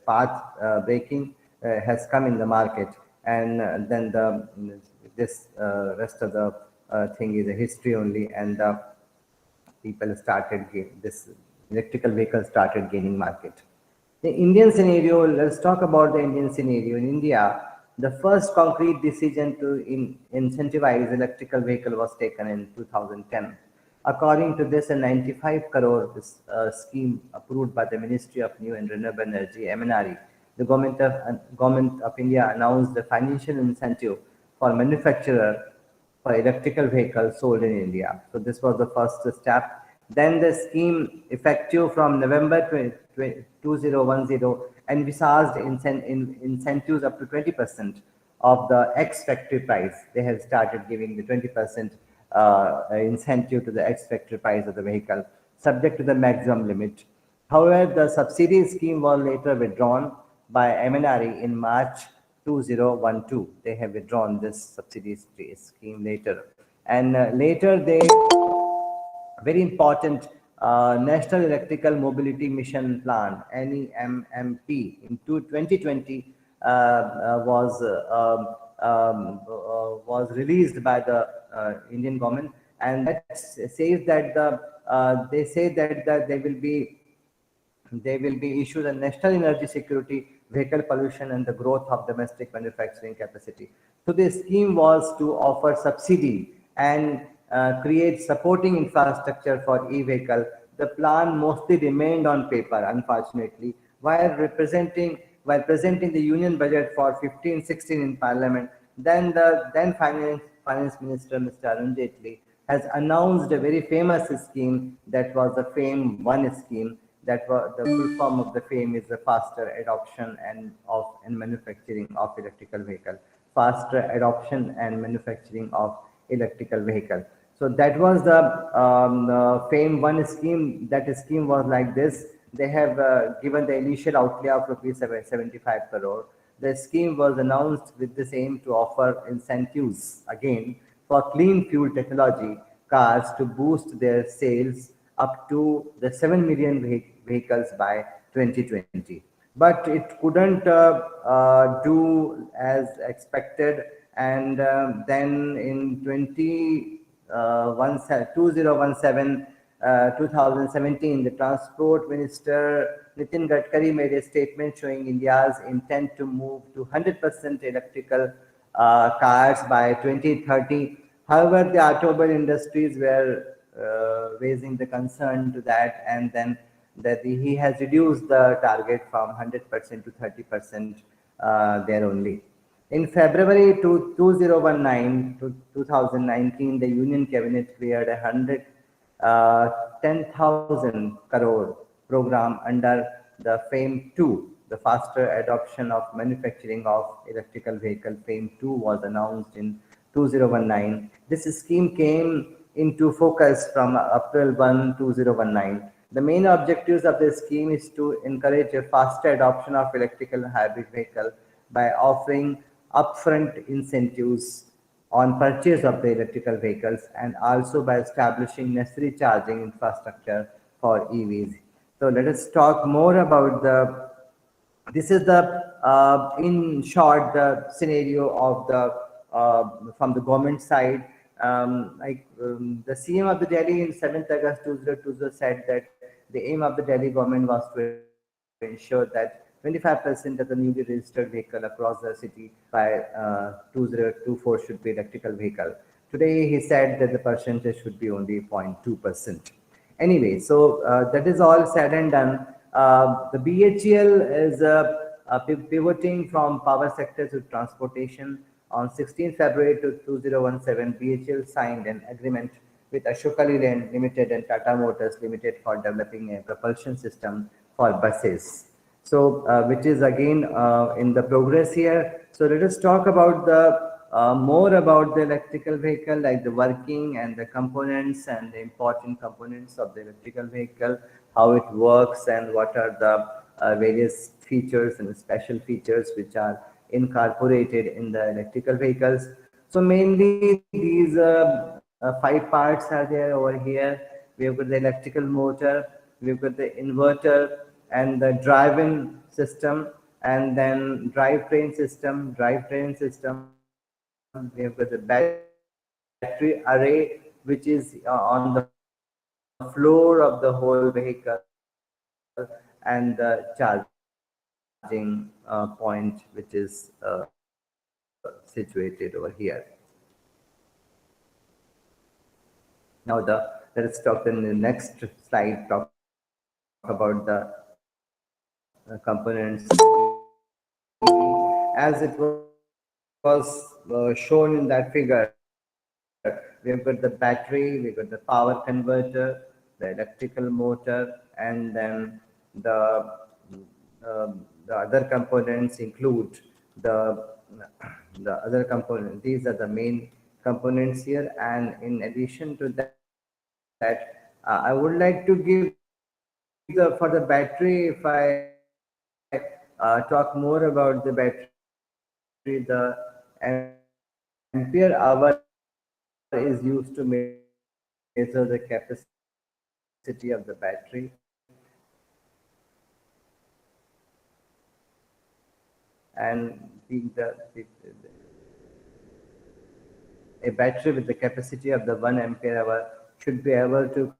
path braking, has come in the market, and then this rest of the thing is a history only, and people started this electrical vehicles started gaining market. The Indian scenario, let's talk about the Indian scenario. In India, the first concrete decision to incentivize electrical vehicle was taken in 2010. According to this, a 95 crore scheme approved by the Ministry of New and Renewable Energy, MNRE, the government of India announced the financial incentive for manufacturer for electrical vehicles sold in India. So this was the first step. Then the scheme, effective from November 2010, envisaged incentives up to 20% of the X factory price. They have started giving the 20% incentive to the X factory price of the vehicle, subject to the maximum limit. However, the subsidy scheme was later withdrawn by MNRE in March 2012. They have withdrawn this subsidy scheme later. And later they, very important, National Electrical Mobility Mission Plan, NEMMP, in 2020 was released by the Indian government, and that says that they say that they will be issued a national energy security, vehicle pollution, and the growth of domestic manufacturing capacity. So the scheme was to offer subsidy and create supporting infrastructure for e-vehicle. The plan mostly remained on paper, unfortunately, while presenting the union budget for 15-16 in Parliament. Then the Finance Minister, Mr. Arun Jaitley, has announced a very famous scheme, that was the FAME 1 scheme. That was the full form of the FAME is the faster adoption and manufacturing of electrical vehicle. Faster adoption and manufacturing of electrical vehicle. So that was the FAME 1 scheme. That scheme was like this. They have given the initial outlay of rupees 75 crore. The scheme was announced with this aim to offer incentives again for clean fuel technology cars to boost their sales up to the 7 million vehicles by 2020. But it couldn't do as expected, and then in 2017, the Transport Minister Nitin Gadkari made a statement showing India's intent to move to 100% electrical cars by 2030. However, the automobile industries were raising the concern to that, and then that he has reduced the target from 100% to 30% there only. In February 2019, the Union Cabinet cleared 10,000 crore program under the FAME 2. The faster adoption of manufacturing of electrical vehicle, FAME 2, was announced in 2019. This scheme came into focus from April 1, 2019. The main objectives of the scheme is to encourage a faster adoption of electrical and hybrid vehicle by offering upfront incentives on purchase of the electrical vehicles, and also by establishing necessary charging infrastructure for EVs. So let us talk more about this is the, in short, the scenario of the, from the government side. The CM of the Delhi in 7th August 2020 said that the aim of the Delhi government was to ensure that 25% of the newly registered vehicle across the city by 2024 should be electrical vehicle. Today, he said that the percentage should be only 0.2%. Anyway, so that is all said and done. The BHEL is pivoting from power sector to transportation. On 16 February 2017, BHEL signed an agreement with Ashoka Leyland Limited and Tata Motors Limited for developing a propulsion system for buses. So, which is again in the progress here. So let us talk about the more about the electrical vehicle, like the working and the components and the important components of the electrical vehicle, how it works, and what are the various features and special features which are incorporated in the electrical vehicles. So mainly these 5 parts are there over here. We have got the electrical motor, we've got the inverter, and the drive-in system, and then drivetrain system. We have got the battery array, which is on the floor of the whole vehicle, and the charging point, which is situated over here. Now let us talk in the next slide, talk about the components. As it was shown in that figure, we've got the battery, we've got the power converter, the electrical motor, and then the other components include the the other component. These are the main components here, and in addition to that, I would like to give for the battery. If I talk more about the battery, the ampere hour is used to measure the capacity of the battery. And a battery with the capacity of the 1 ampere hour should be able to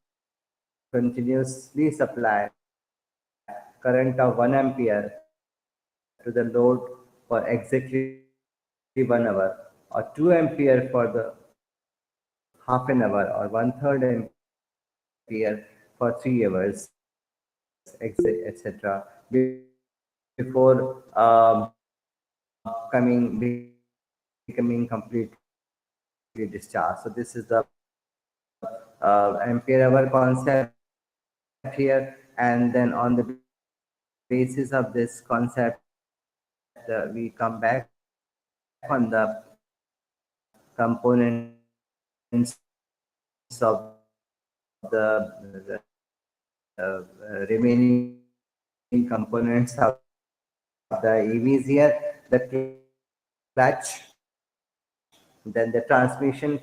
continuously supply current of 1 ampere to the load for exactly 1 hour, or 2 ampere for the half an hour, or 1/3 ampere for 3 hours, etc. Before becoming completely discharged. So this is the ampere hour concept here, and then on the basis of this concept, we come back on the components of the remaining components of the EVs here, the clutch, then the transmission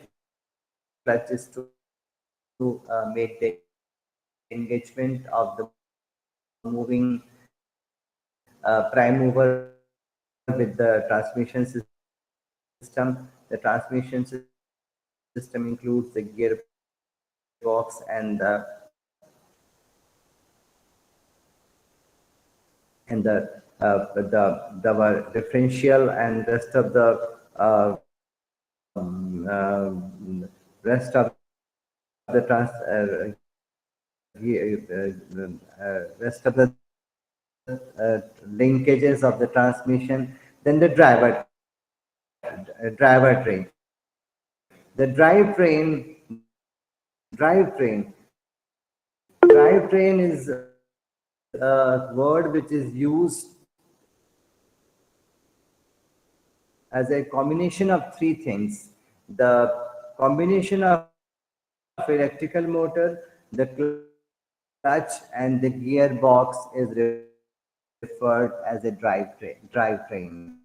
clutch is to make the engagement of the moving prime mover with the transmission system. The transmission system includes the gearbox and the differential and rest of the rest of the rest of the linkages of the transmission. Then the drivetrain. The drivetrain is a word which is used as a combination of three things: the combination of electrical motor, the clutch, and the gearbox is referred as a drivetrain.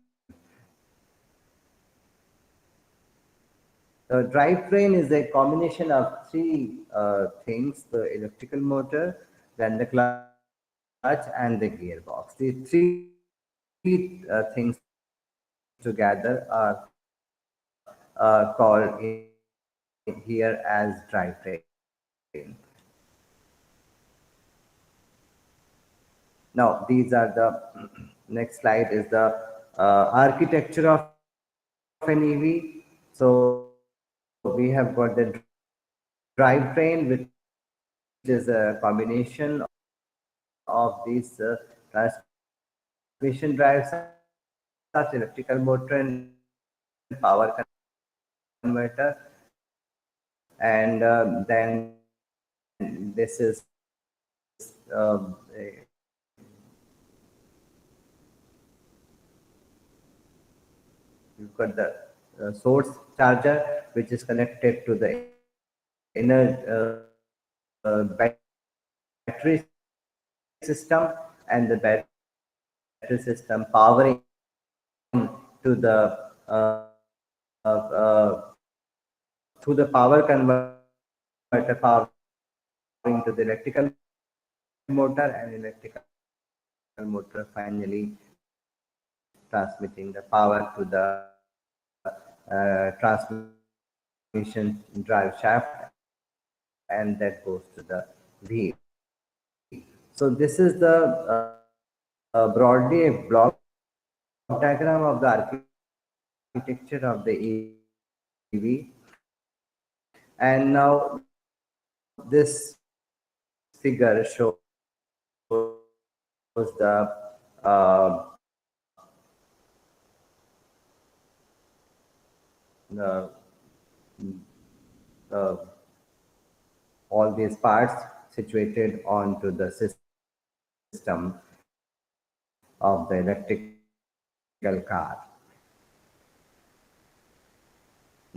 The drivetrain is a combination of three things: the electrical motor, then the clutch, and the gearbox. The three things together are called here as drivetrain. Now, these are the next slide is the architecture of an EV. So we have got the drivetrain, which is a combination of these transmission drives, such electrical motor and power converter, and then this is you've got the source charger, which is connected to the inner battery system, and the battery system powering to the through the power converter powering to the electrical motor, and electrical motor finally transmitting the power to the transmission drive shaft, and that goes to the wheel. So this is the broadly a block diagram of the architecture of the EV. And now this figure shows the all these parts situated onto the system of the electrical car.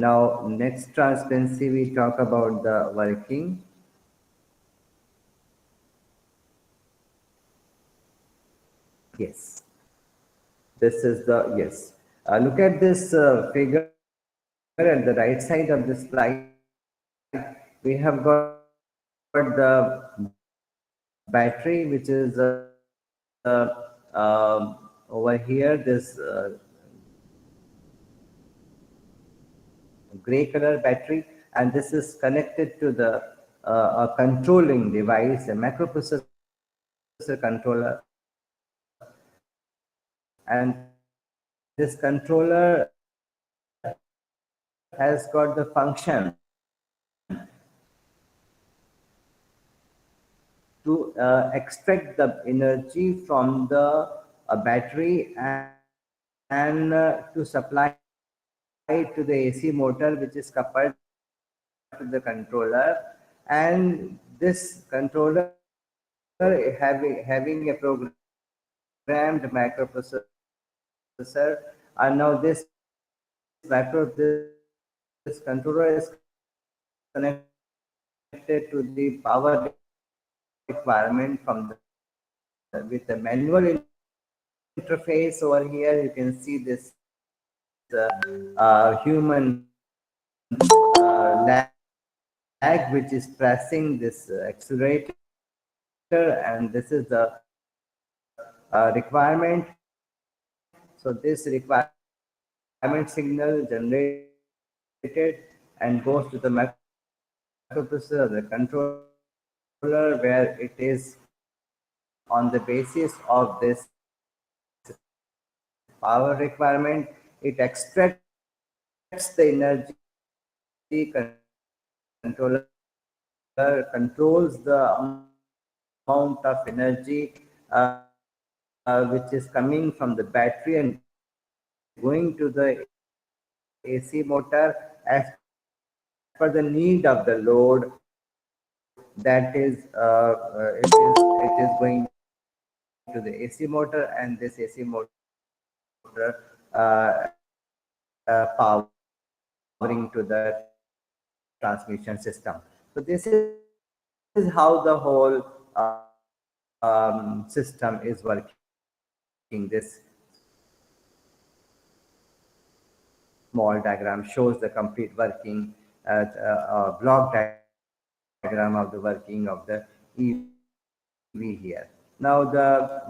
Now, next transparency, we talk about the working. Yes, this is the, yes. Look at this figure at the right side of the slide. We have got the battery, which is over here, this gray color battery, and this is connected to the a controlling device, a microprocessor controller, and this controller has got the function to extract the energy from the battery and to supply it to the AC motor, which is coupled to the controller. And this controller having a programmed microprocessor, and now this controller is connected to the power requirement from the with the manual interface. Over here you can see this human lag, which is pressing this accelerator, and this is the requirement. So this requirement signal generated and goes to the microprocessor, the controller, where it is on the basis of this power requirement, it extracts the energy. Controller controls the amount of energy which is coming from the battery and going to the AC motor as per the need of the load. That is, it is going to the AC motor, and this AC motor powering to the transmission system. So this is how the whole system is working. This small diagram shows the complete working, block diagram of the working of the EV here. Now the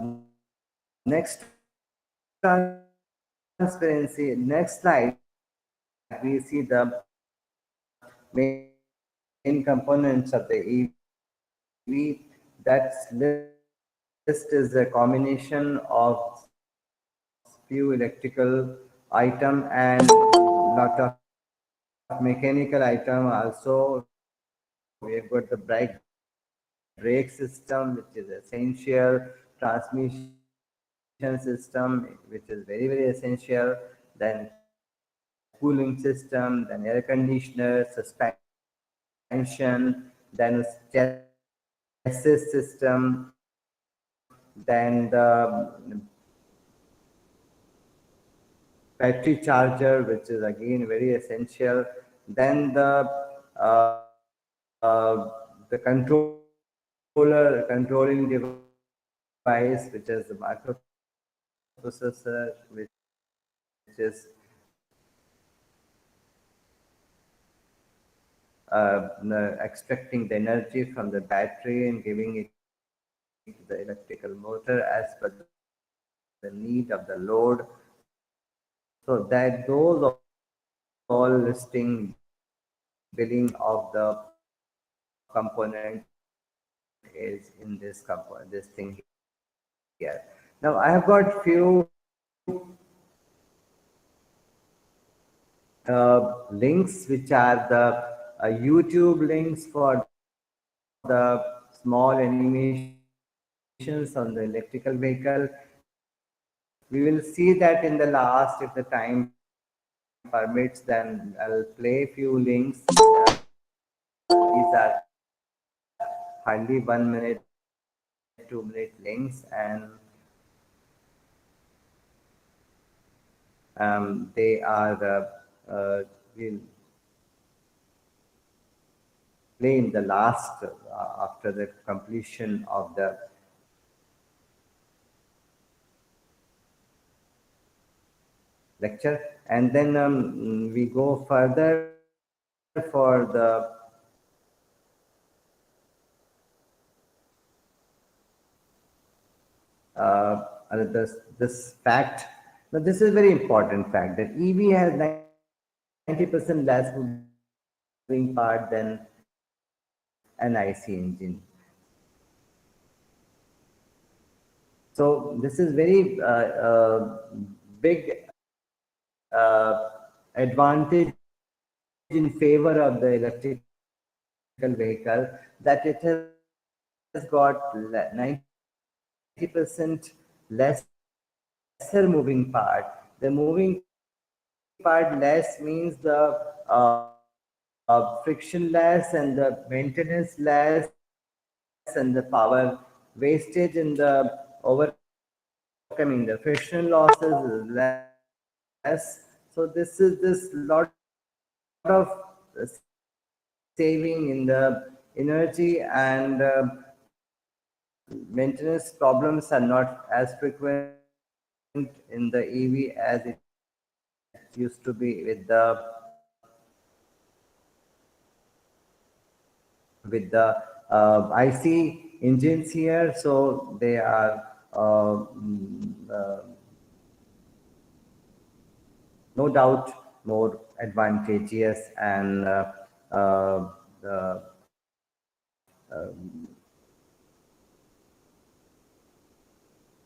next transparency, next slide, we see the main components of the EV. That list is a combination of few electrical item and lot of mechanical item also. We have got the brake system, which is essential, transmission system, which is very, very essential, then cooling system, then air conditioner, suspension, then chassis system, then the battery charger, which is again very essential, then the controlling device, which is the microprocessor, which is extracting the energy from the battery and giving it to the electrical motor as per the need of the load. So that those all listing billing of the component is in this component, this thing here. Now I have got few links, which are the YouTube links for the small animations on the electrical vehicle. We will see that in the last, if the time permits, then I'll play few links. These are hardly 1 minute, 2 minute links, and they are explain the last after the completion of the lecture, and then we go further for the this fact. Now, this is a very important fact that EV has 90% less moving part than an IC engine. So this is very big advantage in favor of the electrical vehicle, that it has got 90% lesser moving part. The moving part less means the friction less and the maintenance less and the power wastage in the overcoming the friction losses is less. So this lot of saving in the energy, and maintenance problems are not as frequent in the EV as it used to be with the IC engines here. So they are no doubt more advantageous and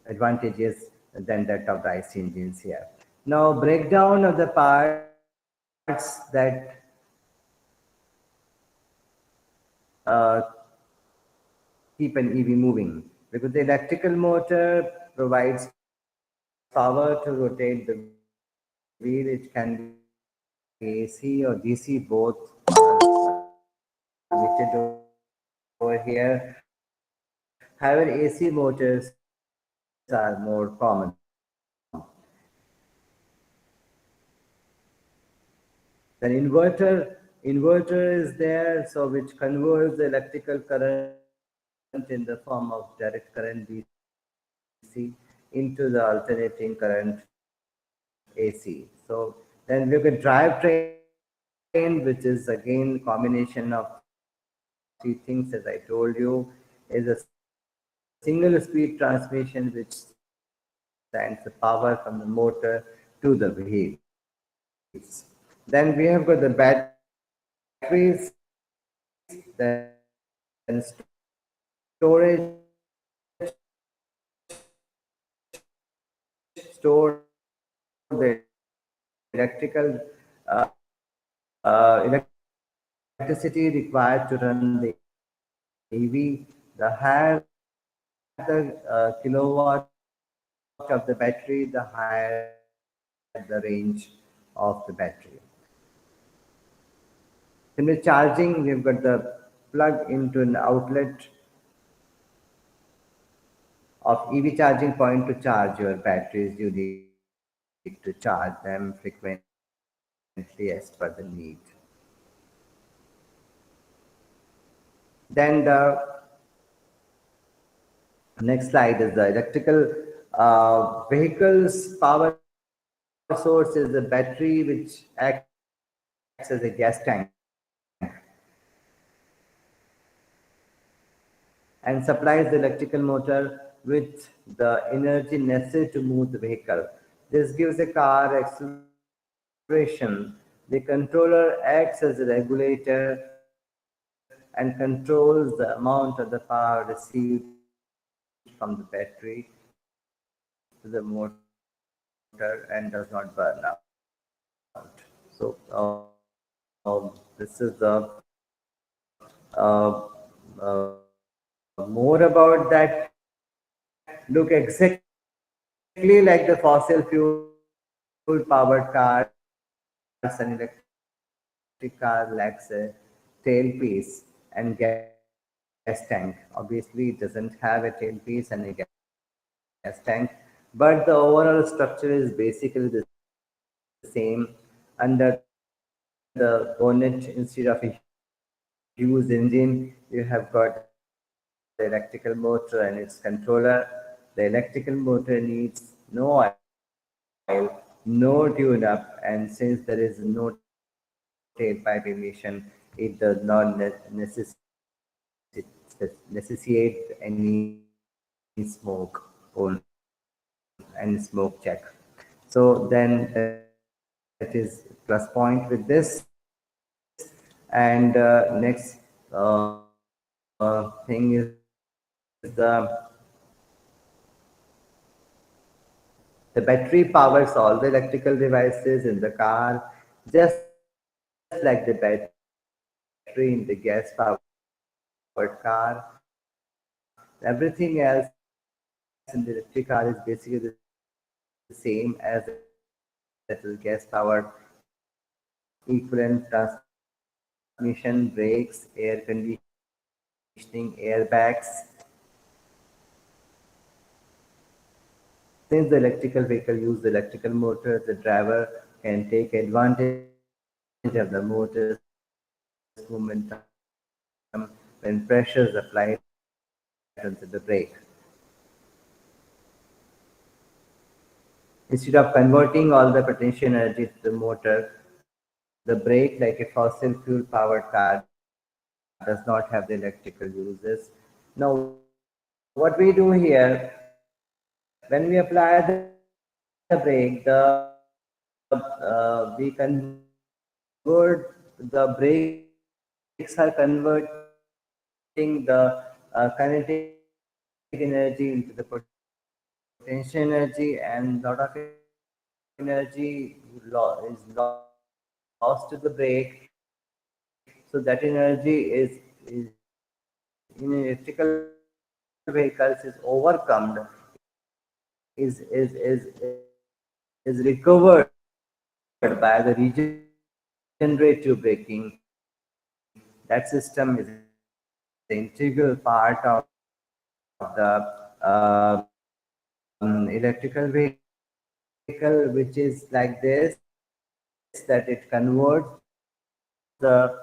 advantageous than that of the IC engines here. Now, breakdown of the parts that keep an EV moving, because the electrical motor provides power to rotate the wheel. It can be AC or DC, both are permitted over here. However, AC motors are more common. Then inverter is there, so which converts the electrical current in the form of direct current DC into the alternating current AC. So then we have a drivetrain, which is again combination of three things, as I told you, is a single speed transmission which sends the power from the motor to the wheels. Then we have got the batteries, then storage, store the electrical electricity required to run the EV. The higher the kilowatt of the battery, the higher the range of the battery. In the charging, we've got the plug into an outlet of EV charging point to charge your batteries. You need to charge them frequently as per the need. Then the next slide is the electrical vehicles power source is the battery, which acts as a gas tank and supplies the electrical motor with the energy necessary to move the vehicle. This gives the car acceleration. The controller acts as a regulator and controls the amount of the power received from the battery to the motor and does not burn out. So this is the more about that. Look exactly like the fossil fuel powered cars, and electric car lacks a tailpiece and gas tank. Obviously, it doesn't have a tailpiece and a gas tank, but the overall structure is basically the same. Under the bonnet, instead of a huge engine, you have got the electrical motor and its controller. The electrical motor needs no oil, no tune-up, and since there is no tailpipe emission, it does not necessitate any smoke or any smoke check. So then that is plus point with this. And next thing is the battery powers all the electrical devices in the car, just like the battery in the gas-powered car. Everything else in the electric car is basically the same as that is gas-powered. Equivalent transmission, brakes, air conditioning, airbags. Since the electrical vehicle uses the electrical motor, the driver can take advantage of the motor's momentum when pressure is applied onto the brake. Instead of converting all the potential energy to the motor, the brake, like a fossil fuel powered car, does not have the electrical uses. Now, what we do here, when we apply the brake, we convert the brakes are converting the kinetic energy into the potential energy, and lot of energy is lost to the brake. So that energy is in electrical vehicles is overcome, is recovered by the regenerative braking. That system is an integral part of the electrical vehicle, which is like this, that it converts the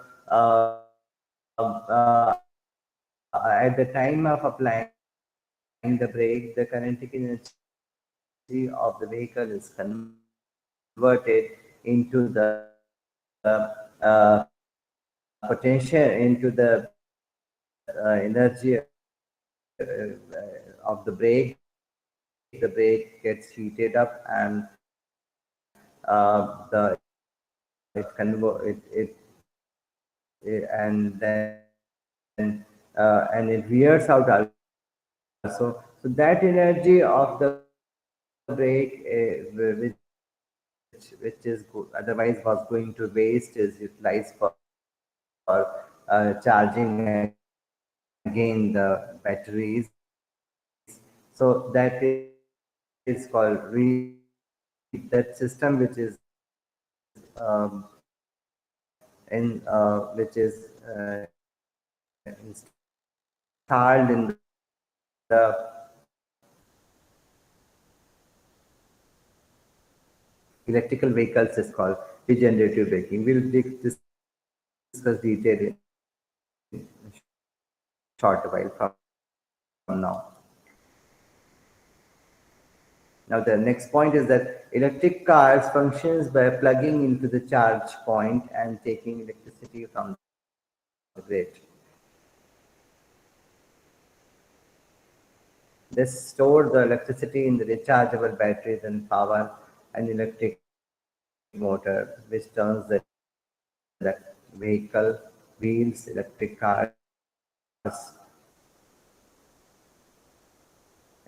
at the time of applying the brake, the kinetic energy of the vehicle is converted into the potential, into the energy of the brake. The brake gets heated up, and and then and it wears out also. So that energy of the brake, which is otherwise was going to waste, is utilized for charging again the batteries. So that is called that system, which is which is installed in the electrical vehicles is called regenerative braking. We'll discuss detail in short while from now. Now the next point is that electric cars functions by plugging into the charge point and taking electricity from the grid. This stores the electricity in the rechargeable batteries and power an electric motor, which turns the vehicle wheels, electric cars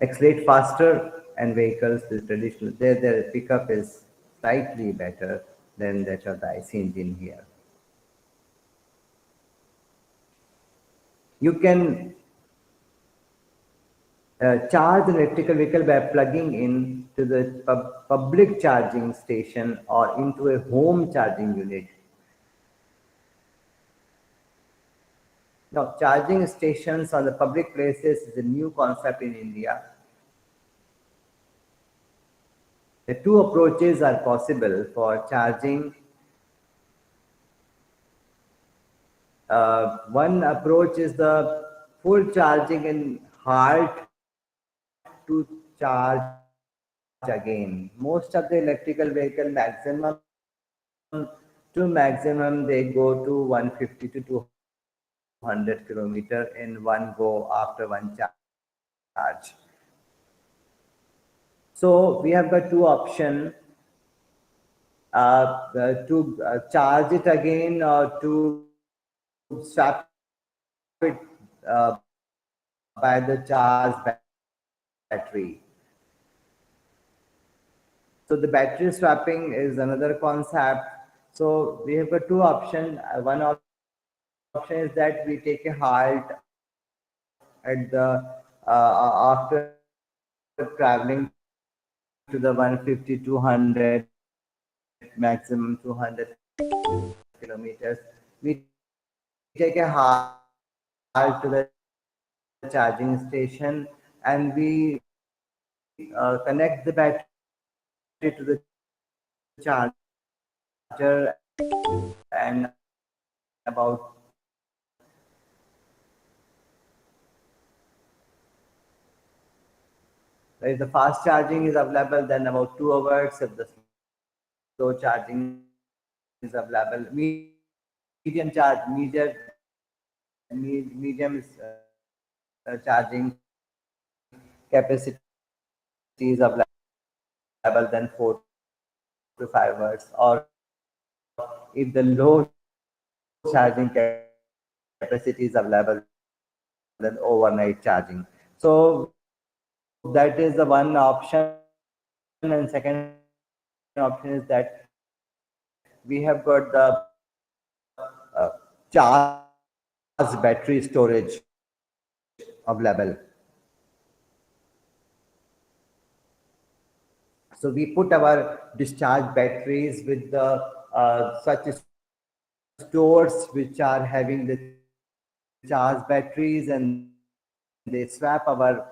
accelerate faster, and vehicles with traditional, their pickup is slightly better than that of the IC engine here. You can charge an electrical vehicle by plugging in to the public charging station or into a home charging unit. Now, charging stations on the public places is a new concept in India. The two approaches are possible for charging One approach is the full charging in halt to charge again. Most of the electrical vehicle maximum they go to 150 to 200 kilometer in one go after one charge. So we have got two options, to charge it again or to swap it by the charge battery. So the battery swapping is another concept. So we have got two options. One option is that we take a halt at the after traveling to the 150, 200, maximum 200 kilometers. We take a halt to the charging station and we connect the battery to the charger, and about if the fast charging is available, then about 2 hours. If the slow charging is available, medium charging capacity is available, then 4 to 5 hours. Or if the low charging capacity is available, then overnight charging. So that is the one option. And second option is that we have got the charge battery storage available. So we put our discharge batteries with the such stores which are having the charge batteries, and they swap our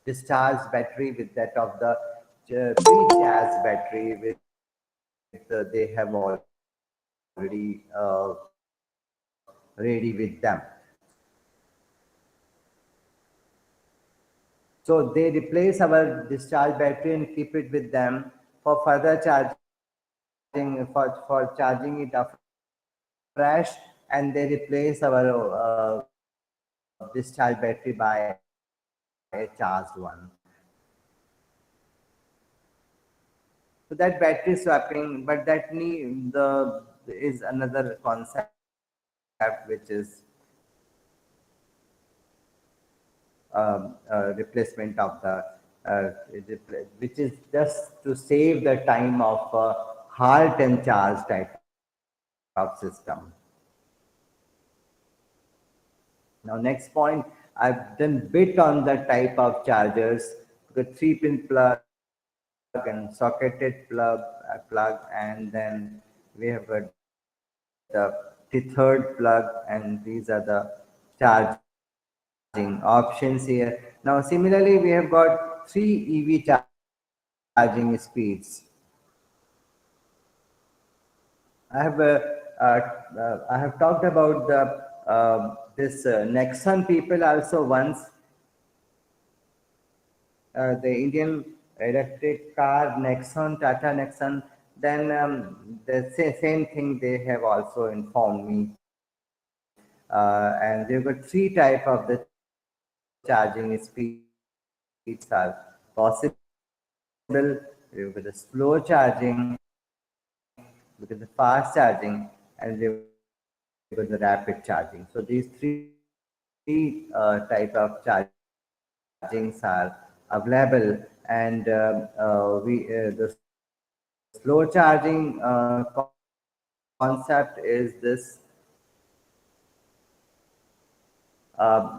discharge battery with that of the pre-charge battery, with they have already ready with them. So they replace our discharge battery and keep it with them for further charging, for charging it afresh, and they replace our discharge battery by a charged one. So that battery swapping, but that is another concept which is replacement of the which is just to save the time of halt and charge type of system. Now next point, I've done bit on the type of chargers. The 3-pin plug and socketed plug, and then we have got the third plug, and these are the charging options here. Now similarly, we have got 3 EV charging speeds. I have talked about the this Nexon people also once. The Indian electric car Nexon, Tata Nexon, then the same thing they have also informed me. And they've got 3 types of the charging speeds are possible. We've got the slow charging, we've got the fast charging, and we've got the rapid charging. So these 3 types of chargings are available, and the slow charging concept is this.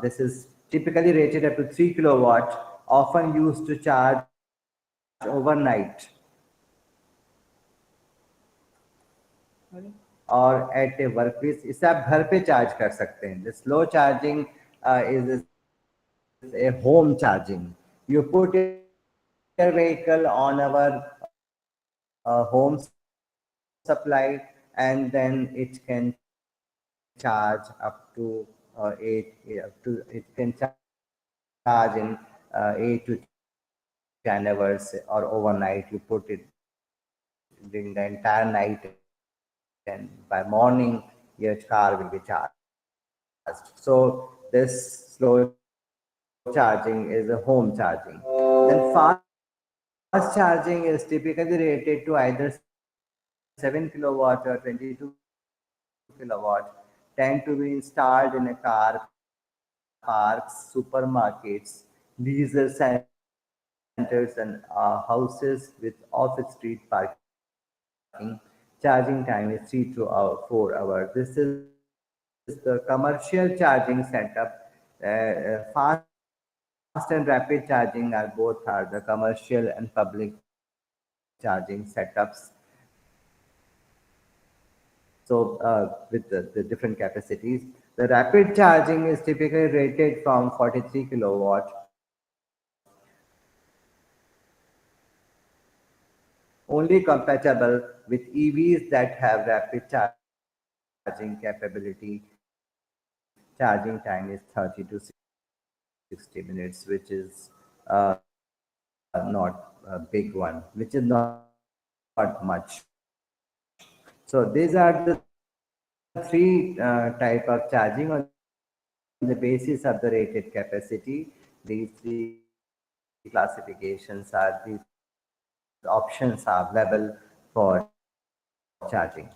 This is typically rated up to 3 kilowatt, often used to charge overnight or at a workplace. इसे आप घर पे charge कर सकते हैं. The slow charging is a home charging. You put your vehicle on our home supplied, and then it can charge up to 8 in 8 to 10 hours or overnight. You put it during the entire night, and by morning your car will be charged. So this slow charging is a home charging. Then fast charging is typically rated to either 7 kilowatt or 22 kilowatt, tend to be installed in a car parks, supermarkets, leisure centers, and houses with off-street parking. Charging time is 3 to 4 hours. This is the commercial charging setup. Fast and rapid charging are both the commercial and public charging setups. So with the different capacities, the rapid charging is typically rated from 43 kilowatt, only compatible with EVs that have rapid charging capability. Charging time is 30 to 60 minutes, which is not a big one, which is not much. So these are the three type of charging on the basis of the rated capacity. These three classifications are these options are available for charging.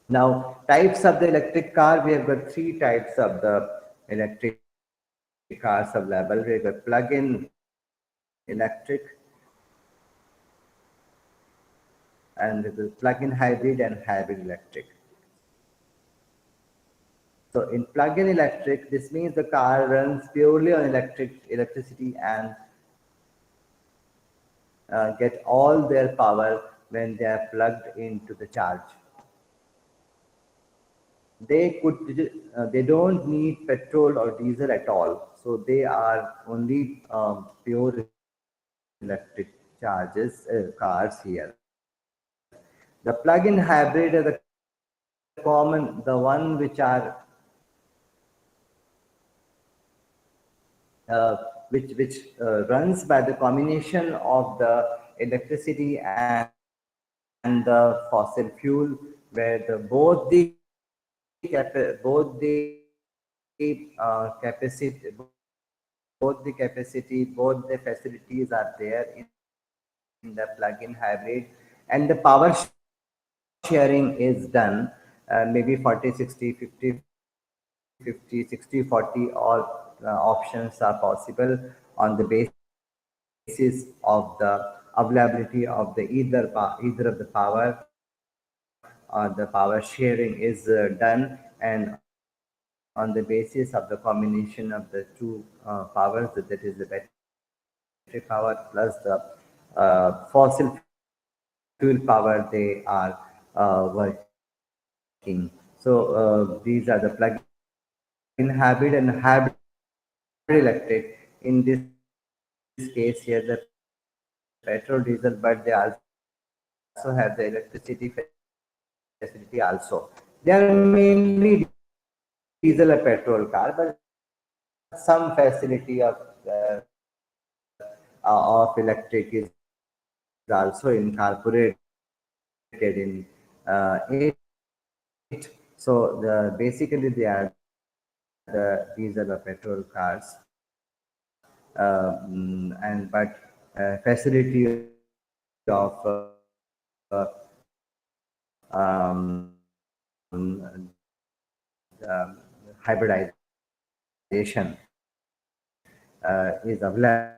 Now, types of the electric car, we have got three types of the electric cars available. We have got plug-in electric, and the plug-in hybrid and hybrid electric. So in plug-in electric, this means the car runs purely on electricity and get all their power when they are plugged into the charge. They don't need petrol or diesel at all. So they are only pure electric cars here. The plug-in hybrid are the one which are which runs by the combination of the electricity and the fossil fuel, where both the facilities are there in the plug-in hybrid, and the power sharing is done, maybe 40-60-50-50, 60-40, all options are possible on the basis of the availability of the either of the power, or the power sharing is done, and on the basis of the combination of the two powers, that is the battery power plus the fossil fuel power, they are working. So these are the plug-in hybrid and hybrid electric. In this case here, the petrol diesel, but they also have the electricity facility also. They are mainly diesel or petrol car, but some facility of electric is also incorporated in it. So basically they are the diesel or petrol cars, but facility of hybridization is available.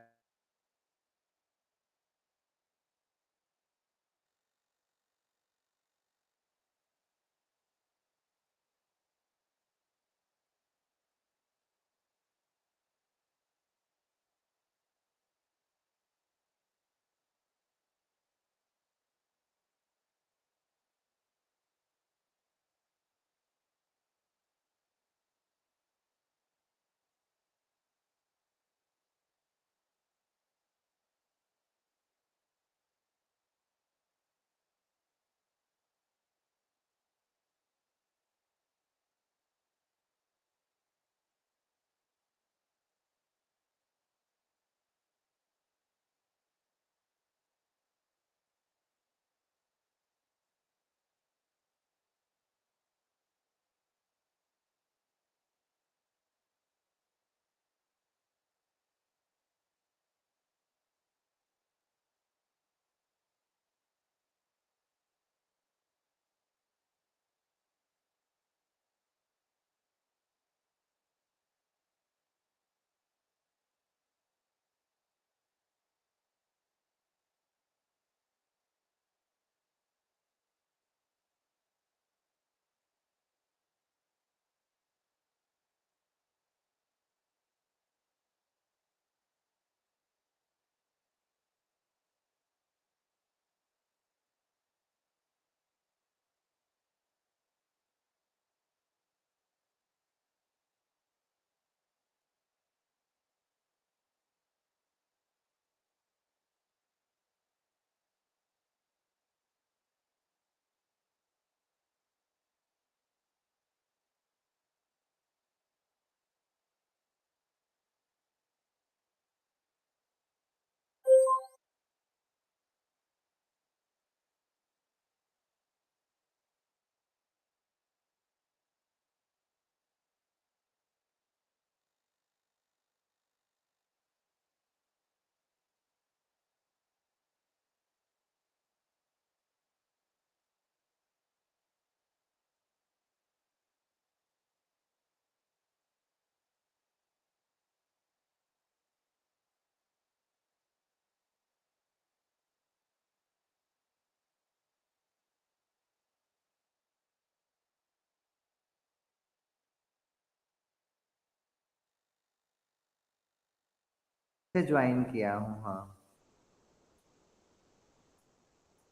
से join किया हूँ। हाँ,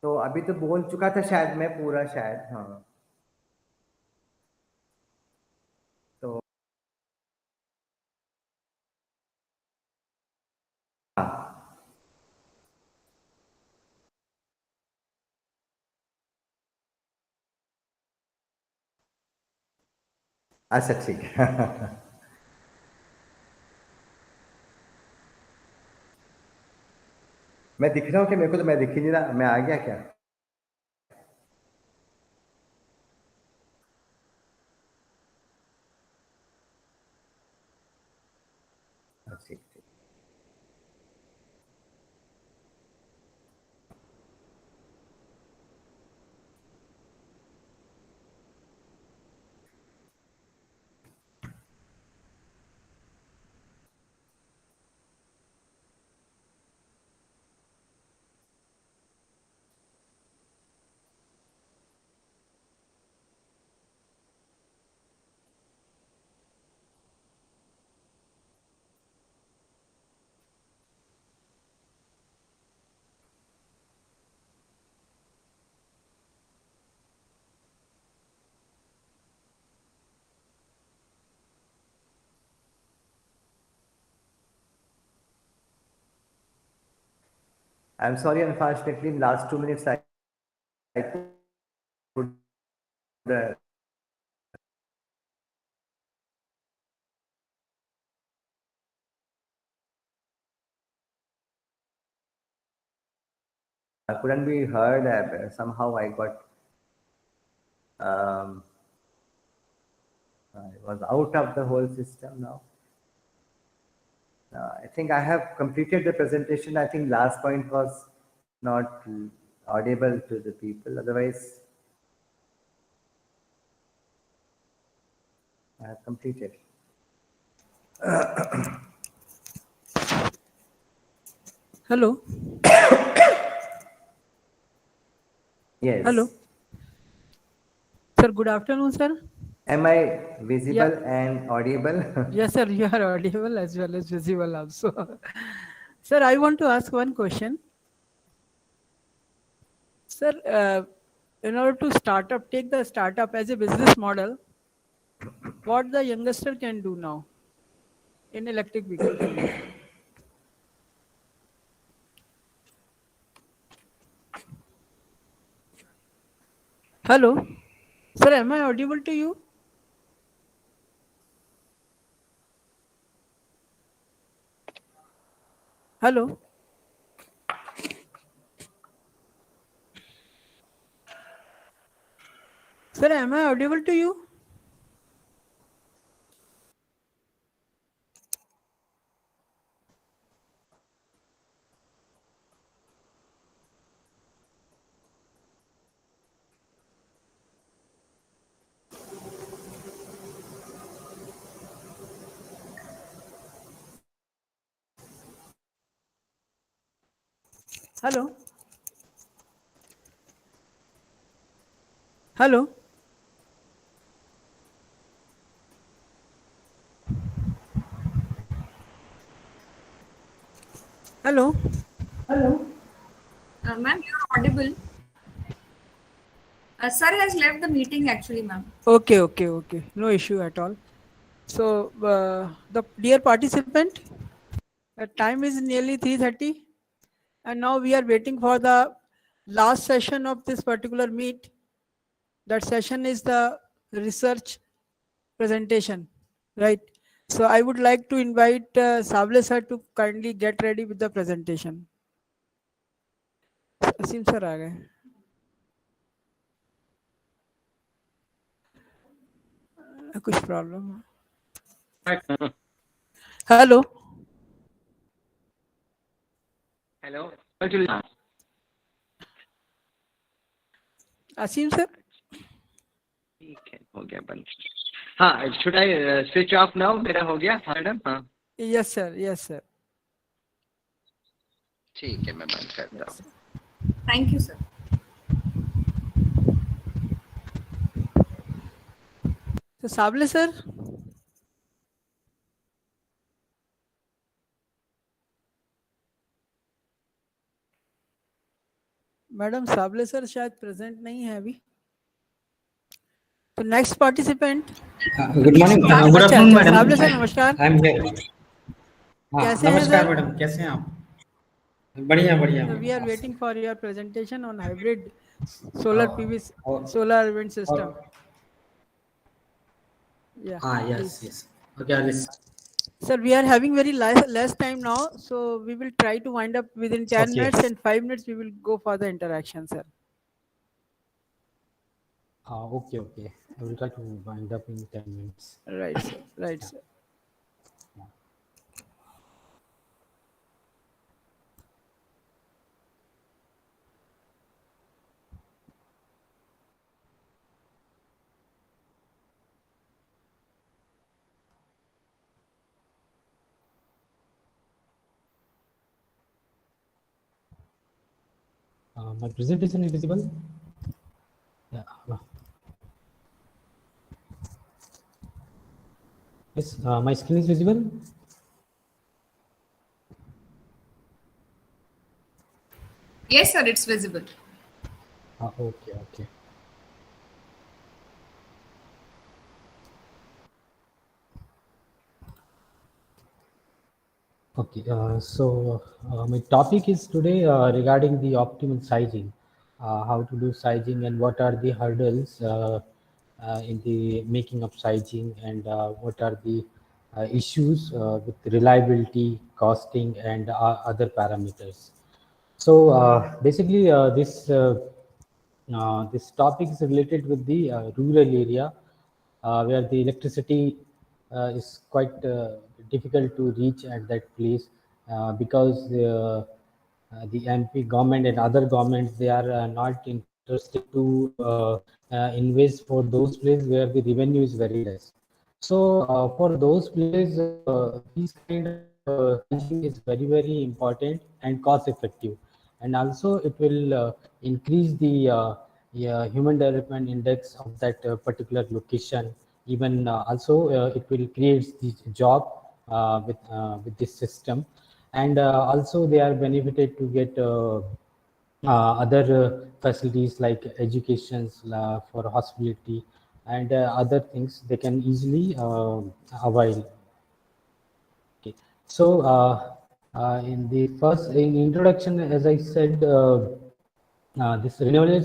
तो अभी तो बोल चुका था शायद मैं पूरा, शायद। हाँ, तो हाँ, अच्छा ठीक है। मैं दिख रहा हूँ कि मेरे को तो मैं दिख ही नहीं रहा, मैं आ गया क्या? ठीक ठीक। I'm sorry, unfortunately, in last 2 minutes I could couldn't be heard. Somehow I got I was out of the whole system now. I think I have completed the presentation. I think last point was not audible to the people. Otherwise, I have completed. Hello. Yes. Hello. Sir, good afternoon, sir. Am I visible Yeah. and audible? Yes, sir, you are audible as well as visible also. Sir, I want to ask one question. Sir, in order to take the startup as a business model, what the youngster can do now in electric vehicle field? Hello. Sir, am I audible to you? Hello. Sir, am I audible to you? Hello. Hello. Hello. Hello. Ma'am, you're audible. Sir has left the meeting actually, ma'am. Okay. No issue at all. So, the dear participant, the time is nearly 3:30, and now we are waiting for the last session of this particular meet. That session is the research presentation, right? So I would like to invite Sable sir to kindly get ready with the presentation. Asim sir aa gaye. कुछ problem? Hello. Hello. असीम sir. ठीक है, हो गया बंद. हाँ, should I switch off now? मेरा हो गया मैडम. हाँ. Yes sir. ठीक है, मैं बंद करता हूँ. Thank you, sir. So Sable sir. Madam Sable sir शायद प्रेजेंट नहीं है अभी, तो next participant. Good morning, good अच्छा आफ्टरनून अच्छा, मैडम। साबले सर नमस्कार। I am here. हाँ कैसे हैं नमस्कार सर? मैडम, कैसे हैं आप? बढ़िया बढ़िया So we are madam. waiting for your presentation on hybrid solar और PV और solar wind system. और Yeah, हाँ please. Yes yes okay list. Sir, we are having very less time now, so we will try to wind up within 10 Okay. minutes, and 5 minutes we will go for the interaction, sir. Okay, okay. I will try to wind up in 10 minutes. Right, sir. Right, Yeah. sir. My presentation is visible? Yeah. Yes, my screen is visible? Yes, sir, it's visible. Okay, okay. Okay, my topic is today regarding the optimal sizing, how to do sizing and what are the hurdles in the making of sizing, and what are the issues with reliability, costing, and other parameters. So basically, this topic is related with the rural area where the electricity is quite difficult to reach at that place because the MP government and other governments, they are not interested to invest for those places where the revenue is very less. So for those places, this kind of sizing is very important and cost effective, and also it will increase the human development index of that particular location. Even also it will create the job with this system, and also they are benefited to get other facilities like educations for hospitality and other things they can easily avail. Okay. So in the first in introduction, as I said, this renewable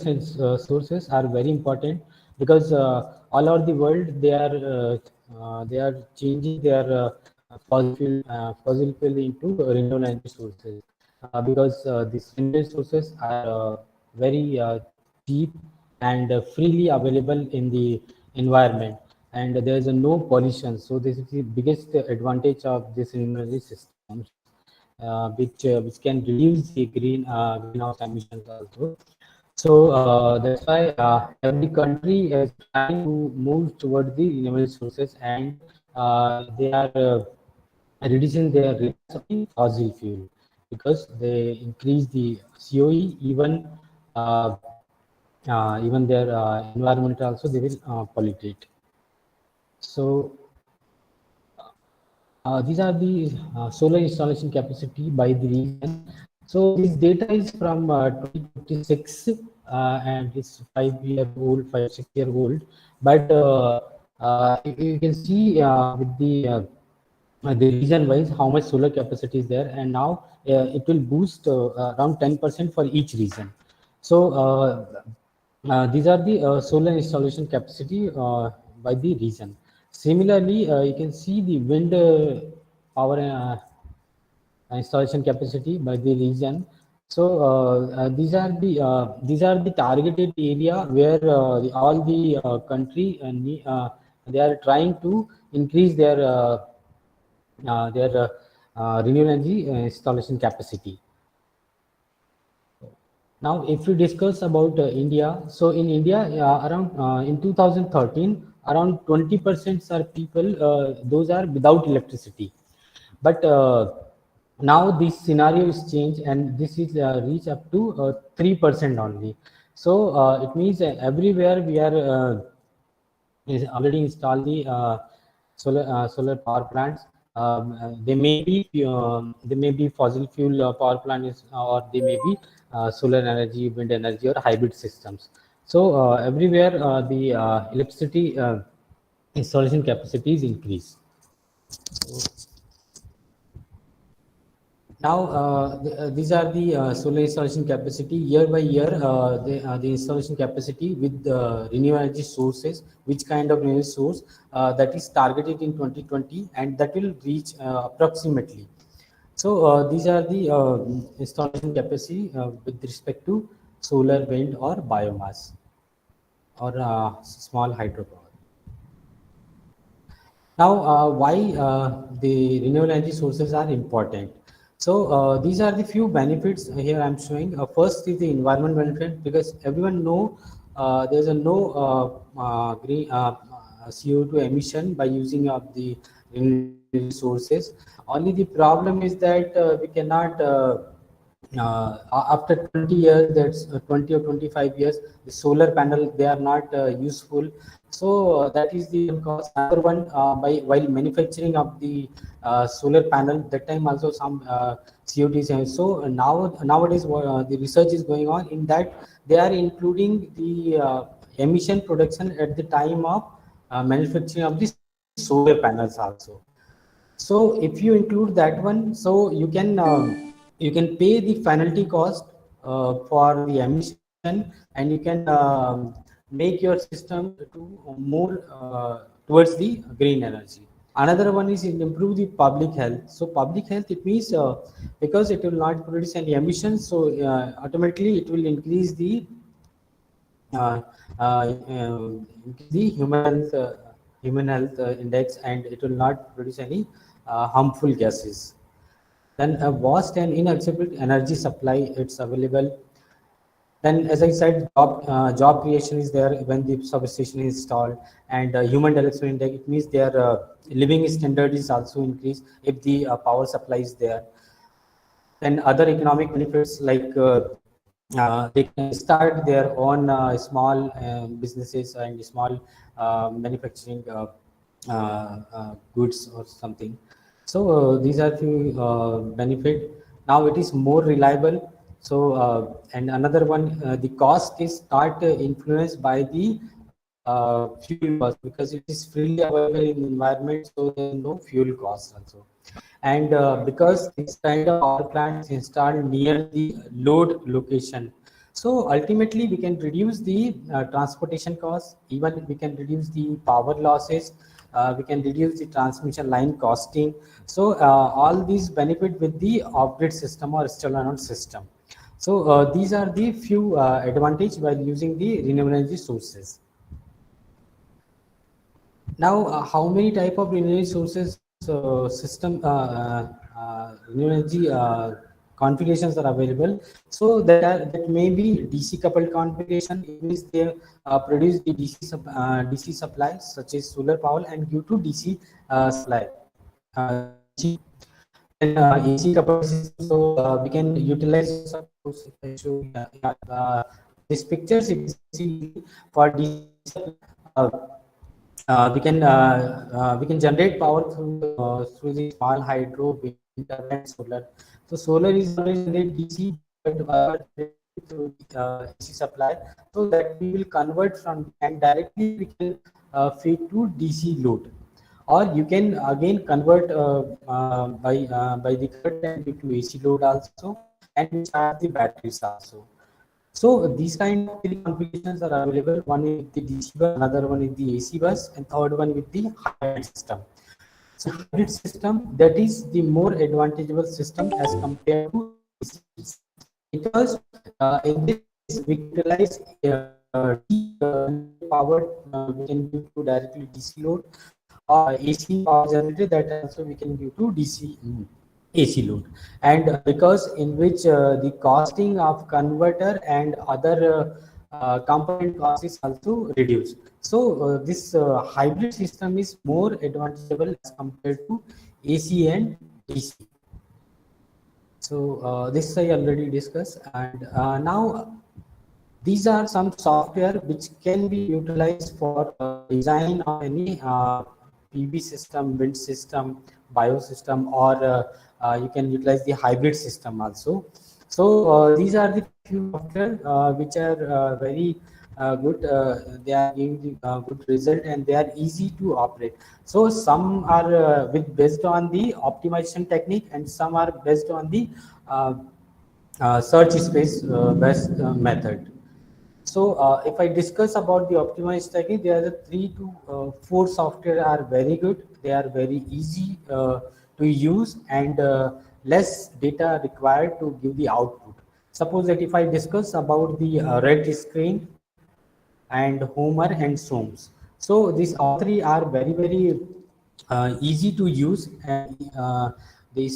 sources are very important because all over the world they are changing their fossil fuel into renewable energy sources because these renewable sources are very cheap and freely available in the environment, and there is no pollution. So this is the biggest advantage of this renewable energy systems, which can reduce the greenhouse emissions also. So that's why every country is trying to move toward the renewable sources, and they are reducing their reliance on fossil fuel because they increase the COE, even their environment also they will pollute it. So these are the solar installation capacity by the region. So this data is from 2026 and it's 5-year-old, 5-6-year-old. But you can see with the region wise how much solar capacity is there, and now it will boost around 10% for each region. So these are the solar installation capacity by the region. Similarly, you can see the wind power installation capacity by the region. So these are the targeted area where all the country they are trying to increase their renewable energy installation capacity. Now, if we discuss about India, so in India, around in 2013, around 20% are people, those are without electricity. But now this scenario is changed, and this is reach up to 3% only. So it means everywhere we are is already installed the solar power plants. they may be fossil fuel power plants, or they may be solar energy, wind energy, or hybrid systems. So everywhere the electricity installation capacities increase. Now, these are the solar installation capacity year by year. The installation capacity with renewable energy sources, which kind of renewable source that is targeted in 2020, and that will reach approximately. So these are the installation capacity with respect to solar, wind, or biomass, or small hydropower. Now, why the renewable energy sources are important? So these are the few benefits here I'm showing. First is the environment benefit, because everyone know there's a no green CO2 emission by using of the renewable sources. Only the problem is that we cannot after 20 years, that's 20 or 25 years, the solar panel, they are not useful. So that is the one cause. Another one, while manufacturing of the solar panel, that time also some CO2 is. So nowadays the research is going on in that they are including the emission production at the time of manufacturing of the solar panels also. So if you include that one, so you can pay the penalty cost for the emission, and you can make your system to more towards the green energy. Another one is improve the public health. So public health, it means because it will not produce any emissions, so automatically it will increase the uh, uh, the human health index, and it will not produce any harmful gases. Then a vast and inacceptable energy supply, it's available. Then, as I said, job creation is there when the substation is installed, and human development index, it means their living standard is also increased if the power supply is there. Then other economic benefits, like they can start their own small businesses and small manufacturing goods or something. So these are few benefit. Now it is more reliable. So and another one, the cost is not influenced by the fuel cost, because it is freely available in the environment, so there is no fuel cost also. And because this kind of power plant is installed near the load location, so ultimately we can reduce the transportation costs, even we can reduce the power losses, we can reduce the transmission line costing. So all these benefit with the off-grid system or standalone system. So these are the few advantage while using the renewable energy sources. Now, how many type of renewable sources system renewable energy configurations are available? So that may be DC coupled configuration. It means they produce the DC supply, such as solar power, and due to DC supply. Then AC coupled system, so we can utilize. Suppose if I show this pictures, it is for DC. We can generate power through the small hydro, wind turbine, solar. So solar is always generate DC, but through AC supply, so that we will convert from, and directly we can feed to DC load, or you can again convert by the current and due to AC load also, and charge the batteries also. So these kind of three configurations are available. One is the DC bus, another one is the AC bus, and third one with the hybrid system. So hybrid system, that is the more advantageable system as compared to AC, because in this we utilize power we can give to directly DC load, or AC power generator, that also we can give to DC AC load. And because in which the costing of converter and other component cost is also reduced. So this hybrid system is more advantageable as compared to AC and DC. So this I already discussed, and now these are some software which can be utilized for design of any PV system, wind system, biosystem, or you can utilize the hybrid system also. So these are the few software which are very good. They are giving the good result, and they are easy to operate. So some are based on the optimization technique, and some are based on the search space based method. So if I discuss about the optimized technique, there are 3 to 4 software are very good. They are very easy to use, and less data required to give the output. Suppose that if I discuss about the red screen and Homer and Soames. So these all 3 are very easy to use, and the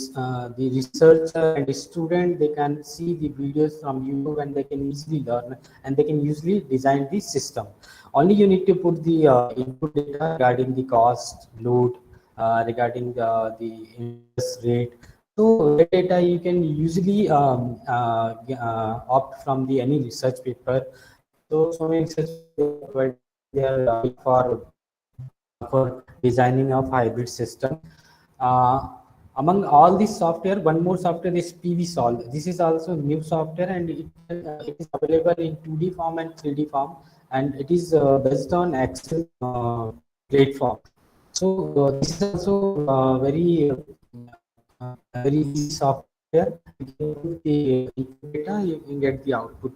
researcher and the student, they can see the videos from YouTube, and they can easily learn, and they can usually design the system. Only you need to put the input data regarding the cost, load, regarding the interest rate. So that data you can usually opt from the any research paper. So many research papers they are for designing of hybrid system. Among all this software, one more software is PV-Solve. This is also new software, and it is available in 2D form and 3D form, and it is based on Excel platform. So this is also very easy software. You can put the input data, you can get the output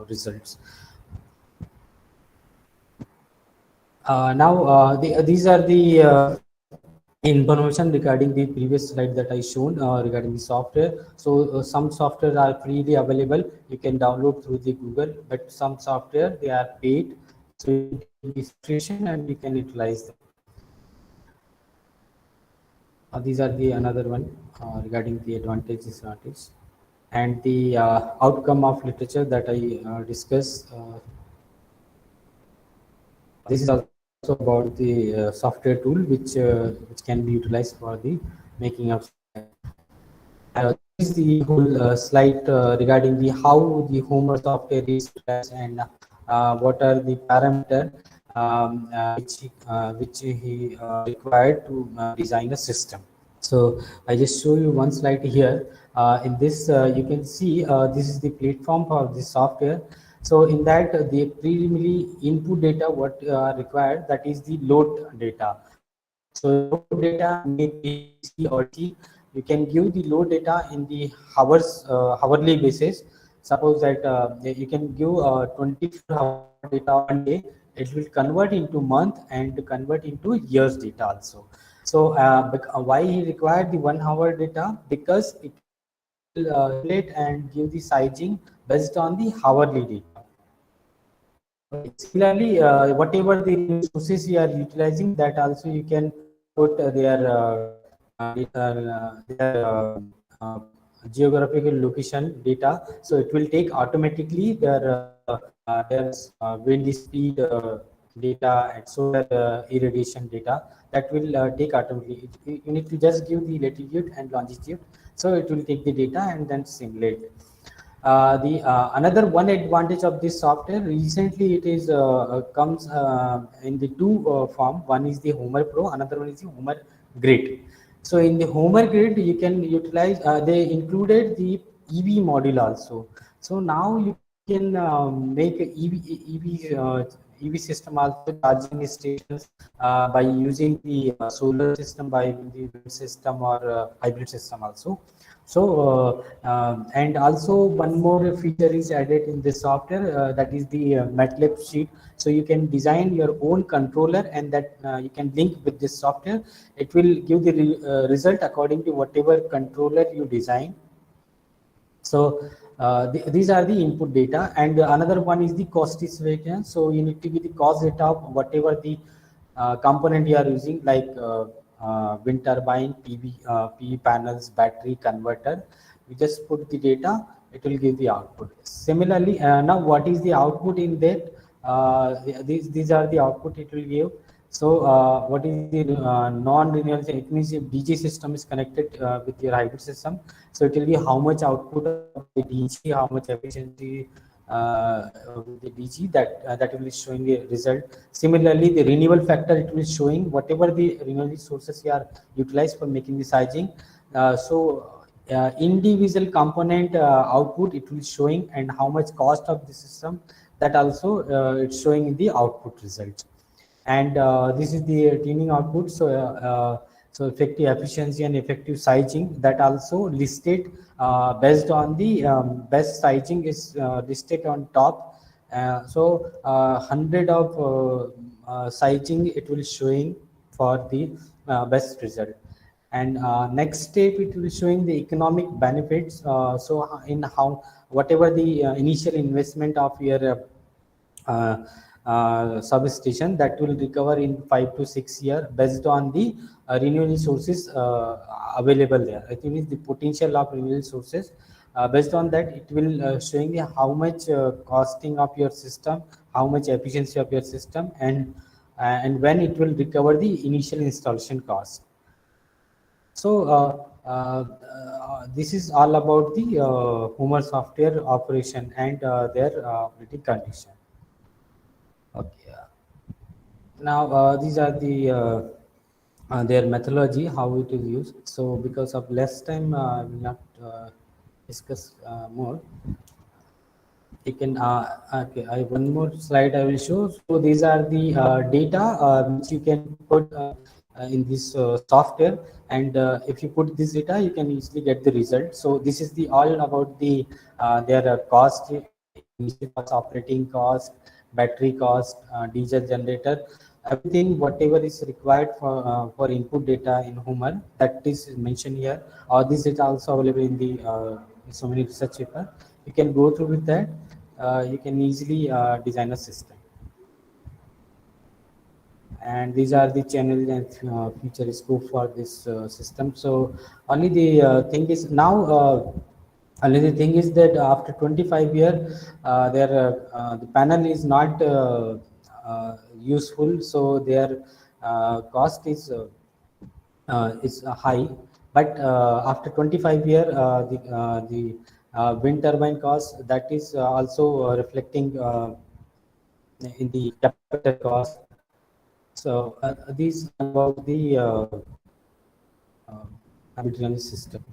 results. Now these are the information regarding the previous slide that I shown regarding the software. So some software are freely available, you can download through the Google, but some software they are paid, so you can take the subscription and you can utilize them. These are the another one regarding the advantages, and the outcome of literature that I discussed. This is also about the software tool which can be utilized for the making of. This is the whole slide regarding the how the Homer software is utilized, and what are the parameters which he required to design a system. So I just show you one slide here. In this, you can see this is the platform for the software. So in that, the preliminary input data what required, that is the load data. So load data may be C or T. You can give the load data in the hourly basis. Suppose that you can give 24 hour data one day. It will convert into month and convert into years data also. So why he required the 1 hour data? Because it will relate and give the sizing based on the hourly data. Similarly, whatever the resources you are utilizing, that also you can put their geographical location data. So it will take automatically their wind speed data and solar irradiation data. That will take automatically. You need to just give the latitude and longitude. So it will take the data and then simulate. Another one advantage of this software, recently it is comes in the 2 form. One is the Homer Pro, another one is the Homer Grid. So in the Homer Grid, you can utilize, they included the EV module also. So now you can make EV system also, charging stations by using the solar system, by the wind system or hybrid system also. So and also one more feature is added in this software, that is the Matlab sheet. So you can design your own controller, and that you can link with this software. It will give the result according to whatever controller you design. So these are the input data, and another one is the cost estimation. So you need to give the cost data of whatever the component you are using, like wind turbine, PV panels, battery, converter. You just put the data, it will give the output. Similarly, now what is the output in that? These are the output it will give. So what is the non-renewable? It means if DG system is connected with your hybrid system, so it will be how much output of the DG, how much efficiency with the DG that will be showing a result. Similarly, the renewable factor, it will showing whatever the renewable sources you are utilized for making the sizing. Individual component output, it will showing, and how much cost of the system, that also it's showing in the output results. And this is the tuning output. So effective efficiency and effective sizing, that also listed based on the best sizing is listed on top. 100 of sizing it will showing for the best result. And next step, it will showing the economic benefits. In how whatever the initial investment of your substation, that will recover in 5 to 6 years based on the renewable sources available there. I think it's the potential of renewable sources. Based on that, it will showing you how much costing of your system, how much efficiency of your system, and when it will recover the initial installation cost. So this is all about the Homer software operation and their operating condition. Okay. Now these are the their methodology, how it is used. So because of less time, I will not discuss more. You can okay. One more slide I will show. So these are the data which you can put in this software, and if you put this data, you can easily get the result. So this is the all about the their cost, operating cost, battery cost, diesel generator, everything whatever is required for input data in Homer, that is mentioned here. Or this is also available in the so many research paper. You can go through with that. You can easily design a system. And these are the channels and feature scope for this system. So only the thing is now. Only the thing is that after 25 years, the panel is not useful, so their cost is high. But after 25 years, the wind turbine cost, that is also reflecting in the capital cost. So these are about the system.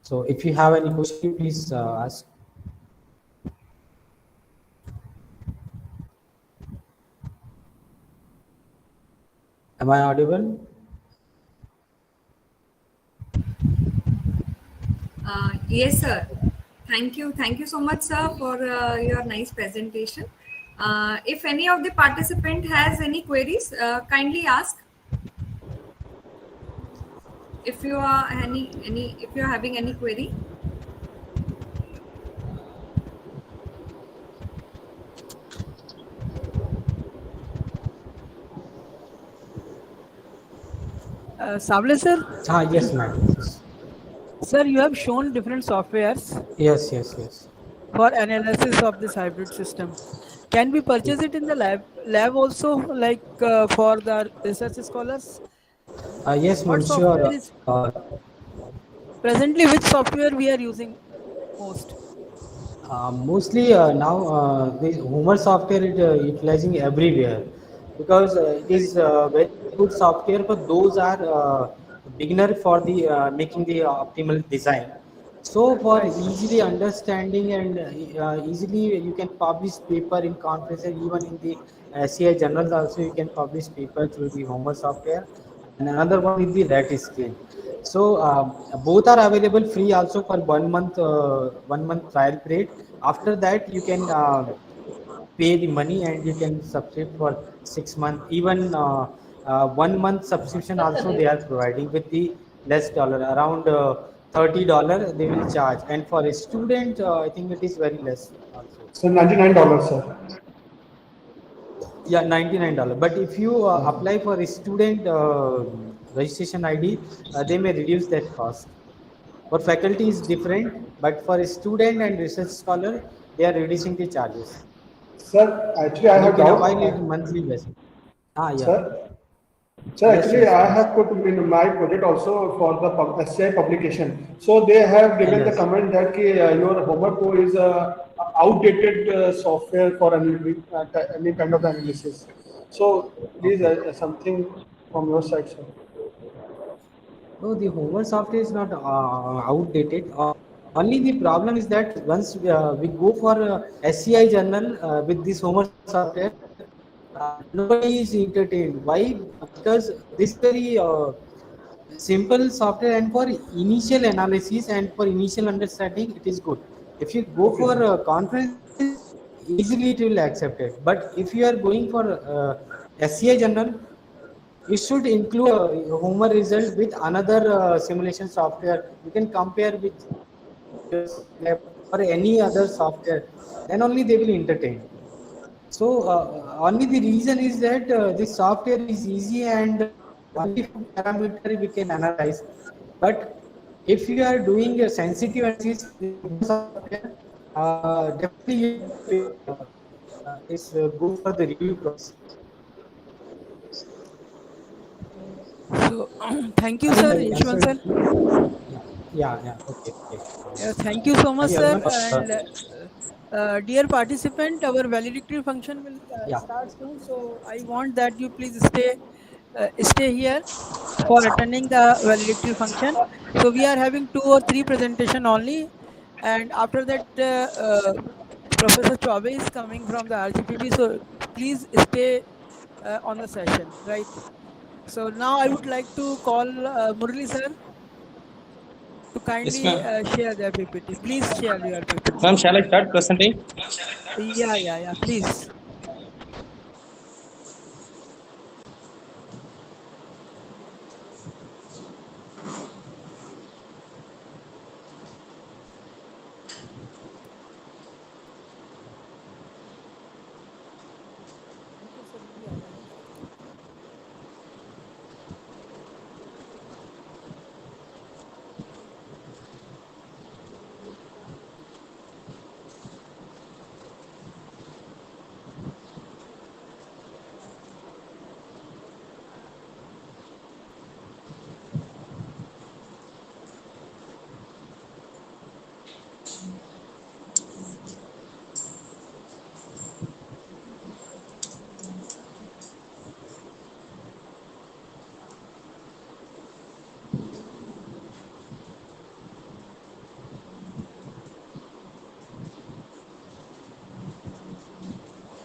So if you have any question, please ask. Am I audible? Yes, sir. Thank you. Thank you so much, sir, for your nice presentation. If any of the participant has any queries, kindly ask. If you are if you are having any query. Sable sir? Yes, ma'am. Sir, you have shown different softwares. Yes. For analysis of this hybrid system. Can we purchase it in the lab also, like for the research scholars? Yes, ma'am, sure. Presently, which software we are using most? Mostly now the Homer software is utilizing everywhere, because it is very good software for those are beginner for the making the optimal design. So for easily understanding and easily you can publish paper in conferences, even in the CI journals also you can publish paper through the Homer software. And another one is the rat screen. So both are available free also for 1 month, 1 month trial period. After that you can pay the money and you can subscribe for 6 months. Even 1 month subscription also they are providing with the less dollar, around $30 they will charge. And for a student, I think it is very less also. So $99, sir. Yeah, $99. But if you apply for a student registration ID, they may reduce that cost. For faculty is different, but for a student and research scholar, they are reducing the charges. Sir, actually I have you can doubt. apply it monthly basis. Yeah. Sir, So actually, I have put in my project also for the SCI publication. So they have given the Yes. comment that your Homer Pro is outdated software for any kind of analysis. So please Okay. something from your side, sir. No, the Homer software is not outdated. Only the problem is that once we go for SCI journal with this Homer software, nobody is entertained. Why? Because this very simple software, and for initial analysis and for initial understanding, it is good. If you go Okay, for sir. conferences, easily it will accept it. But if you are going for SCI journal, you should include Homer result with another simulation software. You can compare with Matlab or any other software. Then only they will entertain. So only the reason is that this software is easy and only few parameter we can analyze. But if you are doing a sensitive analysis with Homer software, definitely you have to go for the review process. So, thank you, I think sir, I Yashwant answered. sir. Yeah. Okay. Okay. Thank you so much, Thank you, sir. everyone. And dear participant, our valedictory function will Yeah. start soon. So I want that you please stay here for attending the valedictory function. So we are having 2 or 3 presentation only, and after that, Professor Chaube is coming from the RGPB. So please stay on the session, right? So now I would like to call Murali sir to Yes, kindly ma'am. share their PPT. Please share your PPT. Ma'am, shall I start presenting? Yeah, please.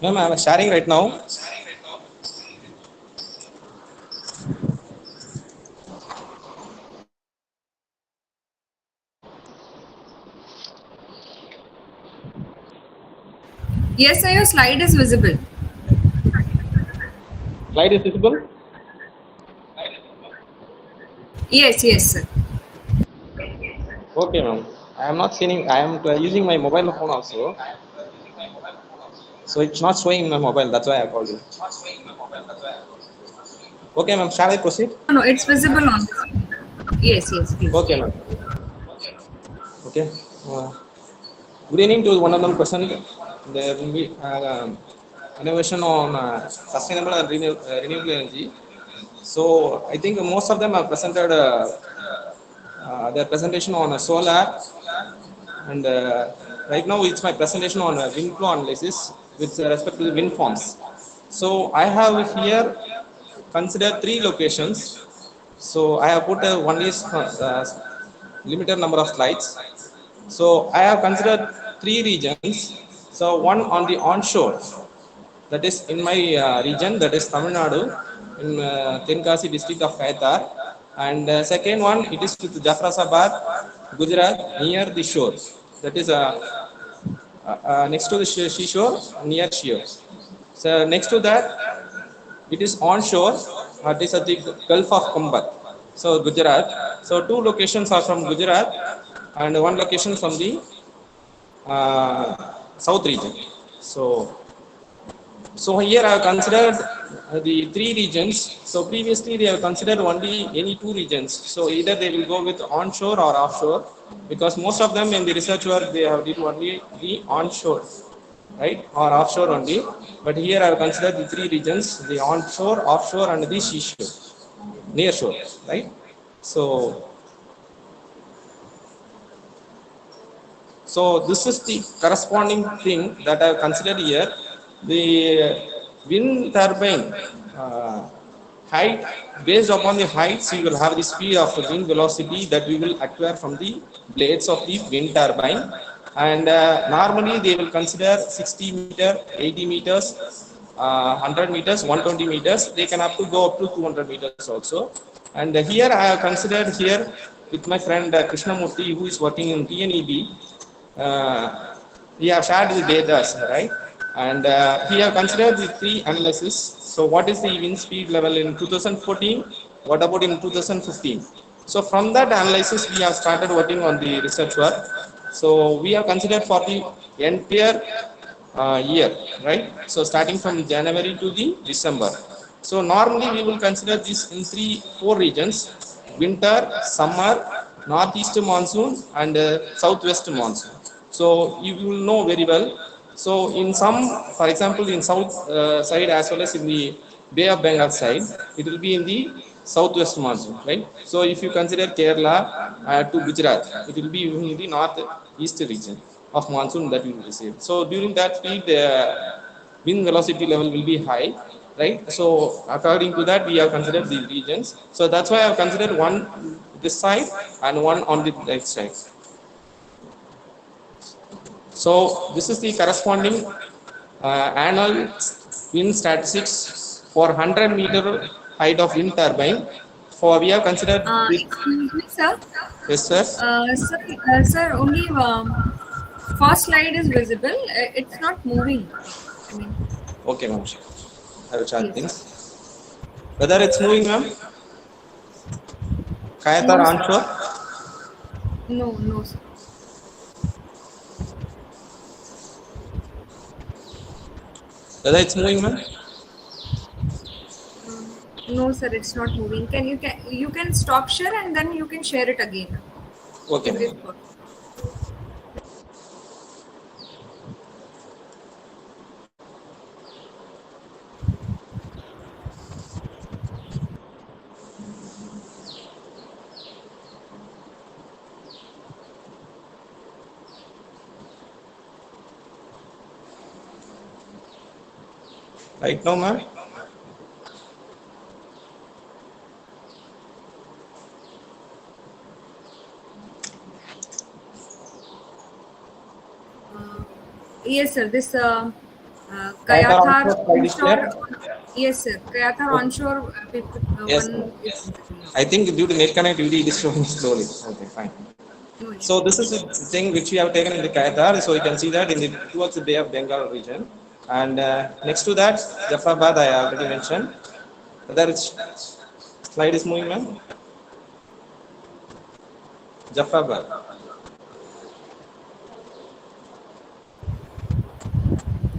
Ma'am, I am sharing right now. Yes, sir, your slide is visible. Slide is visible? Yes, sir. Okay, ma'am. I am not seeing, I am using my mobile phone also. So it's not showing in my mobile, that's why I called you. Okay, ma'am, shall I proceed? No, it's visible on the screen. Yes, please. Okay, ma'am. Okay. Good evening to one of them present. There will be innovation on sustainable and renewable energy. So I think most of them have presented their presentation on solar, and right now it's my presentation on wind flow analysis with respect to the wind farms. So I have here considered 3 locations. So I have put one is limited number of slides. So I have considered 3 regions. So one on the onshore, that is in my region, that is Tamil Nadu, in Tenkasi district of Kaitar. And second one, it is with Jafrasabad, Gujarat, near the shore. That is next to the seashore, near shore. So next to that, it is onshore. It is at the Gulf of Kumbat. So Gujarat. So 2 locations are from Gujarat, and 1 location from the south region. So here I have considered the 3 regions. So previously they have considered only any 2 regions. So either they will go with onshore or offshore, because most of them in the research work they have did only the onshore. right, or offshore only. But here I have considered the three regions: the onshore, offshore, and the seashore, near shore, right? So, so this is the corresponding thing that I have considered here. The wind turbine height, based upon the heights, you will have the speed of wind velocity that we will acquire from the blades of the wind turbine. And normally they will consider 60 meter, 80 meters, 100 meters, 120 meters. They can up to go up to 200 meters also. And here I have considered here with my friend Krishnamurthy, who is working in TNEB. We have shared the data, right? And we have considered the three analysis. So what is the wind speed level in 2014? What about in 2015? So from that analysis, we have started working on the research work. So we have considered for the entire year, right? So starting from January to the December. So normally we will consider this in four regions: winter, summer, northeast monsoon, and southwest monsoon. So you will know very well. So in some, for example, in south side as well as in the Bay of Bengal side, it will be in the southwest monsoon, right? So if you consider Kerala to Gujarat, it will be in the northeast region of monsoon that we will receive. So during that period, the wind velocity level will be high, right? So according to that, we have considered the regions. So that's why I have considered one this side and one on the right side. So this is the corresponding annual wind statistics for 100-meter height of wind turbine. For we have considered this. Excuse me, sir. Yes, sir. Sir, only first slide is visible. It's not moving. I mean. Okay, ma'am. I will chart things. Whether it's moving, ma'am? Kayatar No, onshore? No, sir. Whether it's moving, ma'am? No, sir, it's not moving. You can stop share and then you can share it again. Okay. Right now, ma'am? Yes, sir. This Kayathar Kayathar onshore. Yes, sir. Kayathar onshore. Yes. One is, I think due to net connectivity, it is showing slowly. Okay, fine. So this is the thing which we have taken in the Kayathar. So you can see that in the towards the Bay of Bengal region, and next to that, Jafrabad I already mentioned. Whether its slide is moving, ma'am? Jafrabad.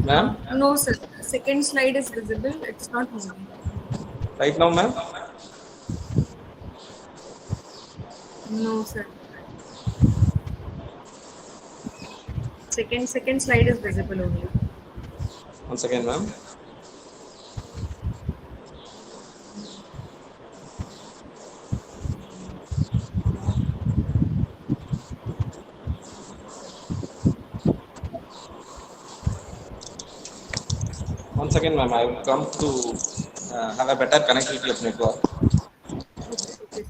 Ma'am? no, sir. Second slide is visible. It's not moving. Right now, ma'am? No, sir. Second slide is visible only. Once again, ma'am. Once again, ma'am, I will come to have a better connectivity of network. Okay.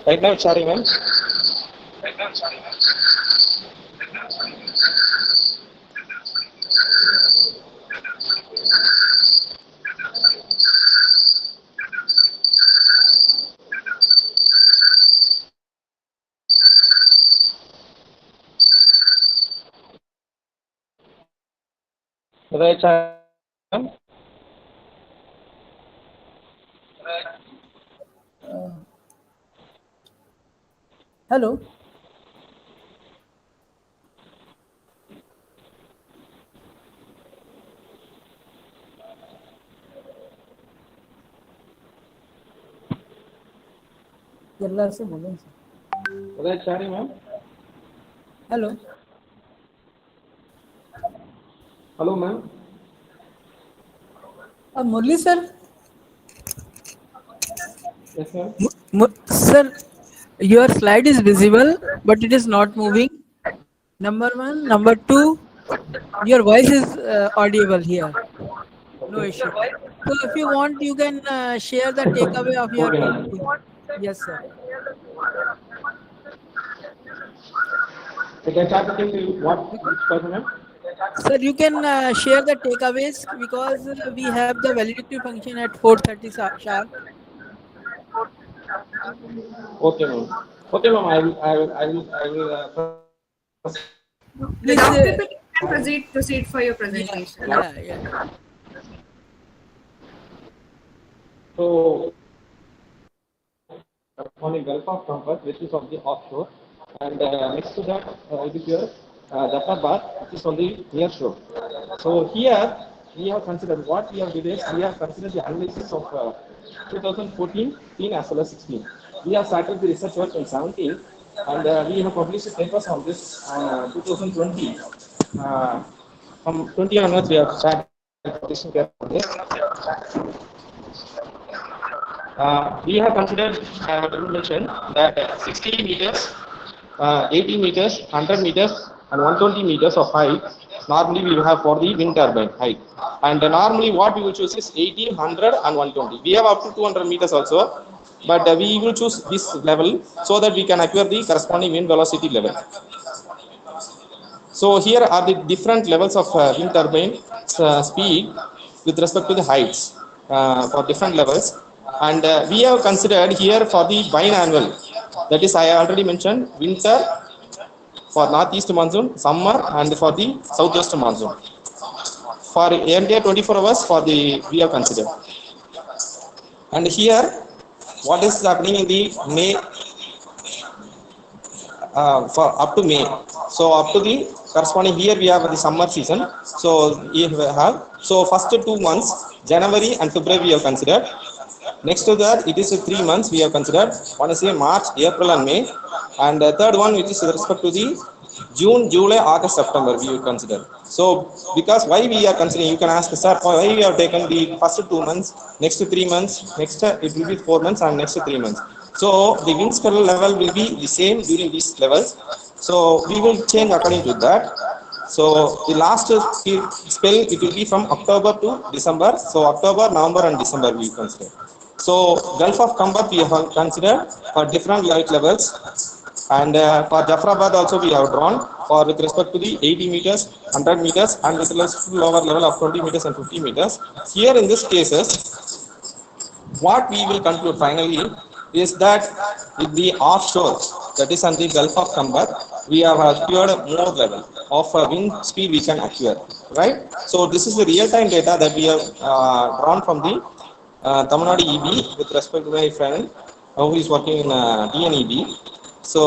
Right now, it's starting, ma'am. Whether it's ma'am? Hello. ಎಲ್ಲರ से बोलो sir. Uday Chari ma'am. Hello. Hello ma'am. Murali sir. Yes ma'am. Sir, your slide is visible, but it is not moving. Number one. Number two, your voice is audible here. No issue. So if you want, you can share the takeaway of your Okay. PPT. Yes, sir. So can start to what which person ma'am? Sir, you can share the takeaways because we have the validity function at 4:30 sharp. Okay ma'am. Okay ma'am. I will. Without Please, PPT, you can proceed for your presentation. Yeah. So on the Gulf of Compass, which is on the offshore, and next to that it is your Jafrabad, which is on the near shore. So here we have considered what we have did is we have considered the analysis of 2014, 15 as well as 16. We have started the research work in 17, and we have published papers on this 2020. From 20 onwards, we have started publishing papers on this. We have considered, I have mentioned that 60 meters, 80 meters, 100 meters, and 120 meters of height. Normally, we will have for the wind turbine height. And normally, what we will choose is 80, 100, and 120. We have up to 200 meters also, but we will choose this level so that we can acquire the corresponding wind velocity level. So here are the different levels of wind turbine speed with respect to the heights for different levels. And we have considered here for the biannual, that is I already mentioned winter for northeast monsoon, summer, and for the southwest monsoon. For entire 24 hours for the we have considered. And here what is happening in the May for up to May. So up to the corresponding here we have the summer season. So we have first 2 months January and February we have considered. Next to that it is 3 months we have considered. One is March, April, and May, and the third one which is with respect to the June, July, August, September we will consider. So because why we are considering, you can ask sir why we have taken the first 2 months, next 3 months, next it will be 4 months, and next 3 months. So the wind spell level will be the same during these levels. So we will change according to that. So the last spell it will be from October to December. So October, November, and December we consider. So Gulf of Compass we have considered for different light levels, and for Jafrabad also we have drawn for with respect to the 80 meters, 100 meters, and with respect to lower level of 20 meters and 50 meters. Here in this cases, what we will conclude finally is that with the offshore, that is on the Gulf of Compass, we have acquired more level of wind speed we can acquire, right? So this is the real-time data that we have drawn from the Tamil Nadu EB with respect to my friend who is working in DNEB. So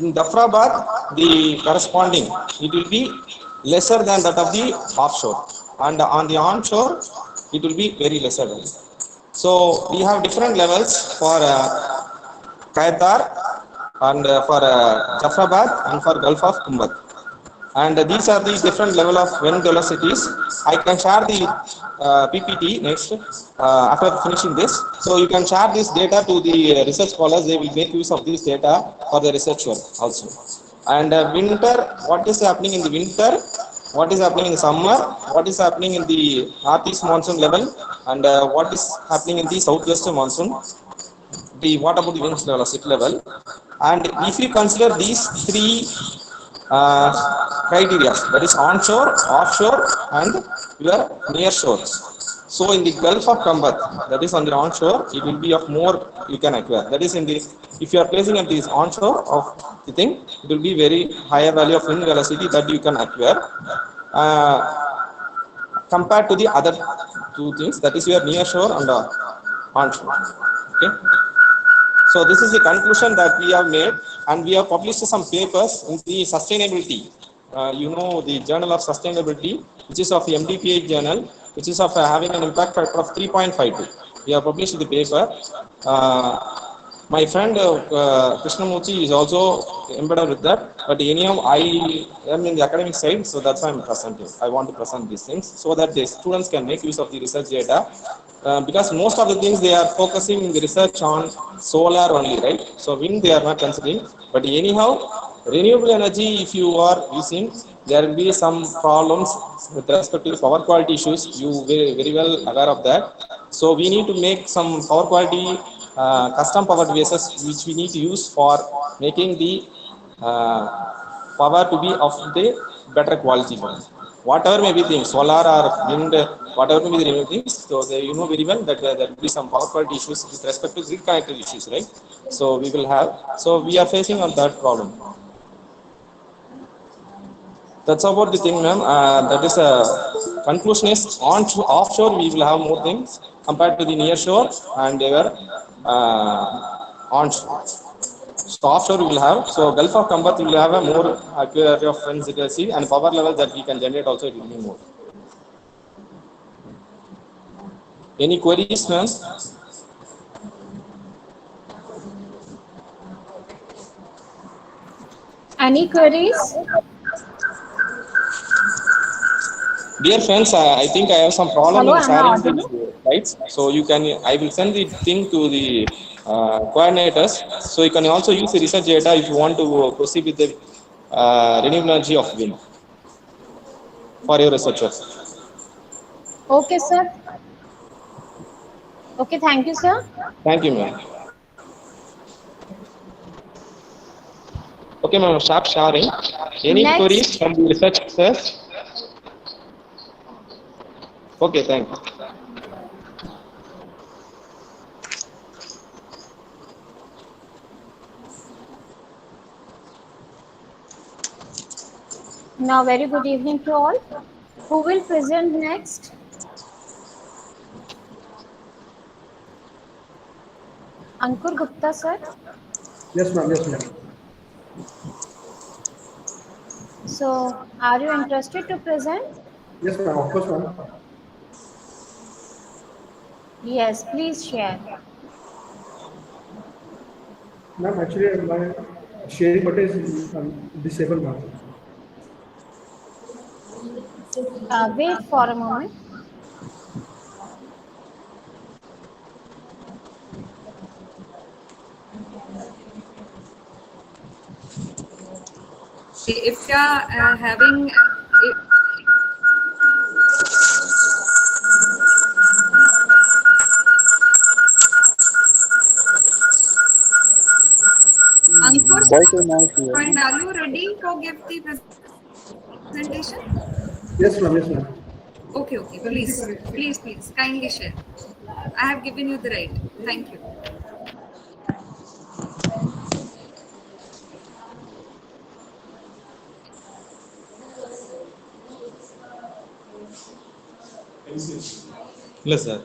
in Jafrabad, the corresponding it will be lesser than that of the offshore, and on the onshore it will be very lesser than. So we have different levels for Qatar and for Jafrabad and for Gulf of Kumbat. And these are the different level of wind velocities. I can share the PPT next after finishing this. So you can share this data to the research scholars. They will make use of this data for the research work also. And winter, what is happening in the winter? What is happening in the summer? What is happening in the northeast monsoon level? And what is happening in the southwest monsoon? What about the wind velocity level? And if you consider these three criteria, that is onshore, offshore, and your near shores. So in the Gulf of Compass, that is on the onshore, it will be of more you can acquire. That is in the, if you are placing at this onshore of the thing, it will be very higher value of wind velocity that you can acquire compared to the other two things, that is your near shore and onshore. Okay. So this is the conclusion that we have made, and we have published some papers in the sustainability. You know, the Journal of Sustainability, which is of the MDPA journal, which is of having an impact factor of 3.52. We have published the paper My friend Krishnamurti is also embedded with that. But anyhow, I am in the academic side, so that's why I'm presenting. I want to present these things so that the students can make use of the research data. Because most of the things they are focusing the research on solar only, right? So wind they are not considering. But anyhow, renewable energy, if you are using, there will be some problems with respect to power quality issues. You very well aware of that. So we need to make some power quality custom power devices which we need to use for making the power to be of the better quality one. Whatever may be things, solar or wind, whatever may be the renewable things, so they, you know very well that there will be some power quality issues with respect to grid connected issues, right? So we will have, so we are facing on that problem. That's about the thing, ma'am. That is a conclusion is on offshore we will have more things compared to the near shore and they were onshore. So offshore we will have, so Gulf of Khambat will have a more accurate of frequency and power level that we can generate also it will be more. Any queries, ma'am? Any queries? Dear friends, I think I have some problem Hello, in am I sharing audible? the slides. So you can, I will send the thing to the coordinators. So you can also use the research data if you want to proceed with the renewable energy of wind for your researchers. Okay, sir. Okay, thank you, sir. Thank you, ma'am. Okay, ma'am, start sharing. Any Next. queries from the researchers? Okay, thank you. Now, very good evening to all. Who will present next? Ankur Gupta, sir. Yes, ma'am. Yes, ma'am. So, are you interested to present? Yes, ma'am. Of course, ma'am. Yes, please share. Ma'am, actually, my sharing button is disabled, ma'am. Wait for a moment. If you are having Ankur, and are you ready for give the presentation? Yes, ma'am. Yes, ma'am. Okay, okay. Please, kindly share. I have given you the right. Thank you. Yes, sir.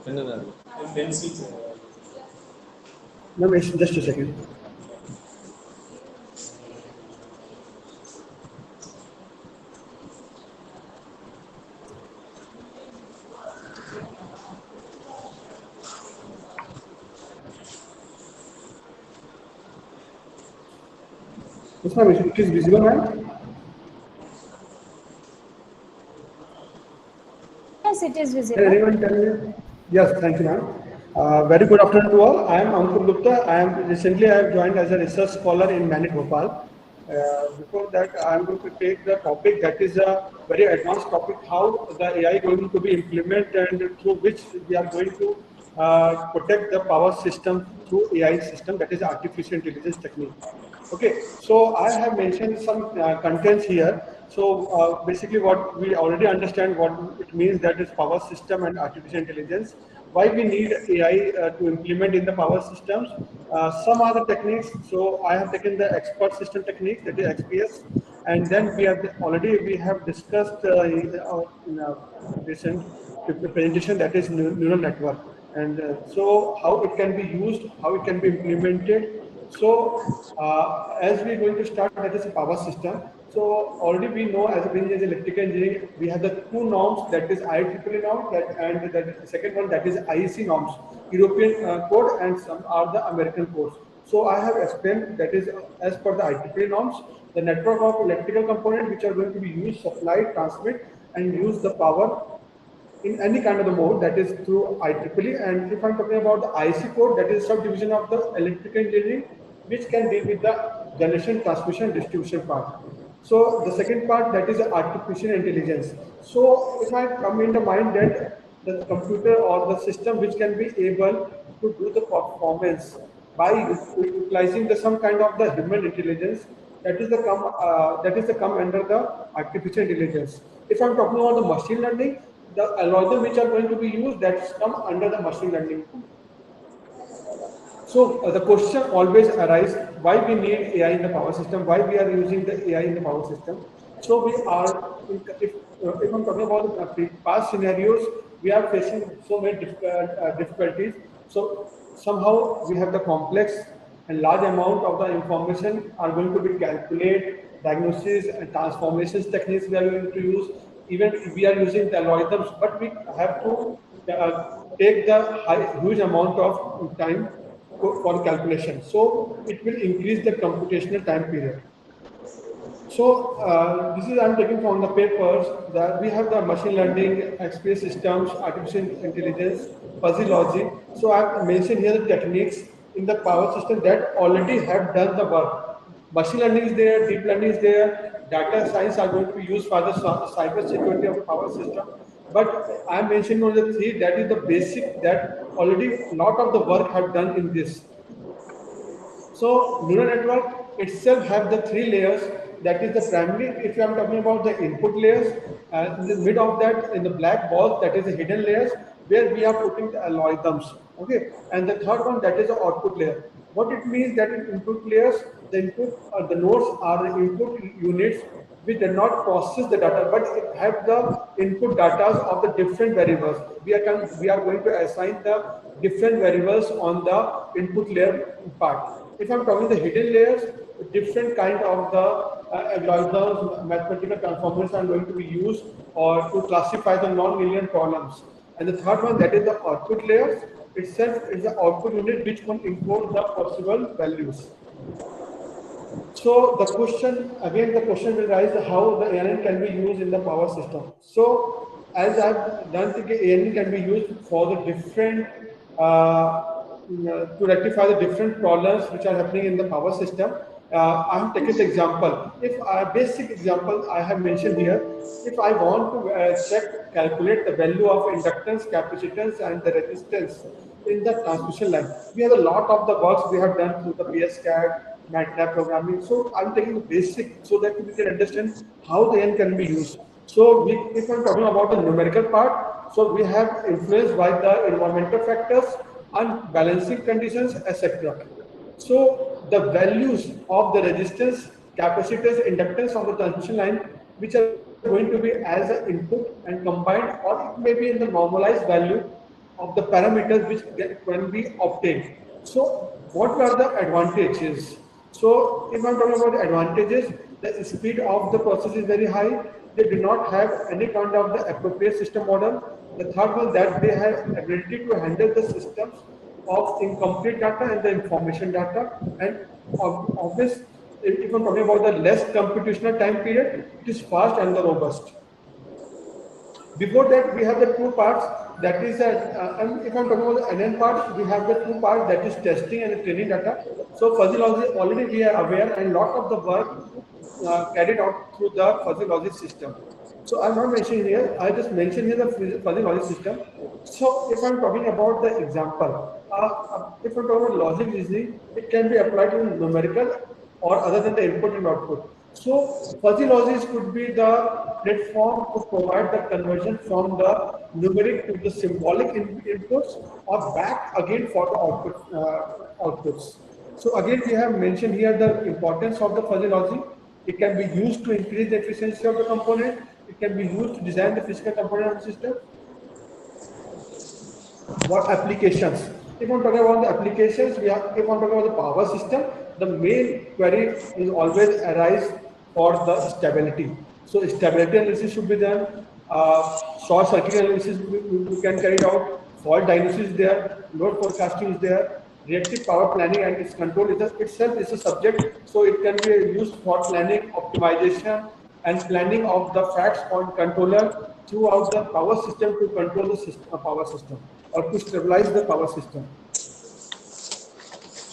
Ma'am, just a second. Yes, ma'am. It is visible, ma'am. Yes, it is Can visible. anyone tell me? Yes, thank you, ma'am. Very good afternoon to all. I am Ankur Gupta. I have joined as a research scholar in Manit Bhopal. Before that, I am going to take the topic that is a very advanced topic, how the AI is going to be implemented and through which we are going to protect the power system through AI system, that is artificial intelligence technique. Okay, so I have mentioned some contents here. So basically what we already understand what it means, that is power system and artificial intelligence. Why we need AI to implement in the power systems. Some other techniques. So I have taken the expert system technique, that is XPS. And then we have discussed in our recent presentation, that is neural network. And so how it can be used, how it can be implemented. So as we're going to start, that is a power system. So already we know, as being as electrical engineering, we have the two norms, that is IEEE norm, and the second one, that is IEC norms, European code, and some are the American codes. So I have explained that is as per the IEEE norms, the network of electrical components which are going to be used, supply, transmit, and use the power in any kind of the mode, that is through IEEE. And if I'm talking about the IC code, that is subdivision of the electrical engineering, which can deal with the generation, transmission, distribution part. So the second part, that is artificial intelligence. So if I come in the mind that the computer or the system which can be able to do the performance by utilizing some kind of the human intelligence, that is the come under the artificial intelligence. If I'm talking about the machine learning, the algorithm which are going to be used, that's come under the machine learning. So the question always arises, why we need AI in the power system, why we are using the AI in the power system. So we are, if I'm talking about the past scenarios, we are facing so many difficulties. So somehow we have the complex and large amount of the information are going to be calculated, diagnosis and transformations techniques we are going to use. Even if we are using the algorithms, but we have to take the huge amount of time for calculation. So it will increase the computational time period. So this is I'm taking from the papers that we have the machine learning, experience systems, artificial intelligence, fuzzy logic. So I've mentioned here the techniques in the power system that already have done the work. Machine learning is there, deep learning is there, data science are going to be used for the cyber security of the power system. But I'm mentioning only the three, that is the basic, that already a lot of the work have done in this. So neural network itself have the three layers. That is the primary, if I'm talking about the input layers, in the mid of that, in the black box, that is the hidden layers, where we are putting the algorithms. Okay, and the third one, that is the output layer. What it means that in input layers, the input the nodes are the input units which do not process the data, but it have the input data of the different variables. We are going to assign the different variables on the input layer part. If I'm talking the hidden layers, different kind of the algorithms, mathematical transformers are going to be used or to classify the non-linear problems. And the third one, that is the output layers itself is the output unit which can include the possible values. So the question will rise how the ANN can be used in the power system. So as I've done, ANN can be used for the different to rectify the different problems which are happening in the power system. I have taken the example. If a basic example I have mentioned here, if I want to calculate the value of inductance, capacitance, and the resistance in the transmission line, we have a lot of the works we have done through the PSCAD, Matlab programming. So I'm taking the basic so that we can understand how the ANN can be used. So if I'm talking about the numerical part, so we have influenced by the environmental factors and balancing conditions, etc. So the values of the resistance, capacitance, inductance of the transmission line, which are going to be as an input and combined, or it may be in the normalized value of the parameters which can be obtained. So what are the advantages? So if I'm talking about the advantages, the speed of the process is very high. They do not have any kind of the appropriate system model. The third one, that they have ability to handle the systems of incomplete data and the information data. And obvious, if I'm talking about the less computational time period, it is fast and the robust. Before that, we have the two parts. That is and if I'm talking about the NN part, we have the two parts, that is testing and the training data. So fuzzy logic already we are aware, and lot of the work carried out through the fuzzy logic system. So I'm not mentioning here, I just mentioned here the fuzzy logic system. So if I'm talking about the example, if I'm talking about logic reasoning, it can be applied to numerical or other than the input and output. So fuzzy logic could be the platform to provide the conversion from the numeric to the symbolic inputs or back again for the outputs. So again, we have mentioned here the importance of the fuzzy logic. It can be used to increase the efficiency of the component. It can be used to design the physical component of the system. What applications? If I'm talking about the applications, if I'm talking about the power system, the main query is always arise for the stability. So stability analysis should be done. Short circuit analysis we can carry out. Fault diagnosis is there. Load forecasting is there. reactive power planning and its control itself is a subject, so it can be used for planning, optimization, and planning of the facts on controller throughout the power system to control the system, power system, or to stabilize the power system.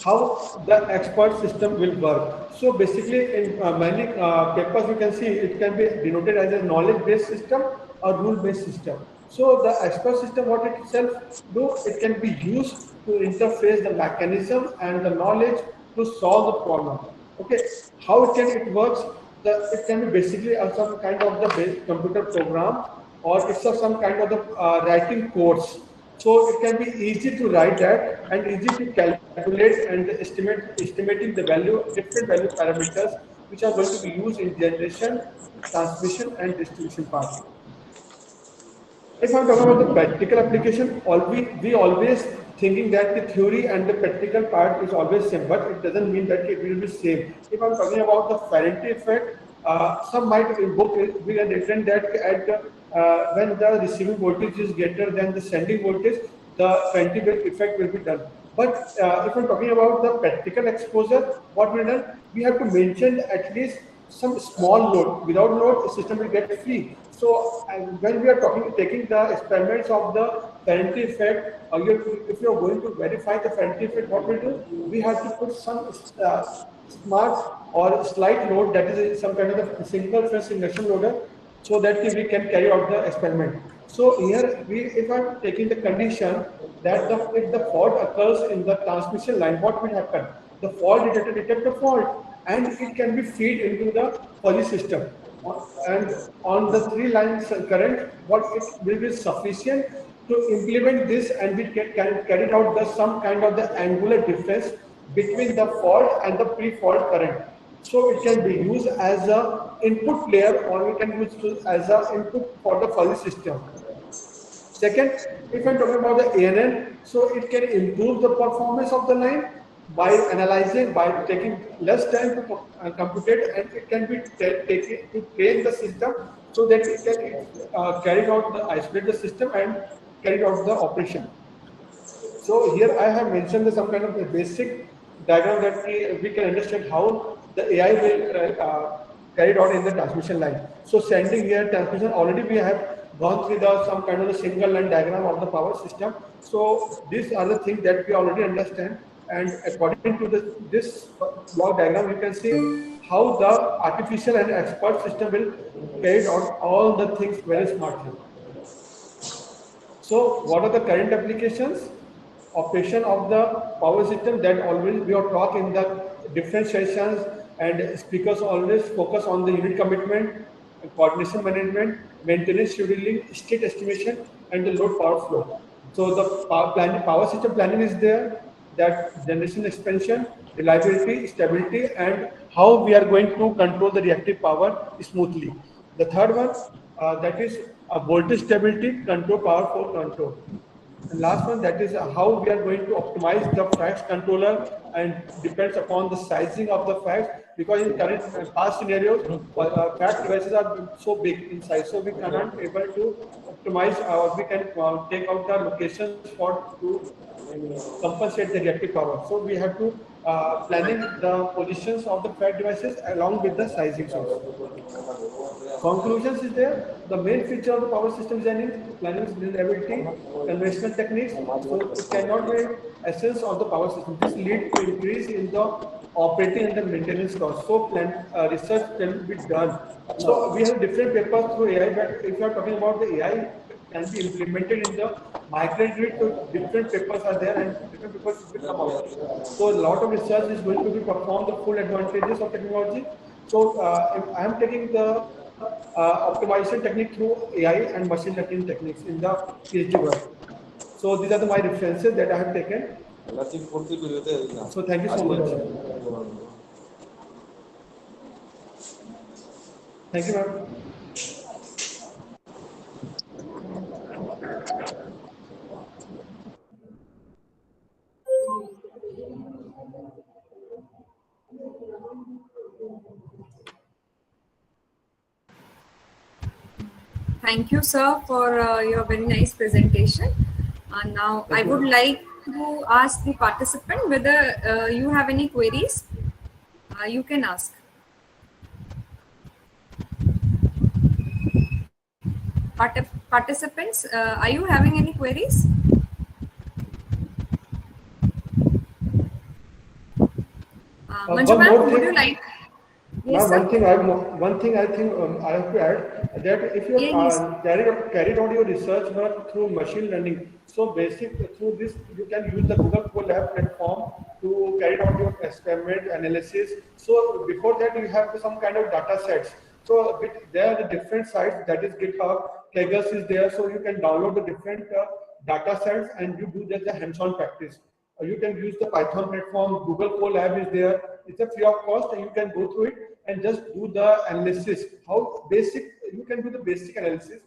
How the expert system will work. So basically, in many papers you can see it can be denoted as a knowledge-based system or rule-based system. So the expert system, what it itself do, it can be used to interface the mechanism and the knowledge to solve the problem. Okay, how it works? It can be basically some kind of the computer program, or it's some kind of the writing course. So it can be easy to write that and easy to calculate and estimating the value, different value parameters which are going to be used in generation, transmission, and distribution part. If I'm talking about the practical application, we always thinking that the theory and the practical part is always same, but it doesn't mean that it will be same. If I'm talking about the Faraday effect, some might in book we have written that when the receiving voltage is greater than the sending voltage, the Faraday effect will be done. But if I'm talking about the practical exposure, what we done, we have to mention at least some small load. Without load, the system will get free. So when we are taking the experiments of the Faraday effect, if you are going to verify the Faraday effect, what we do? We have to put some smart or slight load, that is some kind of a single phase induction loader, so that we can carry out the experiment. So here, if I'm taking the condition that if the fault occurs in the transmission line, what will happen? The fault detector detects the fault, and it can be fed into the fuzzy system. And on the 3 lines current, what it will be sufficient to implement this, and we can carry out some kind of the angular difference between the fault and the pre-fault current. So it can be used as a input layer, or we can use it as a input for the fuzzy system. Second, if I'm talking about the ANN, so it can improve the performance of the line by analyzing, by taking less time to compute it, and it can be taken to train the system so that it can carry out isolate the system and carry out the operation. So here I have mentioned some kind of a basic diagram that we can understand how the AI will carried out in the transmission line. So sending here, transmission, already we have gone through some kind of a single line diagram of the power system. So these are the things that we already understand. And according to this block diagram, you can see how the artificial and expert system will carry out all the things very smartly. So what are the current applications? Operation of the power system, that always we are talk in the different sessions, and speakers always focus on the unit commitment, coordination management, maintenance scheduling, state estimation, and the load power flow. So the power system planning is there, that generation expansion, reliability, stability, and how we are going to control the reactive power smoothly. The third one, that is voltage stability, control power flow control. And last one, that is how we are going to optimize the fax controller, and depends upon the sizing of the fax, because in current past scenarios, fax devices are so big in size, so we cannot able to optimize, or we can take out the locations to compensate the reactive power. So we have to planning the positions of the fax devices along with the sizing also. Conclusions is there. The main feature of the power system design is planning is reliability, conventional techniques. So it cannot be essence of the power system. This leads to increase in the operating and the maintenance cost. So research can be done. So we have different papers through AI, but if you are talking about the AI can be implemented in the Microgrid, so different papers are there and different papers will come out. So a lot of research is going to be performed, the full advantages of technology. So I am taking the optimization technique through AI and machine learning techniques in the PhD work. So these are my references that I have taken. So thank you so much. Thank you, ma'am. Thank you, sir, for your very nice presentation. Now I would like to ask the participant whether you have any queries. You can ask. Participants, are you having any queries? Manju ma'am, would you like? Yes, sir. One thing I think I have to add that if you carried out your research work through machine learning, so through this you can use the Google Colab platform to carry out your experiment analysis. So before that you have some kind of data sets. So there are the different sites, that is GitHub, Kaggle is there, so you can download the different data sets and you do just the hands-on practice. You can use the Python platform, Google Colab is there. It's a free of cost and you can go through it and just do the analysis. You can do the basic analysis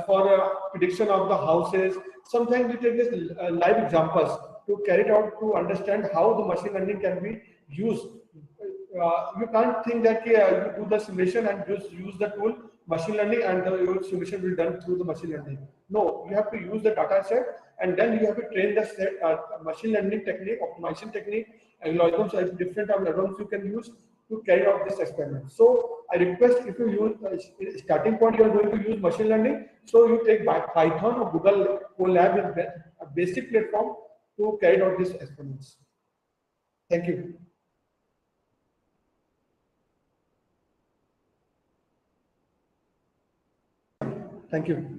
for prediction of the houses. Sometimes you take this live examples to carry it out to understand how the machine learning can be used. You can't think that you do the simulation and just use the tool machine learning and your simulation will be done through the machine learning. No, you have to use the data set and then you have to train the set, machine learning technique, optimization technique, algorithms, different algorithms you can use to carry out this experiment. So I request, if you use starting point, you are going to use machine learning, so you take Python or Google Colab is a basic platform to carry out these experiments. Thank you. Thank you.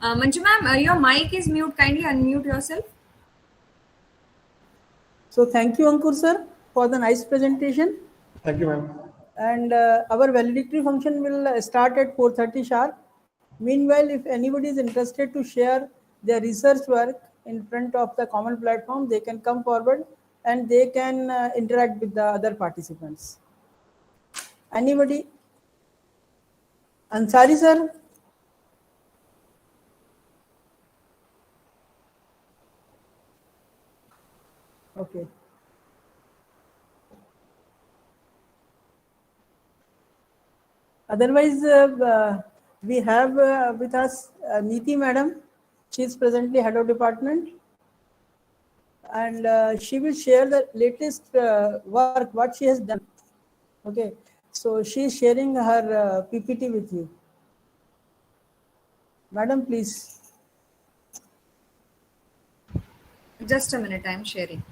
Manju ma'am, your mic is mute. Kindly unmute yourself. So thank you, Ankur sir, for the nice presentation. Thank you, ma'am. And our valedictory function will start at 4:30 sharp. Meanwhile, if anybody is interested to share their research work in front of the common platform, they can come forward and they can interact with the other participants. Anybody? Ansari sir? Okay. Otherwise, we have with us Neeti madam. She is presently head of department, and she will share the latest work what she has done. Okay, so she is sharing her PPT with you. Madam, please. Just a minute, I am sharing.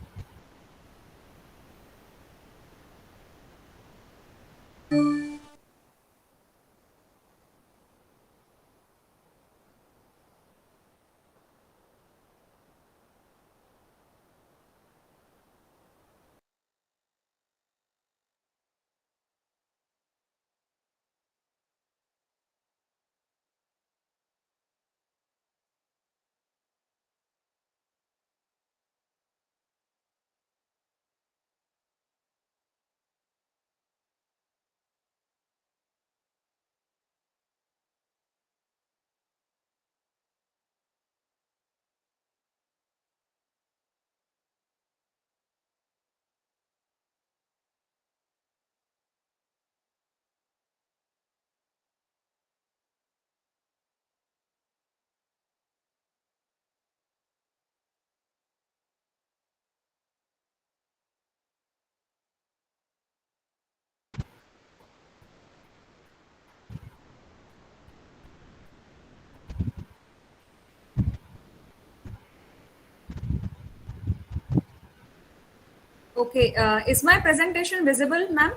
Okay, is my presentation visible, ma'am?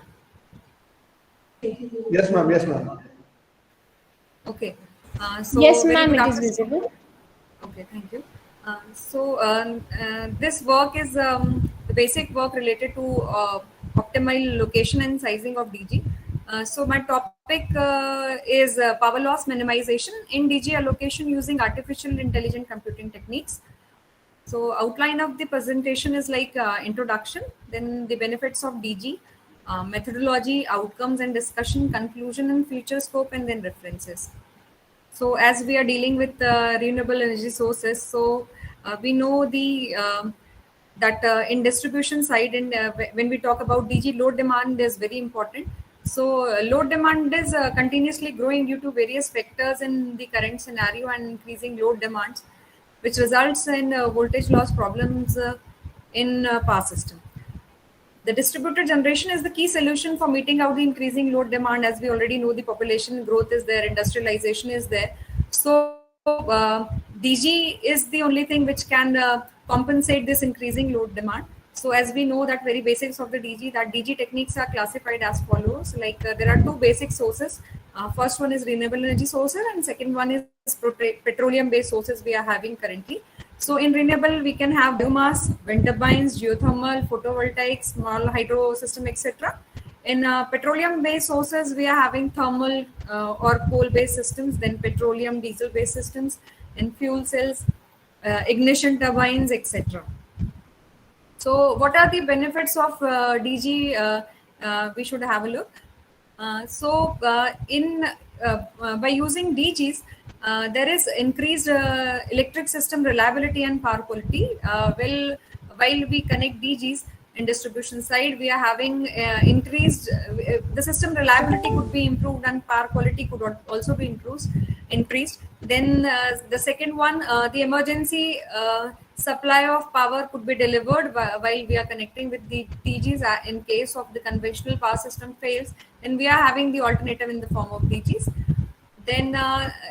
Yes, ma'am. Yes, ma'am. Okay. So Yes, very ma'am, good it is afternoon. visible. Okay, thank you. This work is the basic work related to optimal location and sizing of DG. So my topic is power loss minimization in DG allocation using artificial intelligent computing techniques. So outline of the presentation is like introduction, then the benefits of DG, methodology, outcomes and discussion, conclusion and future scope, and then references. So as we are dealing with renewable energy sources, so we know that in distribution side, and when we talk about DG, load demand is very important. So load demand is continuously growing due to various factors in the current scenario and increasing load demands, which results in voltage loss problems in power system. The distributed generation is the key solution for meeting out the increasing load demand. As we already know, the population growth is there, industrialization is there. So DG is the only thing which can compensate this increasing load demand. So as we know that very basics of the DG, that DG techniques are classified as follows. Like there are two basic sources. First one is renewable energy sources and second one is petroleum based sources we are having currently. So in renewable, we can have biomass, wind turbines, geothermal, photovoltaic, small hydro system, etc. In petroleum-based sources, we are having thermal or coal-based systems, then petroleum, diesel-based systems, and fuel cells, ignition turbines, etc. So what are the benefits of DG? We should have a look. By using DGs, there is increased electric system reliability and power quality. While we connect DGs in distribution side, we are having increased, the system reliability could be improved and power quality could also be increased. Then the second one, the emergency supply of power could be delivered while we are connecting with the DGs. In case of the conventional power system fails, then we are having the alternative in the form of DGs. Then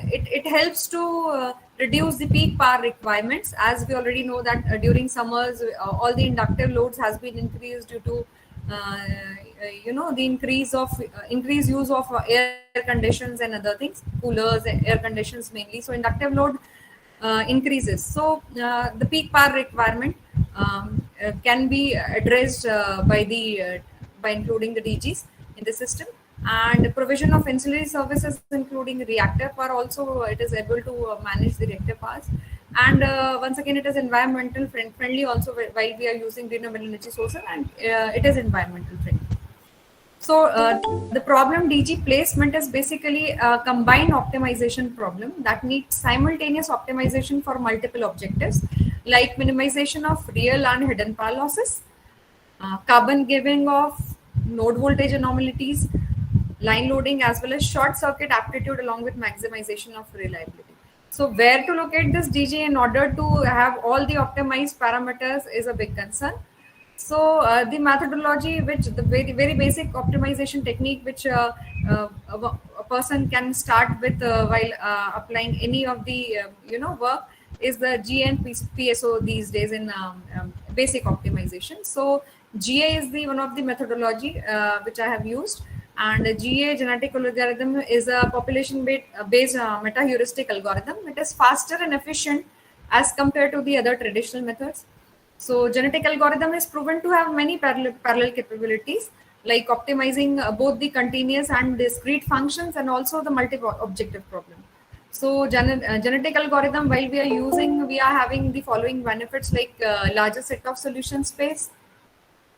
it helps to reduce the peak power requirements. As we already know that during summers, all the inductive loads has been increased due to the increased use of air conditions and other things, coolers, air conditions mainly. So inductive load increases. So the peak power requirement can be addressed by including the DGs in the system. And provision of ancillary services including reactor power also, it is able to manage the reactor powers. And once again, it is environmental friendly also while we are using renewable energy sources, and it is environmental friendly. So the problem DG placement is basically a combined optimization problem that needs simultaneous optimization for multiple objectives like minimization of real and hidden power losses, carbon giving of node voltage anomalies, line loading, as well as short circuit aptitude along with maximization of reliability. So where to locate this DG in order to have all the optimized parameters is a big concern. So the methodology, which the very basic optimization technique which a person can start with while applying any of the work is the GA and PSO these days in basic optimization. So GA is the one of the methodology which I have used. And GA, genetic algorithm, is a population-based meta-heuristic algorithm. It is faster and efficient as compared to the other traditional methods. So genetic algorithm is proven to have many parallel capabilities, like optimizing both the continuous and discrete functions and also the multi-objective problem. So genetic algorithm, while we are using, we are having the following benefits like larger set of solution space.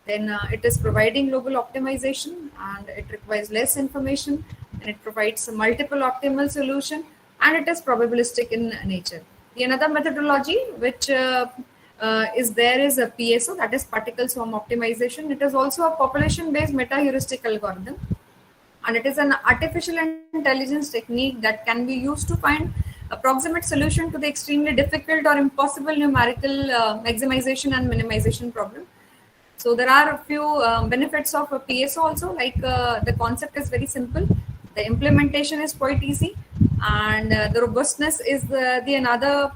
Then it is providing global optimization and it requires less information, and it provides a multiple optimal solution, and it is probabilistic in nature. The another methodology which is there is a PSO, that is particle swarm optimization. It is also a population-based meta-heuristic algorithm, and it is an artificial intelligence technique that can be used to find approximate solution to the extremely difficult or impossible numerical maximization and minimization problem. So there are a few benefits of a PSO also, like the concept is very simple, the implementation is quite easy, and the robustness is the another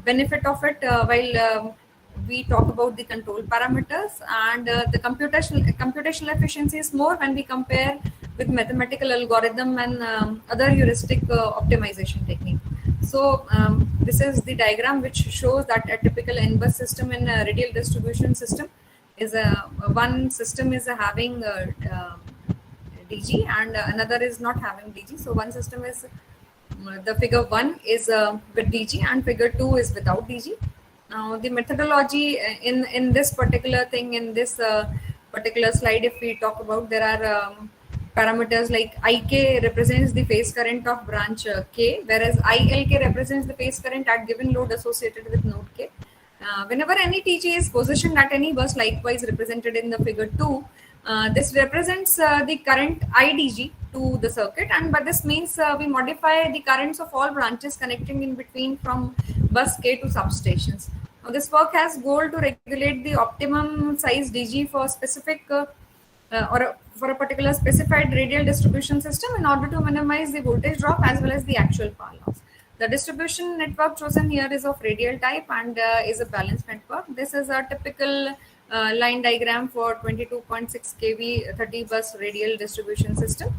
benefit of it while we talk about the control parameters, and the computational efficiency is more when we compare with mathematical algorithm and other heuristic optimization technique. So this is the diagram which shows that a typical N-bus system in a radial distribution system is one system is having DG and another is not having DG. So one system is the figure 1 is with DG and figure 2 is without DG. Now the methodology in this particular thing, in this particular slide, if we talk about, there are parameters like IK represents the phase current of branch K, whereas ILK represents the phase current at given load associated with node K. Whenever any TG is positioned at any bus, likewise represented in the figure 2, This represents the current IDG to the circuit, and by this means we modify the currents of all branches connecting in between from bus K to substations. Now, this work has goal to regulate the optimum size DG for specific for a particular specified radial distribution system in order to minimize the voltage drop as well as the actual power loss. The distribution network chosen here is of radial type and is a balanced network. This is a typical line diagram for 22.6 kV 30 bus radial distribution system.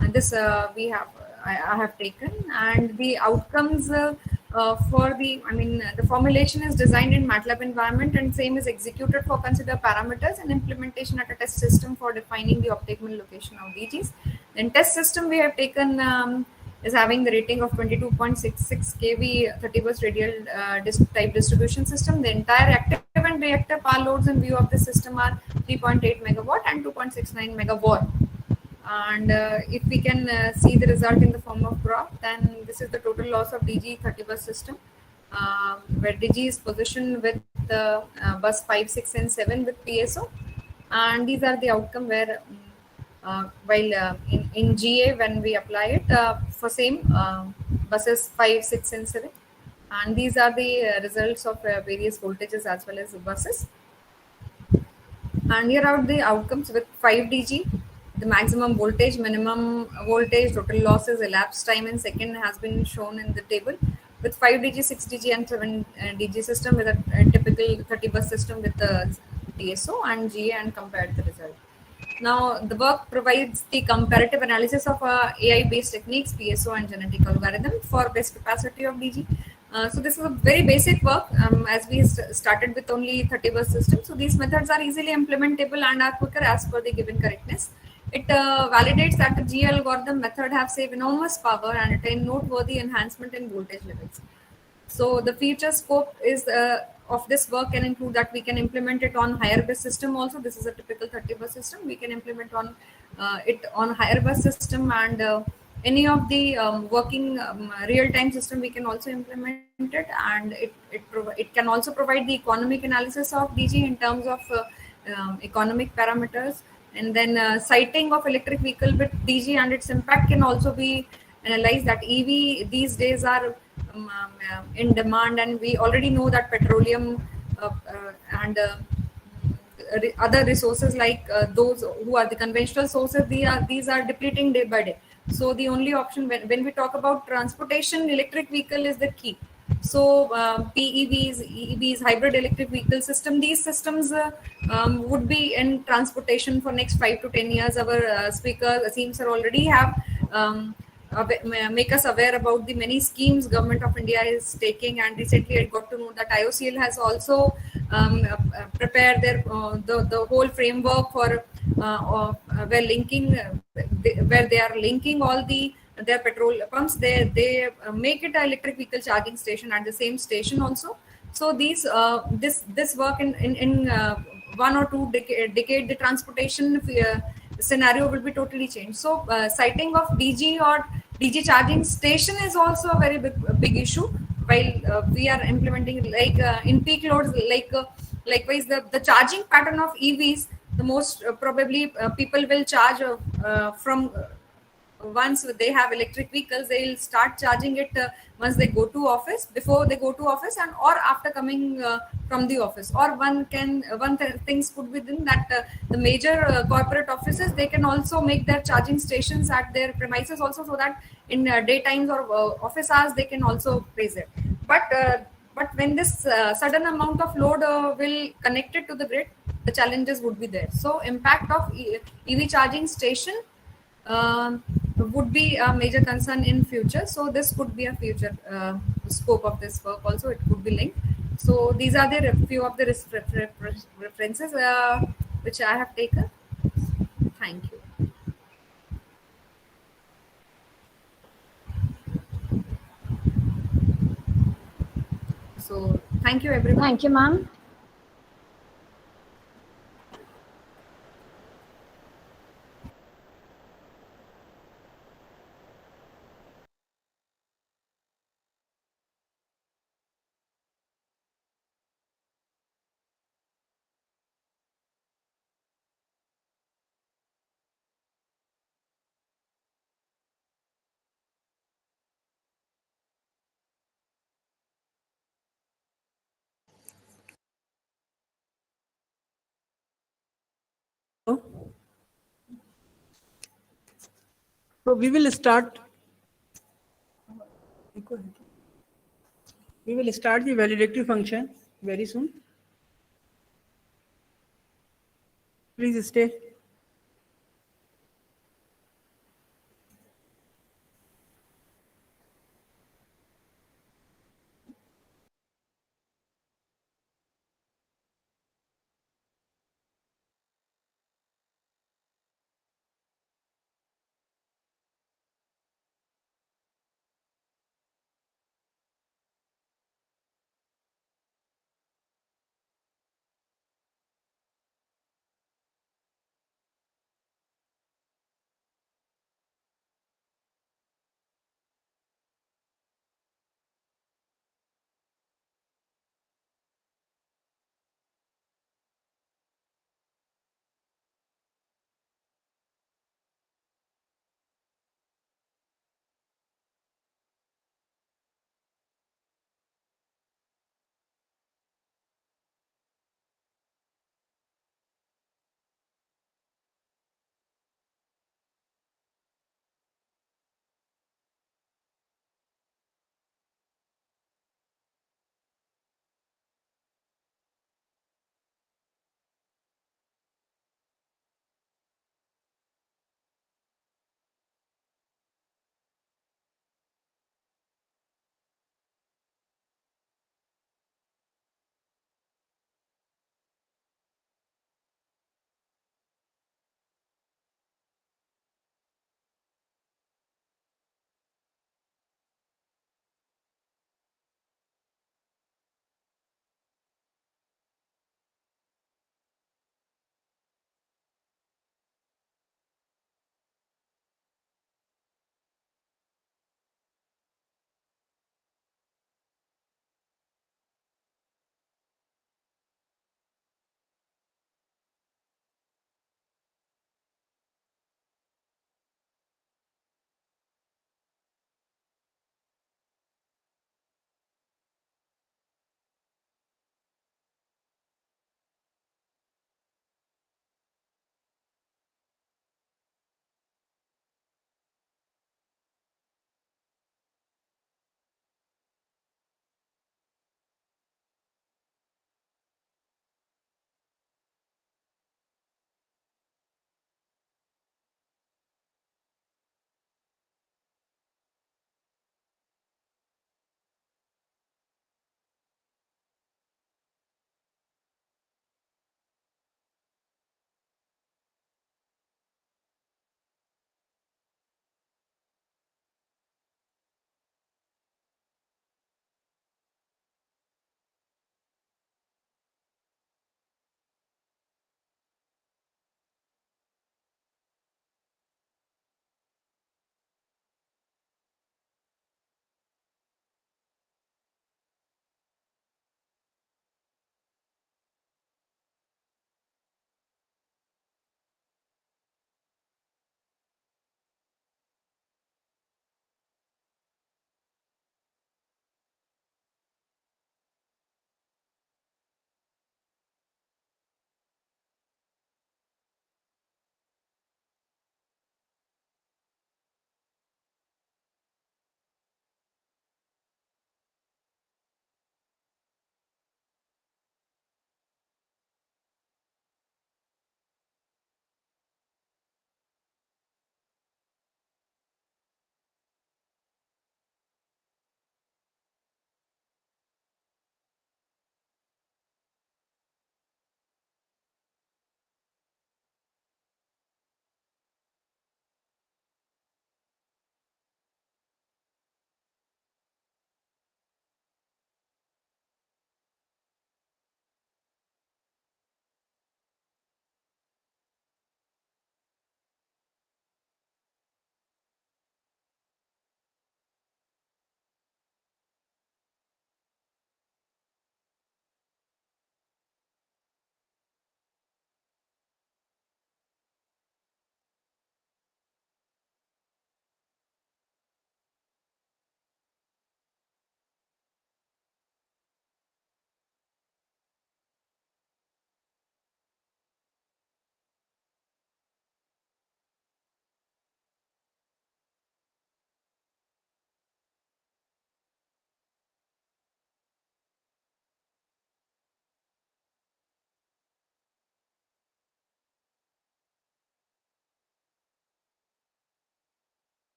And this I have taken, and the outcomes for the formulation is designed in Matlab environment, and same is executed for consider parameters and implementation at a test system for defining the optimal location of DGs. Then test system we have taken is having the rating of 22.66 kV 30 bus radial type distribution system. The entire active and reactive power loads in view of the system are 3.8 megawatt and 2.69 megawatt. And if we can see the result in the form of graph, then this is the total loss of DG 30 bus system, where DG is positioned with bus 5, 6 and 7 with PSO, and these are the outcome where while in GA when we apply it for same buses 5, 6 and 7, and these are the results of various voltages as well as buses. And here are the outcomes with 5 DG. The maximum voltage, minimum voltage, total losses, elapsed time in second has been shown in the table. With 5 DG, 6 DG and 7 DG system with a typical 30 bus system with the TSO and GA, and compared the result. Now, the work provides the comparative analysis of AI-based techniques, PSO and genetic algorithm for best capacity of DG. So this is a very basic work as we started with only 30 bus system. So these methods are easily implementable and are quicker as per the given correctness. It validates that the G algorithm method have saved enormous power and attained noteworthy enhancement in voltage levels. So the future scope is of this work can include that we can implement it on higher bus system also. This is a typical 30 bus system. We can implement on it on higher bus system, and any of the working real-time system we can also implement it, and it can also provide the economic analysis of DG in terms of economic parameters. And then sighting of electric vehicle with DG and its impact can also be analyzed. That EV these days are in demand, and we already know that petroleum and other resources like those who are the conventional sources, these are depleting day by day. So the only option when we talk about transportation, electric vehicle is the key. So PEVs, EVs, hybrid electric vehicle system, these systems would be in transportation for next 5 to 10 years. Our speaker Asim sir already have make us aware about the many schemes government of India is taking, and recently I got to know that IOCL has also prepared their the whole framework for where linking where they are linking all their petrol pumps. They make it an electric vehicle charging station at the same station also. So these this work in 1 or 2 decade the transportation scenario will be totally changed. So sighting of DG or DG charging station is also a very big issue, while we are implementing like in peak loads, likewise the charging pattern of EVs, the most probably people will charge from once they have electric vehicles, they'll start charging it once they go to office, before they go to office, and or after coming from the office. Or things could be then that the major corporate offices, they can also make their charging stations at their premises also, so that in daytimes or office hours they can also place it. But when this sudden amount of load will connect it to the grid, the challenges would be there. So impact of EV charging station would be a major concern in future. So this could be a future scope of this work also. It could be linked. So these are the few of the references which I have taken. Thank you. So thank you everyone. Thank you, ma'am. So we will start. We will start the validatory function very soon. Please stay.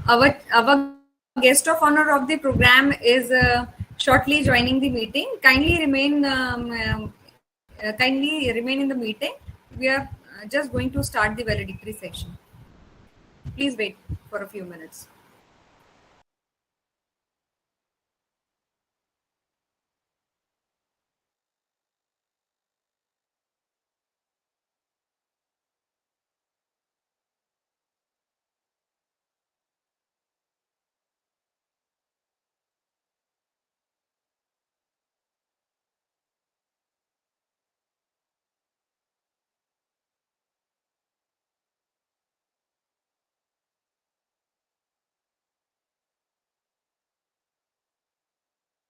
Our guest of honor of the program is shortly joining the meeting. Kindly remain in the meeting. We are just going to start the valedictory section. Please wait for a few minutes.